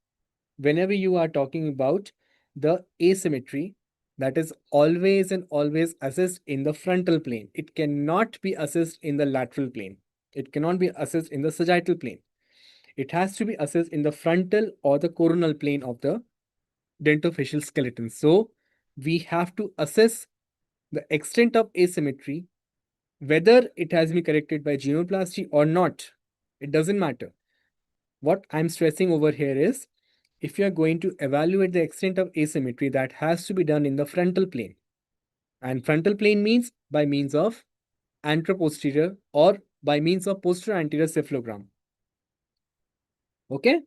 whenever you are talking about the asymmetry, that is always and always assessed in the frontal plane. It cannot be assessed in the lateral plane. It cannot be assessed in the sagittal plane. It has to be assessed in the frontal or the coronal plane of the dentofacial skeleton. So we have to assess the extent of asymmetry, whether it has been corrected by genioplasty or not. It doesn't matter. What I'm stressing over here is, if you are going to evaluate the extent of asymmetry, that has to be done in the frontal plane. And frontal plane means by means of anteroposterior or by means of posterior anterior cephalogram. Okay?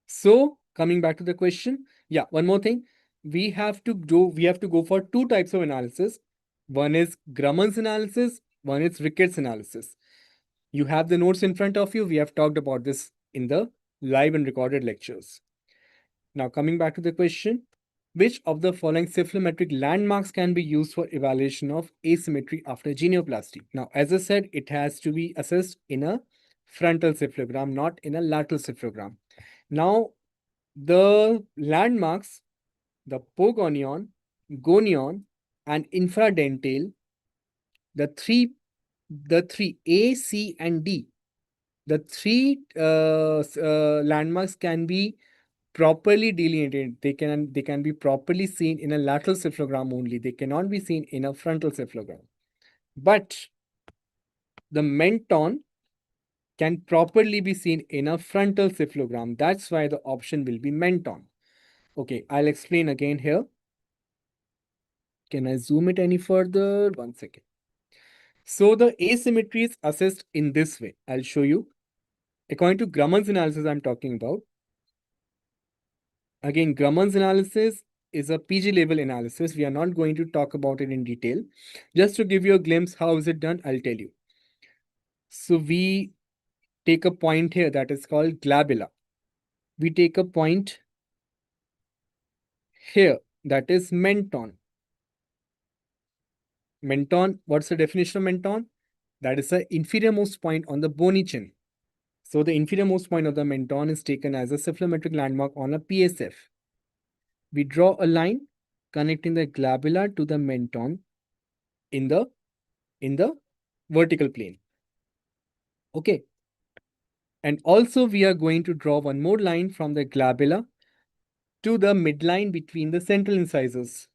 So coming back to the question, yeah, one more thing. We have to go for two types of analysis. One is Grumman's analysis, one is Ricketts analysis. You have the notes in front of you. We have talked about this in the live and recorded lectures. Now coming back to the question, which of the following cephalometric landmarks can be used for evaluation of asymmetry after genioplasty? Now, as I said, it has to be assessed in a frontal cephalogram, not in a lateral cephalogram. Now, the landmarks, the pogonion, gonion, and infradental, the three A, C, and D, the three landmarks can be properly delineated. They can be properly seen in a lateral cephalogram only. They cannot be seen in a frontal cephalogram. But the menton can properly be seen in a frontal cephalogram. That's why the option will be menton. Okay, I'll explain again here. Can I zoom it any further? 1 second. So the asymmetry is assessed in this way. I'll show you. According to Grumman's analysis I'm talking about. Again, Grumman's analysis is a PG level analysis. We are not going to talk about it in detail. Just to give you a glimpse, how is it done, I'll tell you. So we take a point here that is called glabella. We take a point here that is menton. Menton, what's the definition of menton? That is the inferiormost point on the bony chin. So the inferiormost point of the menton is taken as a cephalometric landmark on a PSF. We draw a line connecting the glabella to the menton in the vertical plane. Okay. And also we are going to draw one more line from the glabella to the midline between the central incisors.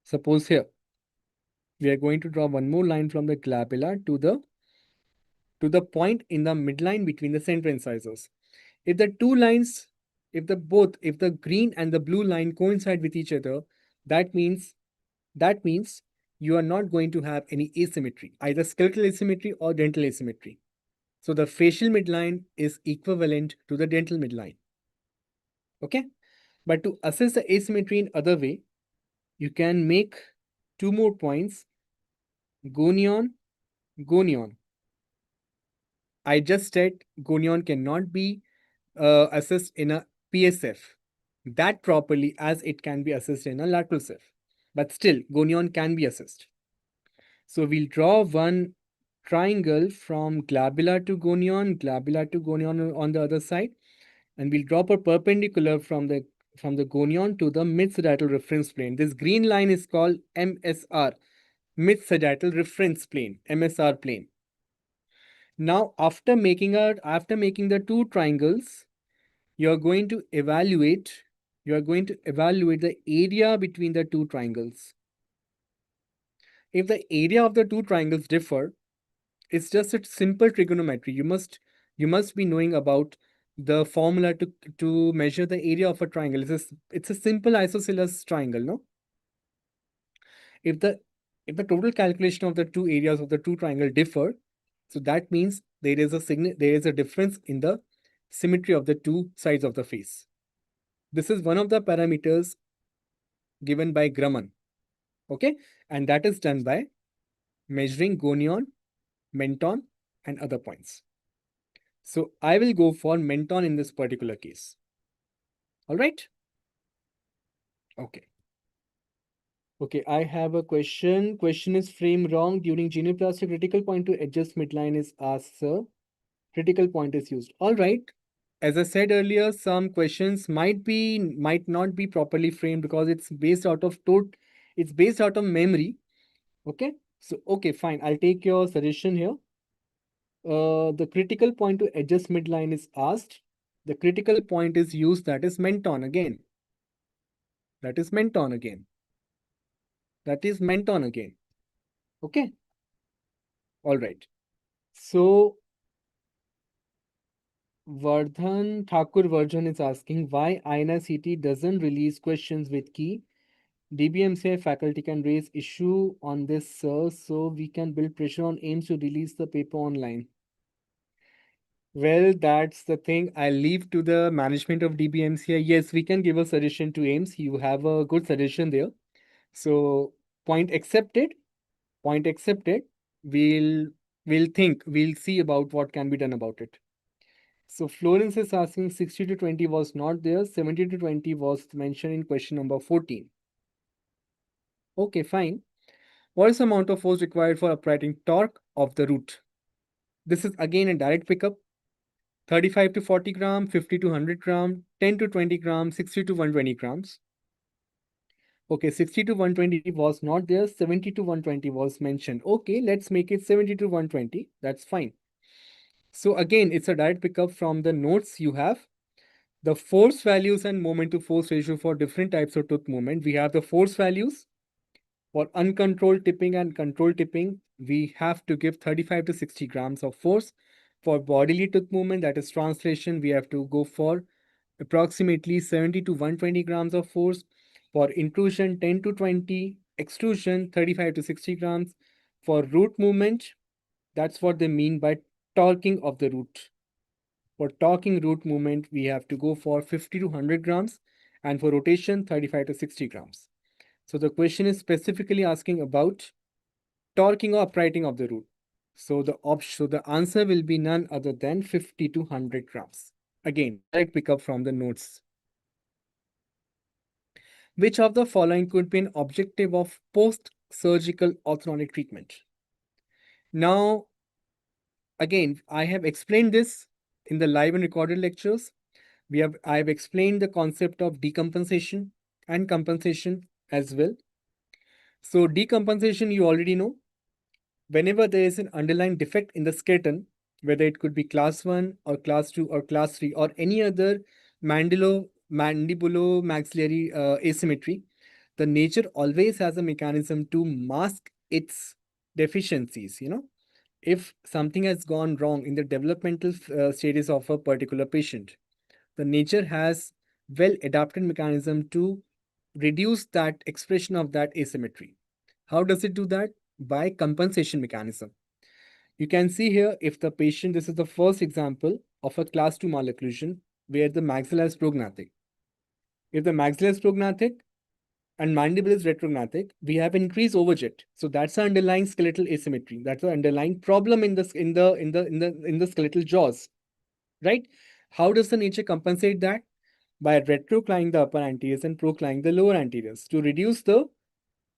Suppose here, we are going to draw one more line from the glabella to the point in the midline between the central incisors. If the two lines, if the green and the blue line coincide with each other, that means you are not going to have any asymmetry, either skeletal asymmetry or dental asymmetry. So the facial midline is equivalent to the dental midline. Okay? But to assess the asymmetry in other way, you can make two more points, gonion, gonion. I just said gonion cannot be assessed in a PSF that properly as it can be assessed in a lateral ceph. But still, gonion can be assessed. So we'll draw one triangle from glabella to gonion on the other side, and we'll drop a perpendicular from the gonion to the mid-sagittal reference plane. This green line is called MSR, mid-sagittal reference plane, MSR plane. Now, after making the two triangles, you are going to evaluate the area between the two triangles. If the area of the two triangles differ, it's just a simple trigonometry. You must be knowing about the formula to measure the area of a triangle. It's a simple isosceles triangle, no? If the total calculation of the two areas of the two triangle differ, so that means there is a difference in the symmetry of the two sides of the face. This is one of the parameters given by Grumman. Okay, and that is done by measuring gonion, menton, and other points. So I will go for menton in this particular case. All right. Okay. Okay, I have a question. Question is framed wrong. During genioplasty, critical point to adjust midline is asked, sir. Critical point is used. All right. As I said earlier, some questions might not be properly framed because it's based out of memory. Okay. So, okay, fine. I'll take your suggestion here. The critical point to adjust midline is asked. The critical point is used, that is menton again. That is menton again. Okay. All right. So, Vardhan Thakur Varjan is asking why INICET doesn't release questions with key. DBMCI faculty can raise issue on this, sir, so we can build pressure on AIMS to release the paper online. Well, that's the thing. I'll leave to the management of DBMCI. Yes, we can give a suggestion to AIMS. You have a good suggestion there. So point accepted. Point accepted. We'll see about what can be done about it. So Florence is asking 60 to 20 was not there. 70 to 20 was mentioned in question number 14. Okay, fine. What is the amount of force required for uprighting torque of the root? This is again a direct pickup. 35 to 40 gram, 50 to 100 gram, 10 to 20 grams, 60 to 120 grams. Okay, 60 to 120 was not there. 70 to 120 was mentioned. Okay, let's make it 70 to 120. That's fine. So again, it's a direct pickup from the notes you have. The force values and moment to force ratio for different types of tooth movement. We have the force values. For uncontrolled tipping and controlled tipping, we have to give 35 to 60 grams of force. For bodily tooth movement, that is translation, we have to go for approximately 70 to 120 grams of force. For intrusion, 10 to 20. Extrusion, 35 to 60 grams. For root movement, that's what they mean by torquing of the root. For torquing root movement, we have to go for 50 to 100 grams. And for rotation, 35 to 60 grams. So the question is specifically asking about torquing or uprighting of the root. So the answer will be none other than 50 to 100 grams. Again, direct pickup from the notes. Which of the following could be an objective of post-surgical orthodontic treatment? Now, again, I have explained this in the live and recorded lectures. I have explained the concept of decompensation and compensation as well. So decompensation, you already know. Whenever there is an underlying defect in the skeleton, whether it could be class 1 or class 2 or class 3 or any other mandibulo-maxillary asymmetry, the nature always has a mechanism to mask its deficiencies. If something has gone wrong in the developmental stages of a particular patient, the nature has well adapted mechanism to reduce that expression of that asymmetry. How does it do that? By compensation mechanism. You can see here, if the patient, this is the first example of a class 2 malocclusion where the maxilla is prognathic. If the maxilla is prognathic and mandible is retrognathic, we have increased overjet. So that's the underlying skeletal asymmetry. That's the underlying problem in the skeletal jaws, right? How does the nature compensate that? By retroclining the upper anteriors and proclining the lower anteriors to reduce the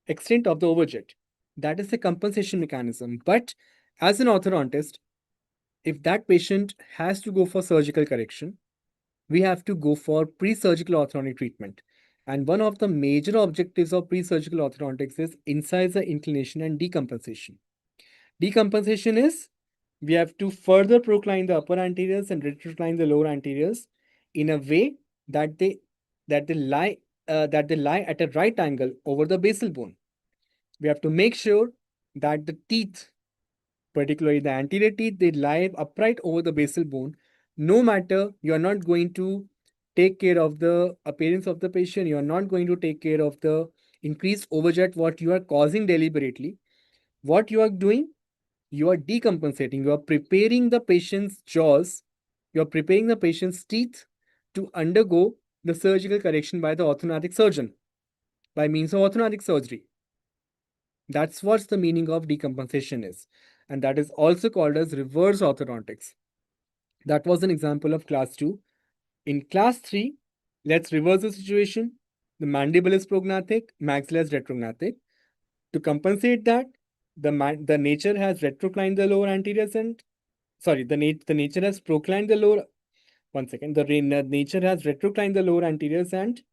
extent of the overjet. That is the compensation mechanism. But as an orthodontist, if that patient has to go for surgical correction, we have to go for pre-surgical orthodontic treatment. And one of the major objectives of pre-surgical orthodontics is incisor inclination and decompensation. Decompensation is we have to further procline the upper anteriors and retrocline the lower anteriors in a way that they lie at a right angle over the basal bone. We have to make sure that the teeth, particularly the anterior teeth, they lie upright over the basal bone. No matter, you are not going to take care of the appearance of the patient, you are not going to take care of the increased overjet what you are causing deliberately. What you are doing, you are decompensating, you are preparing the patient's jaws, you are preparing the patient's teeth to undergo the surgical correction by the orthodontic surgeon by means of orthodontic surgery. That's what the meaning of decompensation is. And that is also called as reverse orthodontics. That was an example of class 2. In class 3, let's reverse the situation. The mandible is prognathic, maxilla is retrognathic. To compensate that, the nature has retroclined the lower anteriors and the nature has proclined the lower. One second. The nature has retroclined the lower anteriors and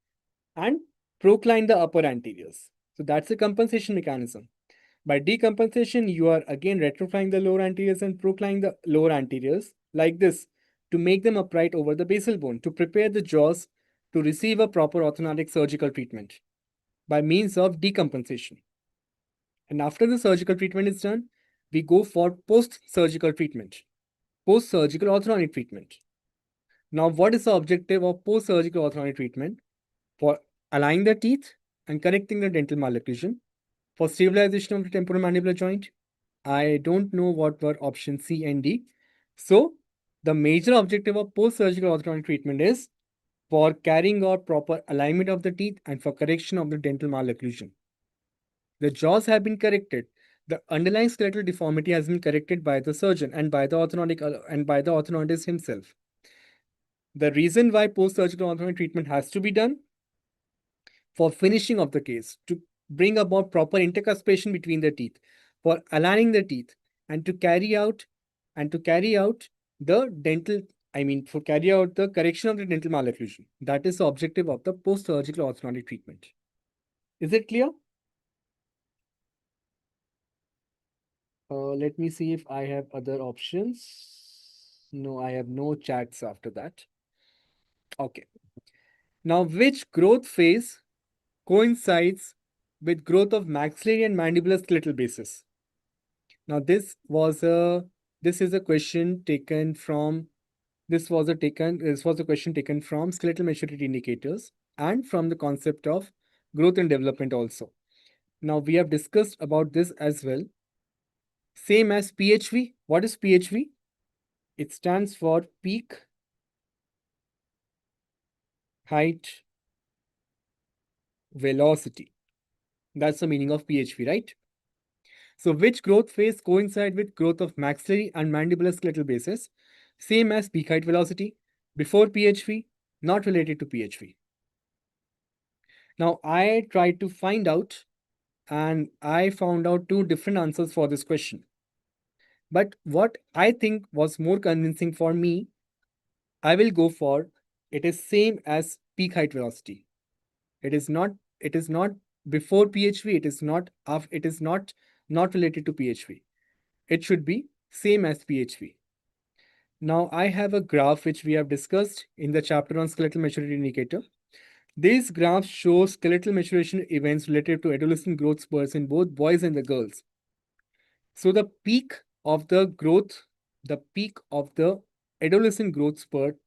proclined the upper anteriors. So that's a compensation mechanism. By decompensation, you are again retroflying the lower anteriors and proclining the lower anteriors like this to make them upright over the basal bone to prepare the jaws to receive a proper orthodontic surgical treatment by means of decompensation. And after the surgical treatment is done, we go for post-surgical treatment, post-surgical orthodontic treatment. Now, what is the objective of post-surgical orthodontic treatment? For aligning the teeth and correcting the dental malocclusion, for stabilization of the temporomandibular joint. I don't know what were options C and D. So, the major objective of post-surgical orthodontic treatment is for carrying out proper alignment of the teeth and for correction of the dental malocclusion. The jaws have been corrected. The underlying skeletal deformity has been corrected by the surgeon and by the orthodontist himself. The reason why post-surgical orthodontic treatment has to be done for finishing of the case, to bring about proper intercuspation between the teeth, for aligning the teeth, and to carry out the correction of the dental malocclusion. That is the objective of the post-surgical orthodontic treatment. Is it clear? Let me see if I have other options. No, I have no chats after that. Okay. Now, which growth phase coincides with growth of maxillary and mandibular skeletal bases? Now, this is a question taken from question taken from skeletal maturity indicators and from the concept of growth and development also. Now, we have discussed about this as well. Same as PHV. What is PHV? It stands for peak height velocity. That's the meaning of PHV, right? So which growth phase coincide with growth of maxillary and mandibular skeletal bases? Same as peak height velocity, before PHV, not related to PHV. Now I tried to find out and I found out two different answers for this question. But what I think was more convincing for me, I will go for it is same as peak height velocity. It is not before PHV, it is not related to PHV. It should be same as PHV. Now I have a graph which we have discussed in the chapter on skeletal maturity indicator. These graphs show skeletal maturation events related to adolescent growth spurts in both boys and the girls. So the peak of the adolescent growth spurt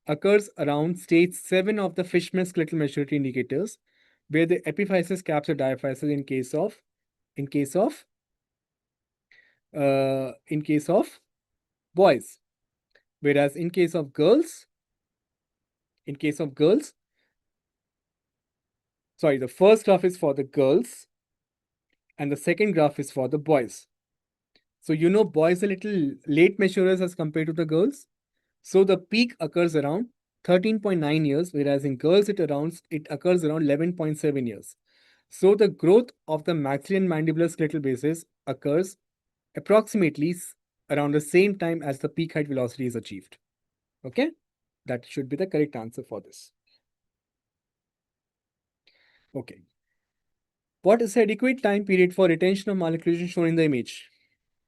occurs around stage 7 of the Fishman skeletal maturity indicators, where the epiphysis caps the diaphysis in case of boys, whereas in case of girls, sorry, the first graph is for the girls and the second graph is for the boys. So boys are little late maturers as compared to the girls. So the peak occurs around 13.9 years, whereas in girls it occurs around 11.7 years. So the growth of the maxillary and mandibular skeletal bases occurs approximately around the same time as the peak height velocity is achieved. Okay, that should be the correct answer for this. Okay. What is the adequate time period for retention of malocclusion shown in the image?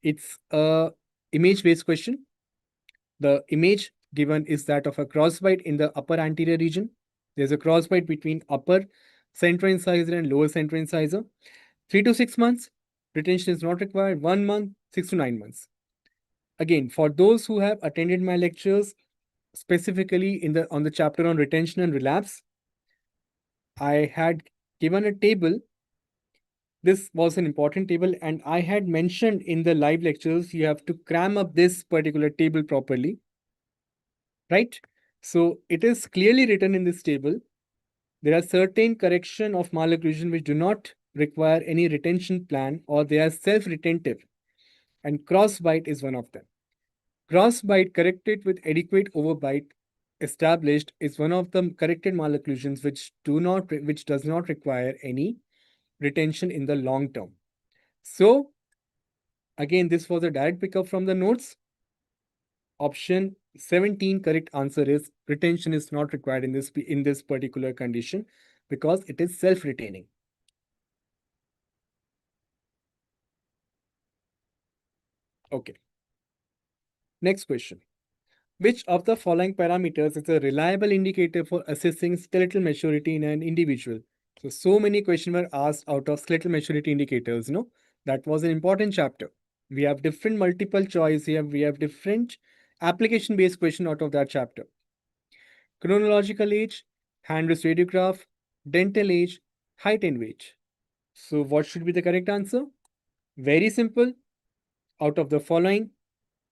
It's a image-based question. The image given is that of a crossbite in the upper anterior region. There's a crossbite between upper central incisor and lower central incisor. 3 to 6 months. Retention is not required. 1 month, 6 to 9 months. Again, for those who have attended my lectures, specifically on the chapter on retention and relapse, I had given a table. This was an important table, and I had mentioned in the live lectures, you have to cram up this particular table properly, right? So it is clearly written in this table. There are certain correction of malocclusion which do not require any retention plan, or they are self-retentive, and crossbite is one of them. Crossbite corrected with adequate overbite established is one of the corrected malocclusions which does not require any retention in the long term. So again, this was a direct pickup from the notes. Option 17 correct answer is retention is not required in this particular condition because it is self-retaining. Okay. Next question. Which of the following parameters is a reliable indicator for assessing skeletal maturity in an individual? So many questions were asked out of skeletal maturity indicators, no? That was an important chapter. We have different multiple choice here. We have different application-based question out of that chapter. Chronological age, hand-wrist radiograph, dental age, height and weight. So what should be the correct answer? Very simple. Out of the following,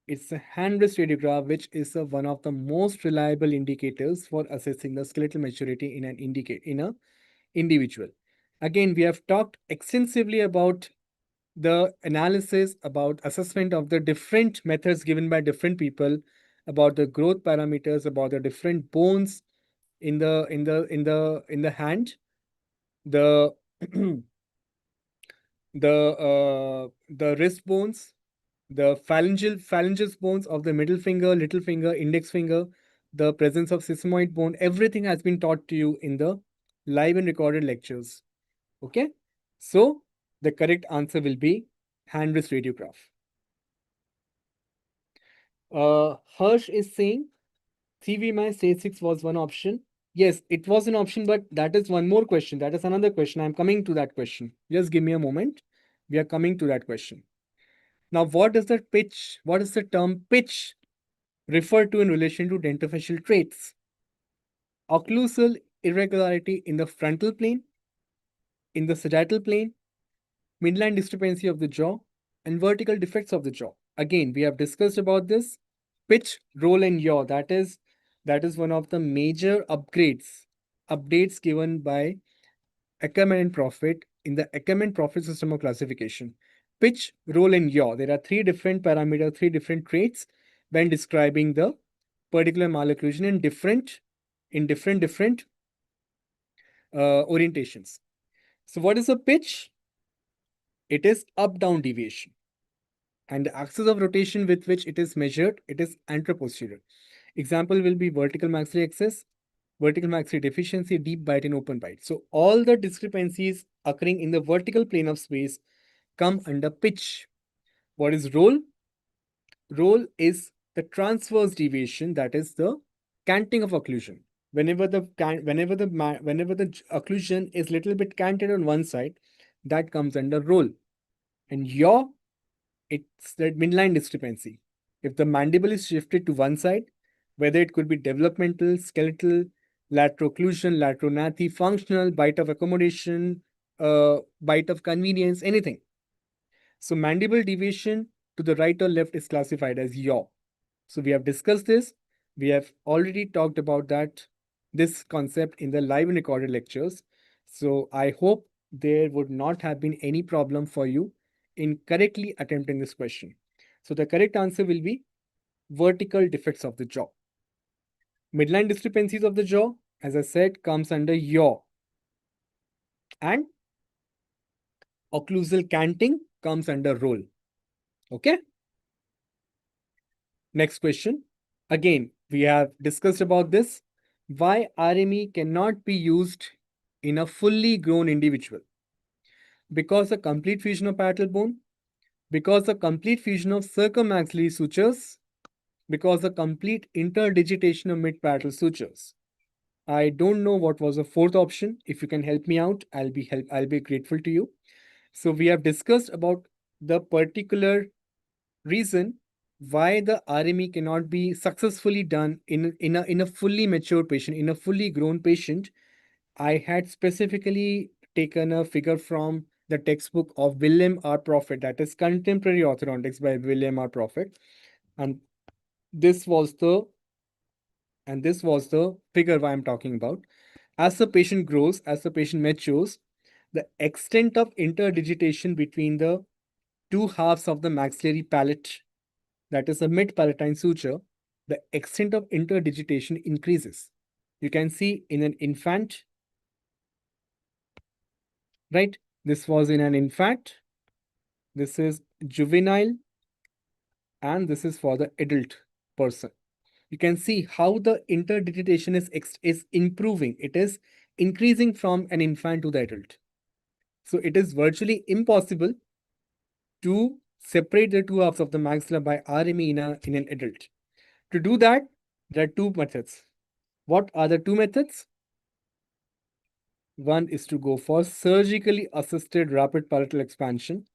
it's a hand-wrist radiograph, which is one of the most reliable indicators for assessing the skeletal maturity in an individual. Again, we have talked extensively about the analysis, about assessment of the different methods given by different people, about the growth parameters, about the different bones in the hand, the the wrist bones, the phalangeal bones of the middle finger, little finger, index finger, the presence of sesamoid bone. Everything has been taught to you in the live and recorded lectures. Okay, so the correct answer will be hand-wrist radiograph. Harsh is saying CVMI stage 6 was one option. Yes, it was an option, but that is one more question. That is another question. I'm coming to that question. Just give me a moment. We are coming to that question. Now, what is the term pitch refer to in relation to dentofacial traits? Occlusal irregularity in the frontal plane, in the sagittal plane, midline discrepancy of the jaw, and vertical defects of the jaw. Again, we have discussed about this. Pitch, roll, and yaw. That is one of the major updates given by Ackerman and Profit in the Ackerman Profit system of classification. pitch, roll, and yaw. There are three different parameters, three different traits when describing the particular malocclusion in different orientations. So what is a pitch? It is up-down deviation. And the axis of rotation with which it is measured, it is anteroposterior. Example will be vertical maxillary excess, vertical maxillary deficiency, deep bite, and open bite. So all the discrepancies occurring in the vertical plane of space come under pitch. What is roll? Roll is the transverse deviation, that is the canting of occlusion. Whenever the occlusion is little bit canted on one side, that comes under roll. And yaw, it's the midline discrepancy. If the mandible is shifted to one side, whether it could be developmental, skeletal, lateroclusion, laterognathy, functional, bite of accommodation, bite of convenience, anything. So mandible deviation to the right or left is classified as yaw. So we have discussed this. We have already talked about this concept in the live and recorded lectures. So I hope there would not have been any problem for you in correctly attempting this question. So the correct answer will be vertical defects of the jaw. Midline discrepancies of the jaw, as I said, comes under yaw. And occlusal canting comes under roll. Okay? Next question. Again, we have discussed about this. Why RME cannot be used in a fully grown individual? Because the complete fusion of parietal bone, because the complete fusion of circummaxillary sutures, because the complete interdigitation of mid-parietal sutures. I don't know what was the fourth option. If you can help me out, I'll be grateful to you. So we have discussed about the particular reason why the RME cannot be successfully done in a fully mature patient, in a fully grown patient. I had specifically taken a figure from the textbook of William R. Prophet, that is Contemporary Orthodontics by William R. Prophet, and this was the figure I'm talking about. As the patient grows, as the patient matures, the extent of interdigitation between the two halves of the maxillary palate, that is the mid-palatine suture, the extent of interdigitation increases. You can see in an infant, right? This was in an infant. This is juvenile. And this is for the adult person. You can see how the interdigitation is improving. It is increasing from an infant to the adult. So it is virtually impossible to separate the two halves of the maxilla by RME in an adult. To do that, there are two methods. What are the two methods? One is to go for surgically assisted rapid palatal expansion.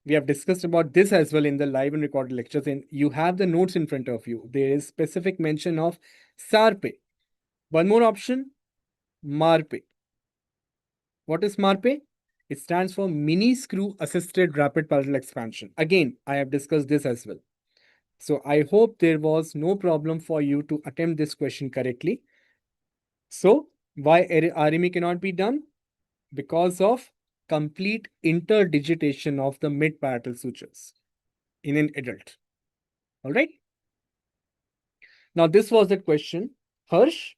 We have discussed about this as well in the live and recorded lectures, and you have the notes in front of you. There is specific mention of SARPE. One more option, MARPE. What is MARPE? It stands for mini screw assisted rapid palatal expansion. Again, I have discussed this as well. So I hope there was no problem for you to attempt this question correctly. So why RME cannot be done? Because of complete interdigitation of the mid-parietal sutures in an adult. All right. Now, this was the question. Harsh,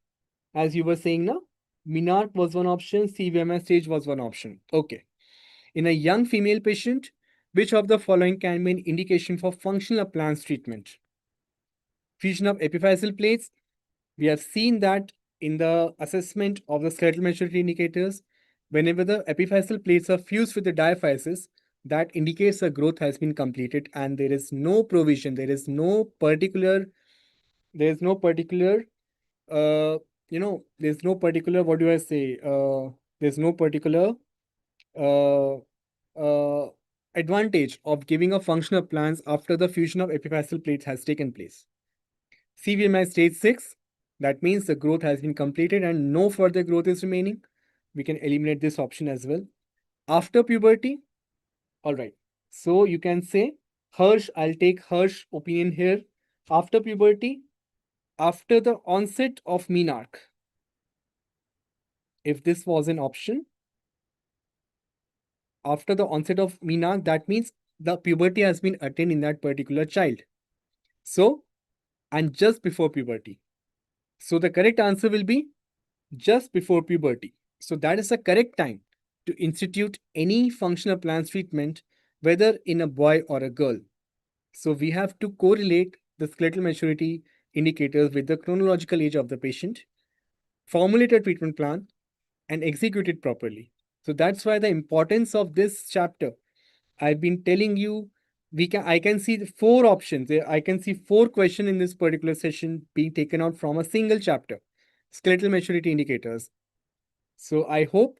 as you were saying now, Minark was one option, CVMS stage was one option. Okay. In a young female patient, which of the following can be an indication for functional appliance treatment? Fusion of epiphyseal plates. We have seen that in the assessment of the skeletal maturity indicators, whenever the epiphyseal plates are fused with the diaphysis, that indicates the growth has been completed and there is no provision, there's no particular, what do I say? There's no particular uh, uh, advantage of giving a functional appliance after the fusion of epiphyseal plates has taken place. CVMI stage 6, that means the growth has been completed and no further growth is remaining. We can eliminate this option as well. After puberty, all right. So you can say, Harsh, I'll take Harsh opinion here. After puberty, after the onset of menarche, if this was an option, after the onset of menarche, that means the puberty has been attained in that particular child. So, and just before puberty. So the correct answer will be just before puberty. So that is the correct time to institute any functional plans treatment, whether in a boy or a girl. So we have to correlate the skeletal maturity indicators with the chronological age of the patient, formulate a treatment plan, and execute it properly. So that's why the importance of this chapter. I've been telling you, I can see the 4 options. I can see 4 questions in this particular session being taken out from a single chapter, skeletal maturity indicators. So I hope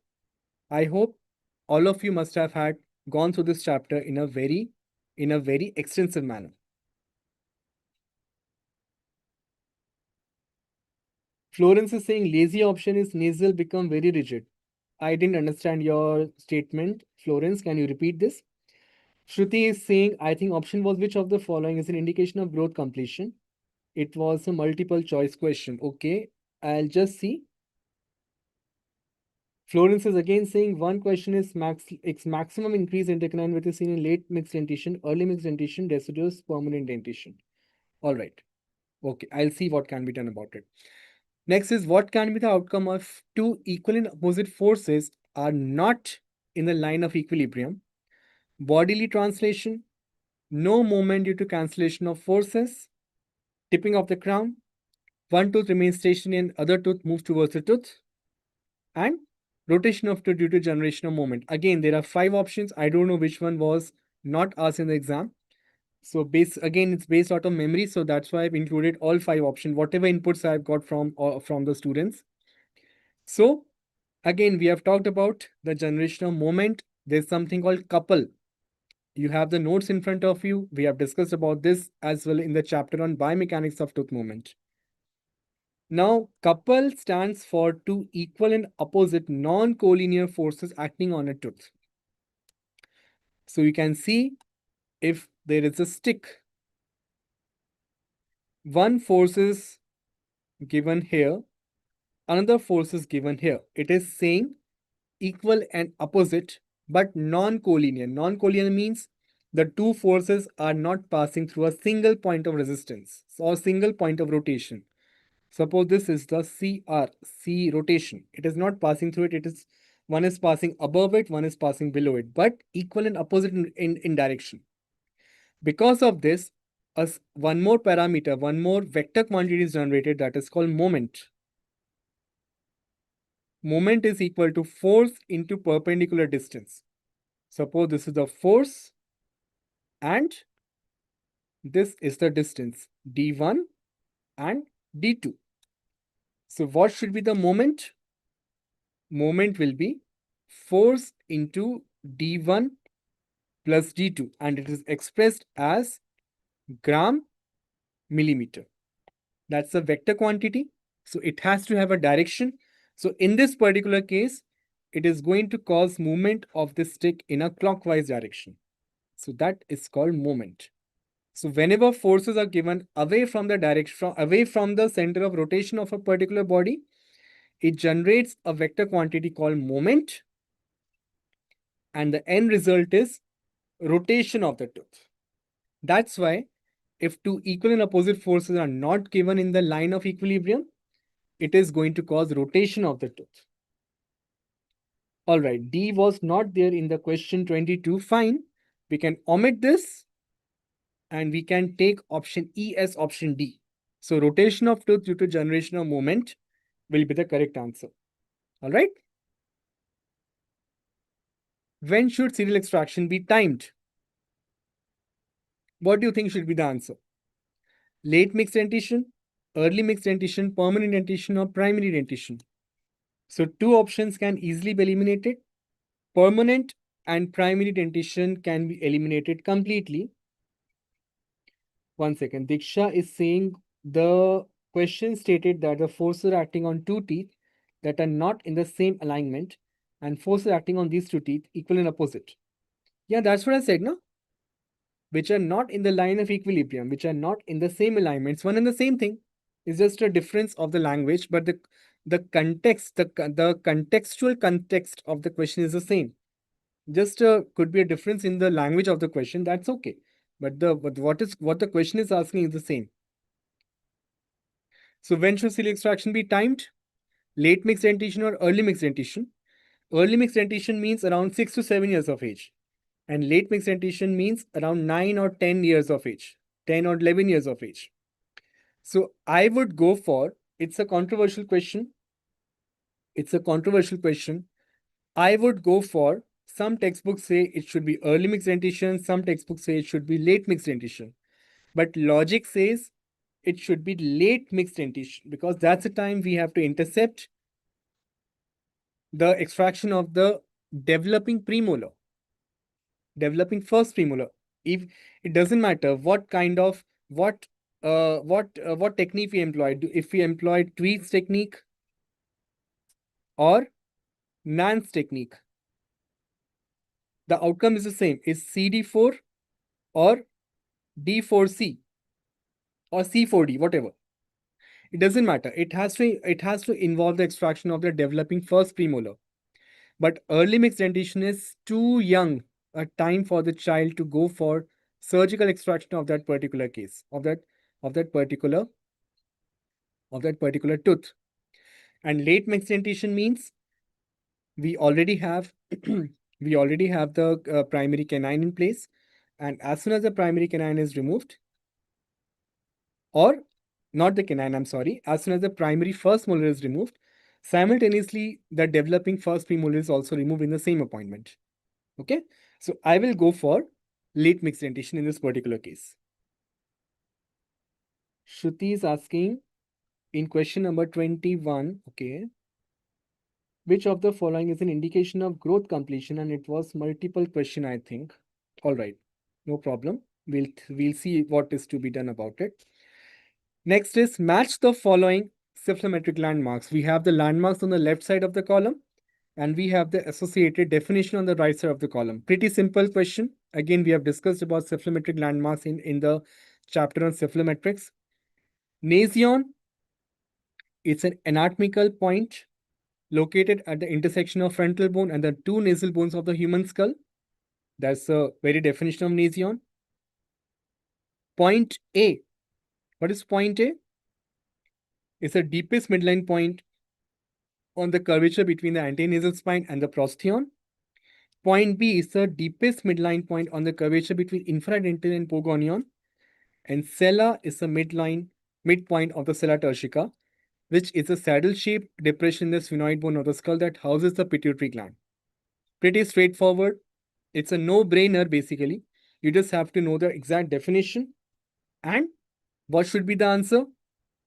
all of you must have had gone through this chapter in a very extensive manner. Florence is saying lazy option is nasal become very rigid. I didn't understand your statement. Florence, can you repeat this? Shruti is saying, I think option was which of the following is an indication of growth completion. It was a multiple choice question. Okay, I'll just see. Florence is again saying one question is maximum increase in intercanine with is seen in late mixed dentition, early mixed dentition, deciduous, permanent dentition. All right. Okay, I'll see what can be done about it. Next is what can be the outcome of two equal and opposite forces are not in the line of equilibrium. Bodily translation, no movement due to cancellation of forces, tipping of the crown, one tooth remains stationary and other tooth moves towards the tooth, and rotation of tooth due to generation of movement. Again, there are 5 options. I don't know which one was not asked in the exam. So it's based out of memory. So that's why I've included all 5 options, whatever inputs I've got from the students. So again, we have talked about the generation of moment. There's something called couple. You have the notes in front of you. We have discussed about this as well in the chapter on biomechanics of tooth movement. Now, couple stands for two equal and opposite non-collinear forces acting on a tooth. So you can see if there is a stick, one force is given here, another force is given here. It is saying equal and opposite, but non-collinear. Non-collinear means the two forces are not passing through a single point of resistance or single point of rotation. Suppose this is the C rotation. It is not passing through it. One is passing above it, one is passing below it, but equal and opposite in direction. Because of this, one more parameter, one more vector quantity is generated that is called moment. Moment is equal to force into perpendicular distance. Suppose this is the force and this is the distance d1 and d2. So what should be the moment? Moment will be force into d1 plus d2 and it is expressed as gram millimeter. That's the vector quantity. So it has to have a direction. So in this particular case, it is going to cause movement of the stick in a clockwise direction. So that is called moment. So whenever forces are given away from the direction, away from the center of rotation of a particular body, it generates a vector quantity called moment. And the end result is rotation of the tooth. That's why if two equal and opposite forces are not given in the line of equilibrium, it is going to cause rotation of the tooth. All right, D was not there in the question 22. Fine, we can omit this and we can take option E as option D. So rotation of tooth due to generation of moment will be the correct answer. All right. When should serial extraction be timed? What do you think should be the answer? Late mixed dentition, early mixed dentition, permanent dentition, or primary dentition? So 2 options can easily be eliminated. Permanent and primary dentition can be eliminated completely. 1 second. Diksha is saying the question stated that the forces are acting on 2 teeth that are not in the same alignment and forces acting on these 2 teeth equal and opposite. Yeah, that's what I said, no? Which are not in the line of equilibrium, which are not in the same alignments, one and the same thing. It's just a difference of the language, but the context, the contextual context of the question is the same. just could be a difference in the language of the question. That's okay. But what the question is asking is the same. So when should ciliary extraction be timed? Late mixed dentition or early mixed dentition? Early mixed dentition means around 6 to 7 years of age. And late mixed dentition means around 9 or 10 years of age, 10 or 11 years of age. So I would go for, it's a controversial question. It's a controversial question. I would go for, some textbooks say it should be early mixed dentition, some textbooks say it should be late mixed dentition. But logic says it should be late mixed dentition because that's the time we have to intercept the extraction of the developing premolar, developing first premolar. If it doesn't matter what kind of what technique we employ. If we employ Tweed's technique or Nance technique, the outcome is the same. Is CD4 or D4C or C4D, whatever. It doesn't matter. It has to involve the extraction of the developing first premolar. But early mixed dentition is too young a time for the child to go for surgical extraction of that particular case, of that particular tooth. And late mixed dentition means we already have the primary canine in place, and as soon as the primary canine is removed, or not the canine, I'm sorry, as soon as the primary first molar is removed, simultaneously the developing first premolar is also removed in the same appointment. Okay, so I will go for late mixed dentition in this particular case. Shruti is asking in question number 21, okay, which of the following is an indication of growth completion? And it was multiple question, I think. All right, no problem. We'll see what is to be done about it. Next is match the following cephalometric landmarks. We have the landmarks on the left side of the column, and we have the associated definition on the right side of the column. Pretty simple question. Again, we have discussed about cephalometric landmarks in the chapter on cephalometrics. Nasion, it's an anatomical point located at the intersection of frontal bone and the two nasal bones of the human skull. That's the very definition of nasion. Point A. What is point A? It's the deepest midline point on the curvature between the antenasal spine and the prostheon. Point B is the deepest midline point on the curvature between infradental and pogonion. And sella is the midpoint of the sella turcica, which is a saddle-shaped depression in the sphenoid bone of the skull that houses the pituitary gland. Pretty straightforward. It's a no-brainer, basically. You just have to know the exact definition. And what should be the answer?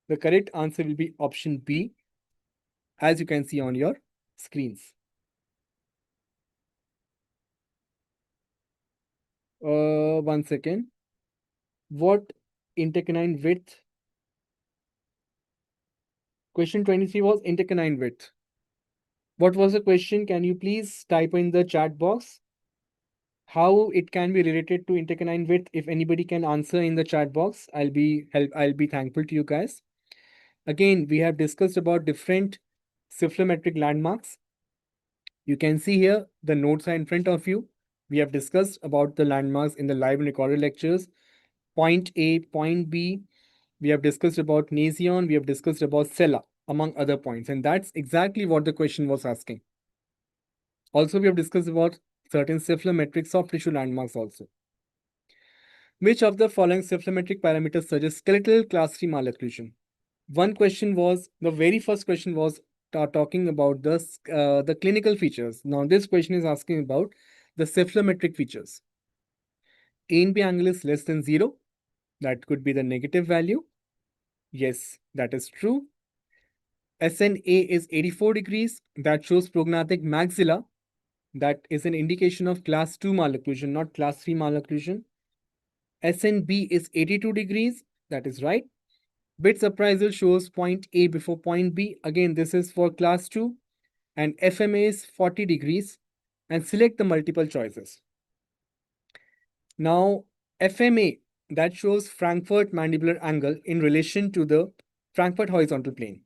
The correct answer will be option B, as you can see on your screens. One second. What intercanine width? Question 23 was intercanine width. What was the question? Can you please type in the chat box how it can be related to intercanine width? If anybody can answer in the chat box, I'll be thankful to you guys. Again, we have discussed about different cephalometric landmarks. You can see here the notes are in front of you. We have discussed about the landmarks in the live and recorded lectures. Point A, point B. We have discussed about nasion. We have discussed about sella, among other points. And that's exactly what the question was asking. Also, we have discussed about certain cephalometric soft tissue landmarks also. Which of the following cephalometric parameters suggests skeletal class 3 malocclusion? One question was, the very first question was talking about the clinical features. Now, this question is asking about the cephalometric features. A and B angle is less than 0. That could be the negative value. Yes, that is true. SNA is 84 degrees. That shows prognathic maxilla. That is an indication of class 2 malocclusion, not class 3 malocclusion. SNB is 82 degrees. That is right. Bit appraisal shows point A before point B. Again, this is for class 2. And FMA is 40 degrees. And select the multiple choices. Now, FMA, that shows Frankfurt mandibular angle in relation to the Frankfurt horizontal plane.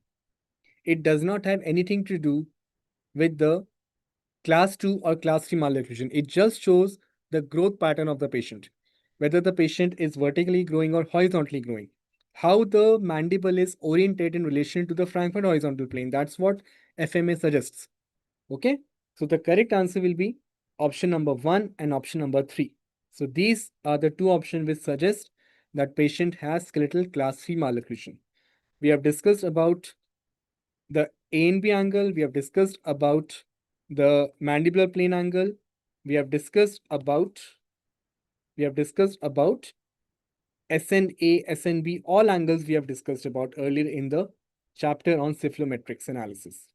It does not have anything to do with the class 2 or class 3 malocclusion. It just shows the growth pattern of the patient, whether the patient is vertically growing or horizontally growing, how the mandible is oriented in relation to the Frankfurt horizontal plane. That's what FMA suggests. Okay, so the correct answer will be option number 1 and option number 3. So these are the two options which suggest that patient has skeletal class 3 malocclusion. We have discussed about the A and B angle. We have discussed about the mandibular plane angle. We have discussed about SNA, SNB, all angles we have discussed about earlier in the chapter on cephalometrics analysis.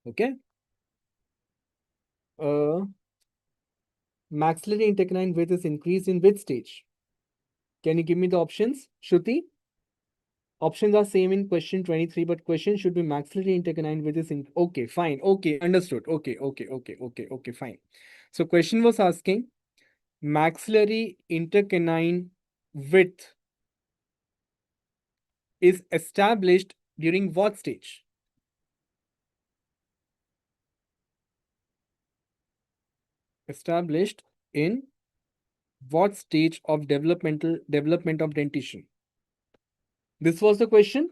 Okay. Maxillary intercanine width is increased in which stage? Can you give me the options, Shruti? Options are same in question 23, but question should be maxillary intercanine width is in. Okay, fine. Okay, understood. Okay, fine. So question was asking maxillary intercanine width is established during what stage? Established in what stage of development of dentition? This was the question.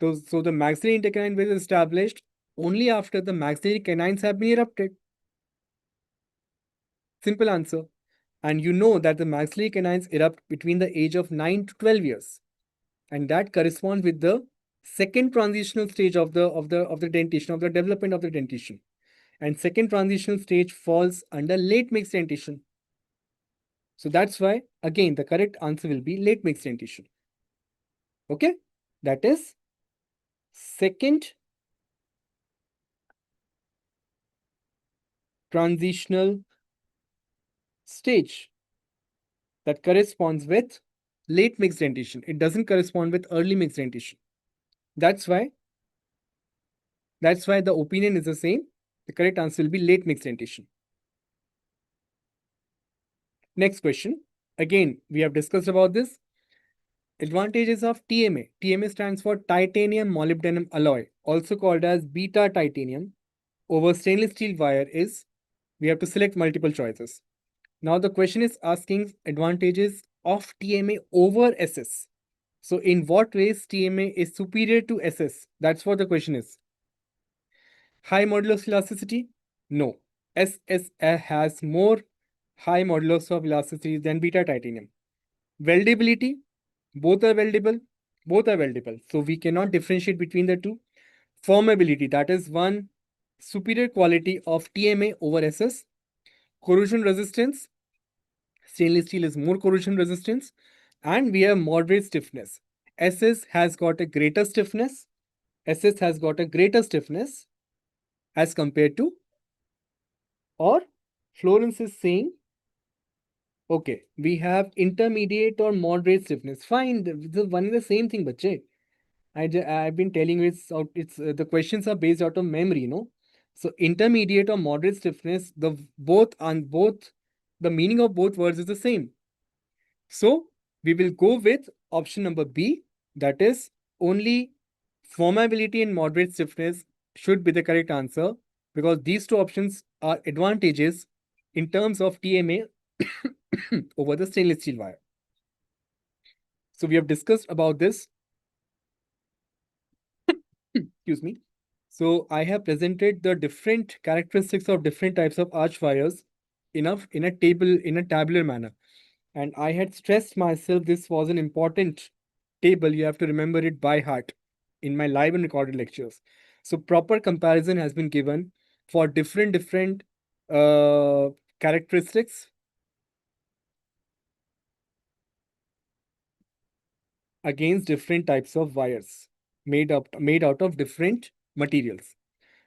So the maxillary intercanine width is established only after the maxillary canines have been erupted. Simple answer. And you know that the maxillary canines erupt between the age of 9 to 12 years. And that corresponds with the second transitional stage of the dentition, of the development of the dentition. And second transitional stage falls under late mixed dentition. So that's why, again, the correct answer will be late mixed dentition. Okay? That is second transitional stage that corresponds with late mixed dentition. It doesn't correspond with early mixed dentition. That's why the opinion is the same. The correct answer will be late mixed dentition. Next question. Again, we have discussed about this. Advantages of TMA. TMA stands for titanium molybdenum alloy, also called as beta titanium, over stainless steel wire is, we have to select multiple choices. Now the question is asking advantages of TMA over SS. So in what ways TMA is superior to SS? That's what the question is. High modulus elasticity? No. SS has more high modulus of elasticity than beta titanium. Weldability? Both are weldable. Both are weldable. So we cannot differentiate between the two. Formability, that is one superior quality of TMA over SS. Corrosion resistance, stainless steel is more corrosion resistance. And we have moderate stiffness. SS has got a greater stiffness. SS has got a greater stiffness as compared to, or Florence is saying, okay, we have intermediate or moderate stiffness. Fine, the one is the same thing, bache. I've been telling you it's the questions are based out of memory, you know. So intermediate or moderate stiffness, the meaning of both words is the same. So we will go with option number B, that is only formability and moderate stiffness should be the correct answer, because these two options are advantages in terms of TMA over the stainless steel wire. So we have discussed about this. Excuse me. So I have presented the different characteristics of different types of arch wires in a tabular manner. And I had stressed myself this was an important table. You have to remember it by heart in my live and recorded lectures. So proper comparison has been given for different characteristics against different types of wires made out of different materials.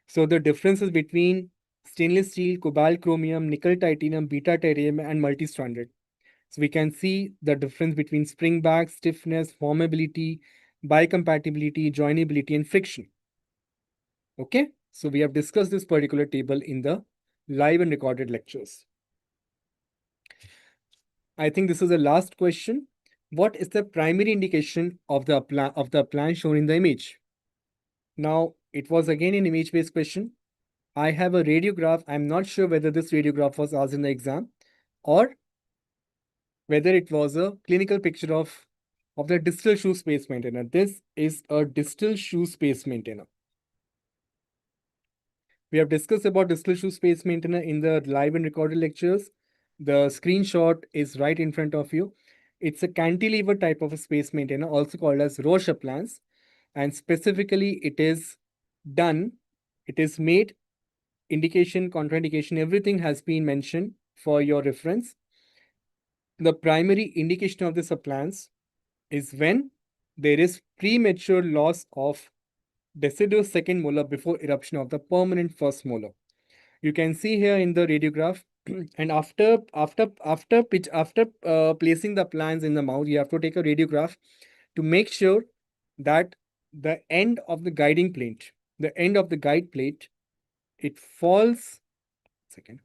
So the differences between stainless steel, cobalt chromium, nickel titanium, beta titanium, and multi-stranded. So we can see the difference between spring back, stiffness, formability, biocompatibility, joinability, and friction. Okay, so we have discussed this particular table in the live and recorded lectures. I think this is the last question. What is the primary indication of the plan shown in the image? Now, it was again an image-based question. I have a radiograph. I'm not sure whether this radiograph was asked in the exam or whether it was a clinical picture of the distal shoe space maintainer. This is a distal shoe space maintainer. We have discussed about distal shoe space maintainer in the live and recorded lectures. The screenshot is right in front of you. It's a cantilever type of a space maintainer, also called as Roche appliance. And specifically, it is made, indication, contraindication, everything has been mentioned for your reference. The primary indication of this appliance is when there is premature loss of deciduous second molar before eruption of the permanent first molar. You can see here in the radiograph, and after placing the appliance in the mouth, you have to take a radiograph to make sure that the end of the guide plate, it falls. Second.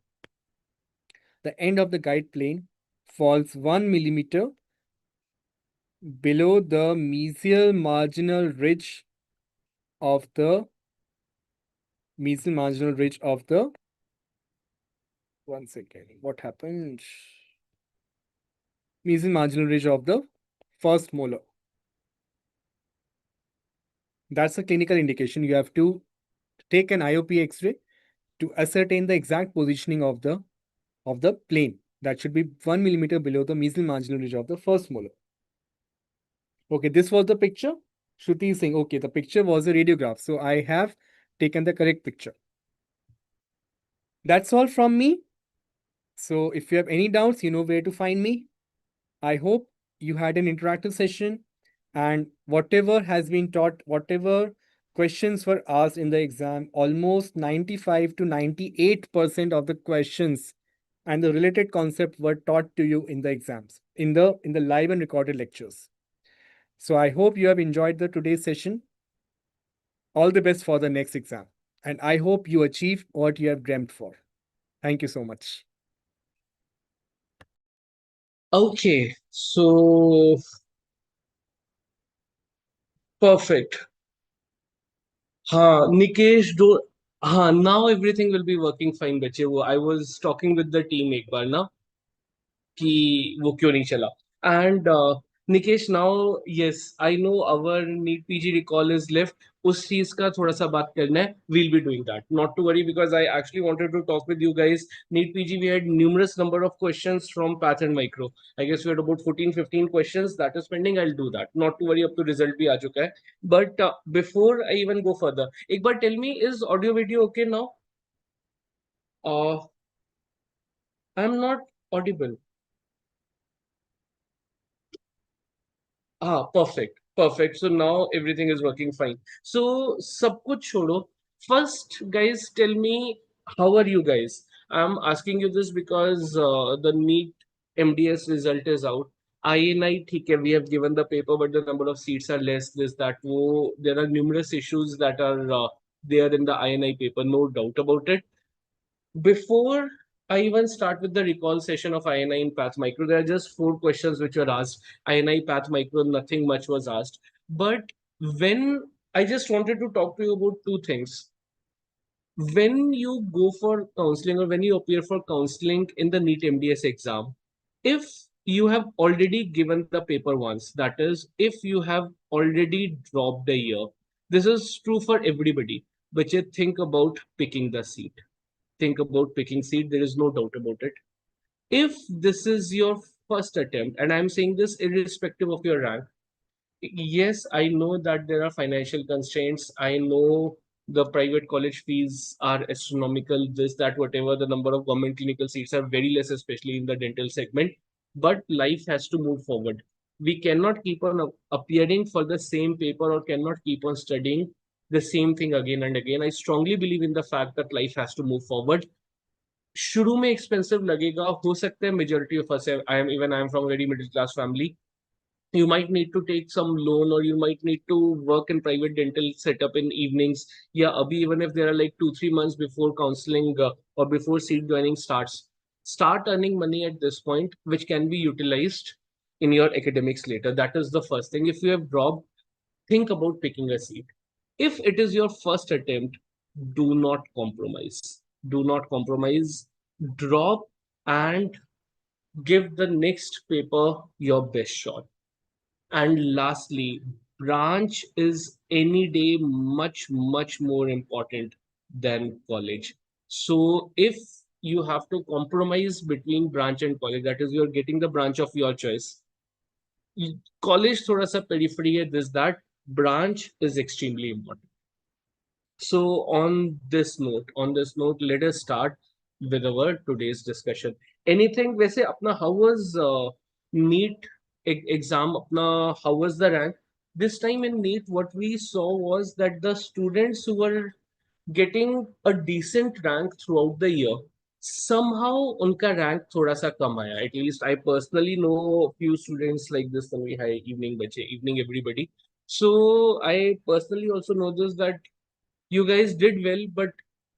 The end of the guide plane falls 1 millimeter below the mesial marginal ridge of the one second. What happened? Mesial marginal ridge of the first molar. That's a clinical indication. You have to take an IOP X-ray to ascertain the exact positioning of the plane. That should be 1 millimeter below the mesial marginal ridge of the first molar. Okay, this was the picture. Shruti is saying, okay, the picture was a radiograph. So I have taken the correct picture. That's all from me. So if you have any doubts, you know where to find me. I hope you had an interactive session, and whatever has been taught, whatever questions were asked in the exam, almost 95 to 98% of the questions and the related concept were taught to you in the exams, in the live and recorded lectures. So I hope you have enjoyed the today's session. All the best for the next exam. And I hope you achieve what you have dreamt for. Thank you so much. Okay, so perfect. Nikesh, now everything will be working fine, बच्चे. I was talking with the team एक बार ना कि वो क्यों नहीं चला. And Nikesh, now yes, I know our NEET PG recall is left. उस चीज का थोड़ा सा बात करना है. We'll be doing that. Not to worry, because I actually wanted to talk with you guys. NEET PG, we had numerous number of questions from Path and Micro. I guess we had about 14-15 questions that is pending. I'll do that. Not to worry, up to result भी आ चुका है. But before I even go further, एक बार tell me, is audio video okay now? I'm not audible. Perfect. Perfect. So now everything is working fine. So, sab kuch chodo. First, guys, tell me, how are you guys? I'm asking you this because the NEET MDS result is out. INI, theek hai, we have given the paper, but the number of seats are less, this, that, wo. There are numerous issues that are there in the INI paper, no doubt about it. Before I even start with the recall session of INI in Path Micro, there are just 4 questions which were asked. INI, Path Micro, nothing much was asked. But when I just wanted to talk to you about 2 things. When you go for counseling or when you appear for counseling in the NEET MDS exam, if you have already given the paper once, that is, if you have already dropped a year, this is true for everybody, but you think about picking the seat. Think about picking seat. There is no doubt about it. If this is your first attempt, and I'm saying this irrespective of your rank, yes, I know that there are financial constraints. I know the private college fees are astronomical, this, that, whatever. The number of government clinical seats are very less, especially in the dental segment. But life has to move forward. We cannot keep on appearing for the same paper, or cannot keep on studying the same thing again and again. I strongly believe in the fact that life has to move forward. शुरू में expensive लगेगा, हो सकता है majority of us, I am from a very middle class family. You might need to take some loan, or you might need to work in private dental setup in evenings. Yeah, abhi, even if there are like 2-3 months before counseling or before seat joining starts, start earning money at this point, which can be utilized in your academics later. That is the first thing. If you have dropped, think about picking a seat. If it is your first attempt, do not compromise. Do not compromise. Drop and give the next paper your best shot. And lastly, branch is any day much more important than college. So if you have to compromise between branch and college, that is, you're getting the branch of your choice. College thoda sa periphery hai, this that, branch is extremely important. So on this note, let us start with our today's discussion. Anything, वैसे अपना how was NEET exam, अपना how was the rank? This time in NEET, what we saw was that the students who were getting a decent rank throughout the year, somehow उनका rank थोड़ा सा कम आया. At least I personally know a few students like this. Tanvi, hi, evening बच्चे, evening everybody. So I personally also know this, that you guys did well, but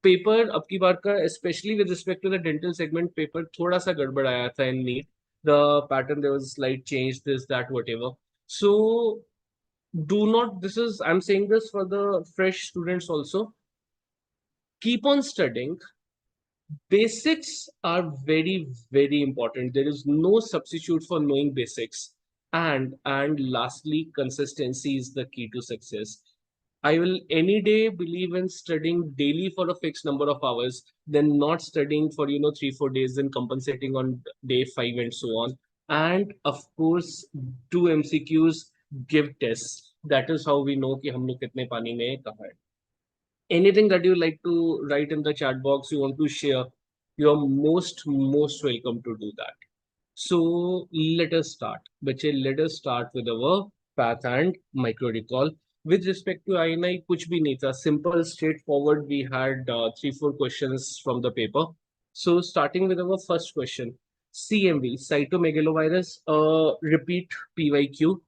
paper अब की बार का, especially with respect to the dental segment, paper थोड़ा सा गड़बड़ आया था in NEET. The pattern, there was a slight change, this, that, whatever. So do not, this is, I'm saying this for the fresh students also. Keep on studying. Basics are very important. There is no substitute for knowing basics. And lastly, consistency is the key to success. I will any day believe in studying daily for a fixed number of hours than not studying for 3-4 days and compensating on day 5 and so on. And of course, do MCQs, give tests. That is how we know कि हम लोग कितने पानी में कहाँ हैं. Anything that you like to write in the chat box, you want to share, you're most welcome to do that. So let us start. Bache, let us start with our path and micro recall. With respect to INI, kuch bhi nahi tha. Simple, straightforward. We had 3-4 questions from the paper. So starting with our first question, CMV, cytomegalovirus, repeat PYQ.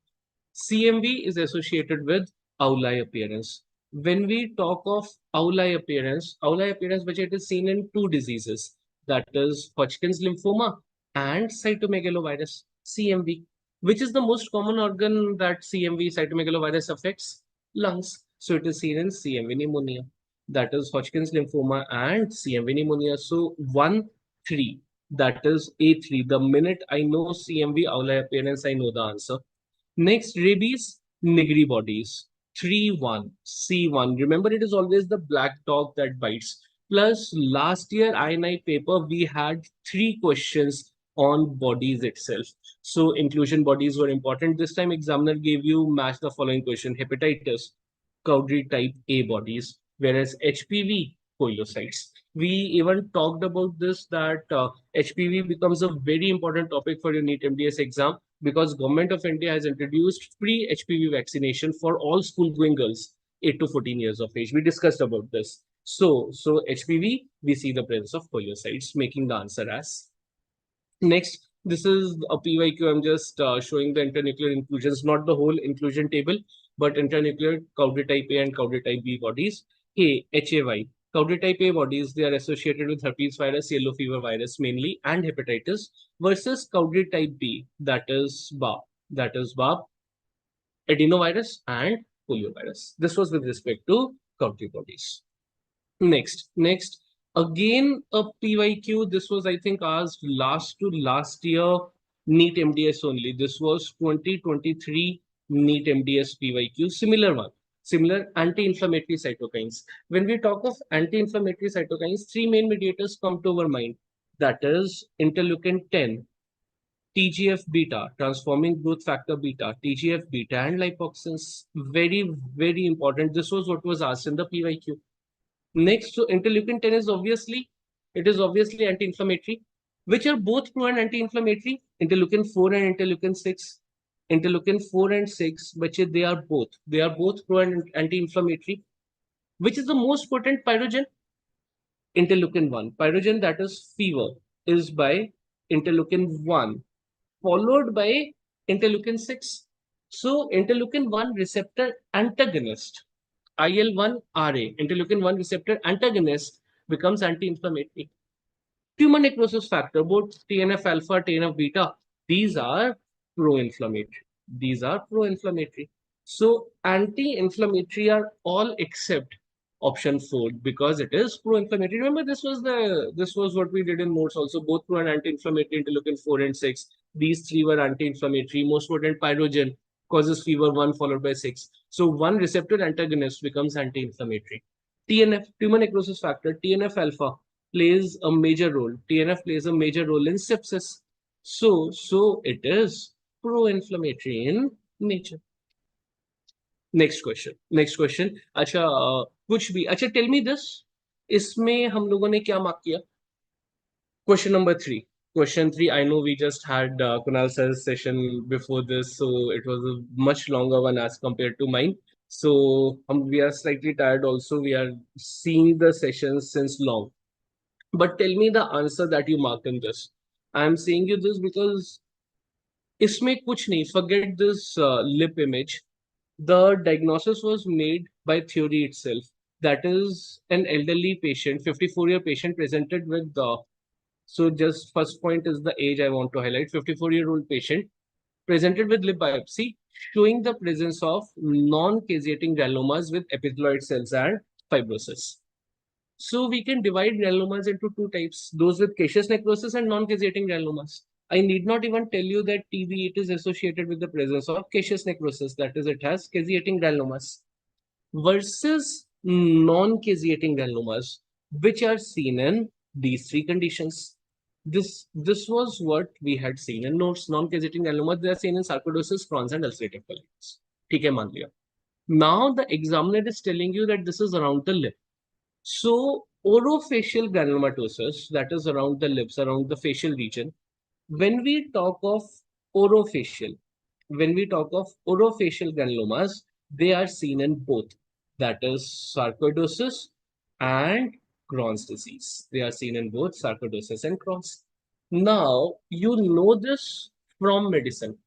CMV is associated with owli appearance. When we talk of owli appearance, which it is seen in two diseases, that is Hodgkin's lymphoma and cytomegalovirus, CMV. Which is the most common organ that CMV, cytomegalovirus, affects? Lungs. So it is seen in CMV pneumonia. That is Hodgkin's lymphoma and CMV pneumonia. So 1-3, that is A3. The minute I know CMV owli appearance, I know the answer. Next, rabies, Nigri bodies. 3-1, C1. Remember, it is always the black dog that bites. Plus, last year INI paper, we had 3 questions on bodies itself. So inclusion bodies were important. This time examiner gave you match the following question: hepatitis, Cowdery type A bodies, whereas HPV, poliocytes. We even talked about this, that HPV becomes a very important topic for your NEET MDS exam, because Government of India has introduced free HPV vaccination for all school-going girls 8 to 14 years of age. We discussed about this. So HPV, we see the presence of poliocytes, making the answer as. Next, this is a PYQ. I'm just showing the internuclear inclusions, not the whole inclusion table, but internuclear Cowdery type A and Cowdery type B bodies. HAY. Cowdery type A bodies, they are associated with herpes virus, yellow fever virus mainly, and hepatitis, versus Cowdery type B, that is BAB, adenovirus and poliovirus. This was with respect to Cowdery bodies. Next, again a PYQ. This was, I think, asked last year NEET MDS only. This was 2023 NEET MDS PYQ. Similar anti-inflammatory cytokines. When we talk of anti-inflammatory cytokines, 3 main mediators come to our mind. That is interleukin 10, TGF beta, transforming growth factor beta, TGF beta, and lipoxins. Very important. This was what was asked in the PYQ. Next, so interleukin 10 is obviously anti-inflammatory, which are both pro and anti-inflammatory. Interleukin 4 and interleukin 6. Interleukin 4 and 6, but they are both pro and anti-inflammatory. Which is the most potent pyrogen? Interleukin 1. Pyrogen, that is fever, is by interleukin 1, followed by interleukin 6. So interleukin 1 receptor antagonist, IL-1RA, interleukin 1 receptor antagonist, becomes anti-inflammatory. Tumor necrosis factor, both TNF alpha, TNF beta, these are pro-inflammatory. So anti-inflammatory are all except option 4 because it is pro-inflammatory. Remember, this was what we did in notes also. Both pro and anti-inflammatory, interleukin 4 and 6. These three were anti-inflammatory. Most potent pyrogen causes fever 1 followed by 6. So one receptor antagonist becomes anti-inflammatory. TNF, tumor necrosis factor, TNF alpha plays a major role. TNF plays a major role in sepsis. So it is pro-inflammatory in nature. Next question अच्छा कुछ भी अच्छा tell me this इसमें हम लोगों ने क्या mark किया question number 3 I know we just had Kunaal sir's session before this, so it was a much longer one as compared to mine, so we are slightly tired also. We are seeing the sessions since long, but tell me the answer that you marked in this. I am saying you this because इसमें कुछ नहीं, forget this lip image. The diagnosis was made by theory itself. That is an elderly patient, 54-year patient presented with the, so just first point is the age I want to highlight. 54-year-old patient presented with lip biopsy showing the presence of non-caseating granulomas with epithelioid cells and fibrosis. So we can divide granulomas into two types, those with caseous necrosis and non-caseating granulomas. I need not even tell you that TB, it is associated with the presence of caseous necrosis, that is, it has caseating granulomas, versus non-caseating granulomas, which are seen in these three conditions. This was what we had seen in notes. Non-caseating granulomas, they are seen in sarcoidosis, Crohn's, and ulcerative colitis. Okay, मान लिया. Now the examiner is telling you that this is around the lip. So orofacial granulomatosis, that is around the lips, around the facial region. When we talk of orofacial granulomas, they are seen in both, that is sarcoidosis and Crohn's disease. They are seen in both sarcoidosis and Crohn's. Now, you know this from medicine.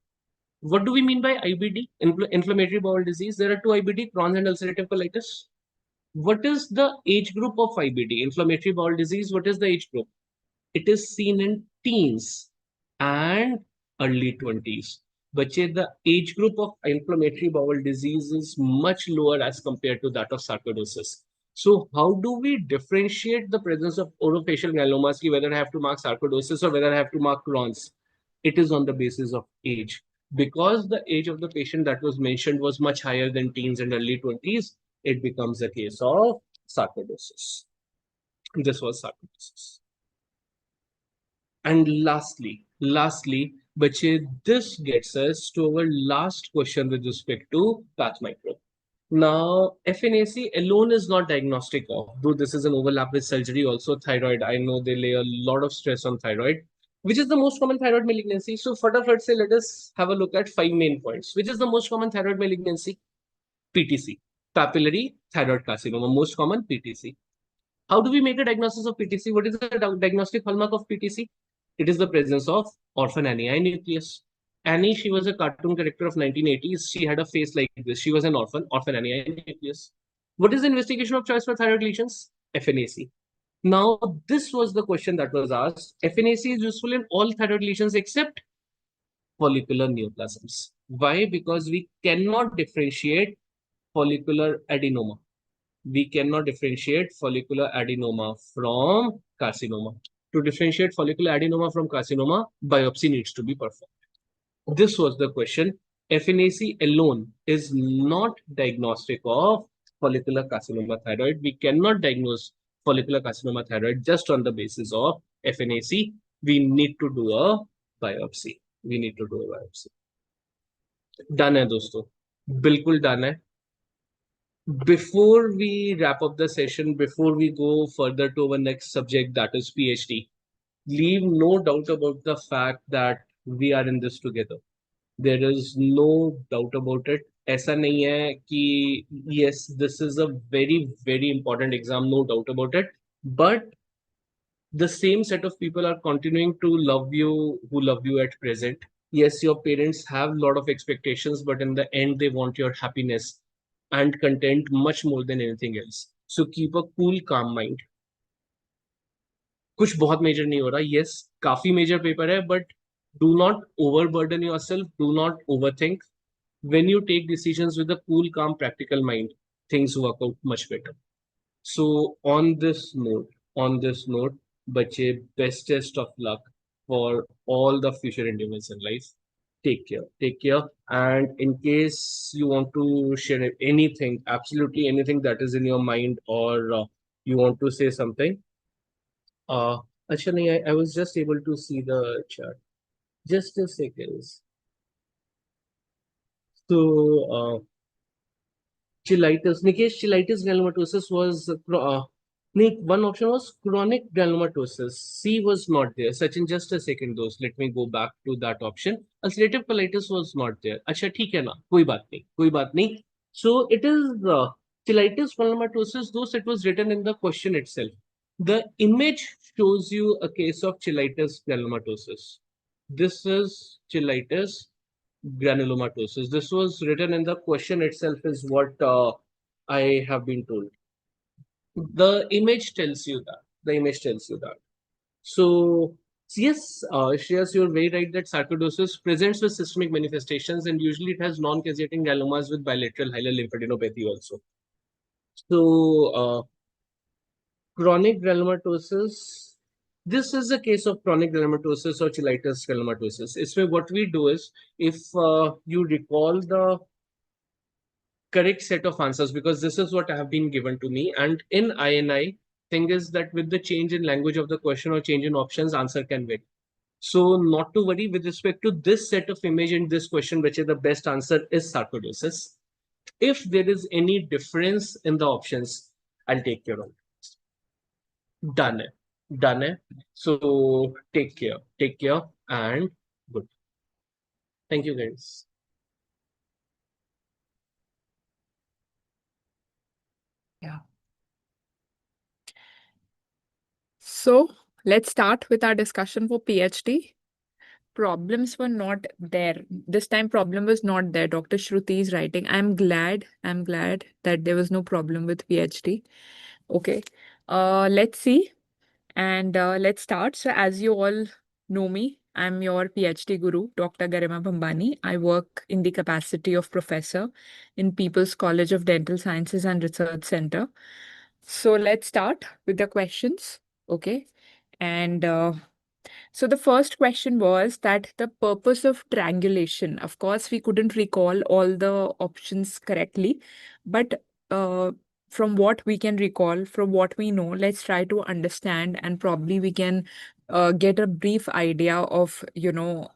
What do we mean by IBD? Inflammatory bowel disease. There are two IBD, Crohn's and ulcerative colitis. What is the age group of IBD, inflammatory bowel disease? What is the age group? It is seen in teens and early 20s. But the age group of inflammatory bowel disease is much lower as compared to that of sarcoidosis. So how do we differentiate the presence of orofacial granulomas, whether I have to mark sarcoidosis or whether I have to mark Crohn's? It is on the basis of age. Because the age of the patient that was mentioned was much higher than teens and early 20s, it becomes a case of sarcoidosis. This was sarcoidosis. And lastly, bache, this gets us to our last question with respect to path micro. Now, FNAC alone is not diagnostic of, though this is an overlap with surgery also. Thyroid, I know they lay a lot of stress on thyroid, which is the most common thyroid malignancy. So fatafat say, let us have a look at 5 main points. Which is the most common thyroid malignancy? PTC, papillary thyroid carcinoma, most common PTC. How do we make a diagnosis of PTC? What is the diagnostic hallmark of PTC? It is the presence of orphan Annie nucleus. Annie, she was a cartoon character of 1980s. She had a face like this. She was an orphan Annie nucleus. What is the investigation of choice for thyroid lesions? FNAC. Now, this was the question that was asked. FNAC is useful in all thyroid lesions except follicular neoplasms. Why? Because we cannot differentiate follicular adenoma. We cannot differentiate follicular adenoma from carcinoma. To differentiate follicular adenoma from carcinoma, biopsy needs to be performed. This was the question. FNAC alone is not diagnostic of follicular carcinoma thyroid. We cannot diagnose follicular carcinoma thyroid just on the basis of FNAC. We need to do a biopsy. Done hai, dosto. Bilkul done hai. Before we wrap up the session, before we go further to our next subject, that is PhD, leave no doubt about the fact that we are in this together. There is no doubt about it. ऐसा नहीं है कि yes, this is a very, very important exam, no doubt about it. But the same set of people are continuing to love you, who love you at present. Yes, your parents have a lot of expectations, but in the end, they want your happiness and content much more than anything else. So keep a cool, calm mind. कुछ बहुत major नहीं हो रहा. Yes, काफी major paper है, but do not overburden yourself. Do not overthink. When you take decisions with a cool, calm, practical mind, things work out much better. So on this note, bache, bestest of luck for all the future endeavors in life. Take care. And in case you want to share anything, absolutely anything that is in your mind, or you want to say something, actually, I was just able to see the chat. Just a second. So, cheilitis, Nikesh, cheilitis granulomatosis was one option was chronic granulomatosis. C was not there. Sachin, just a second, those. Let me go back to that option. Ulcerative colitis was not there. अच्छा ठीक है ना, कोई बात नहीं. So it is cheilitis granulomatosis. Those it was written in the question itself. The image shows you a case of cheilitis granulomatosis. This is cheilitis granulomatosis. This was written in the question itself, is what I have been told. The image tells you that. So, yes, Shreyas, you're very right that sarcoidosis presents with systemic manifestations, and usually it has non-causating granulomas with bilateral hilar lymphadenopathy also. So, chronic granulomatosis, this is a case of chronic granulomatosis or cheilitis granulomatosis. It's where what we do is, if you recall the correct set of answers, because this is what have been given to me, and in INI, thing is that with the change in language of the question or change in options, answer can vary. So not to worry with respect to this set of image in this question, which is the best answer is sarcoidosis. If there is any difference in the options, I'll take care of it. Done it. So take care, and good. Thank you, guys. Yeah. So let's start with our discussion for PhD. Problems were not there. This time problem was not there. Dr. Shruti is writing. I'm glad that there was no problem with PhD. Okay. Let's see. And let's start. So as you all know me, I'm your PhD guru, Dr. Garima Bhambhani. I work in the capacity of professor in People's College of Dental Sciences and Research Center. So let's start with the questions. Okay. And so the first question was that the purpose of triangulation. Of course, we couldn't recall all the options correctly, but from what we can recall, from what we know, let's try to understand, and probably we can get a brief idea of,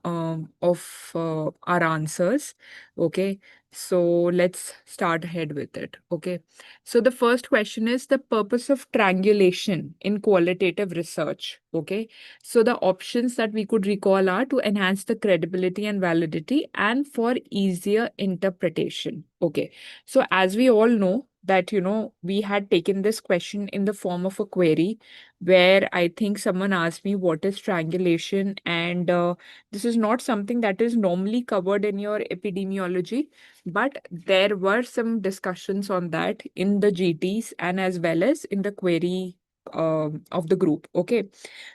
our answers. Okay. So let's start ahead with it. Okay. So the first question is the purpose of triangulation in qualitative research. Okay. So the options that we could recall are to enhance the credibility and validity and for easier interpretation. Okay. So as we all know that, we had taken this question in the form of a query where I think someone asked me what is triangulation, and this is not something that is normally covered in your epidemiology, but there were some discussions on that in the GTs and as well as in the query of the group. Okay.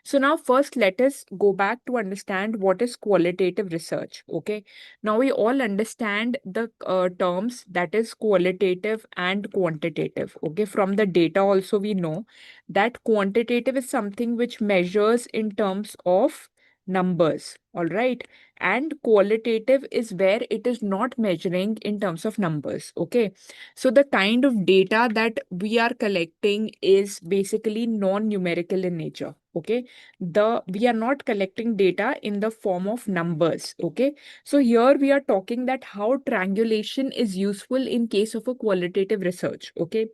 So now first let us go back to understand what is qualitative research. Okay. Now we all understand the terms that is qualitative and quantitative. Okay. From the data also we know that quantitative is something which measures in terms of numbers. All right. And qualitative is where it is not measuring in terms of numbers. Okay. So the kind of data that we are collecting is basically non-numerical in nature. Okay. We are not collecting data in the form of numbers. Okay. So here we are talking that how triangulation is useful in case of a qualitative research. Okay.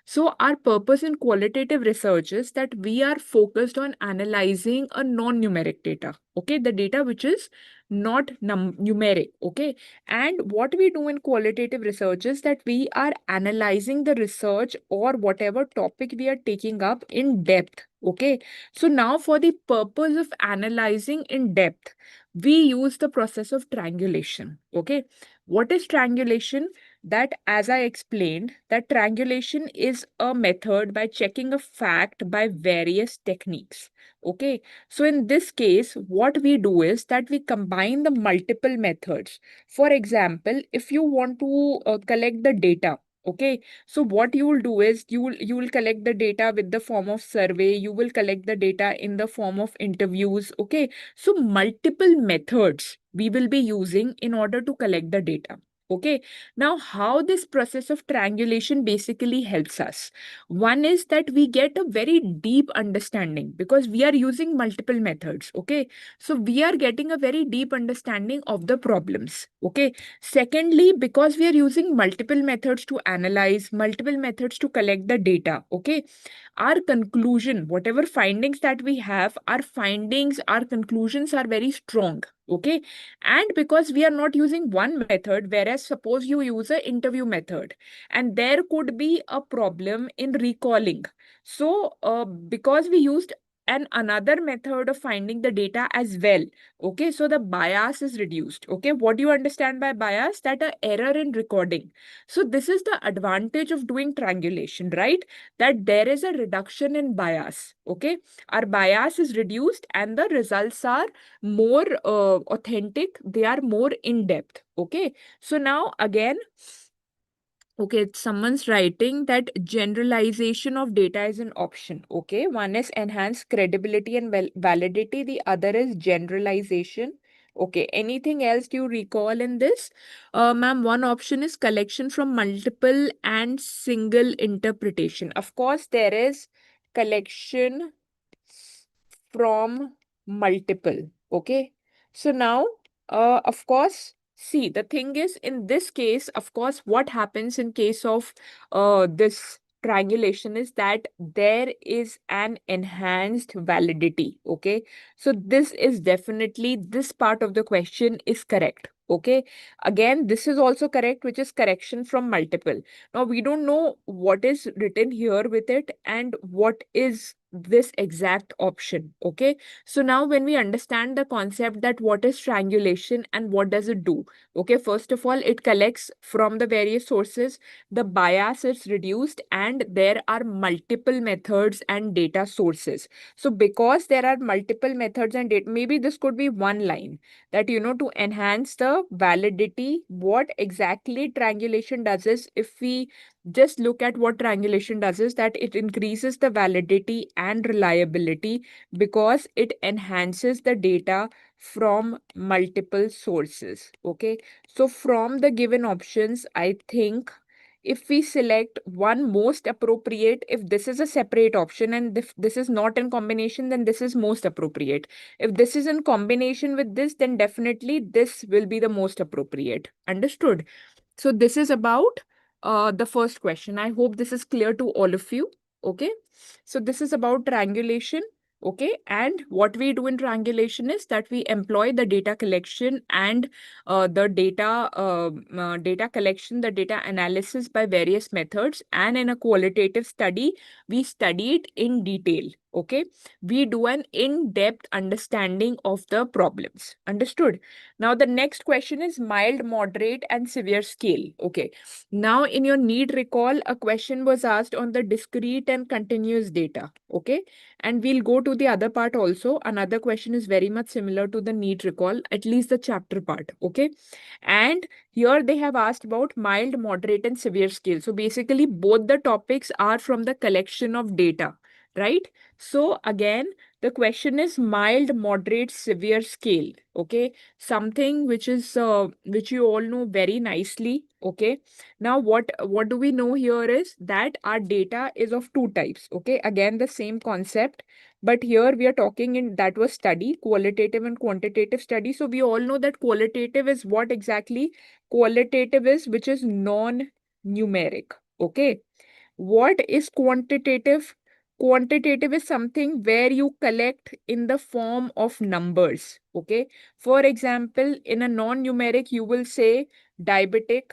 So our purpose in qualitative research is that we are focused on analyzing a non-numeric data. Okay. The data which is not numeric. Okay. And what we do in qualitative research is that we are analyzing the research or whatever topic we are taking up in depth. Okay. So now for the purpose of analyzing in depth, we use the process of triangulation. Okay. What is triangulation? That, as I explained, that triangulation is a method by checking a fact by various techniques. Okay. So in this case, what we do is that we combine the multiple methods. For example, if you want to collect the data, Okay, so what you will do is you will collect the data with the form of survey, you will collect the data in the form of interviews. Okay, so multiple methods we will be using in order to collect the data. Okay, now how this process of triangulation basically helps us. One is that we get a very deep understanding because we are using multiple methods. Okay, so we are getting a very deep understanding of the problems. Okay, secondly, because we are using multiple methods to analyze, multiple methods to collect the data, okay, our conclusion, whatever findings that we have, our findings, our conclusions are very strong, okay? And because we are not using one method, whereas suppose you use an interview method, and there could be a problem in recalling. So, because we used another method of finding the data as well. Okay, so the bias is reduced. Okay, what do you understand by bias? That a error in recording. So this is the advantage of doing triangulation, right? That there is a reduction in bias. Okay, our bias is reduced and the results are more authentic. They are more in depth. Okay, so now again, okay, someone's writing that generalization of data is an option. Okay, one is enhanced credibility and validity. The other is generalization. Okay, anything else you recall in this? Ma'am, one option is collection from multiple and single interpretation. Of course, there is collection from multiple. Okay, so now, of course, see, the thing is, in this case, of course, what happens in case of this triangulation is that there is an enhanced validity. Okay, so this is definitely, this part of the question is correct. Okay, again, this is also correct, which is correction from multiple. Now, we don't know what is written here with it and what is this exact option. Okay, so now when we understand the concept that what is triangulation and what does it do. Okay, first of all, it collects from the various sources, the bias is reduced, and there are multiple methods and data sources. So because there are multiple methods and data, maybe this could be one line that, to enhance the validity. What exactly triangulation does is, if we just look at what triangulation does, is that it increases the validity and reliability because it enhances the data from multiple sources. Okay, so from the given options, I think if we select one most appropriate, if this is a separate option and if this is not in combination, then this is most appropriate. If this is in combination with this, then definitely this will be the most appropriate. Understood? So this is about the first question. I hope this is clear to all of you. Okay, so this is about triangulation. Okay, and what we do in triangulation is that we employ the data collection and the data collection, the data analysis by various methods, and in a qualitative study, we study it in detail. Okay, we do an in-depth understanding of the problems. Understood? Now the next question is mild, moderate, and severe scale. Okay, now in your NEET recall, a question was asked on the discrete and continuous data. Okay, and we'll go to the other part also. Another question is very much similar to the NEET recall, at least the chapter part. Okay, and here they have asked about mild, moderate, and severe scale. So basically both the topics are from the collection of data, right? So again, the question is mild, moderate, severe scale. Okay, something which is which you all know very nicely. Okay, now what do we know here is that our data is of two types. Okay, again the same concept, but here we are talking in that was study, qualitative and quantitative study. So we all know that qualitative is what exactly? Qualitative is which is non-numeric. Okay, what is quantitative? Quantitative is something where you collect in the form of numbers. Okay, for example, in a non-numeric, you will say diabetic,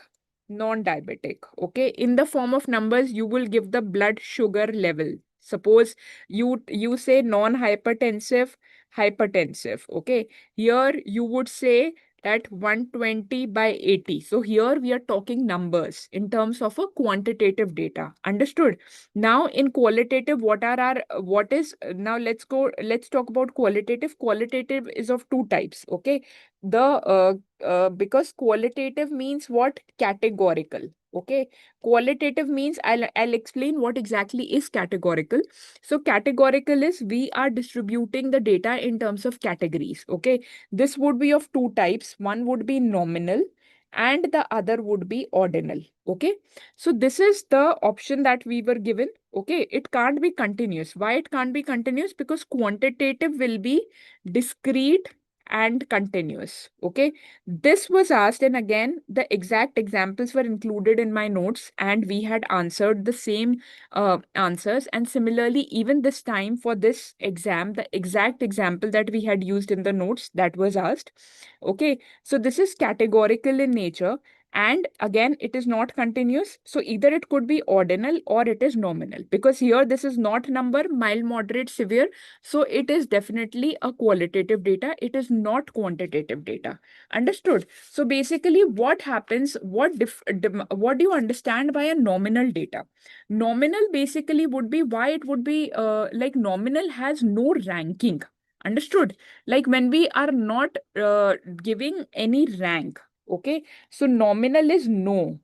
non-diabetic. Okay, in the form of numbers, you will give the blood sugar level. Suppose you say non-hypertensive, hypertensive. Okay, here you would say that 120 by 80. So here we are talking numbers in terms of a quantitative data. Understood? Now in qualitative, now let's talk about qualitative. Qualitative is of two types. Okay, because qualitative means what? Categorical. Okay, qualitative means I'll explain what exactly is categorical. So categorical is we are distributing the data in terms of categories. Okay, this would be of two types. One would be nominal and the other would be ordinal. Okay, so this is the option that we were given. Okay, it can't be continuous. Why it can't be continuous? Because quantitative will be discrete and continuous. Okay, this was asked, and again, the exact examples were included in my notes, and we had answered the same answers. And similarly, even this time for this exam, the exact example that we had used in the notes that was asked. Okay, so this is categorical in nature. And again, it is not continuous. So either it could be ordinal or it is nominal, because here this is not number, mild, moderate, severe. So it is definitely a qualitative data. It is not quantitative data. Understood? So basically what happens, what do you understand by a nominal data? Nominal basically would be why it would be like nominal has no ranking. Understood? Like when we are not giving any rank. Okay, so nominal is no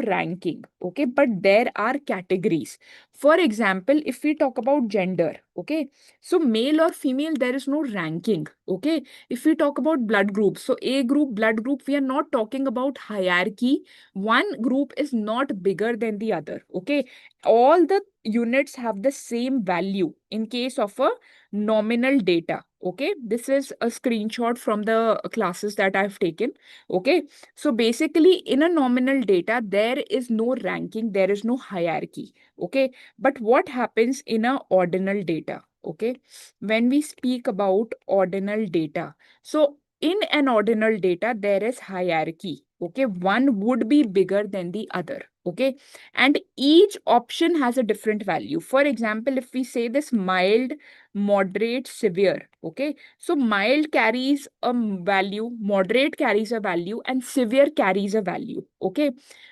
ranking. Okay, but there are categories. For example, if we talk about gender, okay, so male or female, there is no ranking. Okay, if we talk about blood groups, so A group, blood group, we are not talking about hierarchy. One group is not bigger than the other. Okay, all the units have the same value in case of a nominal data. Okay, this is a screenshot from the classes that I've taken. Okay, so basically in a nominal data, there is no ranking, there is no hierarchy. Okay, but what happens in a ordinal data? Okay, when we speak about ordinal data, so in an ordinal data, there is hierarchy. Okay, one would be bigger than the other. Okay, and each option has a different value. For example, if we say this mild, moderate, severe. Okay, so mild carries a value, moderate carries a value, and severe carries a value. Okay,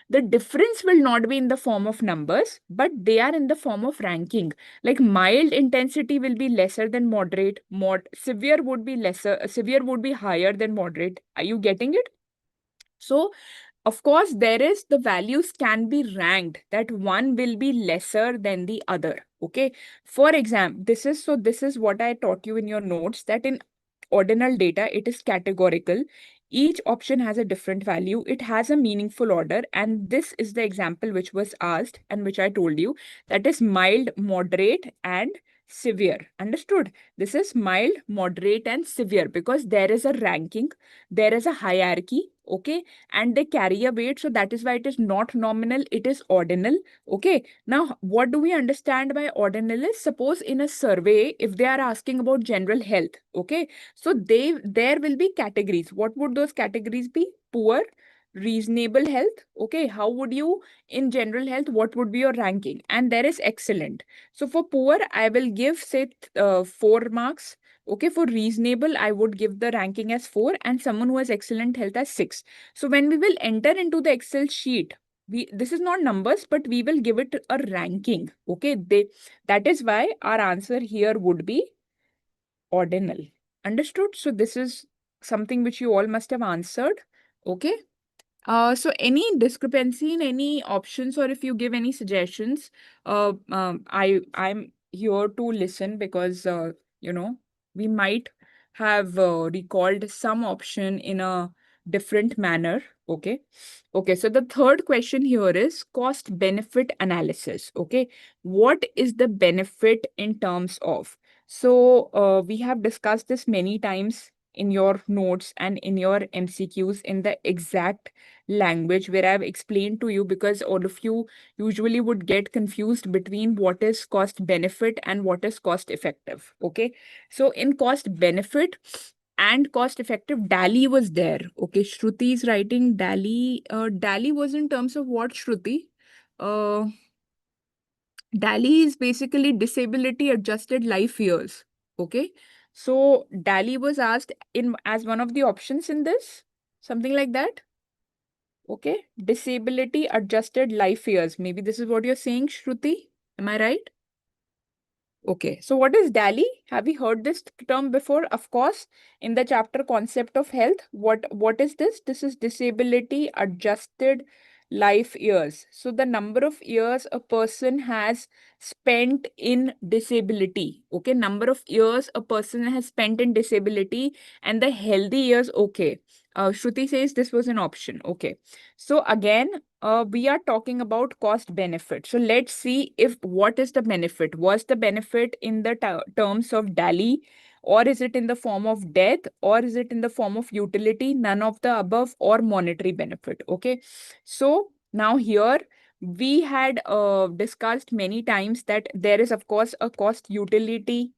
the difference will not be in the form of numbers, but they are in the form of ranking. Like mild intensity will be lesser than moderate, severe would be lesser, severe would be higher than moderate. Are you getting it? So of course, there is the values can be ranked, that one will be lesser than the other. Okay. For example, this is what I taught you in your notes, that in ordinal data, it is categorical. Each option has a different value. It has a meaningful order. And this is the example which was asked and which I told you, that is mild, moderate, and severe. Understood? This is mild, moderate, and severe because there is a ranking, there is a hierarchy. Okay, and they carry a weight, so that is why it is not nominal, it is ordinal. Okay, now what do we understand by ordinal is, suppose in a survey, if they are asking about general health, okay, so there will be categories. What would those categories be? Poor, reasonable health. Okay, how would you, in general health, what would be your ranking? And there is excellent. So for poor, I will give say 4 marks. Okay, for reasonable, I would give the ranking as 4, and someone who has excellent health as 6. So when we will enter into the Excel sheet, this is not numbers, but we will give it a ranking. Okay, that is why our answer here would be ordinal. Understood? So this is something which you all must have answered. Okay. So any discrepancy in any options, or if you give any suggestions, I'm here to listen, because we might have recalled some option in a different manner. Okay. Okay. So the third question here is cost benefit analysis. Okay. What is the benefit in terms of? So we have discussed this many times in your notes and in your MCQs in the exact language where I've explained to you, because all of you usually would get confused between what is cost benefit and what is cost effective. Okay. So in cost benefit and cost effective, DALI was there. Okay. Shruti is writing DALI. DALI was in terms of what, Shruti? DALI is basically disability adjusted life years. Okay. So DALI was asked in as one of the options in this, something like that. Okay, disability adjusted life years. Maybe this is what you're saying, Shruti. Am I right? Okay, so what is DALI? Have you heard this term before? Of course, in the chapter concept of health. What is this? This is disability adjusted life years. So the number of years a person has spent in disability. Okay, number of years a person has spent in disability and the healthy years. Okay. Shruti says this was an option. Okay. So again, we are talking about cost benefit. So let's see if what is the benefit. Was the benefit in the terms of DALI, or is it in the form of death, or is it in the form of utility, none of the above, or monetary benefit? Okay. So now here we had discussed many times that there is of course a cost utility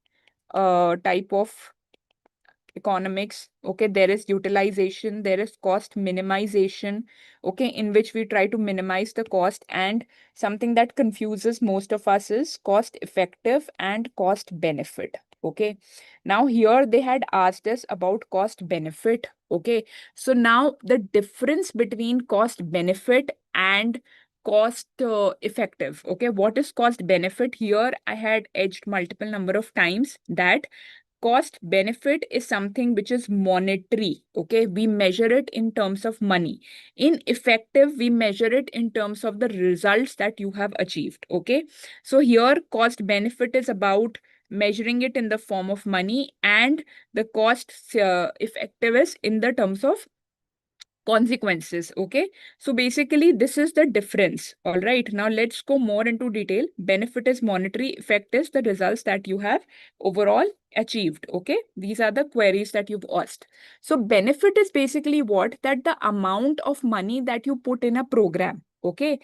type of economics. Okay, there is utilization, there is cost minimization, okay, in which we try to minimize the cost, and something that confuses most of us is cost effective and cost benefit. Okay, now here they had asked us about cost benefit. Okay, so now the difference between cost benefit and cost effective. Okay, what is cost benefit? Here I had edged multiple number of times that cost benefit is something which is monetary. Okay, we measure it in terms of money. In effective, we measure it in terms of the results that you have achieved. Okay, so here cost benefit is about measuring it in the form of money, and the cost effective is in the terms of consequences. Okay, so basically this is the difference. All right, now let's go more into detail. Benefit is monetary, effect is the results that you have overall achieved. Okay, these are the queries that you've asked. So benefit is basically what? That the amount of money that you put in a program. Okay,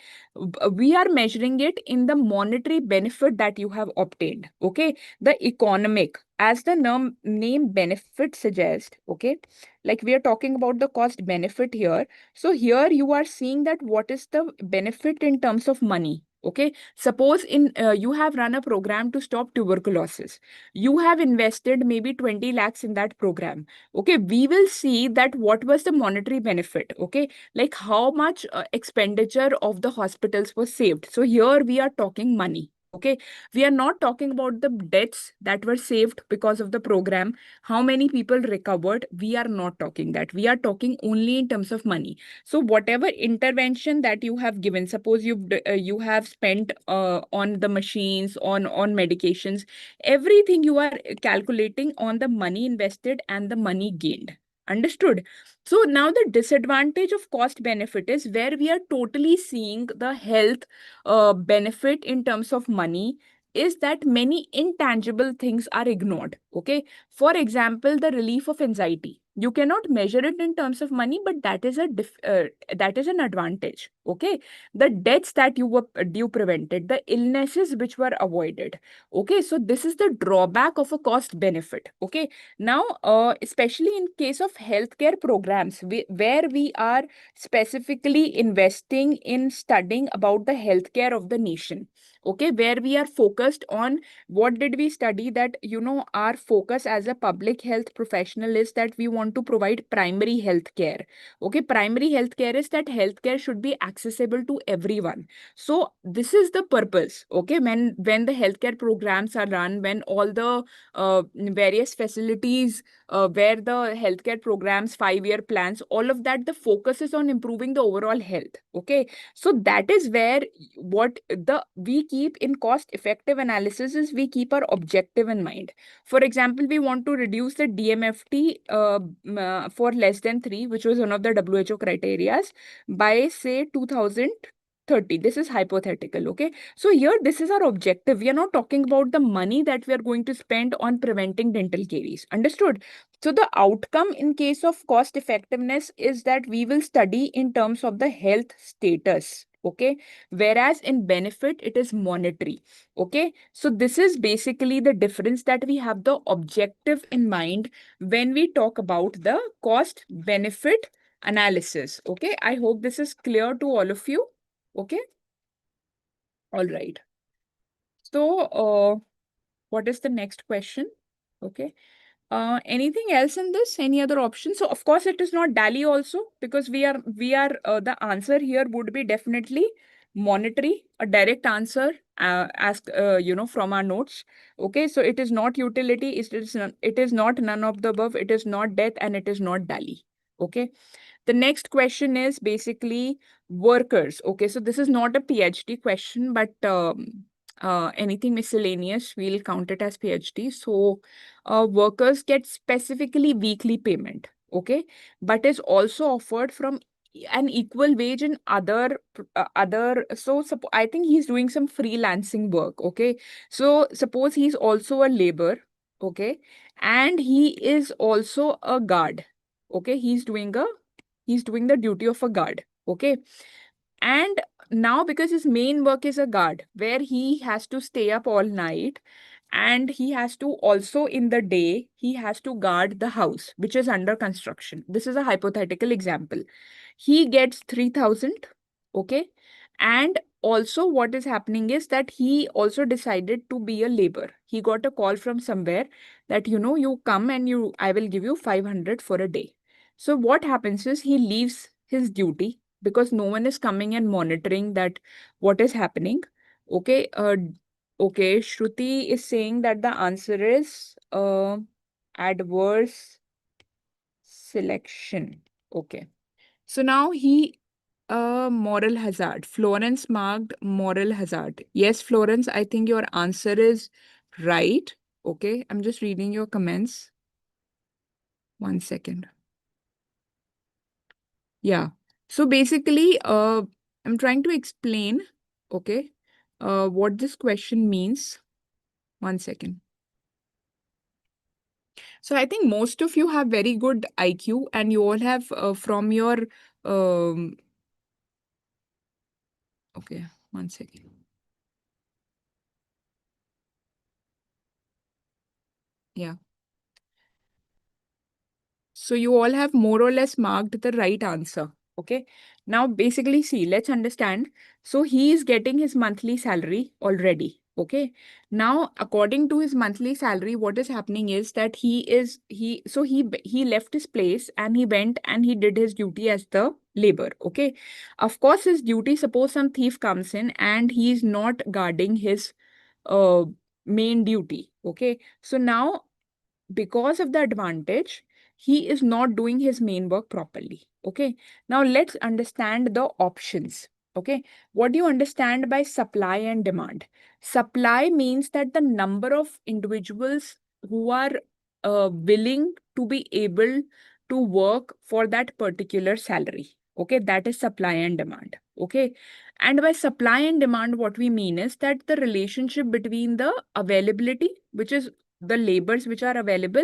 we are measuring it in the monetary benefit that you have obtained. Okay, the economic, as the name benefit suggests. Okay, like we are talking about the cost benefit here. So here you are seeing that what is the benefit in terms of money. Okay, suppose in you have run a program to stop tuberculosis. You have invested maybe 20 lakhs in that program. Okay, we will see that what was the monetary benefit. Okay, like how much expenditure of the hospitals was saved. So here we are talking money. Okay, we are not talking about the deaths that were saved because of the program, how many people recovered. We are not talking that. We are talking only in terms of money. So whatever intervention that you have given, suppose you have spent on the machines, on medications, everything you are calculating on the money invested and the money gained. Understood? So now the disadvantage of cost benefit is where we are totally seeing the health benefit in terms of money, is that many intangible things are ignored. Okay, for example, the relief of anxiety. You cannot measure it in terms of money, but that is that is an advantage. Okay, the deaths that you prevented, the illnesses which were avoided. Okay, so this is the drawback of a cost benefit. Okay, now especially in case of healthcare programs, where we are specifically investing in studying about the healthcare of the nation. Okay, where we are focused on what did we study, that our focus as a public health professional is that we want to provide primary health care. Okay, primary health care is that healthcare should be accessible to everyone. So this is the purpose. Okay, when the healthcare programs are run, when all the various facilities where the healthcare programs, 5-year plans, all of that, the focus is on improving the overall health. Okay, so that is where what the we keep in cost effective analysis is we keep our objective in mind. For example, we want to reduce the DMFT for less than 3, which was one of the WHO criterias, by say 2030. This is hypothetical. Okay, so here this is our objective. We are not talking about the money that we are going to spend on preventing dental caries. Understood? So the outcome in case of cost effectiveness is that we will study in terms of the health status. Okay, whereas in benefit it is monetary. Okay, so this is basically the difference, that we have the objective in mind when we talk about the cost benefit analysis. Okay, I hope this is clear to all of you. Okay, all right. So what is the next question? Okay, anything else in this? Any other option? So of course it is not DALI also, because we are the answer here would be definitely monetary, a direct answer asked from our notes. Okay, so it is not utility, it is not none of the above, it is not death, and it is not DALI. Okay, The next question is basically workers. Okay, so this is not a PhD question, but anything miscellaneous, we'll count it as PhD. So workers get specifically weekly payment, okay, but is also offered from an equal wage in other. So I think he's doing some freelancing work, okay. So suppose he's also a labor, okay, and he is also a guard, okay. He's doing the duty of a guard, okay. And now because his main work is a guard where he has to stay up all night, and he has to also in the day he has to guard the house which is under construction. This is a hypothetical example. He gets 3,000, okay. And also what is happening is that he also decided to be a labor. He got a call from somewhere that, you come and I will give you 500 for a day. So what happens is he leaves his duty because no one is coming and monitoring that what is happening. Okay. Okay. Shruti is saying that the answer is adverse selection. Okay. So now moral hazard. Florence marked moral hazard. Yes, Florence, I think your answer is right. Okay. I'm just reading your comments. 1 second. Yeah. So basically, I'm trying to explain, okay, what this question means. 1 second. So I think most of you have very good IQ, and you all have from your, okay, 1 second. Yeah. So you all have more or less marked the right answer. Okay. Now, basically, see, let's understand. So he is getting his monthly salary already. Okay. Now, according to his monthly salary, what is happening is that he left his place and he went and he did his duty as the labor. Okay. Of course, his duty, suppose some thief comes in and he's not guarding his uh main duty. Okay. So now, because of the advantage, he is not doing his main work properly. Okay. Now let's understand the options. Okay. What do you understand by supply and demand? Supply means that the number of individuals who are willing to be able to work for that particular salary. Okay. That is supply and demand. Okay. And by supply and demand, what we mean is that the relationship between the availability, which is the labors which are available,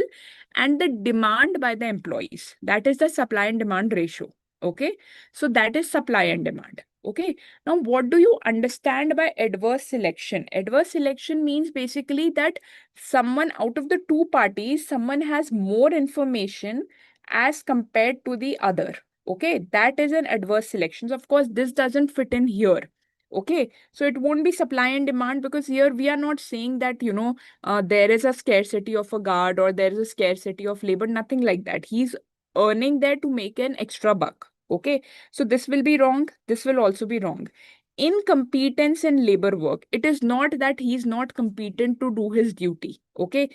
and the demand by the employees. That is the supply and demand ratio. Okay. So that is supply and demand. Okay. Now, what do you understand by adverse selection? Adverse selection means basically that someone out of the two parties, someone has more information as compared to the other. Okay. That is an adverse selection. So of course, this doesn't fit in here. Okay. So it won't be supply and demand because here we are not saying that, there is a scarcity of a guard or there is a scarcity of labor, nothing like that. He's earning there to make an extra buck. Okay. So this will be wrong. This will also be wrong. Incompetence in labor work. It is not that he's not competent to do his duty. Okay.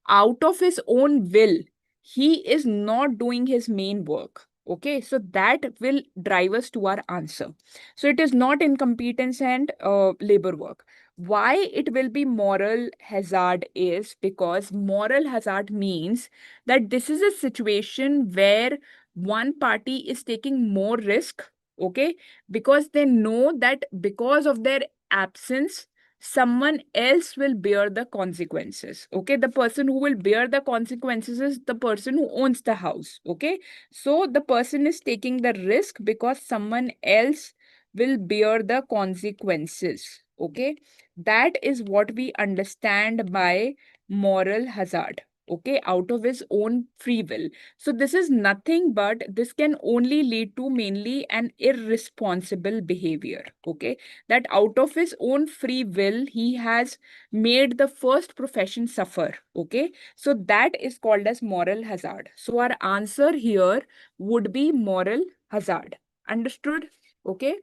Out of his own will, he is not doing his main work. Okay. So that will drive us to our answer. So it is not incompetence and labor work. Why it will be moral hazard is because moral hazard means that this is a situation where one party is taking more risk, okay, because they know that because of their absence, someone else will bear the consequences. Okay, the person who will bear the consequences is the person who owns the house. Okay, so the person is taking the risk because someone else will bear the consequences. Okay, that is what we understand by moral hazard. Okay, out of his own free will. So this is nothing but this can only lead to mainly an irresponsible behavior. Okay, that out of his own free will, he has made the first profession suffer. Okay, so that is called as moral hazard. So our answer here would be moral hazard. Understood? Okay.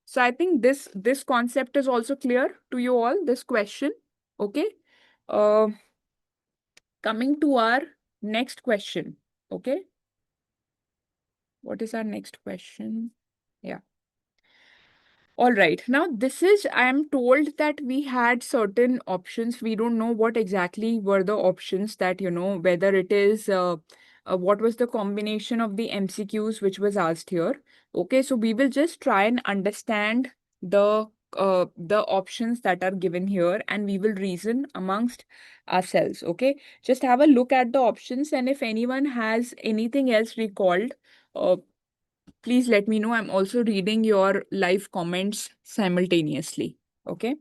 So I think this concept is also clear to you all, this question. Okay. Uh, Coming to our next question. Okay. What is our next question? Yeah. All right. Now, this is, I am told that we had certain options. We don't know what exactly were the options that, whether it is, what was the combination of the MCQs which was asked here. Okay, so we will just try and understand the options that are given here, and we will reason amongst ourselves. Okay, just have a look at the options, and if anyone has anything else recalled, uh, please let me know. I'm also reading your live comments simultaneously. Okay.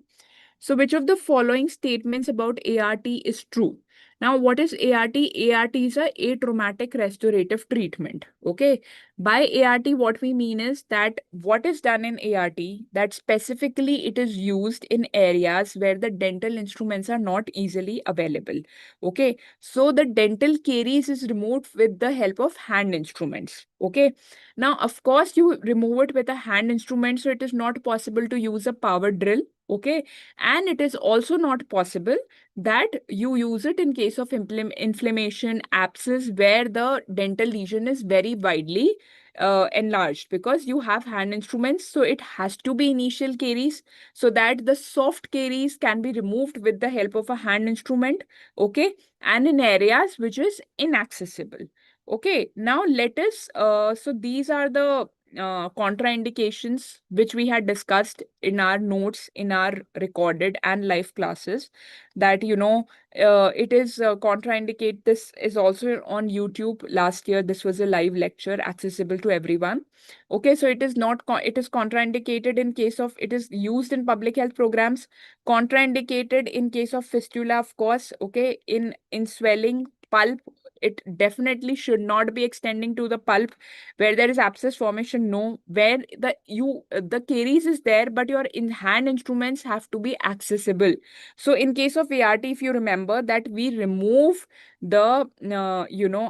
So, which of the following statements about ART is true? Now, what is ART? ART is a atraumatic restorative treatment. Okay. By ART, what we mean is that what is done in ART, that specifically it is used in areas where the dental instruments are not easily available. Okay. So, the dental caries is removed with the help of hand instruments. Okay. Now, of course, you remove it with a hand instrument, so it is not possible to use a power drill. Okay. And it is also not possible that you use it in case of inflammation, abscess, where the dental lesion is very widely enlarged, because you have hand instruments. So it has to be initial caries, so that the soft caries can be removed with the help of a hand instrument. Okay. And in areas which is inaccessible. Okay. Now let us, so these are the contraindications which we had discussed in our notes, in our recorded and live classes, that it is contraindicate. This is also on YouTube. Last year this was a live lecture accessible to everyone. Okay, so it is not it is contraindicated in case of, it is used in public health programs, contraindicated in case of fistula, of course. Okay, in swelling, pulp, it definitely should not be extending to the pulp. Where there is abscess formation, no. Where the caries is there, but your in hand instruments have to be accessible. So in case of ART, if you remember that we remove the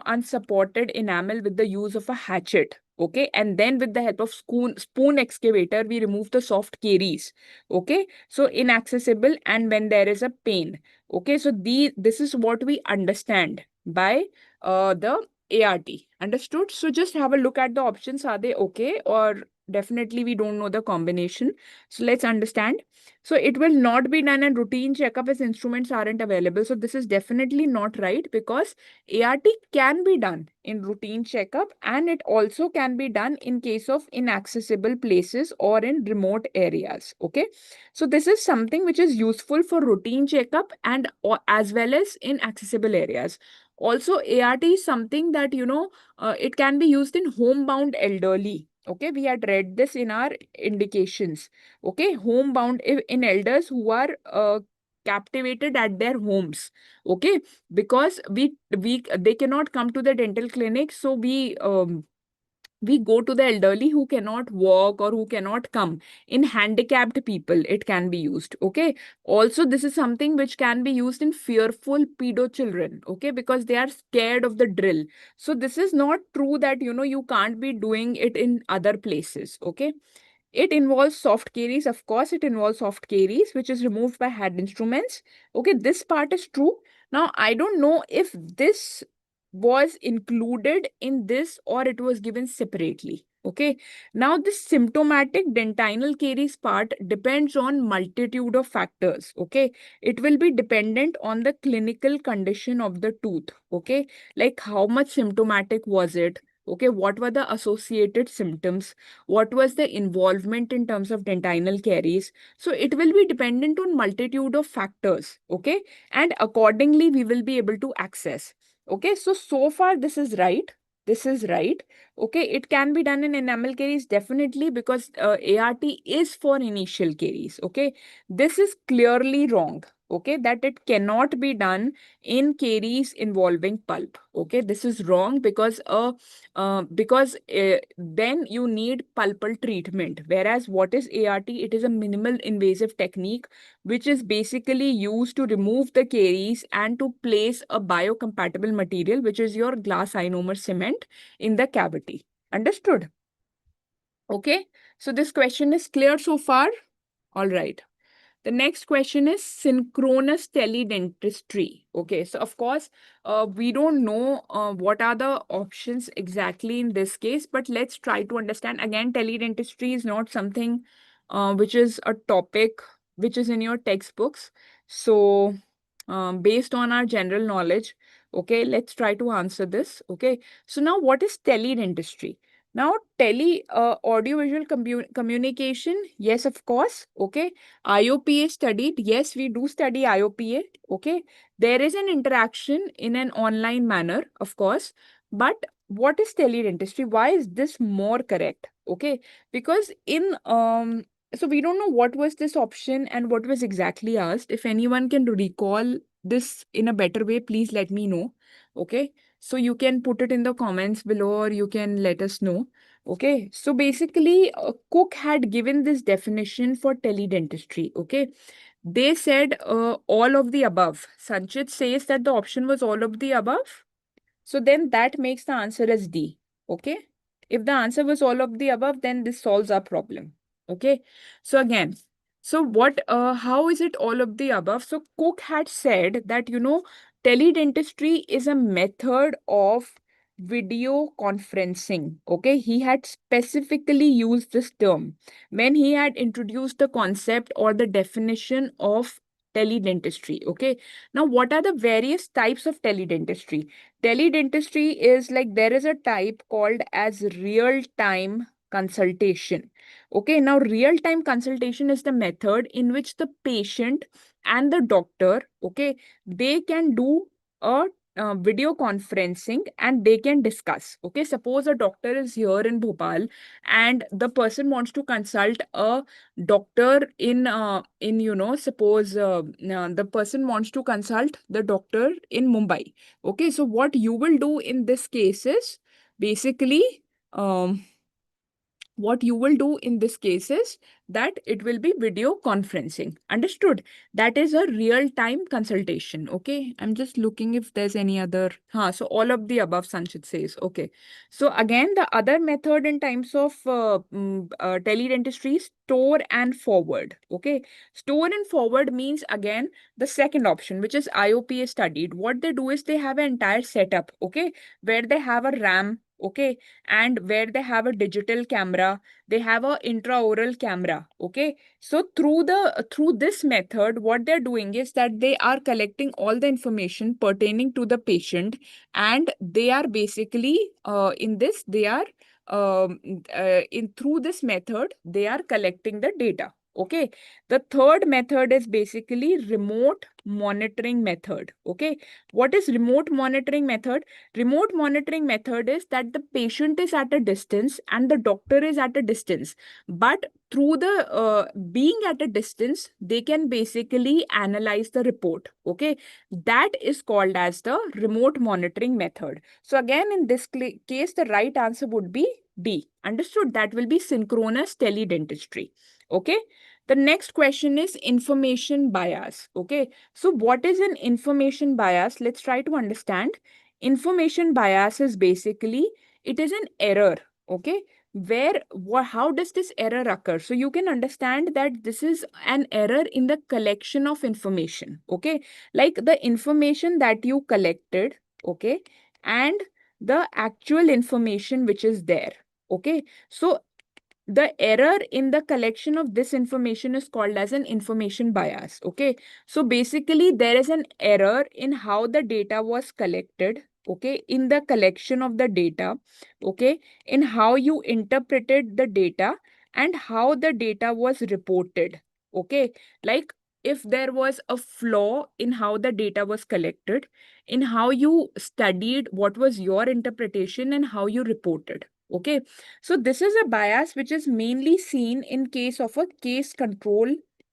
unsupported enamel with the use of a hatchet. Okay, and then with the help of spoon excavator, we remove the soft caries. Okay, so inaccessible and when there is a pain. Okay, so this is what we understand by the ART. Understood? So just have a look at the options. Are they okay? Or definitely we don't know the combination. So let's understand. So it will not be done in routine checkup as instruments aren't available. So this is definitely not right, because ART can be done in routine checkup, and it also can be done in case of inaccessible places or in remote areas. Okay. So this is something which is useful for routine checkup and as well as in accessible areas. Also, ART is something that, it can be used in homebound elderly. Okay, we had read this in our indications. Okay, homebound in elders who are captivated at their homes. Okay, because they cannot come to the dental clinic, so we go to the elderly who cannot walk or who cannot come. In handicapped people, it can be used. Okay. Also, this is something which can be used in fearful pedo children. Okay. Because they are scared of the drill. So this is not true that, you can't be doing it in other places. Okay. It involves soft caries. Of course, it involves soft caries, which is removed by hand instruments. Okay. This part is true. Now, I don't know if this was included in this or it was given separately. Okay. Now, this symptomatic dentinal caries part depends on multitude of factors. Okay. It will be dependent on the clinical condition of the tooth. Okay. Like how much symptomatic was it? Okay. What were the associated symptoms? What was the involvement in terms of dentinal caries? So it will be dependent on multitude of factors. Okay. And accordingly, we will be able to access. Okay, so far this is right. This is right. Okay, it can be done in enamel caries definitely, because ART is for initial caries. Okay, this is clearly wrong. Okay, that it cannot be done in caries involving pulp. Okay, this is wrong, because then you need pulpal treatment. Whereas what is ART? It is a minimal invasive technique which is basically used to remove the caries and to place a biocompatible material, which is your glass ionomer cement, in the cavity. Understood? Okay, so this question is clear so far? All right. The next question is synchronous teledentistry. Okay, so of course, we don't know what are the options exactly in this case, but let's try to understand. Again, teledentistry is not something which is a topic which is in your textbooks. So, based on our general knowledge, okay, let's try to answer this. Okay, so now what is teledentistry? Now, audiovisual communication, yes, of course. Okay, IOPA studied. Yes, we do study IOPA. Okay, there is an interaction in an online manner, of course. But what is teledentistry? Why is this more correct? Okay, because so we don't know what was this option and what was exactly asked. If anyone can recall this in a better way, please let me know. Okay, so you can put it in the comments below or you can let us know. Okay, so basically, Cook had given this definition for teledentistry. Okay, they said all of the above. Sanchit says that the option was all of the above. So then that makes the answer as D. Okay, if the answer was all of the above, then this solves our problem. Okay, so again, so how is it all of the above? So Cook had said that, teledentistry is a method of video conferencing. Okay, he had specifically used this term when he had introduced the concept or the definition of teledentistry. Okay, now what are the various types of teledentistry? Teledentistry is like there is a type called as real-time consultation. Okay, now real-time consultation is the method in which the patient and the doctor, okay, they can do a video conferencing and they can discuss. Okay, suppose a doctor is here in Bhopal and the person wants to consult a doctor suppose the person wants to consult the doctor in Mumbai. Okay, so what you will do in this case is basically um, what you will do in this case is that it will be video conferencing. Understood? That is a real-time consultation. Okay, I'm just looking if there's any other. So all of the above, Sanchit says. Okay, so again, the other method in terms of teledentistry is store and forward. Okay, store and forward means again the second option, which is IOPA studied. What they do is they have an entire setup, okay, where they have a RAM, okay, and where they have a digital camera, they have a intraoral camera. Okay, so through this method, what they're doing is that they are collecting all the information pertaining to the patient, and they are basically in this they are in through this method they are collecting the data. Okay, the third method is basically remote monitoring method. Okay, what is remote monitoring method? Remote monitoring method is that the patient is at a distance and the doctor is at a distance, but through the being at a distance, they can basically analyze the report. Okay, that is called as the remote monitoring method. So again, in this case, the right answer would be D. Understood? That will be synchronous teledentistry. Okay. The next question is information bias. Okay. So what is an information bias? Let's try to understand. Information bias is basically, it is an error. Okay. How does this error occur? So you can understand that this is an error in the collection of information. Okay. Like the information that you collected. Okay. And the actual information which is there. Okay. So the error in the collection of this information is called as an information bias. Okay, so basically there is an error in how the data was collected. Okay, in the collection of the data. Okay, in how you interpreted the data and how the data was reported. Okay, like if there was a flaw in how the data was collected, in how you studied, what was your interpretation and how you reported. Okay, so this is a bias which is mainly seen in case of a case control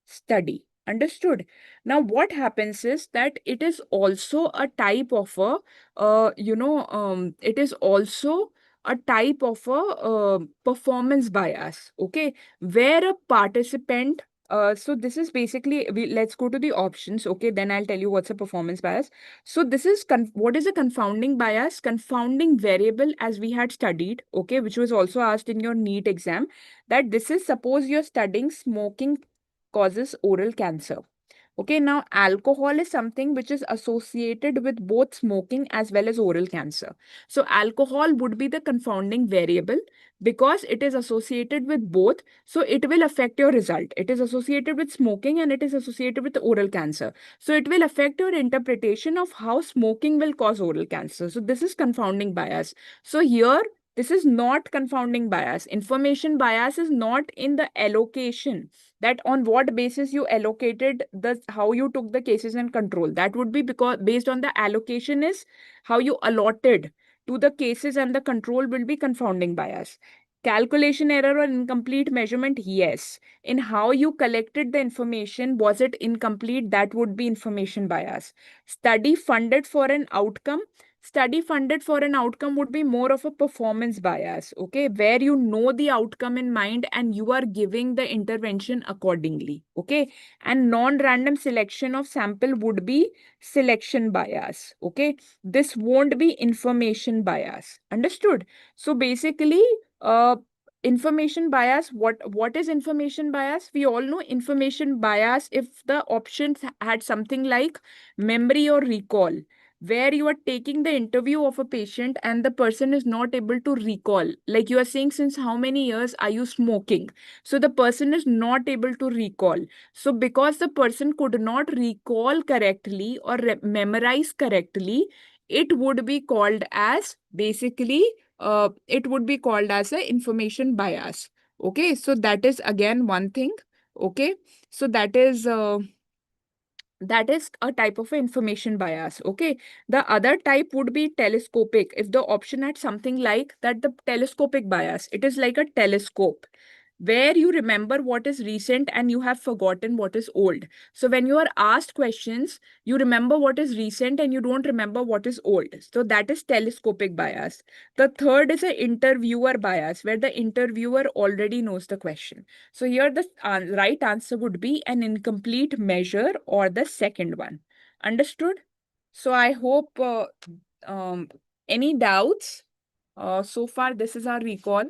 study. Understood? Now, what happens is that it is also a type of it is also a type of a performance bias. Okay, where a participant. So this is basically, let's go to the options. Okay, then I'll tell you what's a performance bias. So this is what is a confounding bias? Confounding variable, as we had studied, okay, which was also asked in your NEET exam, that this is, suppose you're studying smoking causes oral cancer. Okay, now alcohol is something which is associated with both smoking as well as oral cancer. So alcohol would be the confounding variable because it is associated with both. So it will affect your result. It is associated with smoking and it is associated with oral cancer. So it will affect your interpretation of how smoking will cause oral cancer. So this is confounding bias. So here, this is not confounding bias. Information bias is not in the allocation, that on what basis you allocated the how you took the cases and control. That would be because based on the allocation is how you allotted to the cases, and the control will be confounding bias. Calculation error or incomplete measurement, yes. In how you collected the information, was it incomplete? That would be information bias. Study funded for an outcome. Study funded for an outcome would be more of a performance bias, okay, where you know the outcome in mind and you are giving the intervention accordingly, okay. And non-random selection of sample would be selection bias, okay. This won't be information bias. Understood? So basically, information bias, what is information bias? We all know information bias if the options had something like memory or recall, where you are taking the interview of a patient and the person is not able to recall. Like you are saying, since how many years are you smoking? So the person is not able to recall. So because the person could not recall correctly or memorize correctly, it would be called as basically, it would be called as a information bias. Okay, so that is again one thing. Okay, so that is a type of information bias. Okay, the other type would be telescopic. If the option had something like that, the telescopic bias, it is like a telescope where you remember what is recent and you have forgotten what is old. So when you are asked questions, you remember what is recent and you don't remember what is old. So that is telescopic bias. The third is an interviewer bias, where the interviewer already knows the question. So here the right answer would be an incomplete measure or the second one. Understood? So I hope any doubts? So far, this is our recall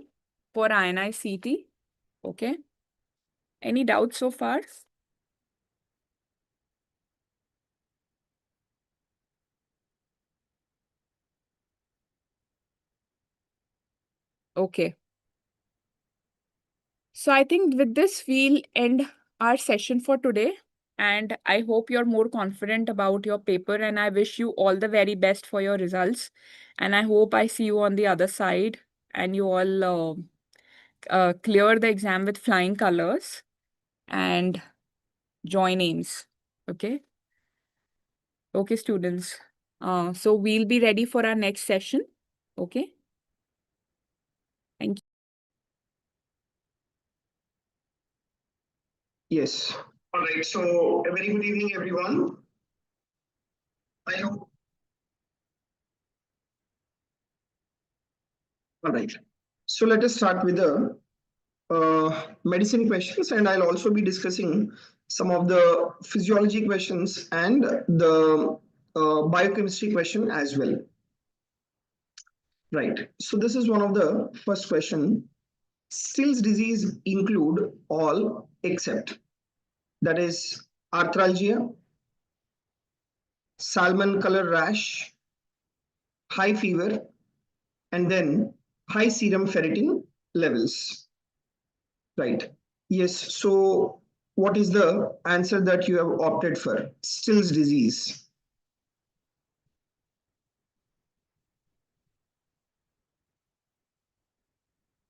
for INICET. Okay. Any doubts so far? Okay. So I think with this, we'll end our session for today. And I hope you're more confident about your paper. And I wish you all the very best for your results. And I hope I see you on the other side and you all clear the exam with flying colors and join names. Okay. Okay, students. So we'll be ready for our next session. Okay. Thank you. Yes. All right. So a very good evening, everyone. I hope. All right. So let us start with the medicine questions, and I'll also be discussing some of the physiology questions and the biochemistry question as well. Right. So this is one of the first question. Still's disease include all except, that is arthralgia, salmon color rash, high fever, and then high serum ferritin levels. Right. Yes. So what is the answer that you have opted for? Still's disease.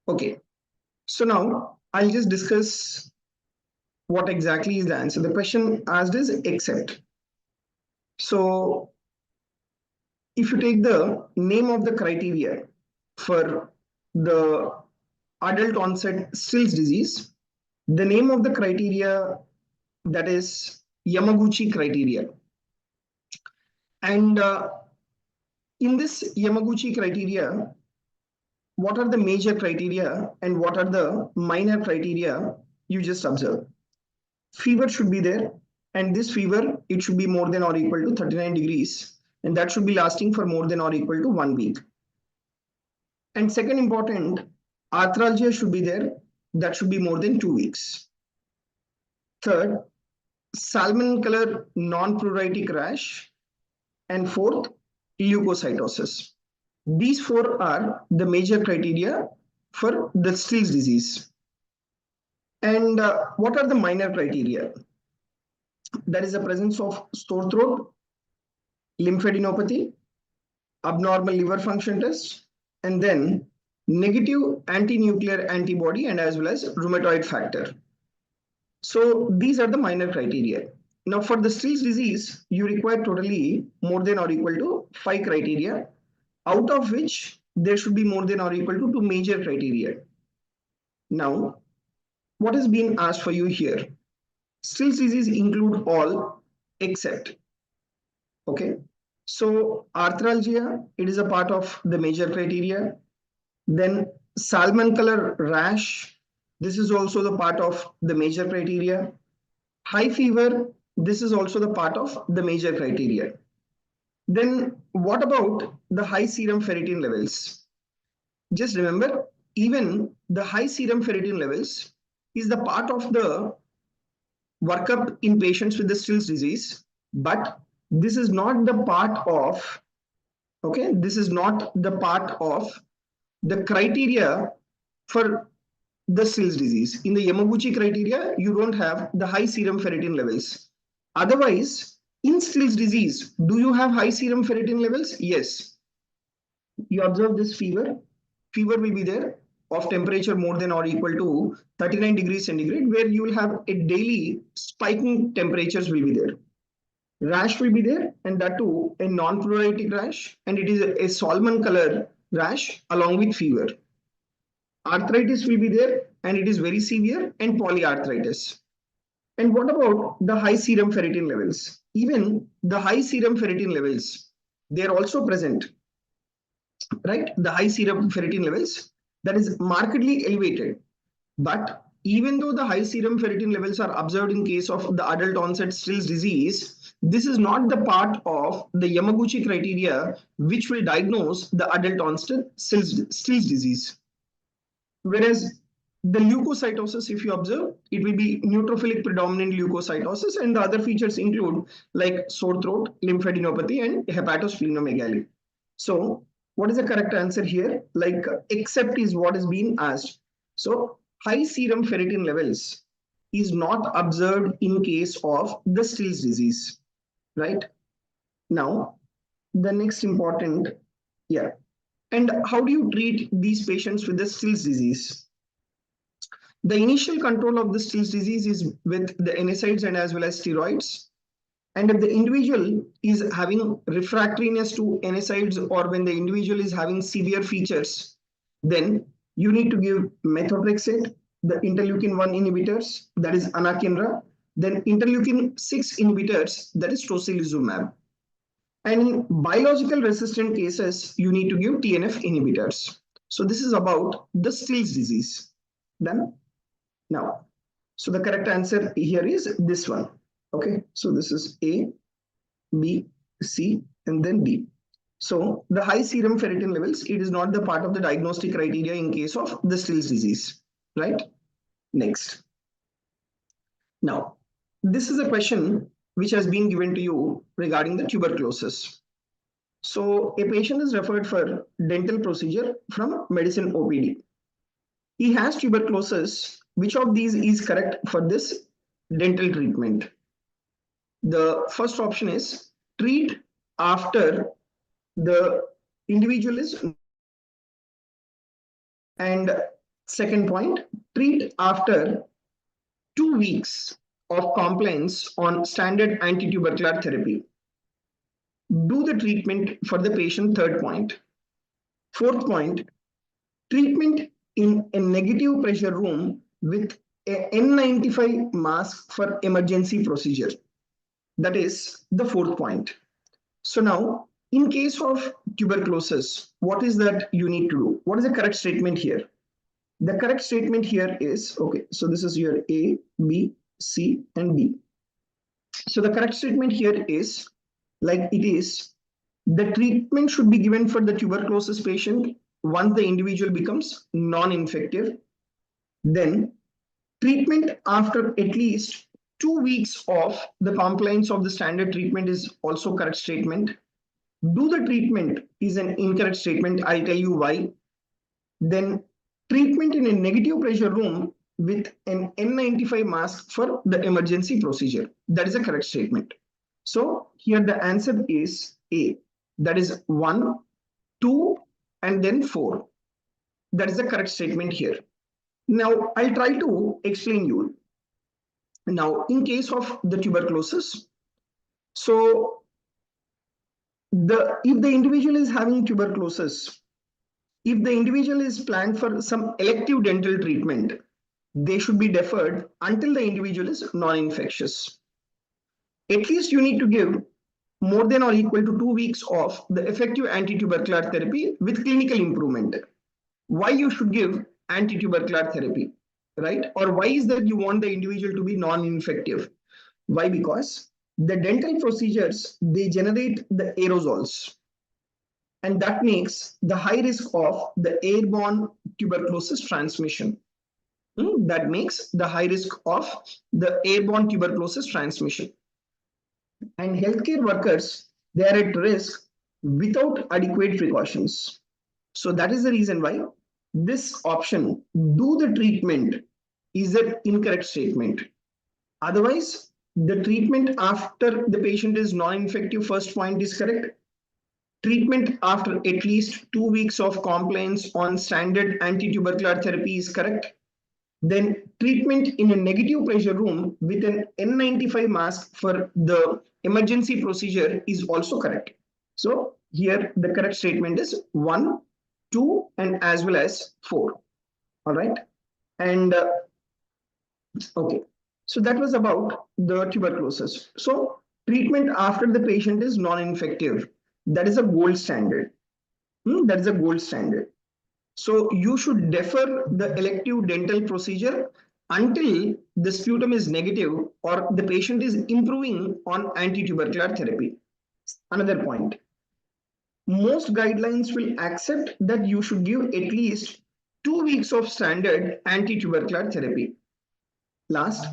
Okay. So now I'll just discuss what exactly is the answer. The question asked is except. So if you take the name of the criteria for the adult onset Still's disease, the name of the criteria, that is Yamaguchi criteria. And in this Yamaguchi criteria, what are the major criteria and what are the minor criteria you just observe? Fever should be there, and this fever, it should be more than or equal to 39 degrees, and that should be lasting for more than or equal to 1 week. And second important, arthralgia should be there, that should be more than 2 weeks. Third, salmon color non-pruritic rash. And fourth, leukocytosis. These four are the major criteria for the Still's disease. And what are the minor criteria? That is the presence of sore throat, lymphadenopathy, abnormal liver function test, and then negative anti-nuclear antibody and as well as rheumatoid factor. So these are the minor criteria. Now for the Still's disease, you require totally more than or equal to 5 criteria, out of which there should be more than or equal to 2 major criteria. Now, what is being asked for you here? Still's disease include all except. Okay. So arthralgia, it is a part of the major criteria. Then salmon color rash, this is also the part of the major criteria. High fever, this is also the part of the major criteria. Then what about the high serum ferritin levels? Just remember, even the high serum ferritin levels is the part of the workup in patients with the Still's disease, but this is not the part of, okay, this is not the part of the criteria for the Still's disease. In the Yamaguchi criteria, you don't have the high serum ferritin levels. Otherwise, in Still's disease, do you have high serum ferritin levels? Yes. You observe this fever. Fever will be there of temperature more than or equal to 39 degrees centigrade, where you will have a daily spiking temperatures will be there. Rash will be there, and that too a non-pruritic rash, and it is a salmon color rash along with fever. Arthritis will be there, and it is very severe, and polyarthritis. And what about the high serum ferritin levels? Even the high serum ferritin levels, they are also present, right? The high serum ferritin levels, that is markedly elevated. But even though the high serum ferritin levels are observed in case of the adult onset Still's disease, this is not the part of the Yamaguchi criteria which will diagnose the adult onset Still's disease. Whereas the leukocytosis, if you observe, it will be neutrophilic predominant leukocytosis, and the other features include like sore throat, lymphadenopathy, and hepatosplenomegaly. So what is the correct answer here? Like except is what is being asked. So high serum ferritin levels is not observed in case of the Still's disease, right? Now, the next important, yeah. And how do you treat these patients with the Still's disease? The initial control of the Still's disease is with the NSAIDs and as well as steroids. And if the individual is having refractoriness to NSAIDs, or when the individual is having severe features, then you need to give methotrexate, the interleukin-1 inhibitors, that is anakinra, then interleukin-6 inhibitors, that is tocilizumab. And in biological resistant cases, you need to give TNF inhibitors. So this is about the Still's disease. Done? Now, so the correct answer here is this one. Okay, so this is A, B, C, and then D. So the high serum ferritin levels, it is not the part of the diagnostic criteria in case of the Still's disease, right? Next. Now, this is a question which has been given to you regarding the tuberculosis. So a patient is referred for dental procedure from medicine OPD. He has tuberculosis. Which of these is correct for this dental treatment? The first option is treat after the individual is, and second point, treat after 2 weeks of compliance on standard anti-tubercular therapy. Do the treatment for the patient, third point. Fourth point, treatment in a negative pressure room with a N95 mask for emergency procedure. That is the fourth point. So now, in case of tuberculosis, what is that you need to do? What is the correct statement here? The correct statement here is, okay, so this is your A, B, C, and D. So the correct statement here is, like it is, the treatment should be given for the tuberculosis patient once the individual becomes non-infective. Then treatment after at least 2 weeks of the compliance of the standard treatment is also correct statement. Do the treatment is an incorrect statement. I'll tell you why. Then treatment in a negative pressure room with an N95 mask for the emergency procedure. That is a correct statement. So here the answer is A. That is 1, 2, and then 4. That is the correct statement here. Now I'll try to explain you. Now in case of the tuberculosis, so if the individual is having tuberculosis, if the individual is planned for some elective dental treatment, they should be deferred until the individual is non-infectious. At least you need to give more than or equal to 2 weeks of the effective anti-tubercular therapy with clinical improvement. Why you should give anti-tubercular therapy, right? Or why is that you want the individual to be non-infective? Why? Because the dental procedures, they generate the aerosols, and that makes the high risk of the airborne tuberculosis transmission. That makes the high risk of the airborne tuberculosis transmission. And healthcare workers, they are at risk without adequate precautions. So that is the reason why this option, do the treatment, is an incorrect statement. Otherwise, the treatment after the patient is non-infective, first point is correct. Treatment after at least 2 weeks of compliance on standard anti-tubercular therapy is correct. Then treatment in a negative pressure room with an N95 mask for the emergency procedure is also correct. So here the correct statement is 1, 2, and as well as 4. All right. And okay. So that was about the tuberculosis. So treatment after the patient is non-infective. That is a gold standard. That is a gold standard. So you should defer the elective dental procedure until the sputum is negative or the patient is improving on anti-tubercular therapy. Another point. Most guidelines will accept that you should give at least 2 weeks of standard anti-tubercular therapy. Last,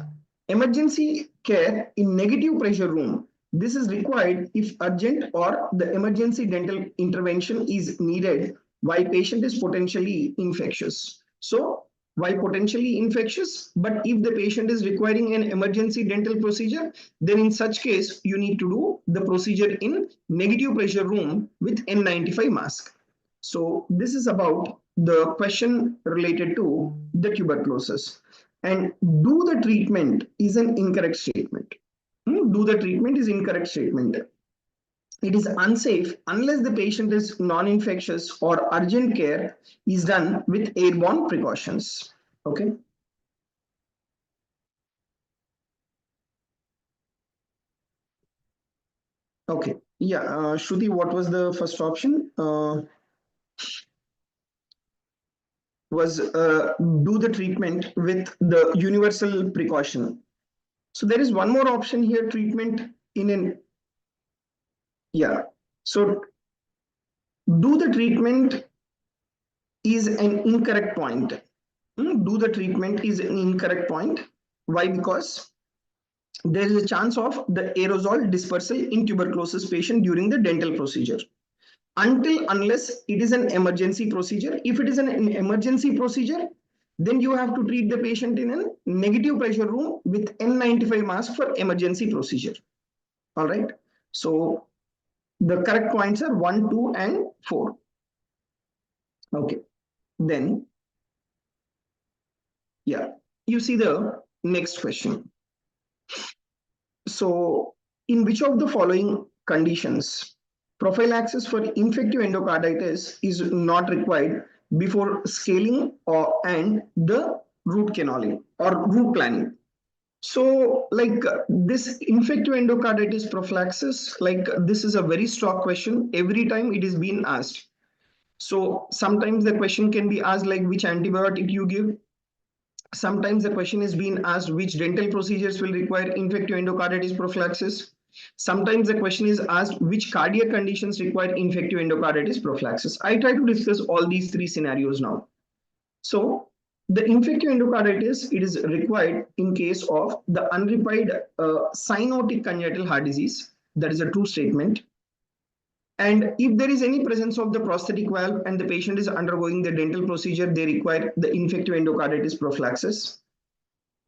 emergency care in negative pressure room. This is required if urgent or the emergency dental intervention is needed while patient is potentially infectious. So while potentially infectious, but if the patient is requiring an emergency dental procedure, then in such case, you need to do the procedure in negative pressure room with N95 mask. So this is about the question related to the tuberculosis. And do the treatment is an incorrect statement. Do the treatment is incorrect statement. It is unsafe unless the patient is non-infectious or urgent care is done with airborne precautions. Okay. Okay. Yeah. Shruti, what was the first option? Was do the treatment with the universal precaution. So there is one more option here, treatment in an, yeah. So do the treatment is an incorrect point. Do the treatment is an incorrect point. Why? Because there is a chance of the aerosol dispersal in tuberculosis patient during the dental procedure. Unless it is an emergency procedure. If it is an emergency procedure, then you have to treat the patient in a negative pressure room with N95 mask for emergency procedure. All right. So the correct points are 1, 2, and 4. Okay. Then, yeah, you see the next question. So in which of the following conditions prophylaxis for infective endocarditis is not required before scaling and the root canaling or root planning? So like this infective endocarditis prophylaxis, like this is a very stock question. Every time it is being asked. So sometimes the question can be asked like which antibiotic you give. Sometimes the question is being asked which dental procedures will require infective endocarditis prophylaxis. Sometimes the question is asked which cardiac conditions require infective endocarditis prophylaxis. I try to discuss all these 3 scenarios now. So The infective endocarditis, it is required in case of the unrepaired cyanotic congenital heart disease. That is a true statement. And if there is any presence of the prosthetic valve and the patient is undergoing the dental procedure, they require the infective endocarditis prophylaxis.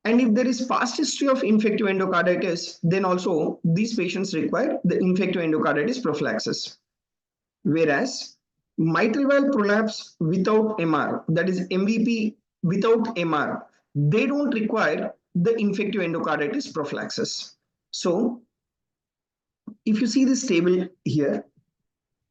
And if there is past history of infective endocarditis, then also these patients require the infective endocarditis prophylaxis. Whereas mitral valve prolapse without MR, that is MVP without MR, they don't require the infective endocarditis prophylaxis. So if you see this table here,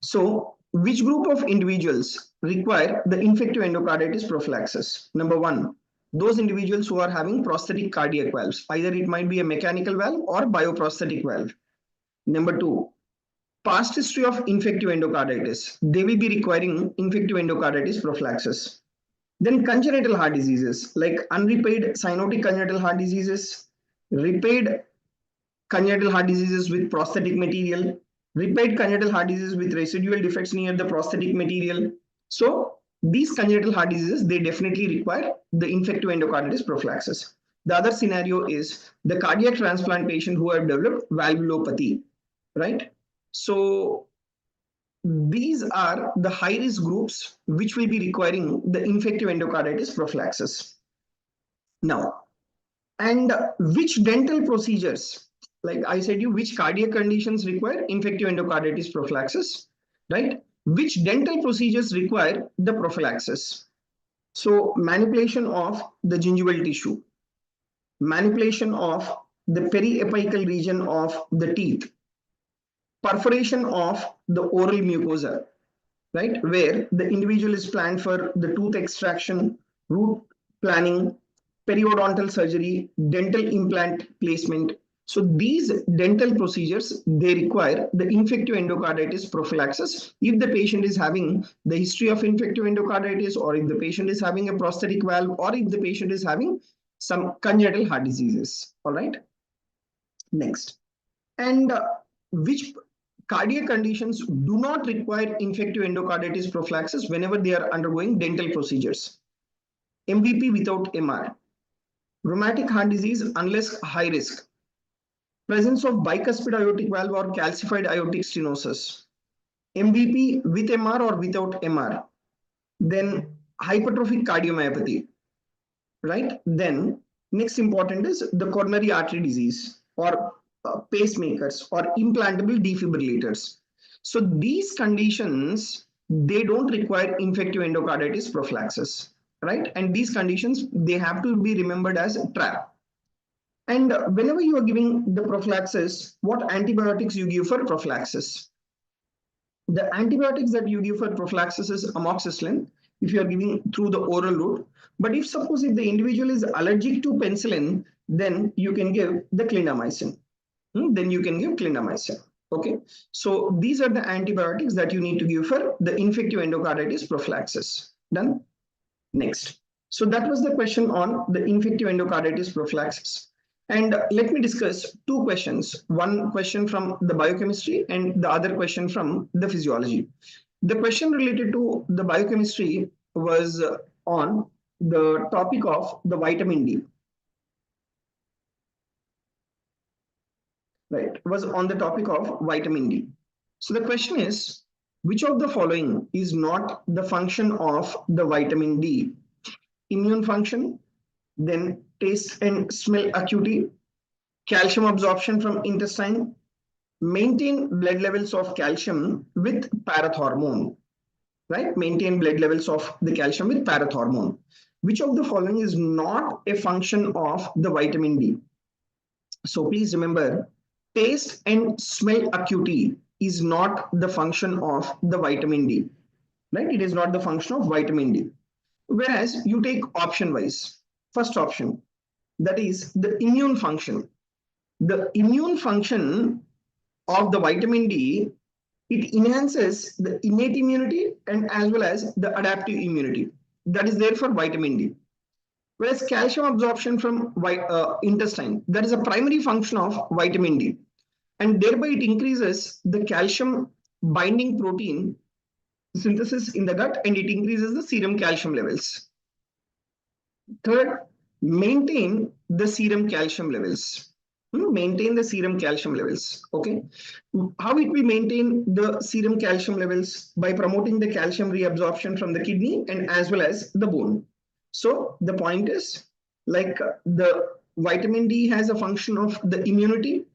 so which group of individuals require the infective endocarditis prophylaxis? Number one, those individuals who are having prosthetic cardiac valves, either it might be a mechanical valve or bioprosthetic valve. Number two, past history of infective endocarditis, they will be requiring infective endocarditis prophylaxis. Then congenital heart diseases like unrepaired cyanotic congenital heart diseases, repaired congenital heart diseases with prosthetic material, repaired congenital heart diseases with residual defects near the prosthetic material. So these congenital heart diseases, they definitely require the infective endocarditis prophylaxis. The other scenario is the cardiac transplant patient who have developed valvulopathy, right? So these are the high-risk groups which will be requiring the infective endocarditis prophylaxis. Now, and which dental procedures, like I said you, which cardiac conditions require infective endocarditis prophylaxis, right? Which dental procedures require the prophylaxis? So manipulation of the gingival tissue, manipulation of the periapical region of the teeth, perforation of the oral mucosa, right, where the individual is planned for the tooth extraction, root planning, periodontal surgery, dental implant placement. So these dental procedures, they require the infective endocarditis prophylaxis if the patient is having the history of infective endocarditis, or if the patient is having a prosthetic valve, or if the patient is having some congenital heart diseases. All right. Next. And which cardiac conditions do not require infective endocarditis prophylaxis whenever they are undergoing dental procedures? MVP without MR, rheumatic heart disease unless high risk, presence of bicuspid aortic valve or calcified aortic stenosis, MVP with MR or without MR, then hypertrophic cardiomyopathy, right? Then next important is the coronary artery disease or pacemakers or implantable defibrillators. So these conditions, they don't require infective endocarditis prophylaxis, right? And these conditions, they have to be remembered as TRAP. And whenever you are giving the prophylaxis, what antibiotics you give for prophylaxis? The antibiotics that you give for prophylaxis is amoxicillin if you are giving through the oral route. But if suppose if the individual is allergic to penicillin, then you can give the clindamycin. Then you can give clindamycin. Okay. So these are the antibiotics that you need to give for the infective endocarditis prophylaxis. Done. Next. So that was the question on the infective endocarditis prophylaxis. And let me discuss two questions. One question from the biochemistry and the other question from the physiology. The question related to the biochemistry was on the topic of the vitamin D. Right, was on the topic of vitamin D. So the question is, which of the following is not the function of the vitamin D? Immune function, then taste and smell acuity, calcium absorption from intestine, maintain blood levels of calcium with parathormone, right? Maintain blood levels of the calcium with parathormone. Which of the following is not a function of the vitamin D? So please remember, taste and smell acuity is not the function of the vitamin D, right? It is not the function of vitamin D. Whereas you take option wise, first option, that is the immune function. The immune function of the vitamin D, it enhances the innate immunity and as well as the adaptive immunity. That is there for vitamin D. Whereas calcium absorption from intestine, that is a primary function of vitamin D. And thereby it increases the calcium binding protein synthesis in the gut and it increases the serum calcium levels. Third, maintain the serum calcium levels. Maintain the serum calcium levels. Okay. How it will maintain the serum calcium levels? By promoting the calcium reabsorption from the kidney and as well as the bone. So the point is, like, the vitamin D has a function of the immunity,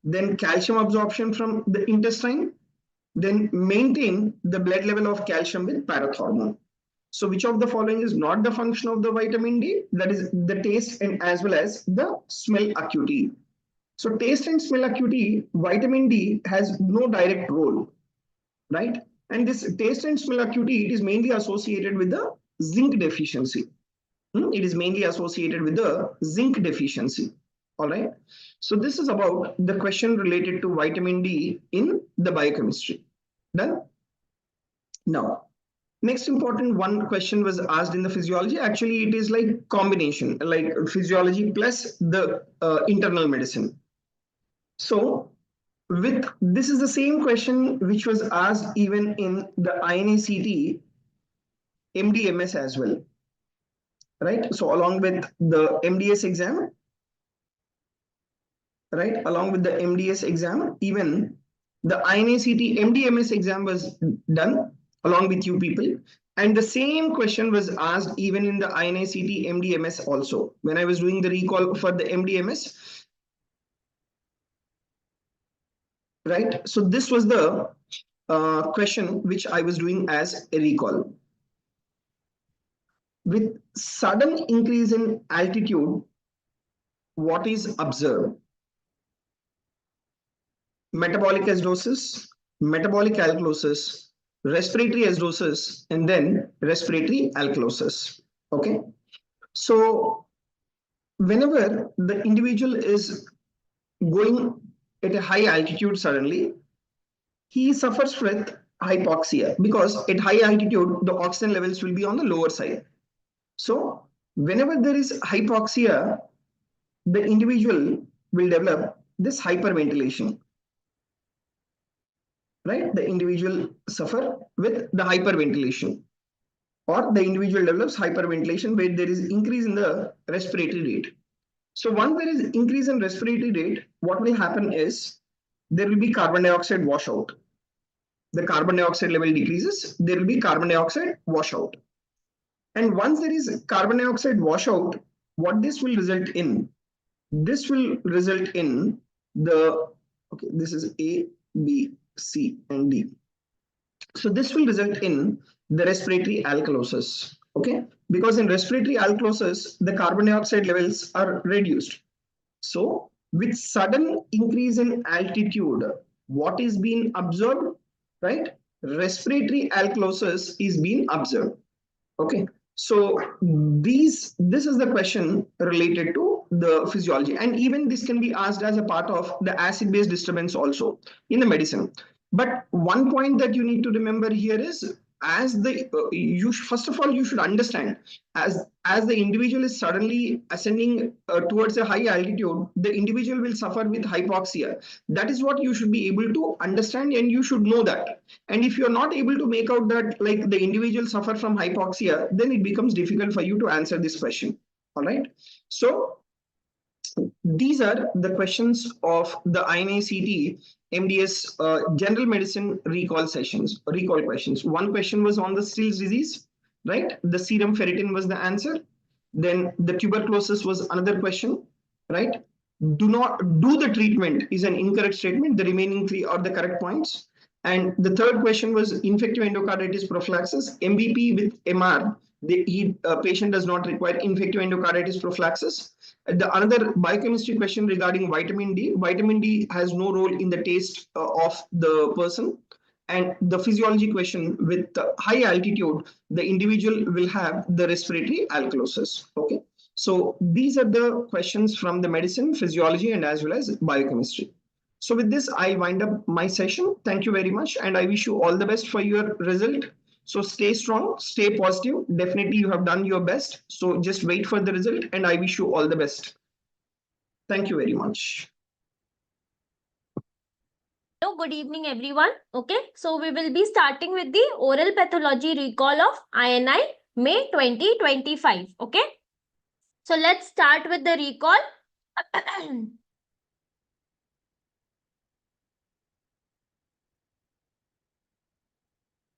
then calcium absorption from the intestine, then maintain the blood level of calcium with parathormone. So which of the following is not the function of the vitamin D? That is the taste and as well as the smell acuity. So taste and smell acuity, vitamin D has no direct role, right? And this taste and smell acuity, it is mainly associated with the zinc deficiency. It is mainly associated with the zinc deficiency. All right. So this is about the question related to vitamin D in the biochemistry. Done? Now, next important one question was asked in the physiology. Actually, it is like combination, like physiology plus the internal medicine. So with this is the same question which was asked even in the INICET MDMS as well, right? So along with the MDS exam, right? Along with the MDS exam, even the INICET MDMS exam was done along with you people. And the same question was asked even in the INICET MDMS also. When I was doing the recall for the MDMS, right? So this was the question which I was doing as a recall. With sudden increase in altitude, what is observed? Metabolic acidosis, metabolic alkalosis, respiratory acidosis, and then respiratory alkalosis. Okay. So whenever the individual is going at a high altitude suddenly, he suffers with hypoxia because at high altitude, the oxygen levels will be on the lower side. So whenever there is hypoxia, the individual will develop this hyperventilation. Right? The individual suffer with the hyperventilation, or the individual develops hyperventilation where there is increase in the respiratory rate. So once there is increase in respiratory rate, what will happen is there will be carbon dioxide washout. The carbon dioxide level decreases, there will be carbon dioxide washout. And once there is carbon dioxide washout, what this will result in? This will result in the, okay, this is A, B, C, and D. So this will result in the respiratory alkalosis. Okay, because in respiratory alkalosis, the carbon dioxide levels are reduced. So with sudden increase in altitude, what is being observed? Right? Respiratory alkalosis is being observed. Okay. So this is the question related to the physiology, and even this can be asked as a part of the acid-base disturbance also in the medicine. But one point that you need to remember here is, as the first of all you should understand, as the individual is suddenly ascending towards a high altitude, the individual will suffer with hypoxia. That is what you should be able to understand, and you should know that. And if you're not able to make out that, like, the individual suffer from hypoxia, then it becomes difficult for you to answer this question. All right. So these are the questions of the INICET MDS general medicine recall questions. One question was on the Still's disease, right? The serum ferritin was the answer. Then the tuberculosis was another question, right? Do not do the treatment is an incorrect statement. The remaining three are the correct points. And the third question was infective endocarditis prophylaxis, MVP with MR. The patient does not require infective endocarditis prophylaxis. Another biochemistry question regarding vitamin D. Vitamin D has no role in the taste of the person. And the physiology question, with high altitude, the individual will have the respiratory alkalosis. Okay. So these are the questions from the medicine, physiology, and as well as biochemistry. So with this, I wind up my session. Thank you very much. And I wish you all the best for your result. So stay strong, stay positive. Definitely you have done your best. So just wait for the result, and I wish you all the best. Thank you very much. Hello, good evening, everyone. Okay, so we will be starting with the oral pathology recall of INI May 2025. Okay, So let's start with the recall.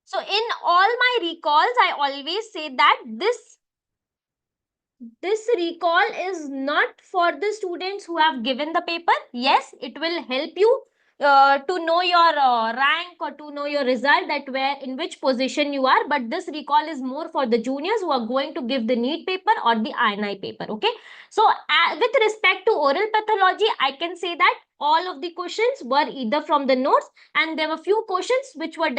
So in all my recalls, I always say that this recall is not for the students who have given the paper. Yes, it will help you to know your rank or to know your result, that where in which position you are. But this recall is more for the juniors who are going to give the NEET paper or the INI paper. Okay. So with respect to oral pathology, I can say that all of the questions were either from the notes, and there were few questions which were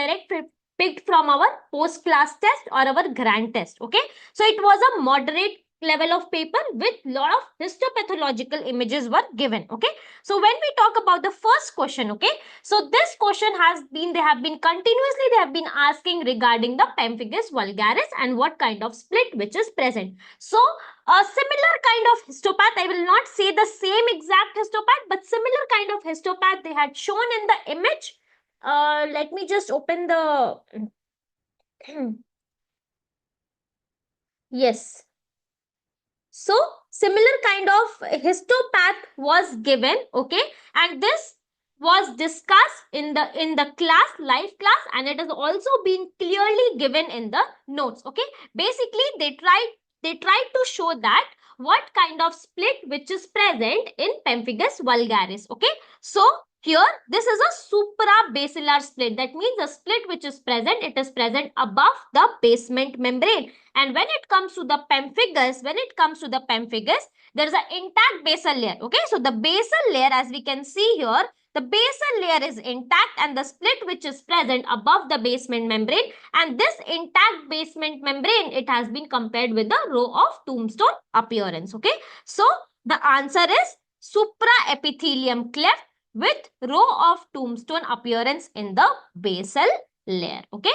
picked from our post class test or our grand test. Okay. So it was a moderate level of paper with lot of histopathological images were given. Okay. So when we talk about the first question, okay, so this question they have been asking regarding the pemphigus vulgaris and what kind of split which is present. So a similar kind of histopath, I will not say the same exact histopath, but similar kind of histopath they had shown in the image. Let me just open the yes. So similar kind of histopath was given, okay, and this was discussed in the class, live class, and it has also been clearly given in the notes. Okay, basically they tried to show that what kind of split which is present in pemphigus vulgaris. Okay, so here this is a suprabasilar split. That means the split which is present, it is present above the basement membrane. And when it comes to the pemphigus, there is an intact basal layer. Okay, so the basal layer, as we can see here, the basal layer is intact, and the split which is present above the basement membrane, and this intact basement membrane, it has been compared with the row of tombstone appearance. Okay, so the answer is supraepithelium cleft with row of tombstone appearance in the basal layer. Okay.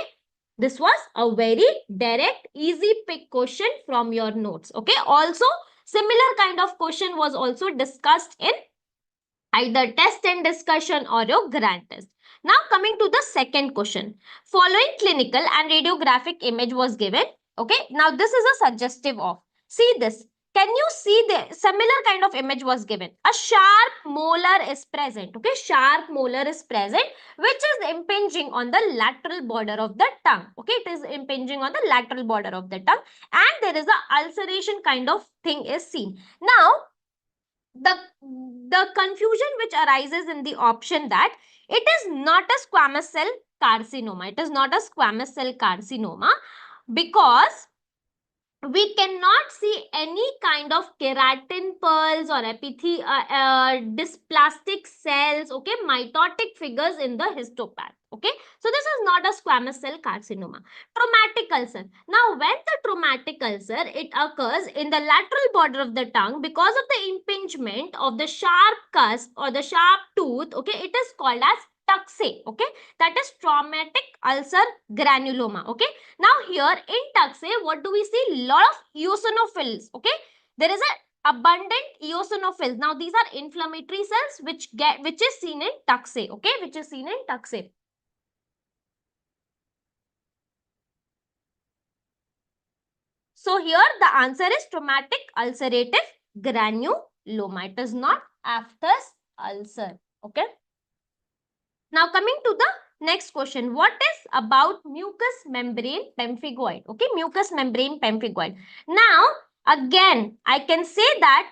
This was a very direct, easy pick question from your notes. Okay. Also, similar kind of question was also discussed in either test and discussion or your grand test. Now, coming to the second question. Following clinical and radiographic image was given. Okay. Now, this is a suggestive of. See this. Can you see the similar kind of image was given? A sharp molar is present. Okay. Sharp molar is present, which is impinging on the lateral border of the tongue. Okay, it is impinging on the lateral border of the tongue, and there is a ulceration kind of thing is seen. Now, the confusion which arises in the option that it is not a squamous cell carcinoma. It is not a squamous cell carcinoma because we cannot see any kind of keratin pearls or dysplastic cells, okay, mitotic figures in the histopath. Okay, so this is not a squamous cell carcinoma. Traumatic ulcer. Now, when the traumatic ulcer, it occurs in the lateral border of the tongue because of the impingement of the sharp cusp or the sharp tooth, okay, it is called as tuxae. Okay, that is traumatic ulcer granuloma. Okay, now here in tuxae, what do we see? Lot of eosinophils. Okay, there is a abundant eosinophils. Now these are inflammatory cells which is seen in tuxae. Okay, which is seen in tuxae. So here the answer is traumatic ulcerative granuloma. It is not aphthous ulcer. Okay. Now coming to the next question. What is about mucous membrane pemphigoid? Okay, mucous membrane pemphigoid. Now, again, I can say that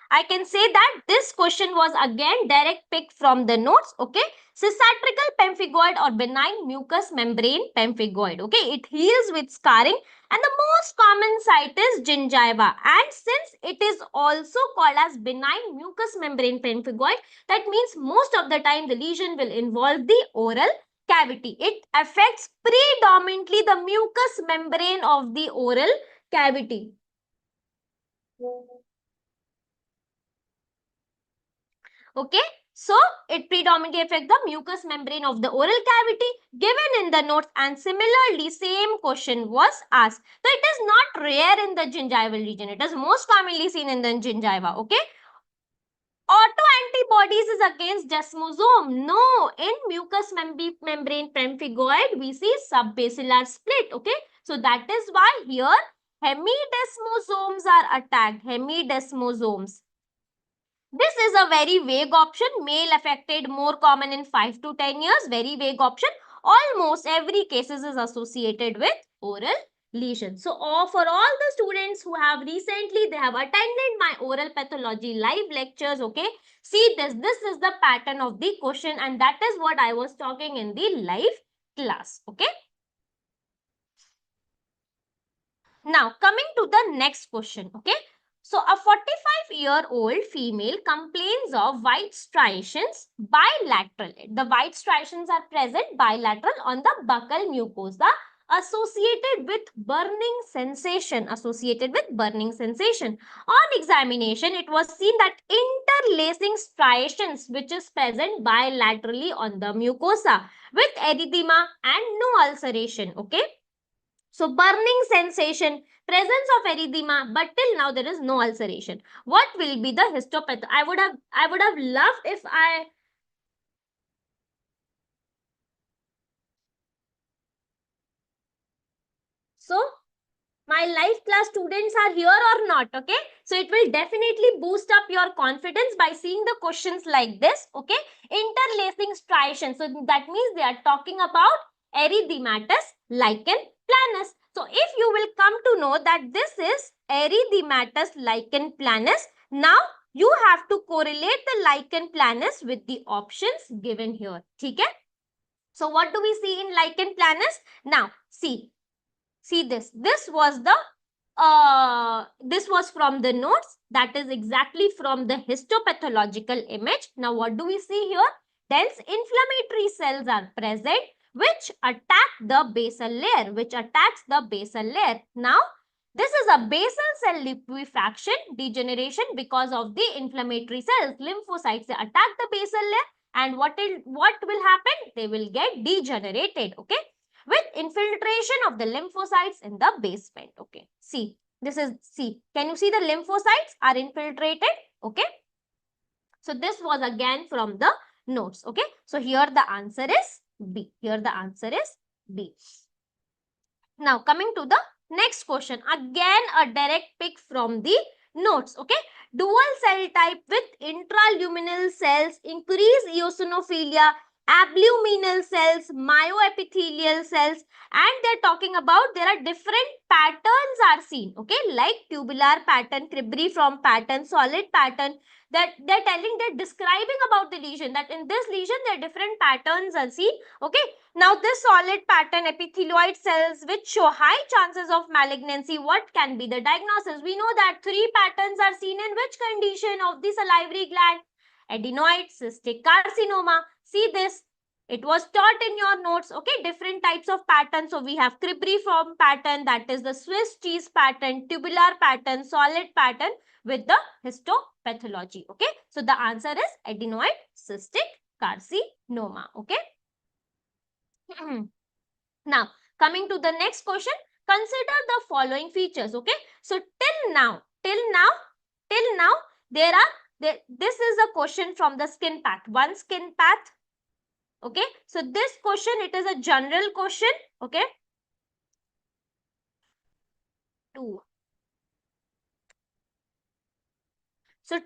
I can say that this question was again direct pick from the notes. Okay, cicatricial pemphigoid or benign mucous membrane pemphigoid. Okay, it heals with scarring, and the most common site is gingiva. And since it is also called as benign mucous membrane pemphigoid, that means most of the time the lesion will involve the oral cavity. It affects predominantly the mucous membrane of the oral cavity. Okay, so it predominantly affects the mucous membrane of the oral cavity given in the notes, and similarly same question was asked. So it is not rare in the gingival region. It is most commonly seen in the gingiva. Okay, antibodies is against desmosome. No, in mucous membrane pemphigoid, we see subbasilar split. Okay, so that is why here hemidesmosomes are attacked. Hemidesmosomes. This is a very vague option. Male affected, more common in 5 to 10 years. Very vague option. Almost every case is associated with oral lesion. So for all the students who have recently, they have attended my oral pathology live lectures, okay, see this is the pattern of the question, and that is what I was talking in the live class. Okay, now coming to the next question. Okay, so a 45-year-old female complains of white striations bilateral. The white striations are present bilateral on the buccal mucosa, associated with burning sensation. On examination, it was seen that interlacing striations which is present bilaterally on the mucosa with erythema and no ulceration. Okay, so burning sensation, presence of erythema, but till now there is no ulceration. What will be the histopath? I would have loved if so my live class students are here or not. Okay, so it will definitely boost up your confidence by seeing the questions like this. Okay, interlacing striations, so that means they are talking about erythematous lichen planus. So if you will come to know that this is erythematous lichen planus, now you have to correlate the lichen planus with the options given here. Okay, so what do we see in lichen planus? Now see this. This was from the notes. That is exactly from the histopathological image. Now what do we see here? Dense inflammatory cells are present which attack the basal layer. Now this is a basal cell liquefaction degeneration because of the inflammatory cells. Lymphocytes, they attack the basal layer, and what will happen? They will get degenerated. Okay, with infiltration of the lymphocytes in the basement. Okay, see, can you see the lymphocytes are infiltrated? Okay, so this was again from the notes. Okay, so here the answer is B. Now coming to the next question, again a direct pick from the notes. Okay, dual cell type with intraluminal cells increase eosinophilia, abluminal cells, myoepithelial cells, and they're talking about there are different patterns are seen. Okay, like tubular pattern, cribriform pattern, solid pattern. That they're describing about the lesion, that in this lesion there are different patterns are seen. Okay, now this solid pattern, epithelioid cells which show high chances of malignancy. What can be the diagnosis? We know that 3 patterns are seen in which condition of the salivary gland? Adenoid cystic carcinoma. See this, it was taught in your notes. Okay, different types of patterns. So we have cribriform pattern, that is the Swiss cheese pattern, tubular pattern, solid pattern with the histopathology. Okay, so the answer is adenoid cystic carcinoma. Okay, now coming to the next question, consider the following features. Okay, so till now this is a question from the skin path, one skin path. Okay, so this question, it is a general question. Okay, 2. So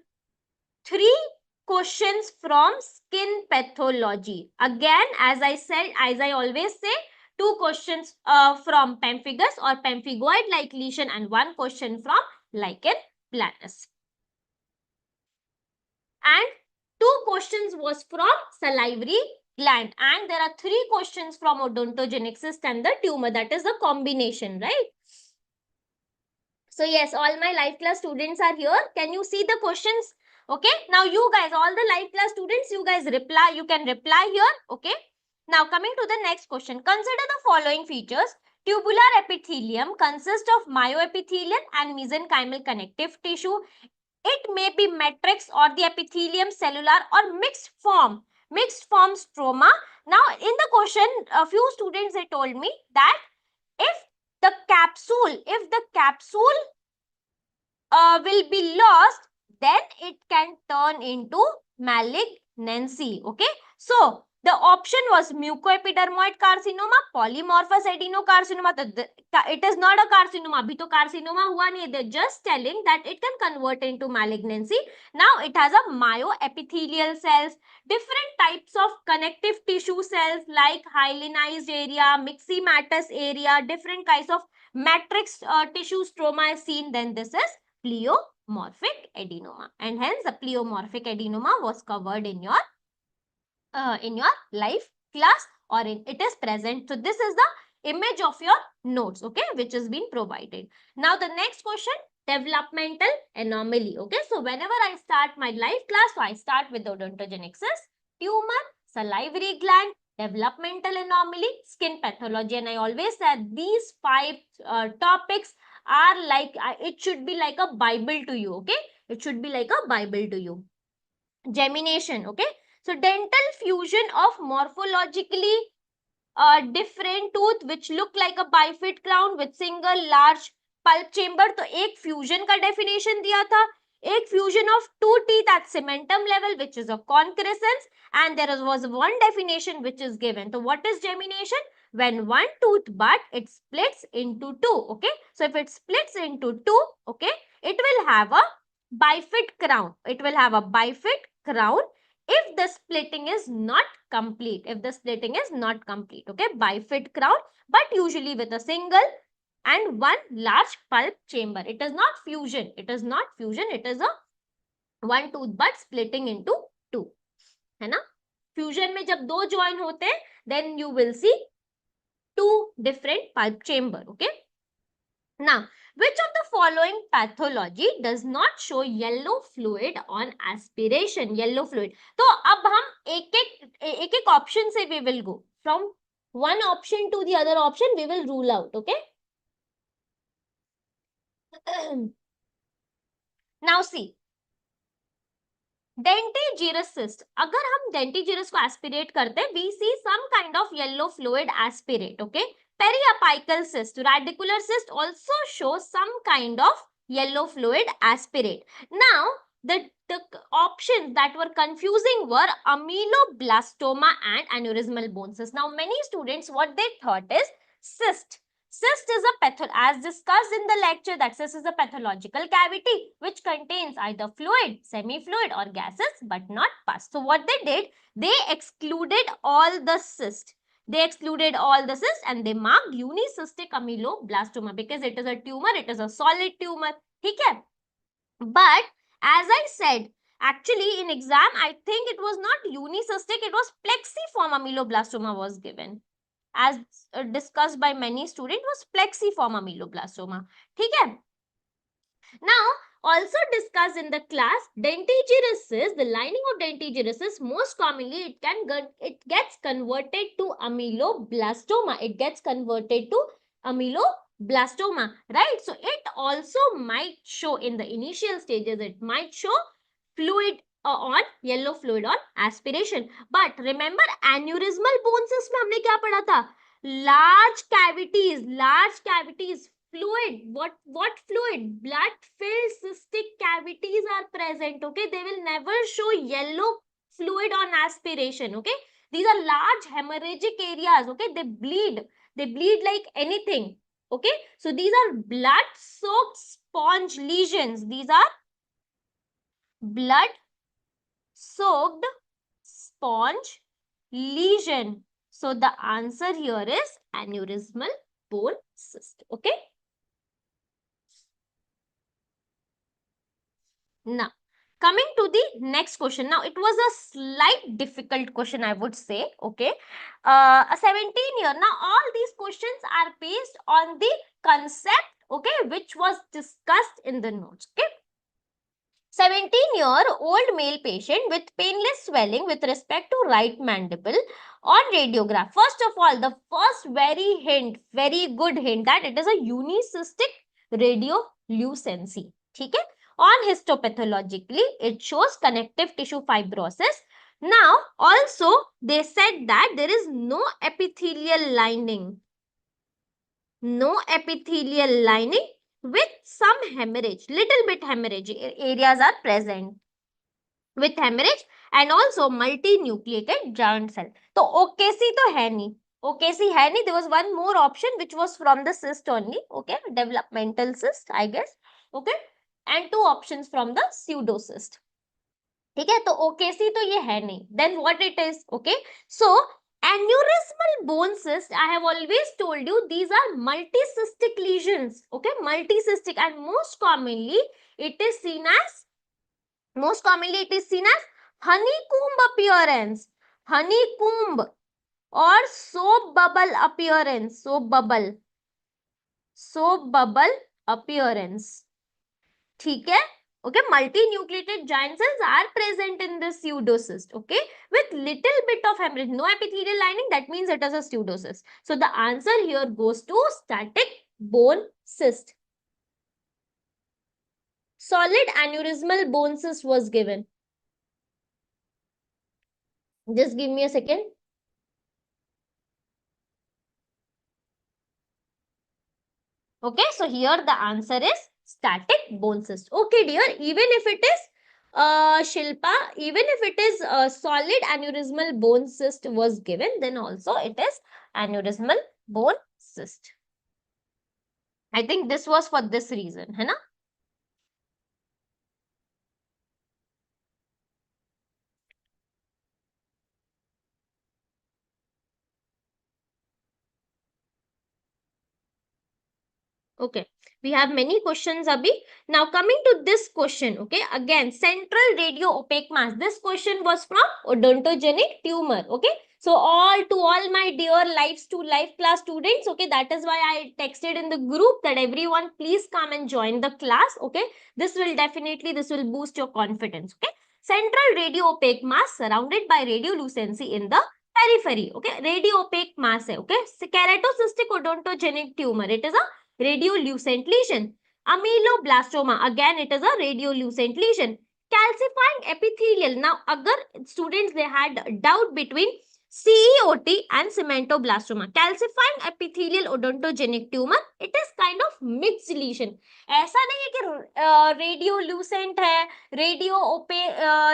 3 questions from skin pathology. Again, as I always say, 2 questions from pemphigus or pemphigoid-like lesion and 1 question from lichen planus. And 2 questions was from salivary gland, and there are 3 questions from odontogenic cyst and the tumor. That is the combination, right? So yes, all my live class students are here. Can you see the questions? Okay, now you guys, all the live class students, you guys reply. You can reply here. Okay, now coming to the next question. Consider the following features. Tubular epithelium consists of myoepithelial and mesenchymal connective tissue. It may be matrix or the epithelium cellular or mixed form stroma. Now in the question, a few students, they told me that if the capsule will be lost, then it can turn into malignancy. Okay, so the option was mucoepidermoid carcinoma, polymorphous adenocarcinoma. It is not a carcinoma. Abhi to carcinoma hua nahi. They're just telling that it can convert into malignancy. Now it has a myoepithelial cells, different types of connective tissue cells like hyalinized area, myxomatous area, different kinds of matrix tissue stroma is seen. Then this is pleomorphic adenoma, and hence the pleomorphic adenoma was covered in your life class, or it is present. So this is the image of your notes, okay, which has been provided. Now the next question, developmental anomaly. Okay, so whenever I start my life class, so I start with odontogenesis, tumor, salivary gland, developmental anomaly, skin pathology, and I always said these 5 topics are like, it should be like a Bible to you. Okay, it should be like a Bible to you. Gemination. Okay, so dental fusion of morphologically different tooth which look like a bifid crown with single large pulp chamber. तो एक fusion का definition दिया था, एक fusion of 2 teeth at cementum level which is a concrescence, and there was one definition which is given. So what is gemination? When one tooth bud it splits into 2. Okay, so if it splits into 2, okay, it will have a bifid crown. It will have a bifid crown if the splitting is not complete. If the splitting is not complete, okay, bifid crown, but usually with a single and one large pulp chamber. It is not fusion. It is not fusion. It is a one tooth bud splitting into 2. है ना? Fusion में जब 2 join होते हैं, then you will see 2 different pulp chamber. Okay. Now, which of the following pathology does not show yellow fluid on aspiration? Yellow fluid. तो अब हम एक option से we will go. From one option to the other option, we will rule out. Okay. Now see. Dentigerous cyst. अगर हम dentigerous को aspirate करते हैं, we see some kind of yellow fluid aspirate. Okay. Periapical cyst, radicular cyst also shows some kind of yellow fluid aspirate. Now, the options that were confusing were ameloblastoma and aneurysmal bone cyst. Now, many students, what they thought is cyst. Cyst is a as discussed in the lecture, that cyst is a pathological cavity which contains either fluid, semi-fluid or gases but not pus. So, what they did, they excluded all the cyst. They excluded all the cysts and they marked unicystic ameloblastoma because it is a tumor, it is a solid tumor. Okay? But as I said, actually in exam, I think it was not unicystic, it was plexiform ameloblastoma was given. As discussed by many students, was plexiform ameloblastoma. Okay? Now, also discussed in the class, dentigerous cyst, the lining of dentigerous cyst, most commonly it gets converted to ameloblastoma. It gets converted to ameloblastoma, right? So it also might show in the initial stages, it might show fluid on yellow fluid on aspiration. But remember, aneurysmal bone cyst में हमने क्या पढ़ा था? Large cavities. Fluid, what fluid? Blood filled cystic cavities are present. Okay, they will never show yellow fluid on aspiration. Okay, these are large hemorrhagic areas. Okay, they bleed like anything. Okay, so these are blood soaked sponge lesions. These are blood soaked sponge lesion. So the answer here is aneurysmal bone cyst. Okay. Now, coming to the next question. Now, it was a slight difficult question, I would say. Okay. A 17-year. Now, all these questions are based on the concept, okay, which was discussed in the notes. Okay. 17-year-old male patient with painless swelling with respect to right mandible on radiograph. First of all, the first very good hint that it is a unicystic radiolucency. Okay. On histopathologically, it shows connective tissue fibrosis. Now, also, they said that there is no epithelial lining. No epithelial lining with some hemorrhage. Little bit hemorrhage areas are present with hemorrhage. and also multinucleated giant cell. तो OKC तो है नहीं, OKC है नहीं. There was one more option which was from the cyst only, okay, developmental cyst, I guess, okay, and 2 options from the pseudocyst. ठीक है, तो OKC तो ये है नहीं. Then what it is, okay? So aneurysmal bone cyst, I have always told you these are multicystic lesions, okay, multicystic, and most commonly it is seen as honeycomb appearance, honeycomb or soap bubble appearance, soap bubble appearance. ठीक है, okay, multinucleated giant cells are present in the pseudocyst, okay, with little bit of hemorrhage, no epithelial lining, that means it is a pseudocyst. So the answer here goes to static bone cyst. Solid aneurysmal bone cyst was given. Just give me a second. Okay, so here the answer is static bone cyst. Okay, dear, even if it is Shilpa, even if it is solid aneurysmal bone cyst was given, then also it is aneurysmal bone cyst. I think this was for this reason, है ना? Okay, we have many questions, Abhi. Now coming to this question, okay, again, central radio opaque mass. This question was from odontogenic tumor, okay. So to all my dear life class students, okay, that is why I texted in the group that everyone please come and join the class, okay. This will boost your confidence, okay. Central radio opaque mass surrounded by radiolucency in the periphery, okay. Radio opaque mass hai, okay. Keratocystic odontogenic tumor, it is a radiolucent lesion. Ameloblastoma, again it is a radiolucent lesion. Calcifying epithelial. Now, agar students they had doubt between CEOT and cementoblastoma. Calcifying epithelial odontogenic tumor, it is kind of mixed lesion. ऐसा नहीं है कि radiolucent है,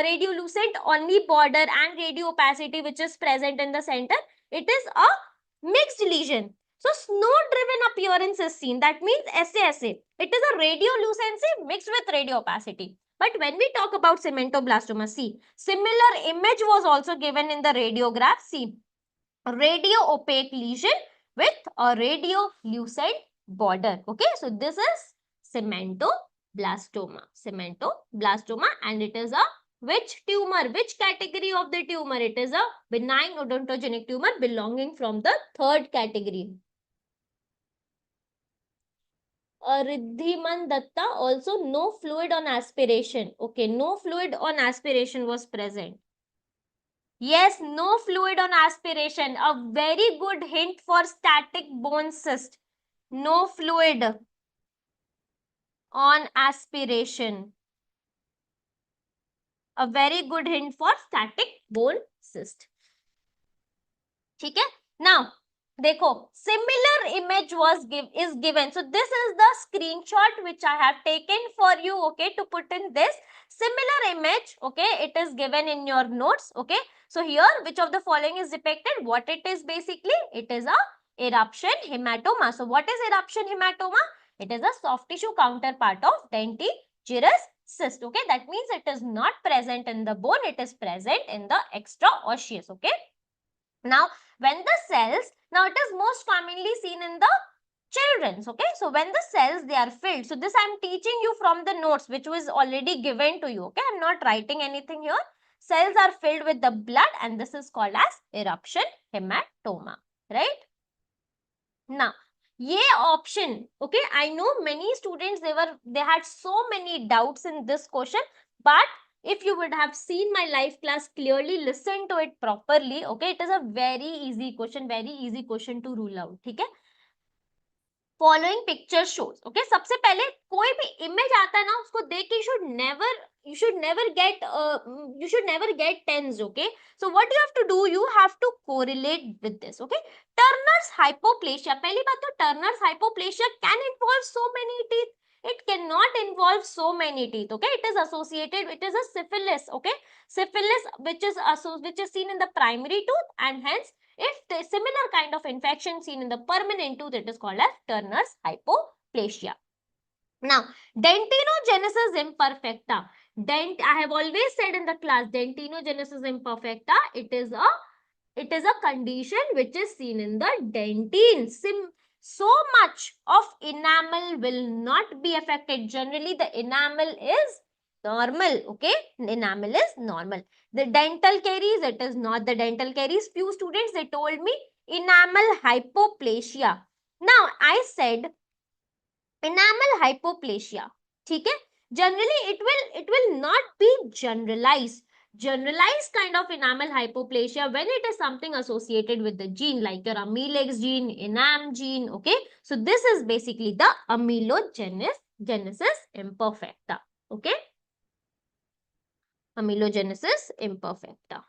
radiolucent only border and radio opacity which is present in the center. It is a mixed lesion. So snow-driven appearance is seen. That means SA. It is a radiolucency mixed with radio opacity. But when we talk about cementoblastoma, see, similar image was also given in the radiograph. See, radio opaque lesion with a radiolucent border. Okay, so this is cementoblastoma, and it is a which tumor? Which category of the tumor? It is a benign odontogenic tumor belonging from the 3rd category. Riddhiman Datta, also no fluid on aspiration. Okay, no fluid on aspiration was present. Yes, no fluid on aspiration. A very good hint for static bone cyst. No fluid on aspiration. A very good hint for static bone cyst. ठीक है? Now, देखो, similar image is given. So this is the screenshot which I have taken for you, okay, to put in this similar image, okay. It is given in your notes, okay. So here, which of the following is depicted? What it is basically? It is a eruption hematoma. So what is eruption hematoma? It is a soft tissue counterpart of dentigerous cyst, okay. That means it is not present in the bone. It is present in the extraosseous, okay. Now, when the cells, now it is most commonly seen in the children's, okay. So when the cells they are filled, so this I am teaching you from the notes which was already given to you, okay. I am not writing anything here. Cells are filled with the blood and this is called as eruption hematoma, right? Now, ये option, okay, I know many students they had so many doubts in this question, but if you would have seen my live class clearly, listen to it properly, okay, it is a very easy question to rule out, ठीक है. Following picture shows, okay, सबसे पहले कोई भी image आता है ना, उसको देख के you should never get tensed, okay. So what you have to do, you have to correlate with this, okay. Turner's hypoplasia, पहली बात तो Turner's hypoplasia can involve so many teeth. it cannot involve so many teeth. Okay, it is associated, it is a syphilis. Okay, syphilis which is seen in the primary tooth, and hence if the similar kind of infection seen in the permanent tooth, it is called as Turner's hypoplasia. Now, dentinogenesis imperfecta. I have always said in the class, dentinogenesis imperfecta, it is a condition which is seen in the dentine. So much of enamel will not be affected. Generally, the enamel is normal. Okay, enamel is normal. The dental caries, it is not the dental caries. Few students, they told me enamel hypoplasia. Now, I said enamel hypoplasia. ठीक है? Generally, it will not be generalized. Generalized kind of enamel hypoplasia when it is something associated with the gene like your amylex gene, enam gene. Okay, so this is basically the amelogenesis imperfecta. Okay, amelogenesis imperfecta.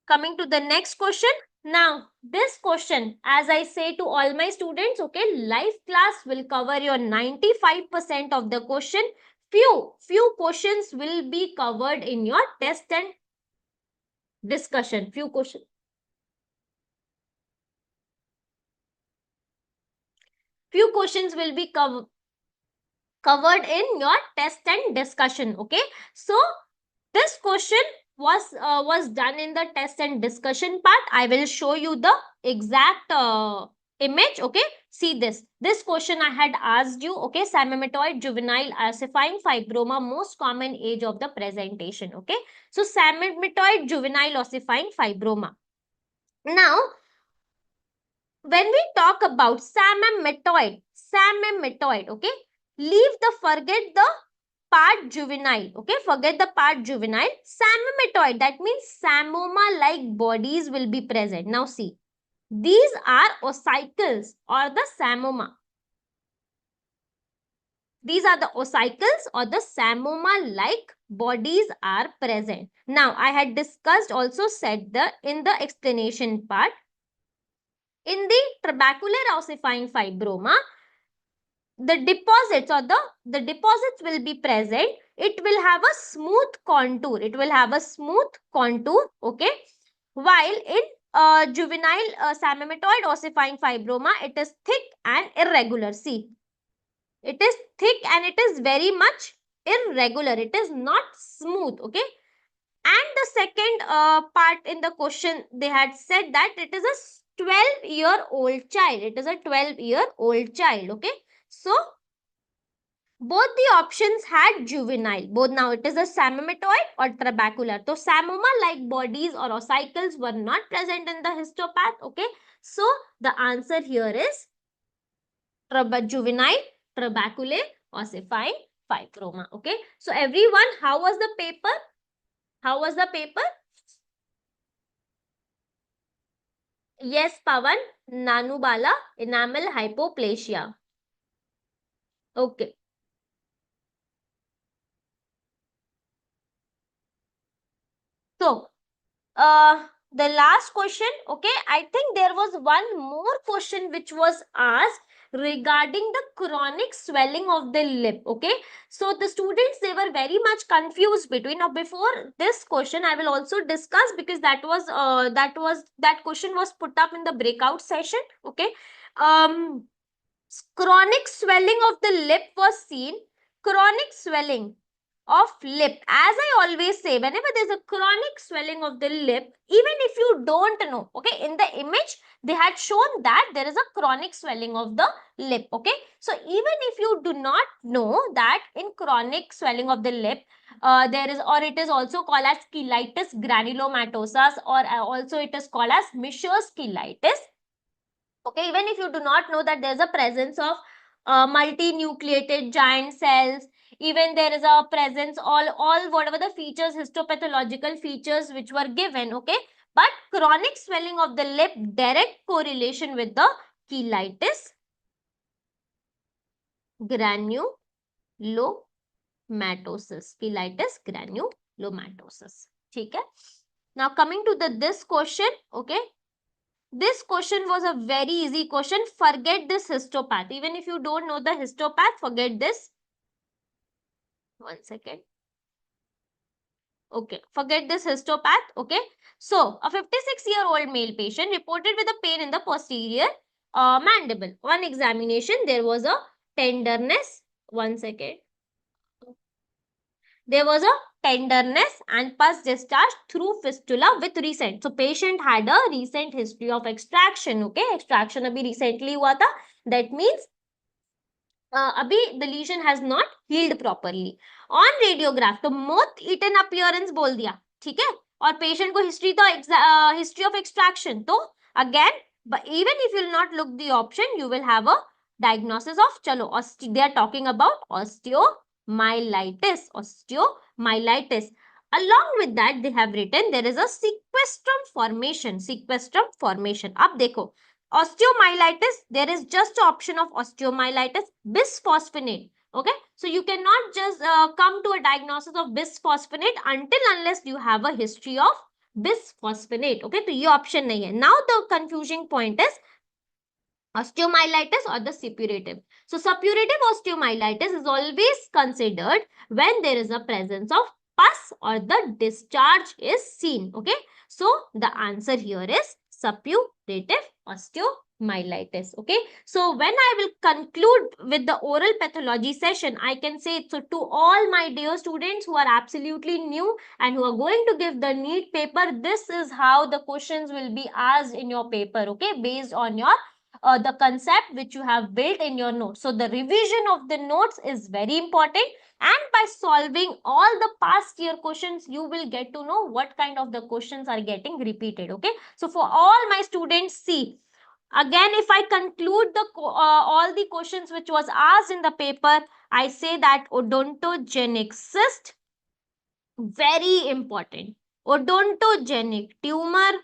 Coming to the next question. Now, this question, as I say to all my students, okay, live class will cover your 95% of the question. Few questions will be covered in your test and discussion. Few questions will be covered in your test and discussion. Okay, so this question was done in the test and discussion part. I will show you the exact image. Okay, see this question I had asked you. Okay, Samematoid juvenile ossifying fibroma, most common age of the presentation. Okay, so Samematoid juvenile ossifying fibroma. Now, when we talk about Samematoid, okay, forget the part juvenile. Okay, forget the part juvenile. Samematoid, that means samoma-like bodies will be present. Now see, these are ossicles or the samoma. These are the ossicles or the samoma-like bodies are present. Now, I had discussed, also said in the explanation part, in the trabecular ossifying fibroma, the deposits or the deposits will be present. It will have a smooth contour. It will have a smooth contour. Okay. While in juvenile Samematoid ossifying fibroma, it is thick and irregular. See, it is thick and it is very much irregular. It is not smooth. Okay. And the second part in the question, they had said that it is a 12-year-old child. It is a 12-year-old child. Okay. So, both the options had juvenile. Both, now it is a samematoid or trabecular. So, samoma-like bodies or ossicles were not present in the histopath. Okay. So, the answer here is juvenile trabecular ossifying fibroma. Okay. So, everyone, how was the paper? How was the paper? Yes, Pavan, Nanubala, enamel hypoplasia. Okay. So, the last question, okay, I think there was one more question which was asked regarding the chronic swelling of the lip. Okay, so the students, they were very much confused between. Now, before this question, I will also discuss, because that question was put up in the breakout session. Okay, chronic swelling of the lip was seen. Chronic swelling of lip, as I always say, whenever there's a chronic swelling of the lip, even if you don't know, okay, in the image they had shown that there is a chronic swelling of the lip. Okay, so even if you do not know that in chronic swelling of the lip, there is, or it is also called as cheilitis granulomatosa, or also it is called as Mishur's cheilitis. Okay, even if you do not know that there is a presence of multinucleated giant cells, even there is a presence, all whatever the features, histopathological features which were given. Okay, but chronic swelling of the lip, direct correlation with the cheilitis granulomatosis. Cheilitis granulomatosis. Okay. Now coming to this question. Okay, This question was a very easy question. Forget this histopath. Even if you don't know the histopath, forget this. 1 second. Okay, forget this histopath. Okay, so a 56-year-old male patient reported with a pain in the posterior mandible. On examination, there was a tenderness. 1 second. There was a tenderness and pus discharge through fistula with recent. So patient had a recent history of extraction. Okay, extraction abhi recently hua tha. That means अभी the lesion has not healed properly. On radiograph तो moth eaten appearance बोल दिया, ठीक है, और patient को history तो history of extraction, तो again but even if you will not look the option, you will have a diagnosis of chalo they are talking about osteomyelitis. Along with that they have written there is a sequestrum formation. अब देखो osteomyelitis, there is just option of osteomyelitis, bisphosphonate. Okay, so you cannot just come to a diagnosis of bisphosphonate unless you have a history of bisphosphonate. Okay, so ये option नहीं है. Now the confusing point is osteomyelitis or the suppurative. So suppurative osteomyelitis is always considered when there is a presence of pus or the discharge is seen. Okay, so the answer here is suppurative osteomyelitis. Okay, so when I will conclude with the oral pathology session, I can say, so to all my dear students who are absolutely new and who are going to give the NEET paper, this is how the questions will be asked in your paper. Okay, based on your the concept which you have built in your notes. So the revision of the notes is very important, and by solving all the past year questions, you will get to know what kind of the questions are getting repeated. Okay, so for all my students, see, again, if I conclude the all the questions which was asked in the paper, I say that odontogenic cyst, very important. Odontogenic tumor,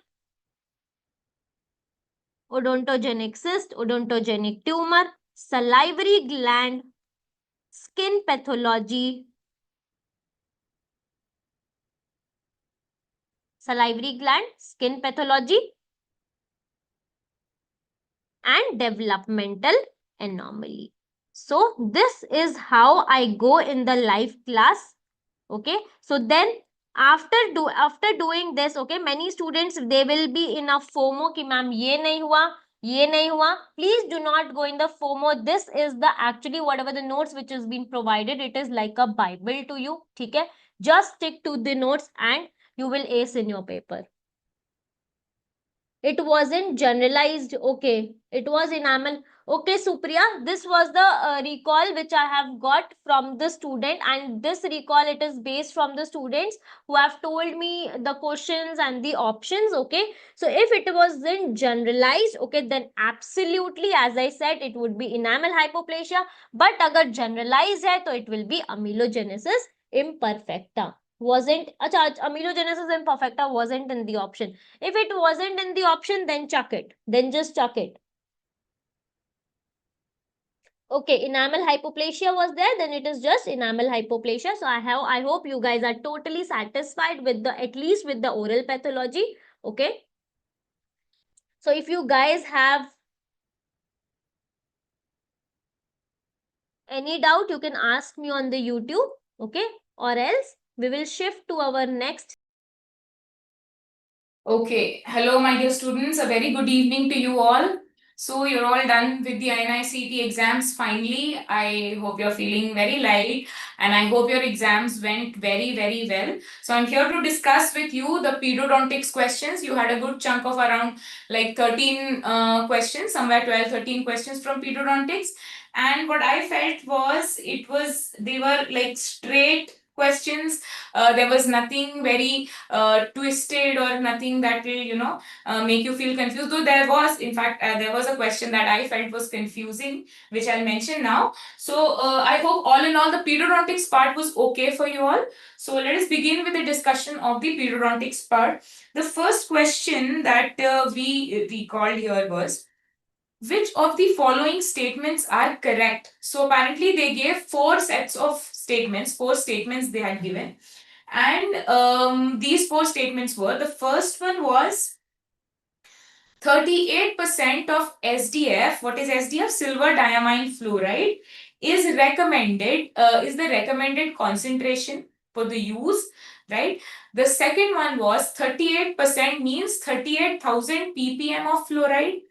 odontogenic cyst, odontogenic tumor, salivary gland, skin pathology, salivary gland, skin pathology, and developmental anomaly. So this is how I go in the live class. Okay, so then after doing this, okay, many students they will be in a FOMO कि ma'am ये नहीं हुआ. Please do not go in the FOMO. This is the actually whatever the notes which has been provided, it is like a Bible to you. ठीक है, just stick to the notes and you will ace in your paper. It wasn't generalized. Okay, it was enamel. Okay, Supriya, this was the recall which I have got from the student, and this recall, it is based from the students who have told me the questions and the options. Okay, so if it wasn't generalized, okay, then absolutely, as I said, it would be enamel hypoplasia, but agar generalized hai, so it will be amelogenesis imperfecta. Wasn't amelogenesis imperfecta wasn't in the option. If it wasn't in the option, then chuck it. Then just chuck it. Okay, enamel hypoplasia was there, then it is just enamel hypoplasia. So I hope you guys are totally satisfied with the at least with the oral pathology. Okay. So if you guys have any doubt, you can ask me on the YouTube. Okay, or else we will shift to our next. Okay, hello my dear students, a very good evening to you all. So you're all done with the INICET exams finally. I hope you're feeling very light and I hope your exams went very, very well. So I'm here to discuss with you the periodontics questions. You had a good chunk of around like 13 questions, somewhere 12, 13 questions from periodontics. And what I felt was they were like straight questions. There was nothing very twisted or nothing that will make you feel confused, though there was in fact there was a question that I felt was confusing, which I'll mention now. So I hope all in all the periodontics part was okay for you all. So let us begin with the discussion of the periodontics part. The first question that we recalled here was, which of the following statements are correct? So apparently they gave four statements they had given. And these four statements were, the first one was, 38% of SDF, what is SDF? Silver diamine fluoride, is recommended, is the recommended concentration for the use, right? The second one was 38% means 38,000 ppm of fluoride.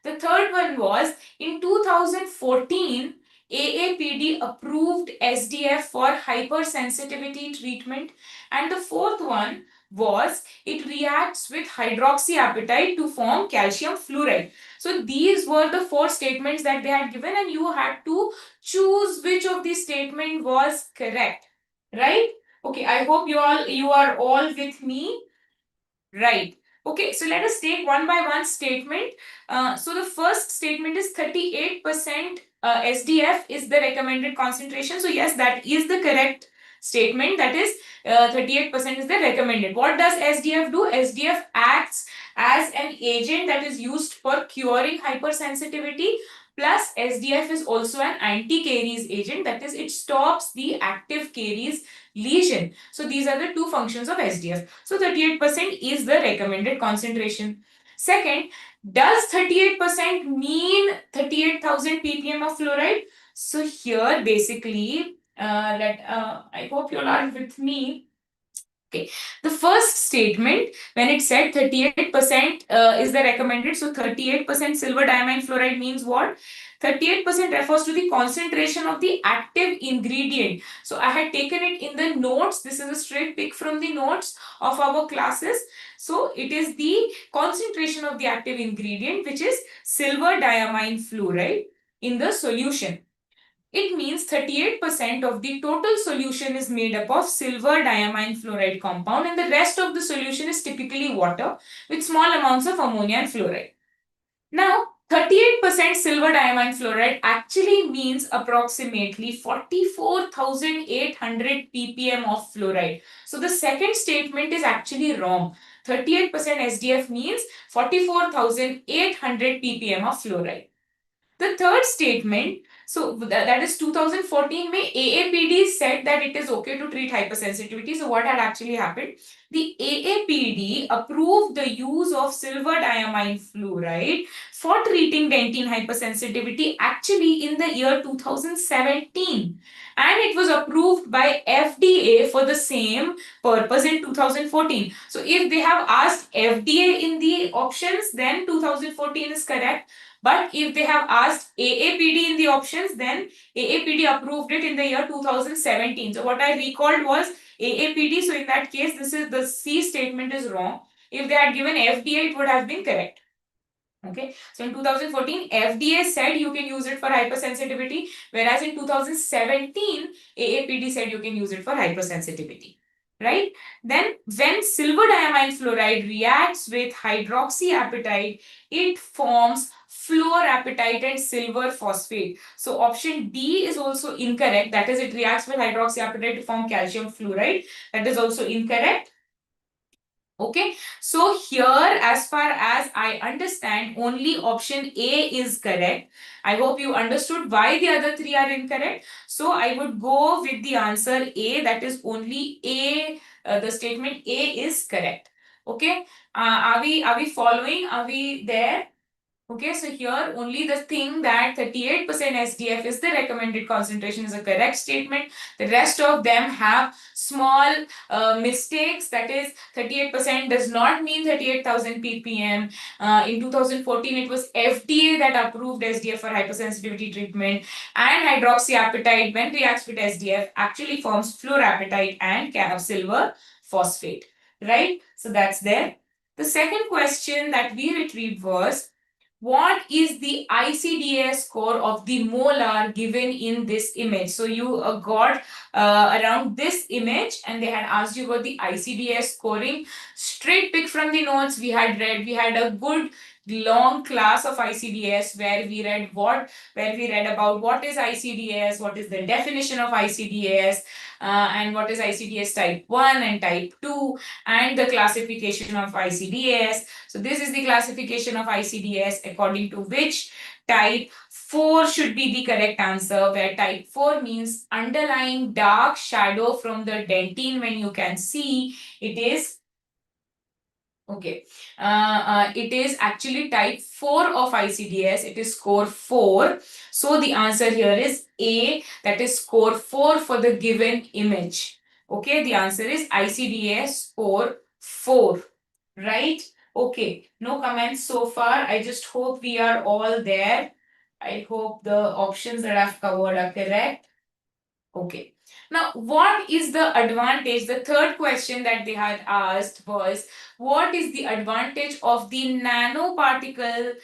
The third one was in 2014, AAPD approved SDF for hypersensitivity treatment. And the fourth one was it reacts with hydroxyapatite to form calcium fluoride. So these were the four statements that they had given, and you had to choose which of these statement was correct, right? Okay, I hope you are all with me, right? Okay, so let us take one by one statement. So the first statement is 38% SDF is the recommended concentration. So yes, that is the correct statement. That is 38% is the recommended. What does SDF do? SDF acts as an agent that is used for curing hypersensitivity. Plus, SDF is also an anti-caries agent. That is, it stops the active caries lesion. So these are the two functions of SDF. So 38% is the recommended concentration. Second, does 38% mean 38,000 ppm of fluoride? So here basically, I hope you all are with me. Okay, the first statement when it said 38% is the recommended, so 38% silver diamine fluoride means what? 38% refers to the concentration of the active ingredient. So I had taken it in the notes. This is a straight pick from the notes of our classes. So it is the concentration of the active ingredient, which is silver diamine fluoride in the solution. It means 38% of the total solution is made up of silver diamine fluoride compound, and the rest of the solution is typically water with small amounts of ammonia and fluoride. Now, 38% silver diamine fluoride actually means approximately 44,800 ppm of fluoride. So the second statement is actually wrong. 38% SDF means 44,800 ppm of fluoride. The third statement, so that is 2014 May, AAPD said that it is okay to treat hypersensitivity. So what had actually happened? The AAPD approved the use of silver diamine fluoride for treating dentine hypersensitivity actually in the year 2017. And it was approved by FDA for the same purpose in 2014. So if they have asked FDA in the options, then 2014 is correct. But if they have asked AAPD in the options, then AAPD approved it in the year 2017. So what I recalled was AAPD. So in that case, this is the C statement is wrong. If they had given FDA, it would have been correct. Okay, so in 2014, FDA said you can use it for hypersensitivity, whereas in 2017, AAPD said you can use it for hypersensitivity. Right? Then when silver diamine fluoride reacts with hydroxyapatite, it forms fluorapatite and silver phosphate. So option D is also incorrect. That is, it reacts with hydroxyapatite to form calcium fluoride. That is also incorrect. Okay, so here, as far as I understand, only option A is correct. I hope you understood why the other three are incorrect. So I would go with the answer A, that is only A, the statement A is correct. Okay, are we following? Are we there? Okay, so here only the thing that 38% SDF is the recommended concentration is a correct statement. The rest of them have small mistakes. That is, 38% does not mean 38,000 ppm. In 2014, it was FDA that approved SDF for hypersensitivity treatment. And hydroxyapatite, when reacts with SDF, actually forms fluorapatite and silver phosphate. Right? So that's there. The second question that we retrieved was, what is the ICDS score of the molar given in this image? So you got around this image, and they had asked you about the ICDS scoring. Straight pick from the notes we had read. We had a good long class of ICDS where we read about what is ICDS, what is the definition of ICDS, and what is ICDS type 1 and type 2, and the classification of ICDS. So this is the classification of ICDS, according to which type 4 should be the correct answer, where type 4 means underlying dark shadow from the dentine when you can see it is Okay. It is actually type 4 of ICDS. It is score 4. So the answer here is A, that is score 4 for the given image. Okay, the answer is ICDS score 4. Right? Okay, no comments so far. I just hope we are all there. I hope the options that I've covered are correct. Okay. Now, what is the advantage? The third question that they had asked was, what is the advantage of the nanoparticles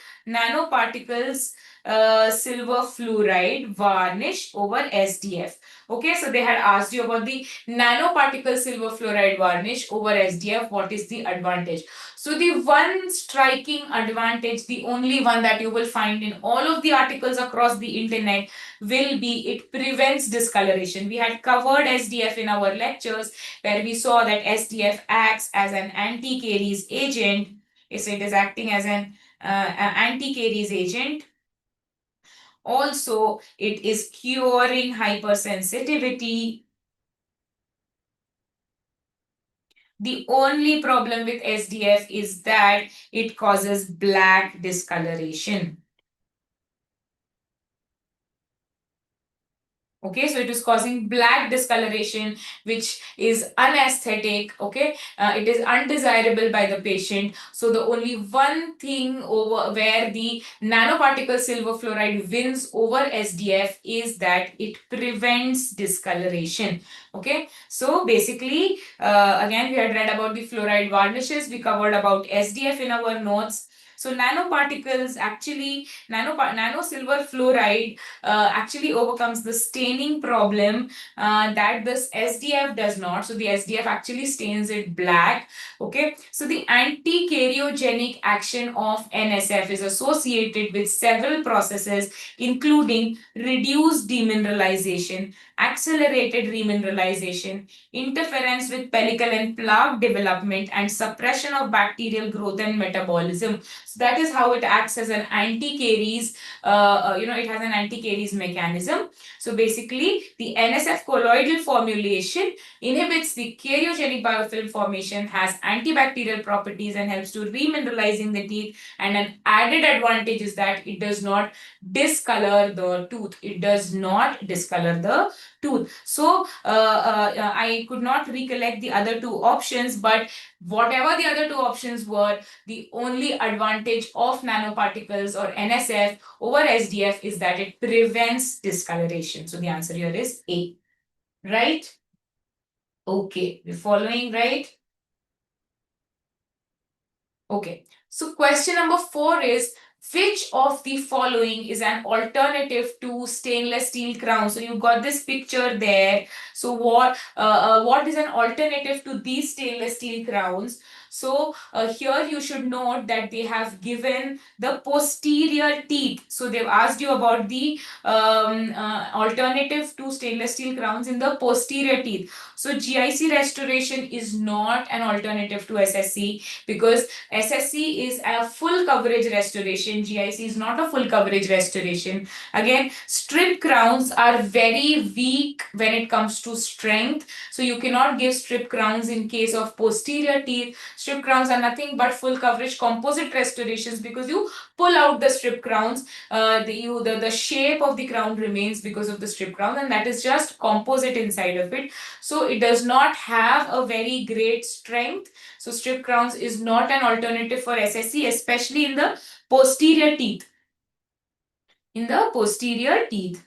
silver fluoride varnish over SDF? Okay, so they had asked you about the nanoparticle silver fluoride varnish over SDF. What is the advantage? So the one striking advantage, the only one that you will find in all of the articles across the internet, will be it prevents discoloration. We had covered SDF in our lectures where we saw that SDF acts as an anti-caries agent. So it is acting as an anti-caries agent. Also, it is curing hypersensitivity. The only problem with SDF is that it causes black discoloration. Okay, so it is causing black discoloration, which is unaesthetic. Okay, it is undesirable by the patient. So the only one thing over where the nanoparticle silver fluoride wins over SDF is that it prevents discoloration. Okay, so basically, again, we had read about the fluoride varnishes. We covered about SDF in our notes. So nanoparticles actually, nano silver fluoride actually overcomes the staining problem that this SDF does not. So the SDF actually stains it black. Okay, so the anti-karyogenic action of NSF is associated with several processes, including reduced demineralization, accelerated remineralization, interference with pellicle and plaque development, and suppression of bacterial growth and metabolism. So that is how it acts as an anti-caries. It has an anti-caries mechanism. So basically, the NSF colloidal formulation inhibits the karyogenic biofilm formation, has antibacterial properties, and helps to remineralizing the teeth. And an added advantage is that it does not discolor the tooth. It does not discolor the tooth. So I could not recollect the other two options, but whatever the other two options were, the only advantage of nanoparticles or NSF over SDF is that it prevents discoloration. So the answer here is A. Right? Okay, we're following, right? Okay, so question number 4 is, which of the following is an alternative to stainless steel crown? So you've got this picture there. So what is an alternative to these stainless steel crowns? So here you should note that they have given the posterior teeth. So they've asked you about the alternative to stainless steel crowns in the posterior teeth. So GIC restoration is not an alternative to SSC, because SSC is a full coverage restoration. GIC is not a full coverage restoration. Again, strip crowns are very weak when it comes to strength. So you cannot give strip crowns in case of posterior teeth. Strip crowns are nothing but full coverage composite restorations, because you pull out the strip crowns, the shape of the crown remains because of the strip crown, and that is just composite inside of it. So it does not have a very great strength. So strip crowns is not an alternative for SSC, especially in the posterior teeth. In the posterior teeth.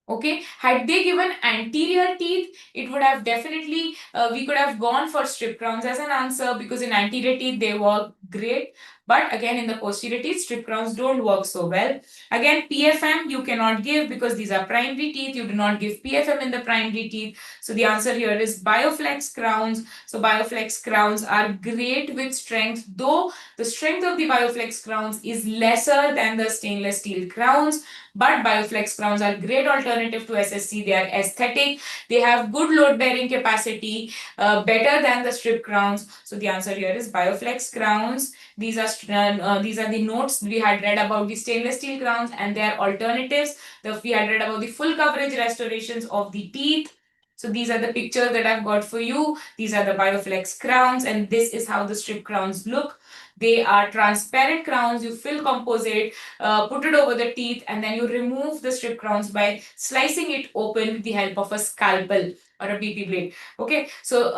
Okay, had they given anterior teeth, it would have definitely, we could have gone for strip crowns as an answer, because in anterior teeth they work great. But again, in the posterior teeth, strip crowns don't work so well. Again, PFM you cannot give because these are primary teeth. You do not give PFM in the primary teeth. So the answer here is Bioflex crowns. So Bioflex crowns are great with strength, though the strength of the Bioflex crowns is lesser than the stainless steel crowns. But Bioflex crowns are great alternative to SSC. They are aesthetic. They have good load bearing capacity, better than the strip crowns. So the answer here is Bioflex crowns. These are the notes we had read about the stainless steel crowns and their alternatives. We had read about the full coverage restorations of the teeth. So these are the pictures that I've got for you. These are the Bioflex crowns, and this is how the strip crowns look. They are transparent crowns. You fill composite, put it over the teeth, and then you remove the strip crowns by slicing it open with the help of a scalpel or a BP blade. Okay, so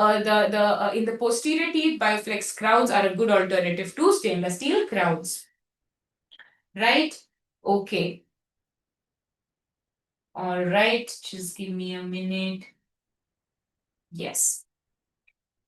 in the posterior teeth, Bioflex crowns are a good alternative to stainless steel crowns. Right? Okay. All right, just give me a minute. Yes.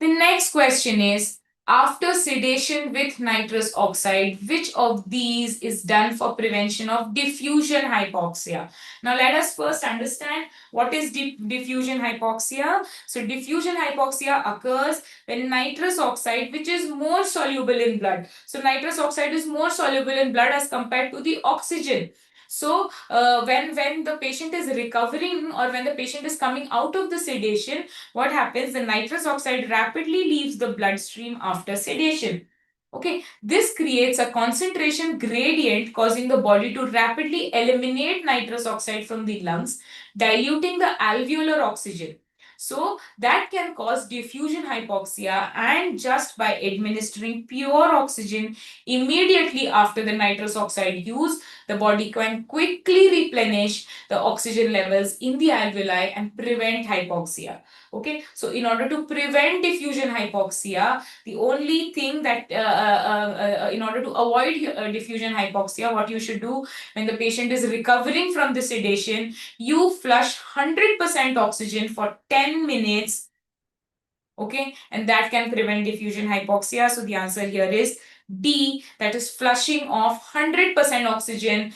The next question is, after sedation with nitrous oxide, which of these is done for prevention of diffusion hypoxia? Now, let us first understand what is diffusion hypoxia. So, diffusion hypoxia occurs when nitrous oxide, which is more soluble in blood. So, nitrous oxide is more soluble in blood as compared to the oxygen. So, when the patient is recovering or when the patient is coming out of the sedation, what happens? The nitrous oxide rapidly leaves the bloodstream after sedation. Okay, this creates a concentration gradient causing the body to rapidly eliminate nitrous oxide from the lungs, diluting the alveolar oxygen. So that can cause diffusion hypoxia, and just by administering pure oxygen immediately after the nitrous oxide use, the body can quickly replenish the oxygen levels in the alveoli and prevent hypoxia. Okay, so in order to prevent diffusion hypoxia, the only thing that in order to avoid diffusion hypoxia, what you should do when the patient is recovering from the sedation, you flush 100% oxygen for 10 minutes. Okay, and that can prevent diffusion hypoxia. So the answer here is D, that is flushing off 100% oxygen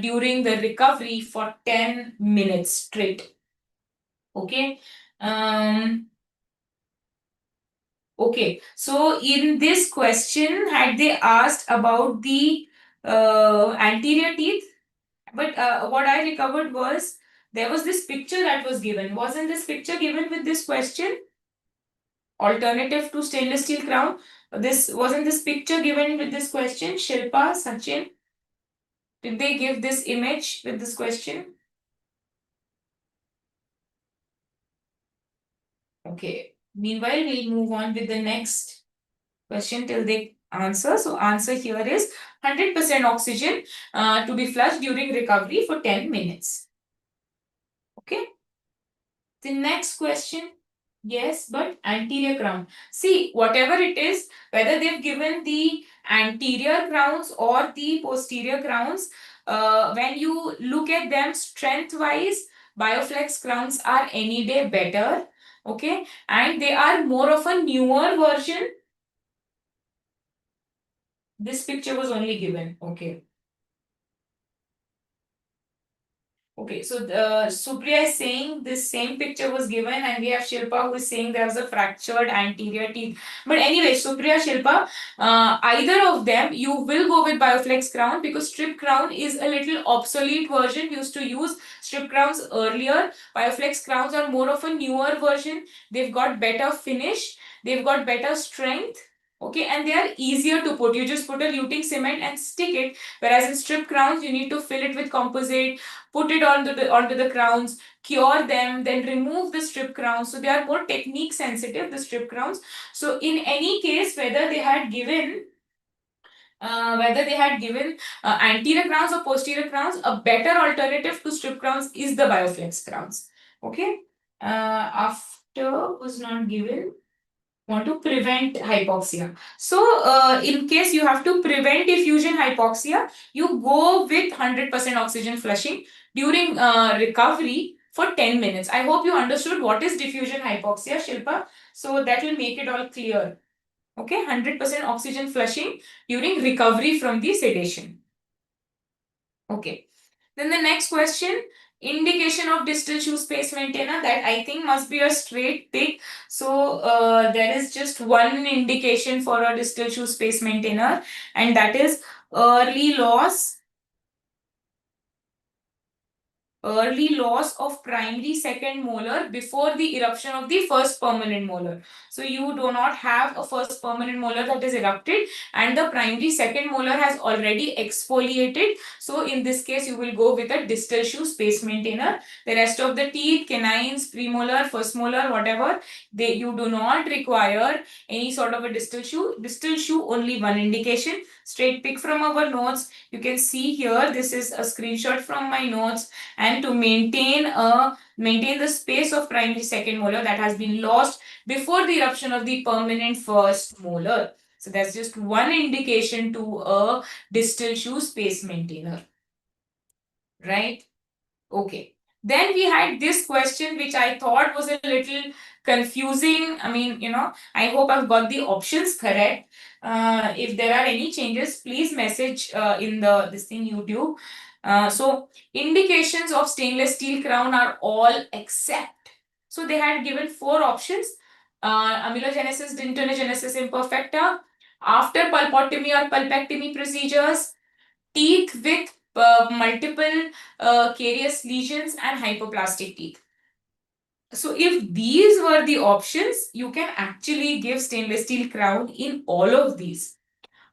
during the recovery for 10 minutes straight. Okay. Okay, so in this question, had they asked about the anterior teeth, but what I recovered was there was this picture that was given. Wasn't this picture given with this question? Alternative to stainless steel crown. Wasn't this picture given with this question? Shilpa, Sachin, did they give this image with this question? Okay. Meanwhile, we'll move on with the next question till they answer. So answer here is 100% oxygen to be flushed during recovery for 10 minutes. Okay. The next question. Yes, but anterior crown. See, whatever it is, whether they've given the anterior crowns or the posterior crowns, when you look at them strength-wise, Bioflex crowns are any day better. Okay, and they are more of a newer version. This picture was only given. Okay. Okay, so Supriya is saying this same picture was given, and we have Shilpa who is saying there was a fractured anterior teeth. But anyway, Supriya, Shilpa, either of them, you will go with Bioflex crown because strip crown is a little obsolete version. We used to use strip crowns earlier. Bioflex crowns are more of a newer version. They've got better finish. They've got better strength. Okay, and they are easier to put. You just put a luting cement and stick it. Whereas in strip crowns, you need to fill it with composite, put it onto the crowns, cure them, then remove the strip crowns. So they are more technique sensitive, the strip crowns. So in any case, whether they had given anterior crowns or posterior crowns, a better alternative to strip crowns is the Bioflex crowns. Okay. After was not given. Want to prevent hypoxia. So in case you have to prevent diffusion hypoxia, you go with 100% oxygen flushing during recovery for 10 minutes. I hope you understood what is diffusion hypoxia, Shilpa. So that will make it all clear. Okay, 100% oxygen flushing during recovery from the sedation. Okay. Then the next question, indication of distal chew space maintainer, that I think must be a straight tick. So there is just one indication for a distal chew space maintainer, and that is early loss early loss of primary second molar before the eruption of the first permanent molar. So you do not have a first permanent molar that is erupted and the primary second molar has already exfoliated. So in this case, you will go with a distal shoe space maintainer. The rest of the teeth, canines, premolar, first molar, whatever, you do not require any sort of a distal shoe. Distal shoe, only one indication. Straight pick from our notes. You can see here, this is a screenshot from my notes. And to maintain the space of primary second molar that has been lost before the eruption of the permanent first molar. So that's just one indication to a distal shoe space maintainer. Right? Okay. Then we had this question which I thought was a little confusing. I mean, I hope I've got the options correct. If there are any changes, please message in this thing YouTube. So indications of stainless steel crown are all except. So they had given 4 options. Amelogenesis, dentinogenesis imperfecta, after pulpotomy or pulpectomy procedures, teeth with multiple carious lesions and hypoplastic teeth. So if these were the options, you can actually give stainless steel crown in all of these.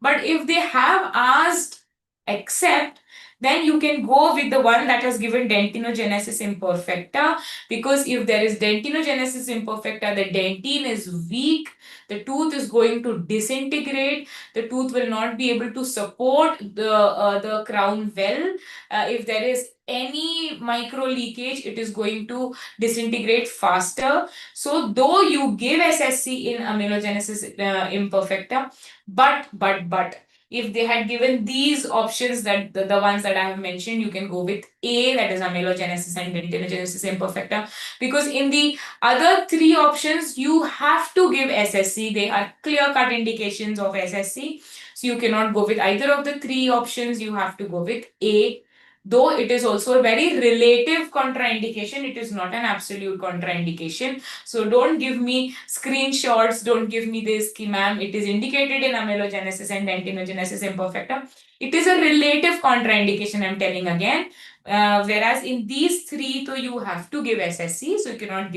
But if they have asked except, then you can go with the one that has given dentinogenesis imperfecta, because if there is dentinogenesis imperfecta, the dentine is weak, the tooth is going to disintegrate, the tooth will not be able to support the crown well. If there is any micro leakage, it is going to disintegrate faster. So though you give SSC in amelogenesis imperfecta, but if they had given these options, that the ones that I have mentioned, you can go with A, that is amelogenesis and dentinogenesis imperfecta, because in the other 3 options you have to give SSC. They are clear-cut indications of SSC, so you cannot go with either of the 3 options. You have to go with A. Though it is also a very relative contraindication, it is not an absolute contraindication. So don't give me screenshots, don't give me this, ma'am, it is indicated in amelogenesis and dentinogenesis imperfecta. It is a relative contraindication, I'm telling again. Whereas in these 3, so you have to give SSC, so you cannot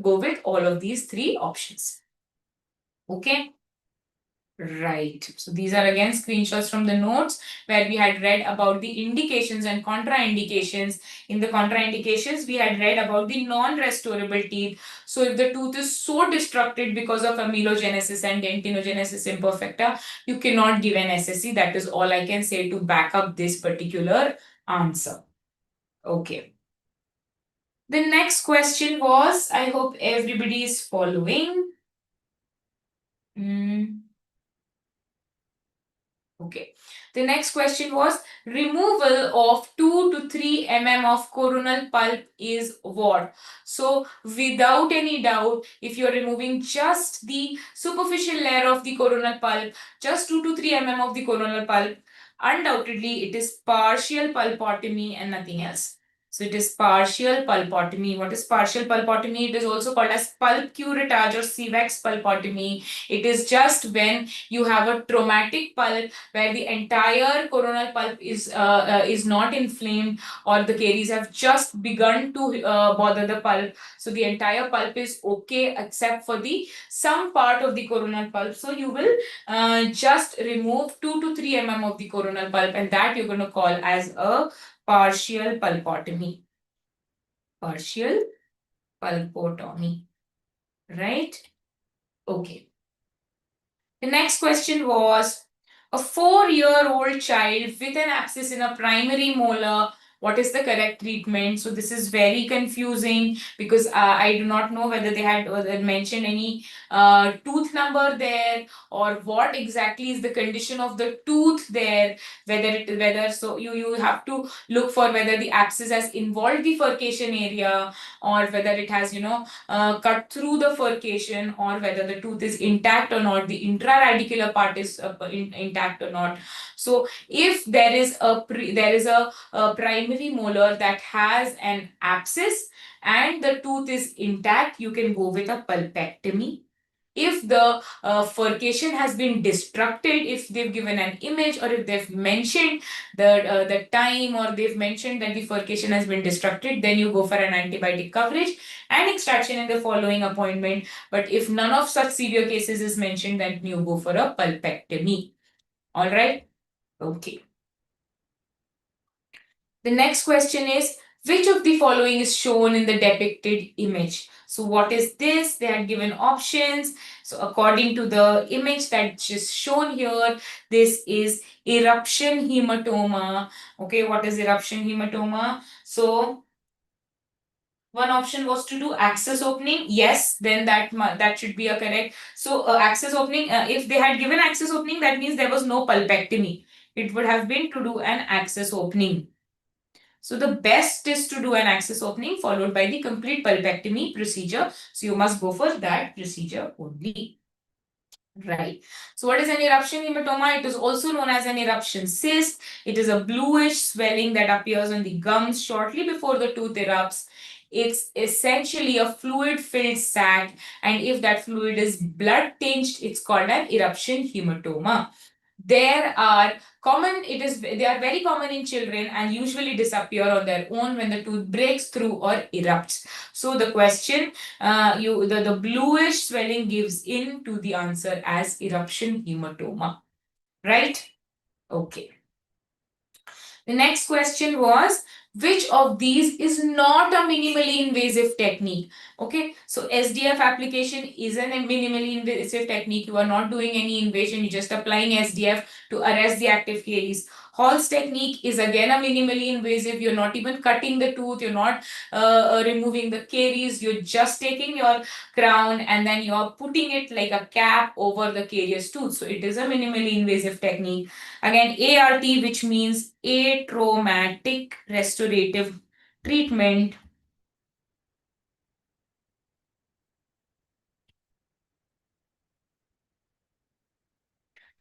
go with all of these 3 options. Okay. Right. So these are again screenshots from the notes where we had read about the indications and contraindications. In the contraindications, we had read about the non-restorable teeth. So if the tooth is so destructed because of amelogenesis and dentinogenesis imperfecta, you cannot give an SSC. That is all I can say to back up this particular answer. Okay. The next question was, I hope everybody is following. Okay. The next question was, removal of 2 to 3 mm of coronal pulp is what? So without any doubt, if you're removing just the superficial layer of the coronal pulp, just 2 to 3 mm of the coronal pulp, undoubtedly it is partial pulpotomy and nothing else. So it is partial pulpotomy. What is partial pulpotomy? It is also called as pulp curettage or CVEX pulpotomy. It is just when you have a traumatic pulp where the entire coronal pulp is not inflamed, or the caries have just begun to bother the pulp. So the entire pulp is okay except for some part of the coronal pulp. So you will just remove 2 to 3 mm of the coronal pulp, and that you're going to call as a partial pulpotomy. Partial pulpotomy. Right? Okay. The next question was, a 4-year-old child with an abscess in a primary molar, what is the correct treatment? So this is very confusing because I do not know whether they had mentioned any tooth number there, or what exactly is the condition of the tooth there, so you have to look for whether the abscess has involved the furcation area, or whether it has cut through the furcation, or whether the tooth is intact or not, the intraradicular part is intact or not. So if there is a primary molar that has an abscess and the tooth is intact, you can go with a pulpectomy. if the furcation has been destructed, if they've given an image, or if they've mentioned the time, or they've mentioned that the furcation has been destructed, then you go for an antibiotic coverage and extraction in the following appointment. But if none of such severe cases is mentioned, then you go for a pulpectomy. All right. Okay. The next question is, which of the following is shown in the depicted image? So what is this? They are given options. So according to the image that is shown here, this is eruption hematoma. Okay, what is eruption hematoma? So one option was to do access opening. Yes, then that should be a correct. So access opening, if they had given access opening, that means there was no pulpectomy. It would have been to do an access opening. So the best is to do an access opening followed by the complete pulpectomy procedure. So you must go for that procedure only. Right. So what is an eruption hematoma? It is also known as an eruption cyst. It is a bluish swelling that appears on the gums shortly before the tooth erupts. It's essentially a fluid-filled sac, and if that fluid is blood-tinged, it's called an eruption hematoma. They are very common in children and usually disappear on their own when the tooth breaks through or erupts. So the question, the bluish swelling gives in to the answer as eruption hematoma. Right? Okay. The next question was, which of these is not a minimally invasive technique? Okay, so SDF application is a minimally invasive technique. You are not doing any invasion, you're just applying SDF to arrest the active caries. Hall's technique is again a minimally invasive. You're not even cutting the tooth, you're not removing the caries, you're just taking your crown and then you're putting it like a cap over the carious tooth. So it is a minimally invasive technique. Again, ART, which means atraumatic restorative treatment.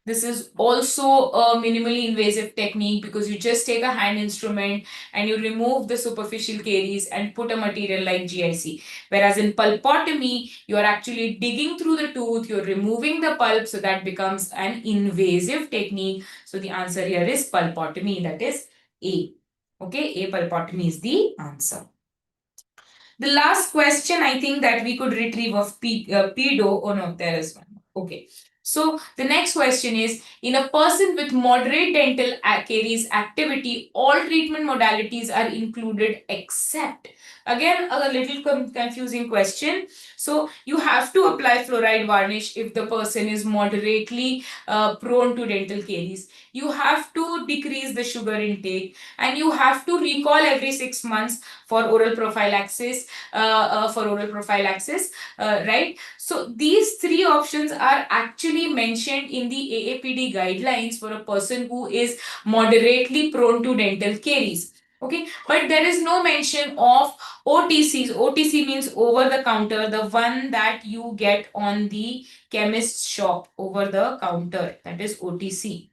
This is also a minimally invasive technique because you just take a hand instrument and you remove the superficial caries and put a material like GIC. Whereas in pulpotomy, you are actually digging through the tooth, you're removing the pulp, so that becomes an invasive technique. So the answer here is pulpotomy, that is A. Okay, A, pulpotomy is the answer. The last question I think that we could retrieve of pedo, oh no, there is one. Okay. So the next question is, in a person with moderate dental caries activity, all treatment modalities are included except, again a little confusing question. So you have to apply fluoride varnish if the person is moderately prone to dental caries. You have to decrease the sugar intake and you have to recall every 6 months for oral prophylaxis, right? So these three options are actually mentioned in the AAPD guidelines for a person who is moderately prone to dental caries. Okay, but there is no mention of OTCs. OTC means over the counter, the one that you get on the chemist's shop over the counter, that is OTC.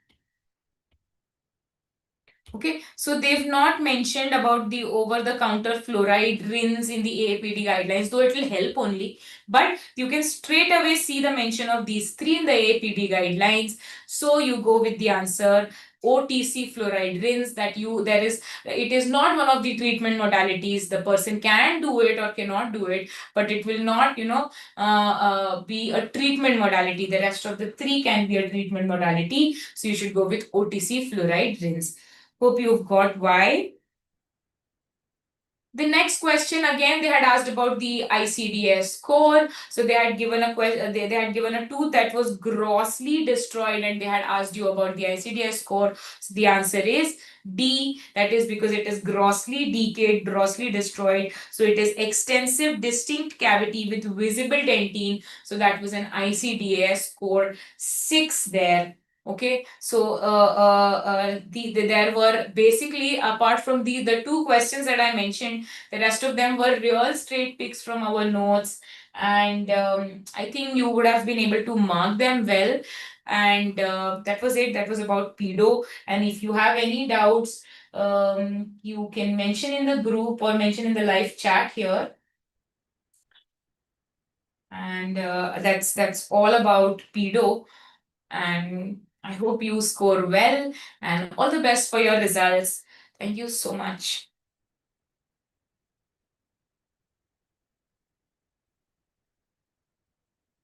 Okay, so they've not mentioned about the over-the-counter fluoride rinse in the AAPD guidelines, though it will help only. But you can straight away see the mention of these three in the AAPD guidelines. So you go with the answer OTC fluoride rinse. It is not one of the treatment modalities. The person can do it or cannot do it, but it will not, be a treatment modality. The rest of the three can be a treatment modality. So you should go with OTC fluoride rinse. Hope you've got why. The next question, again, they had asked about the ICDS score. So they had given a question, they had given a tooth that was grossly destroyed, and they had asked you about the ICDS score. So the answer is D. That is because it is grossly decayed, grossly destroyed. So it is extensive, distinct cavity with visible dentine. So that was an ICDS score 6 there. Okay, so there were basically, apart from the two questions that I mentioned, the rest of them were real straight picks from our notes, and I think you would have been able to mark them well. And that was it. That was about pedo. And if you have any doubts, you can mention in the group or mention in the live chat here. And and that's all about pedo. And I hope you score well, and all the best for your results. Thank you so much.